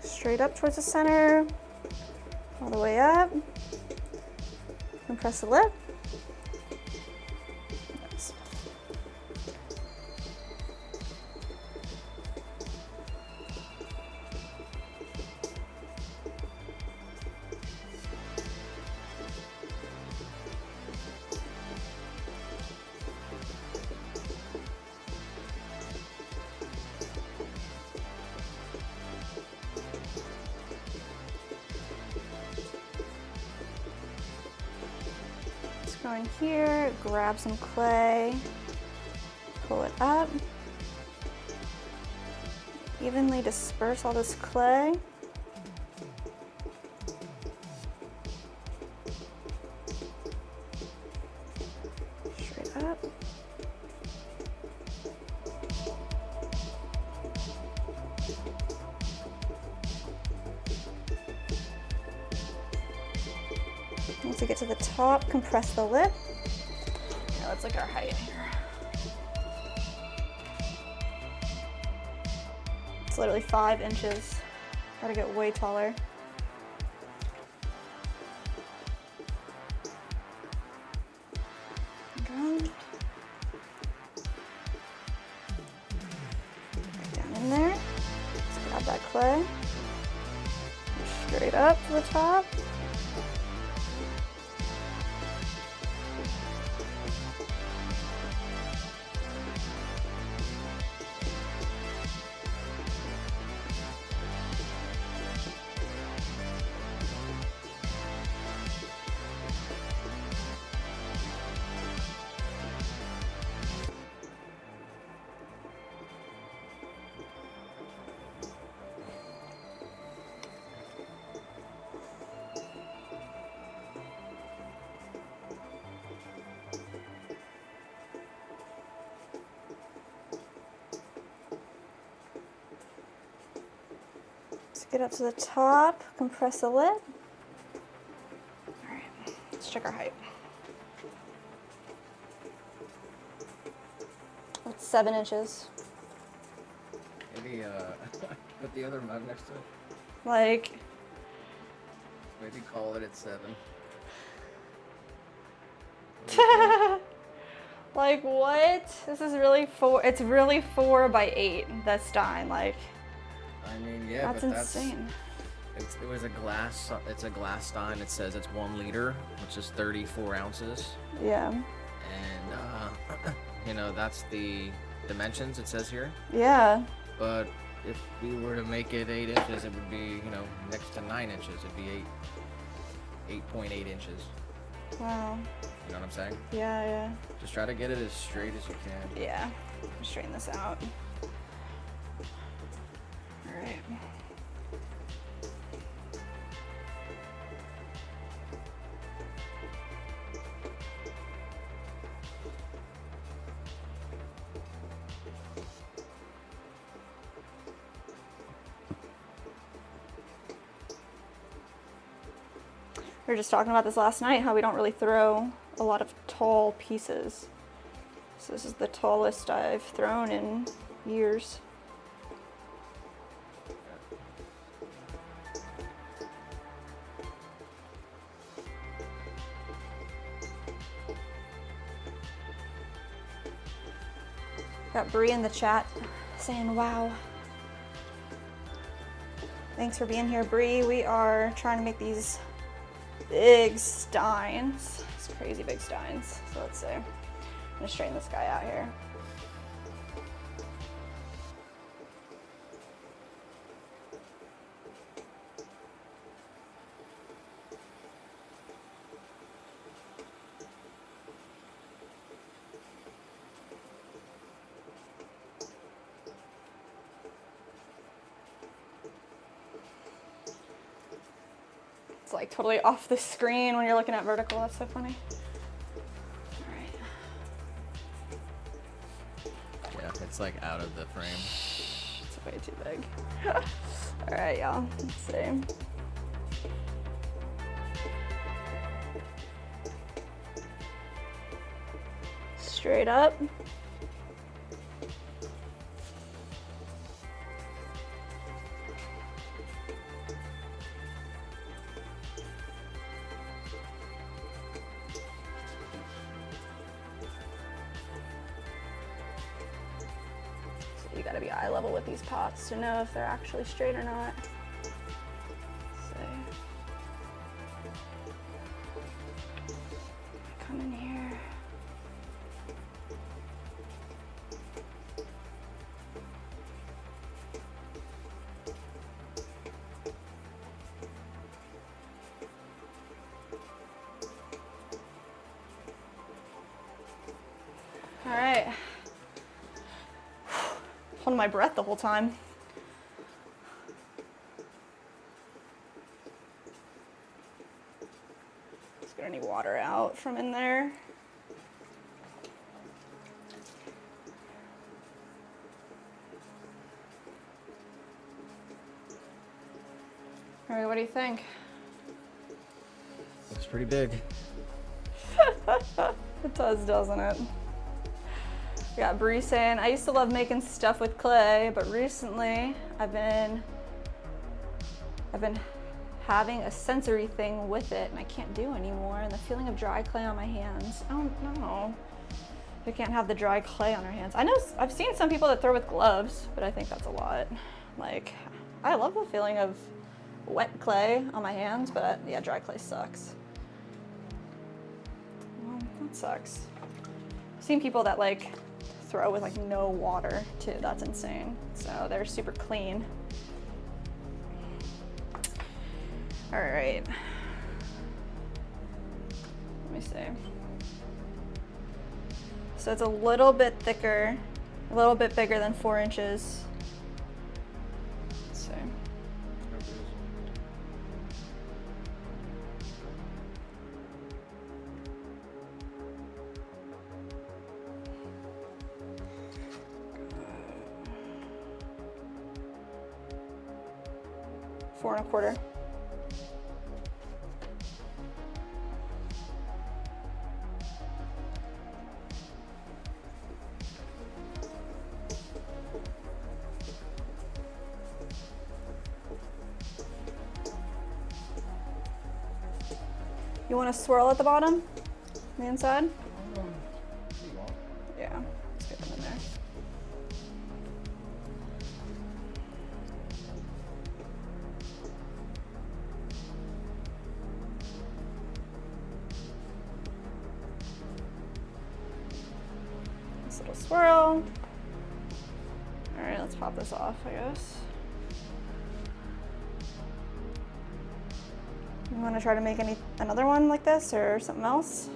Straight up towards the center, all the way up. Compress the lip. Go in here, grab some clay, pull it up, evenly disperse all this clay. Straight up. Once we get to the top, compress the lip. Here, let's look at our height here. It's literally 5 inches. Gotta get way taller. Down in there. Let's grab that clay. Straight up to the top. Get up to the top, compress the lip. All right, let's check our height. That's 7 inches. Maybe put the other mug next to it. Like, Maybe call it at 7. like what? This is really it's really 4 by 8, that stein, like. I mean, yeah, That's but insane. It was a glass. It's a glass stein. It says it's 1 liter, which is 34 ounces. Yeah. And you know, that's the dimensions it says here. Yeah. But if we were to make it 8 inches, it would be, you know, next to 9 inches. It'd be 8.8 inches. Wow. You know what I'm saying? Yeah, yeah. Just try to get it as straight as you can. Yeah. Straighten this out. All right. We were just talking about this last night, how we don't really throw a lot of tall pieces. So this is the tallest I've thrown in years. Got Bree in the chat saying, wow. Thanks for being here, Bree. We are trying to make these big steins. These crazy big steins. So let's see. I'm gonna straighten this guy out here. It's like totally off the screen when you're looking at vertical. That's so funny. All right. Yeah, it's like out of the frame. It's way too big. All right, y'all. Let's see. Straight up. You gotta be eye level with these pots to know if they're actually straight or not. So, come in here. right. Holding my breath the whole time. Just get any water out from in there. All right, what do you think? Looks pretty big. It does, doesn't it? Yeah, Bree saying, I used to love making stuff with clay, but recently I've been having a sensory thing with it and I can't do anymore, and the feeling of dry clay on my hands. I don't know. You can't have the dry clay on your hands. I know I've seen some people that throw with gloves, but I think that's a lot. Like, I love the feeling of wet clay on my hands, but yeah, dry clay sucks. Well, that sucks. I've seen people that like throw with like no water too. That's insane. So they're super clean. All right. Let me see. So it's a little bit thicker, a little bit bigger than 4 inches. Let's see. 4 1/4. You want to swirl at the bottom, on the inside? Yeah, let's get them in there. Nice little swirl. All right, let's pop this off, I guess. You want to try to make another one like this or something else?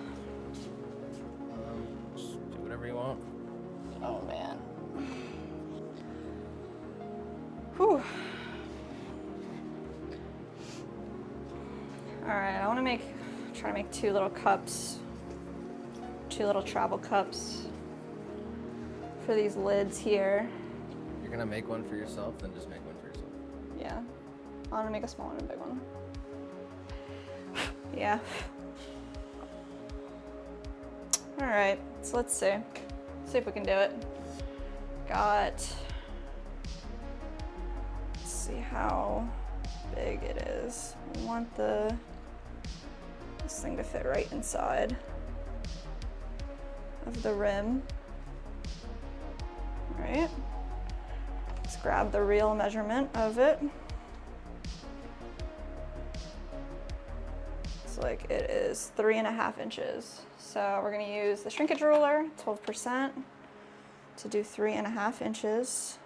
Just do whatever you want. Oh man. Whew. All right, I want to try to make 2 little cups, 2 little travel cups for these lids here. You're gonna make one for yourself, then just make one for yourself. Yeah, I want to make a small one and a big one. Yeah. All right, so let's see if we can do it. Let's see how big it is. I want this thing to fit right inside of the rim. All right, let's grab the real measurement of it. Like it is 3.5 inches. So we're gonna use the shrinkage ruler, 12%, to do 3.5 inches.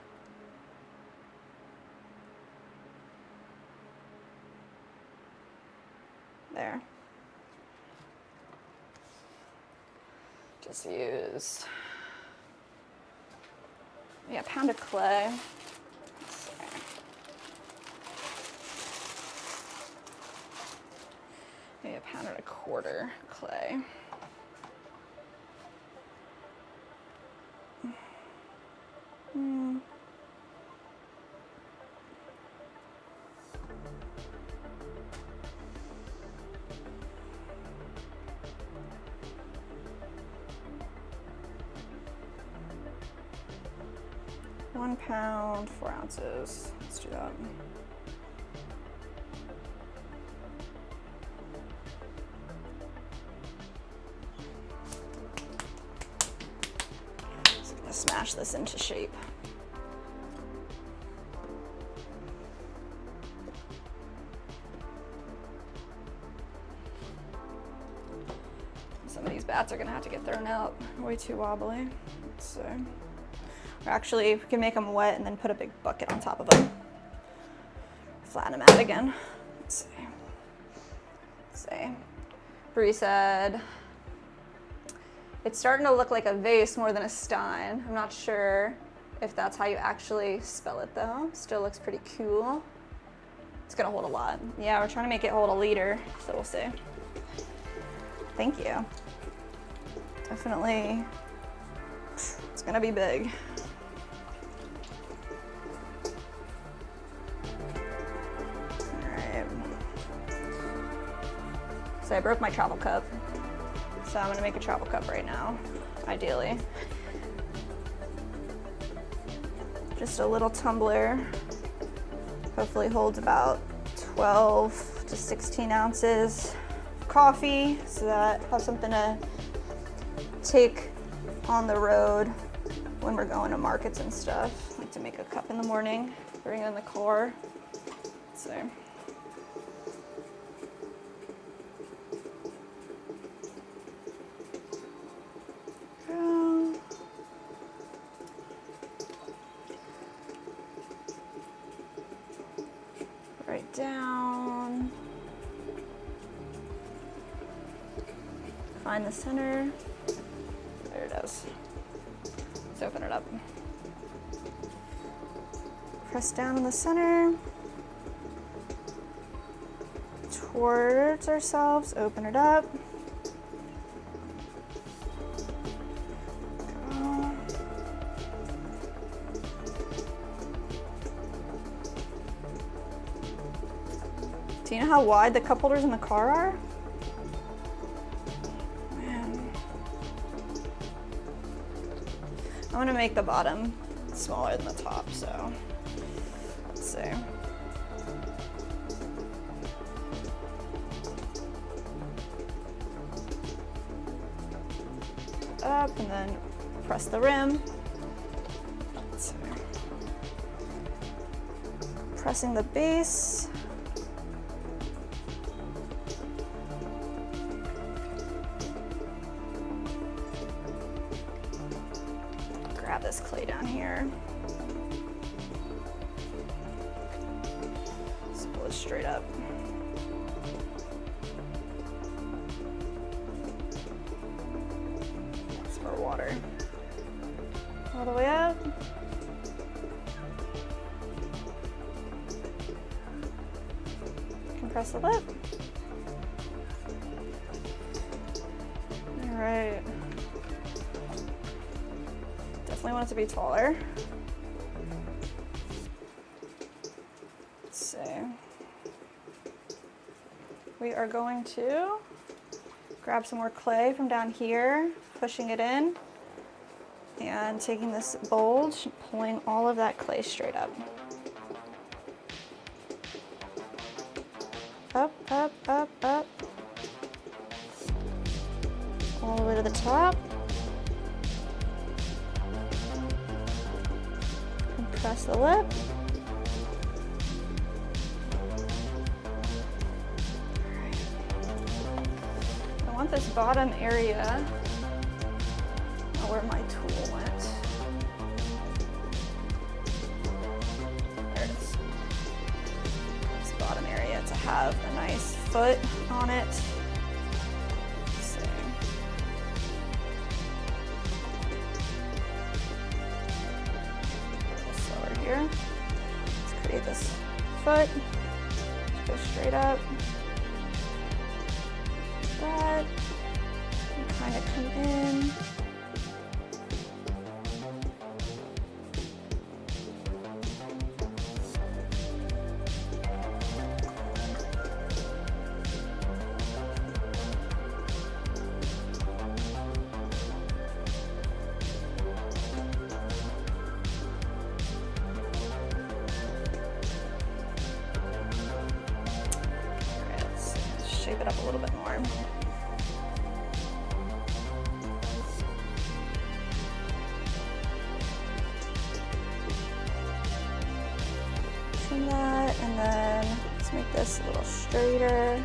There. Just use, a pound of clay. Maybe 1.25 pounds clay. £1 pound, 4 ounces. Let's do that. Smash this into shape. Some of these bats are gonna have to get thrown out. Way too wobbly. So, or actually, we can make them wet and then put a big bucket on top of them. Flatten them out again. Let's see. Bree said, It's starting to look like a vase more than a stein. I'm not sure if that's how you actually spell it though. Still looks pretty cool. It's gonna hold a lot. Yeah, we're trying to make it hold a liter, so we'll see. Thank you. Definitely, it's gonna be big. All right. So I broke my travel cup. So I'm gonna make a travel cup right now, ideally. Just a little tumbler. Hopefully holds about 12 to 16 ounces of coffee, so that I have something to take on the road when we're going to markets and stuff. I like to make a cup in the morning, bring it in the car. So. Right down. Find the center. There it is. Let's open it up. Press down in the center. Towards ourselves, open it up. Do you know how wide the cup holders in the car are? Man. I'm gonna make the bottom smaller than the top, so let's see. Up and then press the rim. Let's see. Pressing the base. Grab this clay down here. Just pull it straight up. That's for water. All the way up. Compress the lip. All right. Definitely want it to be taller. Let's see. We are going to grab some more clay from down here, pushing it in, and taking this bulge, pulling all of that clay straight up. Up, up, up, up. All the way to the top. Press the lip. I want this bottom area, oh, where my tool went. There it is. This bottom area to have a nice foot on it. So. Here. Let's create this foot. Go straight up. That. And kind of come in. Shape it up a little bit more. Trim that, and then let's make this a little straighter.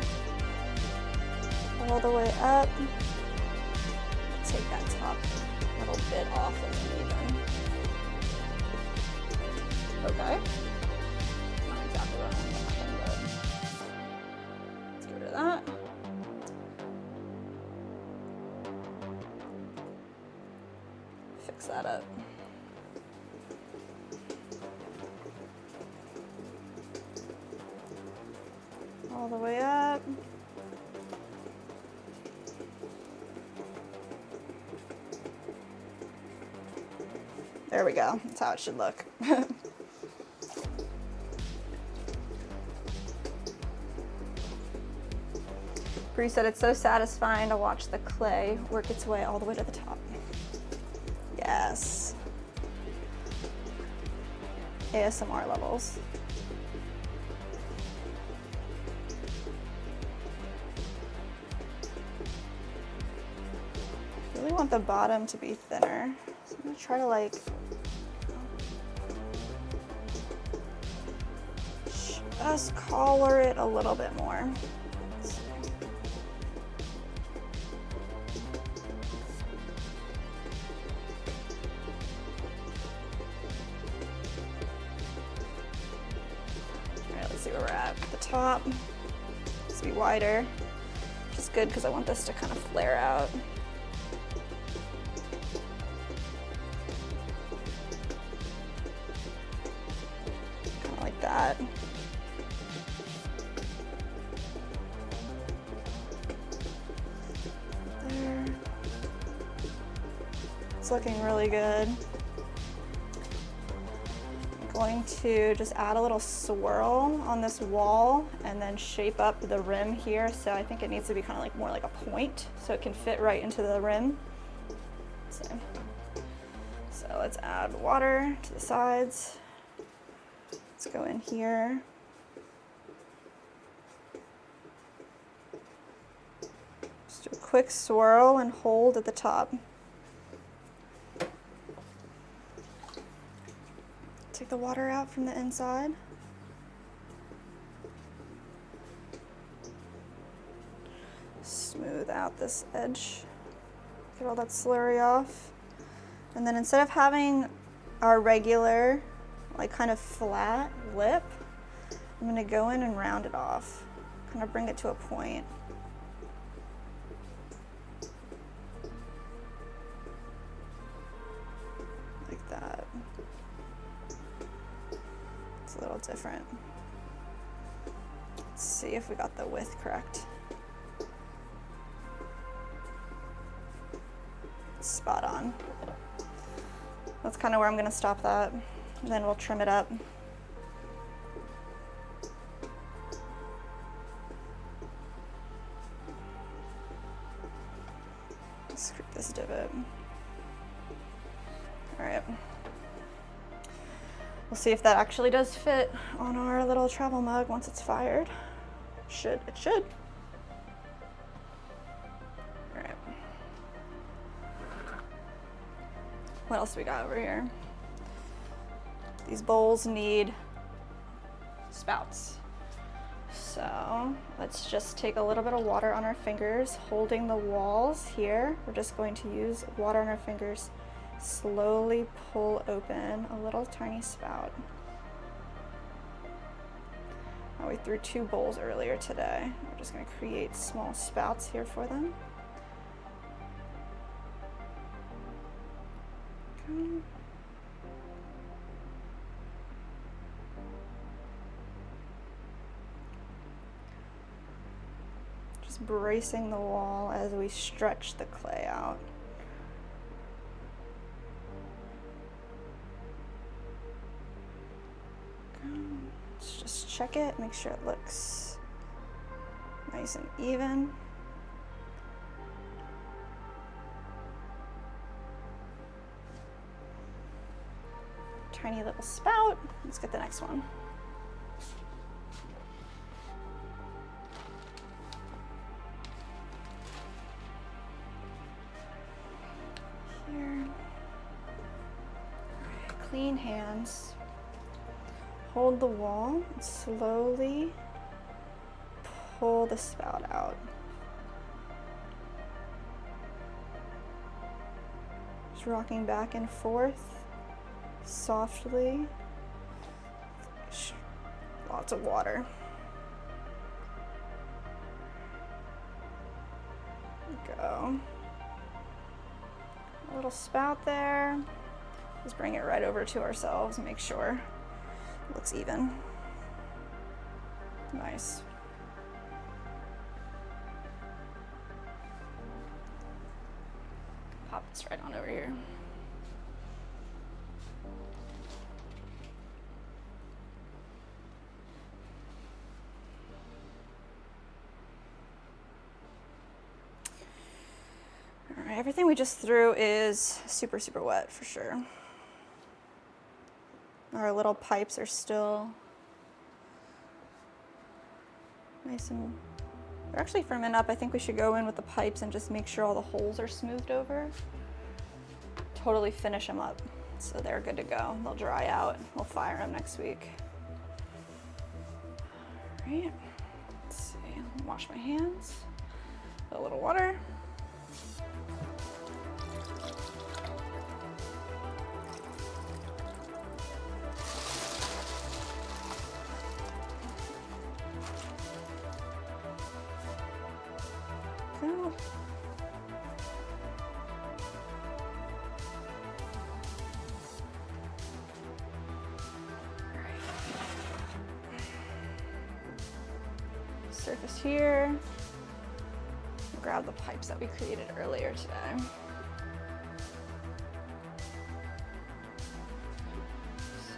All the way up. Take that top little bit off and even. Okay. Not exactly what I want to happen, but let's get rid of that. Mix that up. All the way up. There we go. That's how it should look. Bree said it's so satisfying to watch the clay work its way all the way to the top. Yes. ASMR levels. Really want the bottom to be thinner. So I'm gonna try to like just collar it a little bit more. See where we're at. The top needs to be wider, which is good because I want this to kind of flare out. Kind of like that. There. It's looking really good. Going to just add a little swirl on this wall and then shape up the rim here. So I think it needs to be kind of like more like a point so it can fit right into the rim. So let's add water to the sides. Let's go in here. Just do a quick swirl and hold at the top. Take the water out from the inside. Smooth out this edge. Get all that slurry off. And then instead of having our regular, like kind of flat lip, I'm gonna go in and round it off. Kind of bring it to a point. Like that. A little different. Let's see if we got the width correct. Spot on. That's kind of where I'm going to stop that. And then we'll trim it up. Screw this divot. All right. We'll see if that actually does fit on our little travel mug once it's fired. It should. All right. What else do we got over here? These bowls need spouts. So let's just take a little bit of water on our fingers, holding the walls here. We're just going to use water on our fingers. Slowly pull open a little tiny spout. Now we threw 2 bowls earlier today. We're just going to create small spouts here for them. Okay. Just bracing the wall as we stretch the clay out. Let's just check it, make sure it looks nice and even. Tiny little spout. Let's get the next one. Here. Clean hands. Hold the wall and slowly pull the spout out. Just rocking back and forth softly. Lots of water. There we go. A little spout there. Just bring it right over to ourselves and make sure it looks even. Nice. Pop this right on over here. All right, everything we just threw is super, super wet for sure. Our little pipes are still nice and, they're actually firming up. I think we should go in with the pipes and just make sure all the holes are smoothed over. Totally finish them up so they're good to go. They'll dry out. We'll fire them next week. All right, let's see, wash my hands, a little water. Go. Surface here. Grab the pipes that we created earlier today. So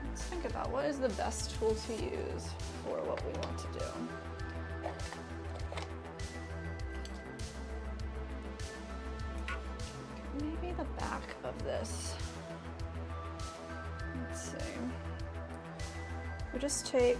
let's think about what is the best tool to use for what we want to do. Maybe the back of this. Let's see. We just take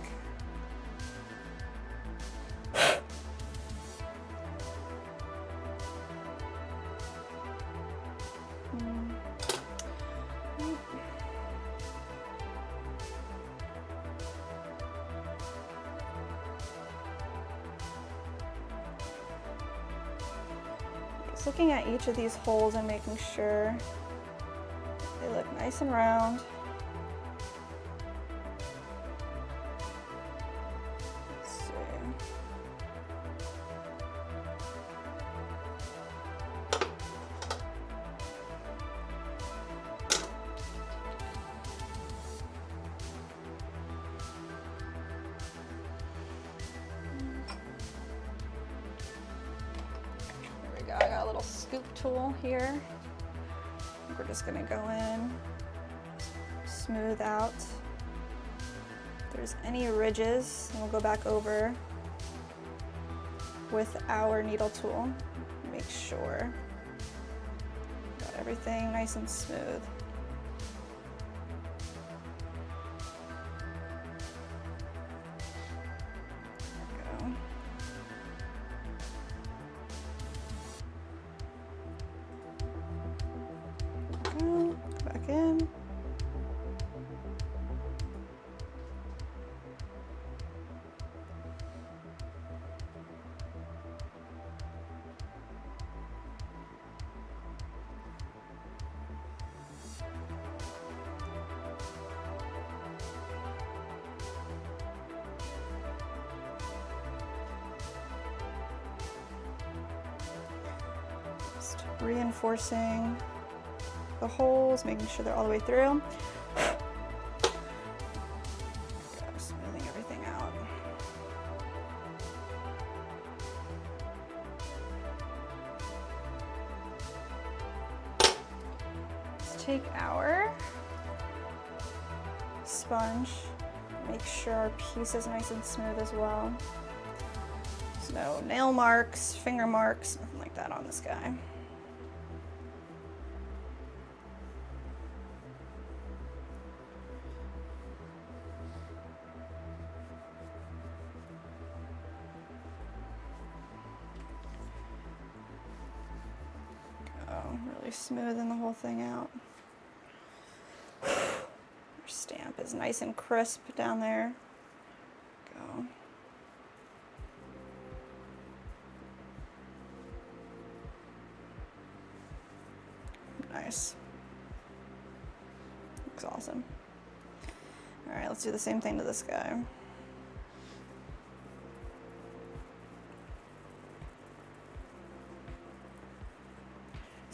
just looking at each of these holes and making sure they look nice and round. Let's see. I got a little scoop tool here. We're just gonna go in, smooth out. If there's any ridges, we'll go back over with our needle tool. Make sure got everything nice and smooth. Back in. Just reinforcing the holes, making sure they're all the way through. Smoothing everything out. Let's take our sponge, make sure our piece is nice and smooth as well. There's no nail marks, finger marks, nothing like that on this guy. Really smoothing the whole thing out. Our stamp is nice and crisp down there. Go. Nice. Looks awesome. All right, let's do the same thing to this guy.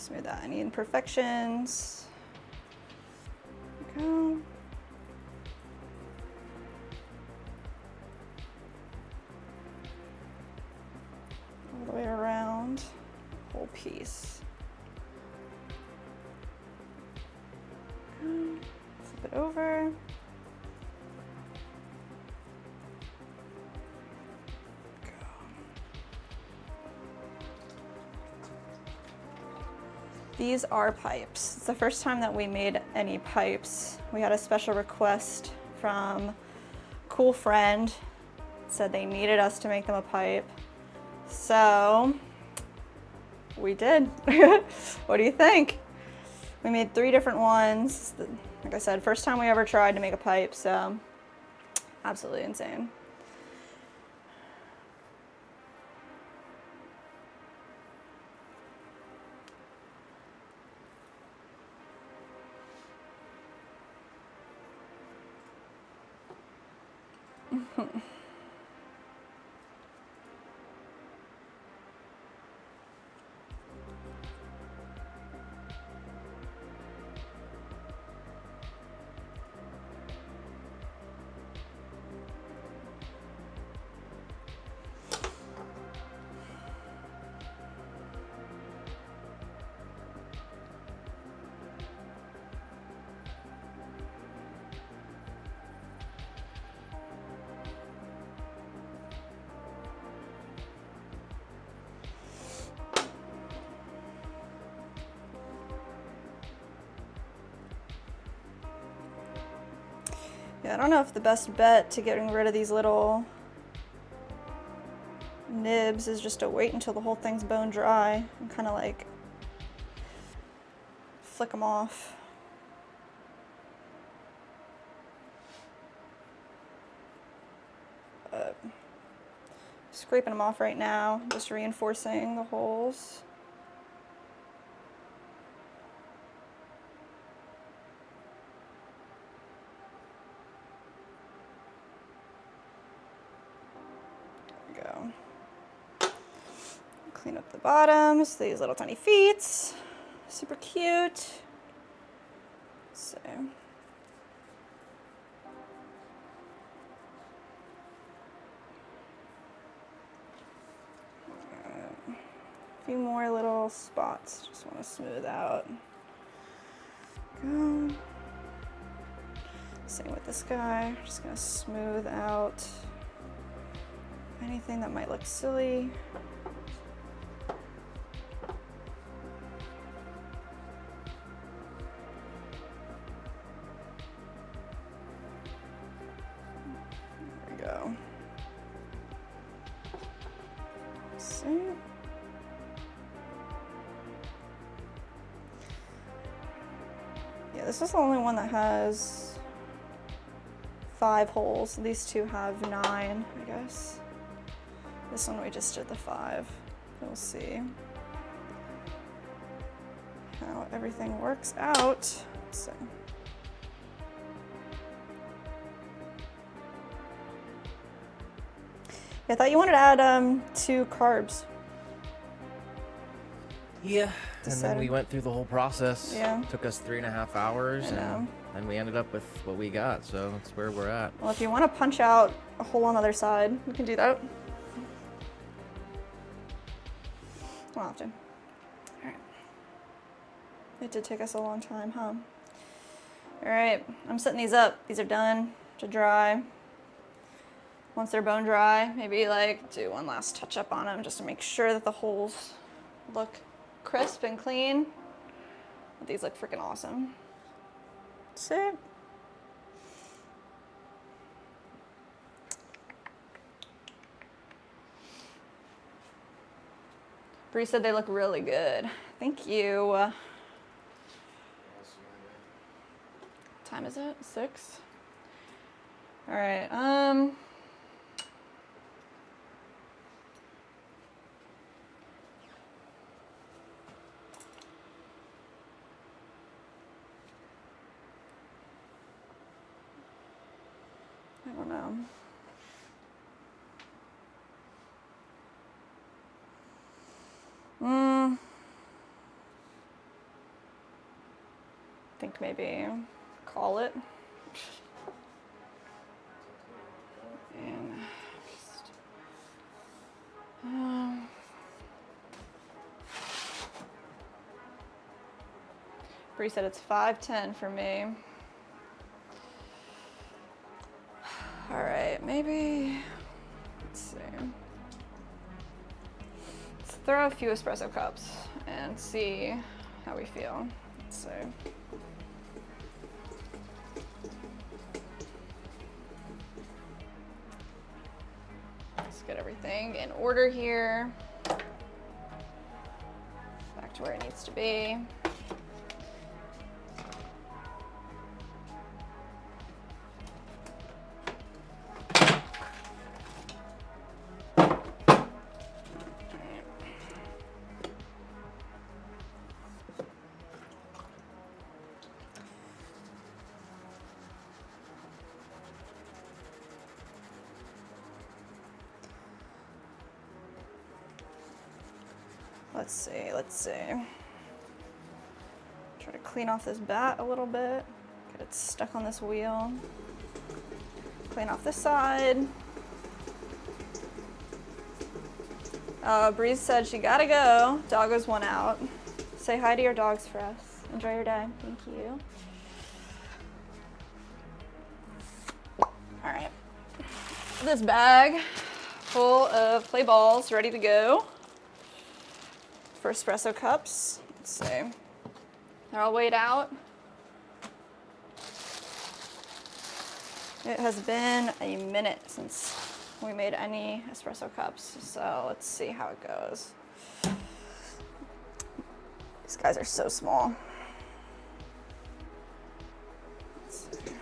Smooth out any imperfections. There we go. All the way around, whole piece. Flip it over. These are pipes. It's the first time that we made any pipes. We had a special request from a cool friend. Said they needed us to make them a pipe. So we did. What do you think? We made 3 different ones. Like I said, first time we ever tried to make a pipe, so absolutely insane. Yeah, I don't know if the best bet to getting rid of these little nibs is just to wait until the whole thing's bone dry and kind of like flick them off. Scraping them off right now, just reinforcing the holes. Go. Clean up the bottoms, these little tiny feet, super cute. So, a few more little spots, just want to smooth out. Go. Same with this guy, just gonna smooth out anything that might look silly. There we go. See? Yeah, this is the only one that has 5 holes. These 2 have 9, I guess. This one we just did the 5. We'll see how everything works out. So. I thought you wanted to add 2 carbs. Yeah, and then we went through the whole process. Yeah. Took us 3.5 hours, and we ended up with what we got, so that's where we're at. Well, if you want to punch out a hole on the other side, we can do that. Don't have to. All right. It did take us a long time, huh? All right, I'm setting these up. These are done to dry. Once they're bone dry, maybe like do one last touch up on them just to make sure that the holes look crisp and clean. But these look freaking awesome. See? Bree said they look really good. Thank you. What time is it? 6? All right. I don't know. think maybe call it. And just, Bree said it's 5:10 for me. All right, maybe, let's see. Let's throw a few espresso cups and see how we feel. Let's see. Let's get everything in order here. Back to where it needs to be. Let's see. Try to clean off this bat a little bit. Get it stuck on this wheel. Clean off this side. Breeze said she gotta go. Doggo's one out. Say hi to your dogs for us. Enjoy your day. Thank you. All right. This bag full of clay balls ready to go. For espresso cups, let's see. They're all weighed out. It has been a minute since we made any espresso cups, so let's see how it goes. These guys are so small. Let's see.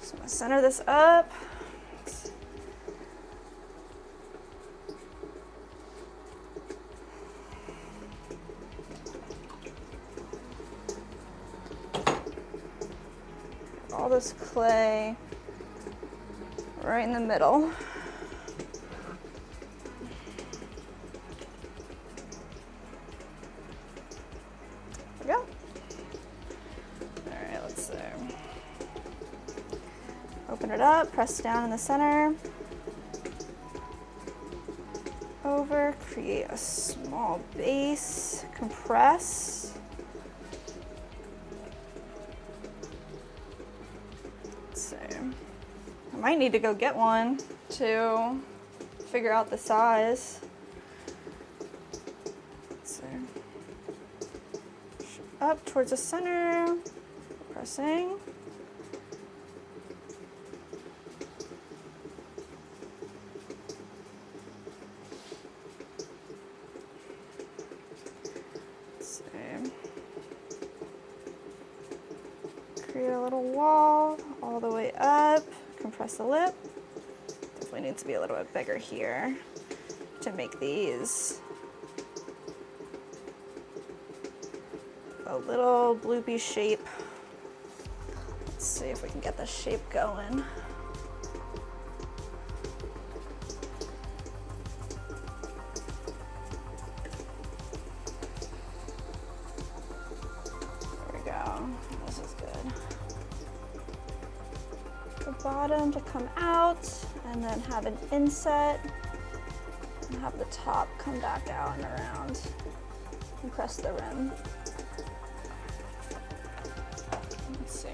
So I'm gonna center this up. All this clay right in the middle. There we go. All right, let's see. Open it up, press down in the center. Over, create a small base, compress. I might need to go get one to figure out the size. Let's see. Up towards the center, pressing. Let's see. Create a little wall all the way up. Compress the lip. Definitely needs to be a little bit bigger here to make these a little bloopy shape. Let's see if we can get the shape going. There we go. This is good. The bottom to come out and then have an inset and have the top come back out and around and press the rim. Let's see.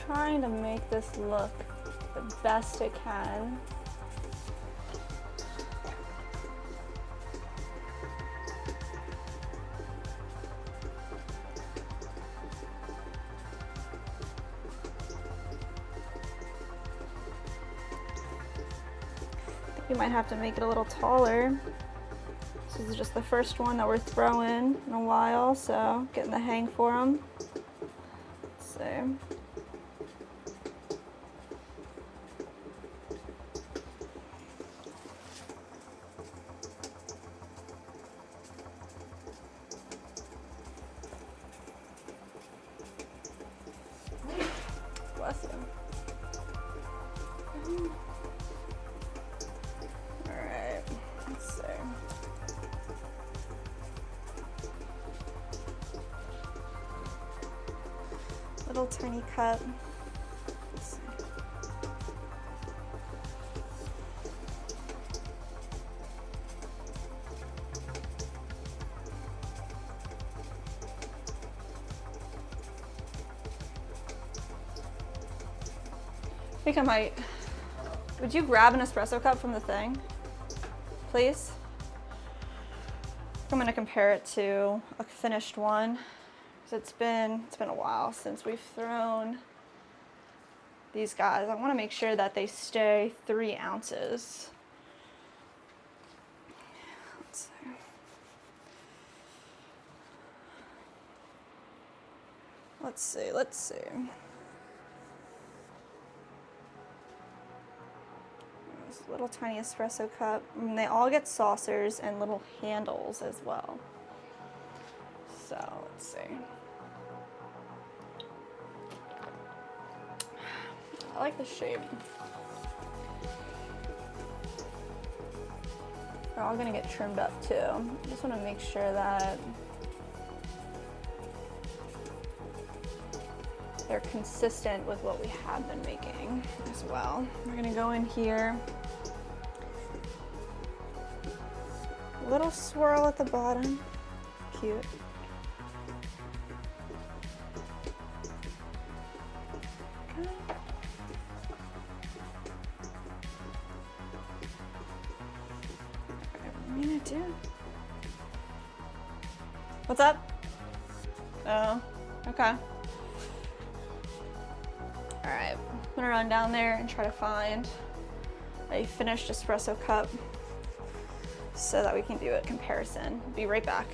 trying to make this look the best it can. You might have to make it a little taller. This is just the first one that we're throwing in a while, so getting the hang for them. Let's see. Bless him. Alright, let's see. Little tiny cup. Let's see. I think I might. Would you grab an espresso cup from the thing, please? I'm gonna compare it to a finished one, because it's been a while since we've thrown these guys. I want to make sure that they stay 3 ounces. Let's see. Let's see. This little tiny espresso cup. And they all get saucers and little handles as well. So let's see. I like the shape. They're all gonna get trimmed up too. I just wanna make sure that they're consistent with what we have been making as well. We're gonna go in here. Little swirl at the bottom. Cute. Okay. What am I gonna do? What's up? Oh, okay. All right, I'm gonna run down there and try to find a finished espresso cup so that we can do a comparison. Be right back.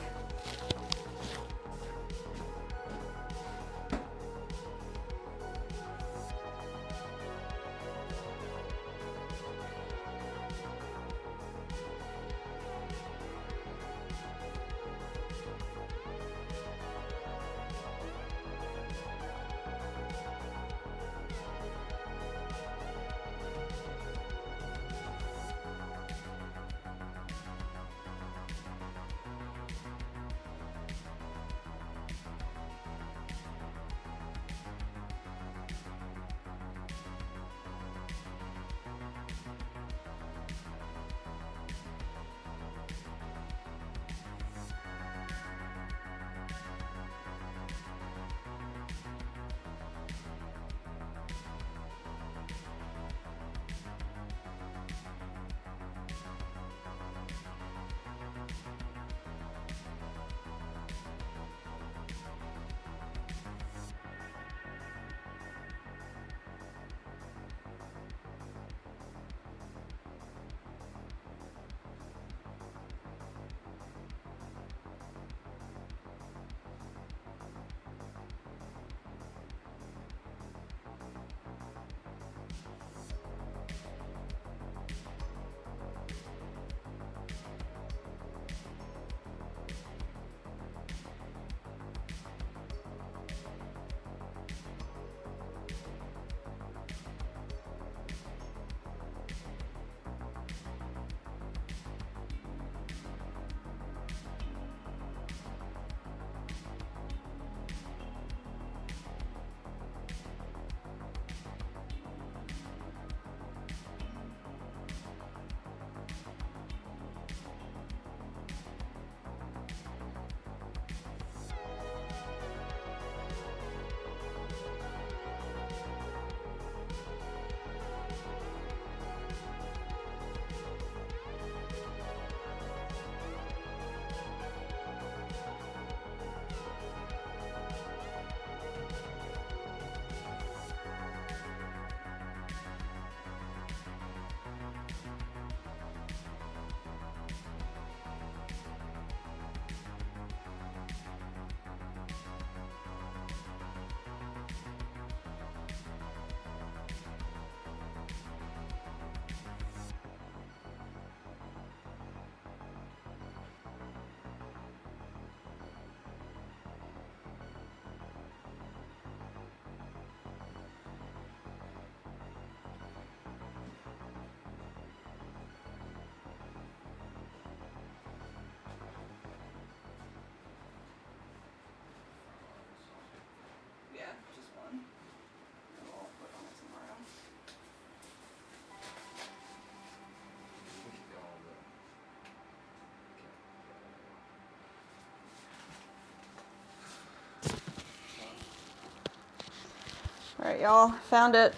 right, y'all, found it.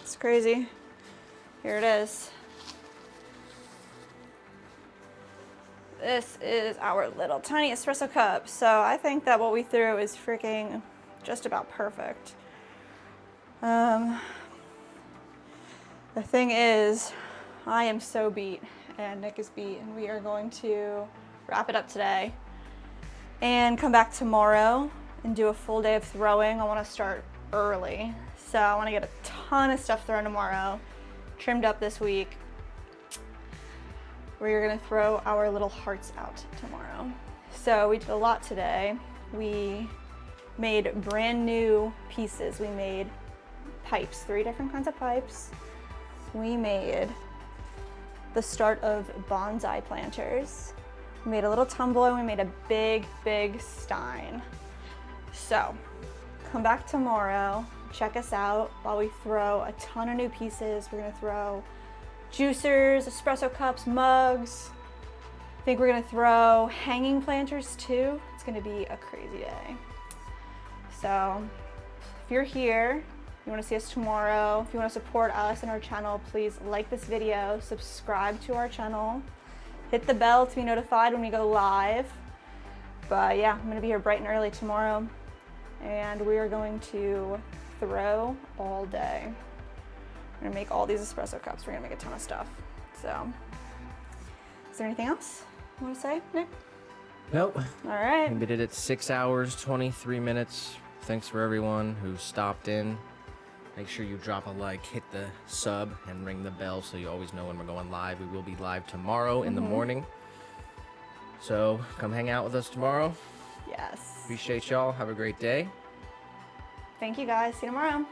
It's crazy. Here it is. This is our little tiny espresso cup. So I think that what we threw is freaking just about perfect. The thing is, I am so beat and Nick is beat, and we are going to wrap it up today and come back tomorrow and do a full day of throwing. I want to start early. So I want to get a ton of stuff thrown tomorrow, trimmed up this week. We're gonna throw our little hearts out tomorrow. So we did a lot today. We made brand new pieces. We made pipes, 3 different kinds of pipes. We made the start of bonsai planters. We made a little tumbler, and we made a big, big stein. So come back tomorrow, check us out while we throw a ton of new pieces. We're gonna throw juicers, espresso cups, mugs. I think we're gonna throw hanging planters too. It's gonna be a crazy day. So if you're here, you wanna see us tomorrow, if you wanna support us and our channel, please like this video, subscribe to our channel, hit the bell to be notified when we go live. But yeah, I'm gonna be here bright and early tomorrow, and we are going to throw all day. We're gonna make all these espresso cups. We're gonna make a ton of stuff. So, is there anything else you wanna say, Nick? Nope. All right. We did it 6 hours, 23 minutes. Thanks for everyone who stopped in. Make sure you drop a like, hit the sub, and ring the bell so you always know when we're going live. We will be live tomorrow in the morning. So come hang out with us tomorrow. Yes. Appreciate y'all. Have a great day. Thank you guys. See you tomorrow.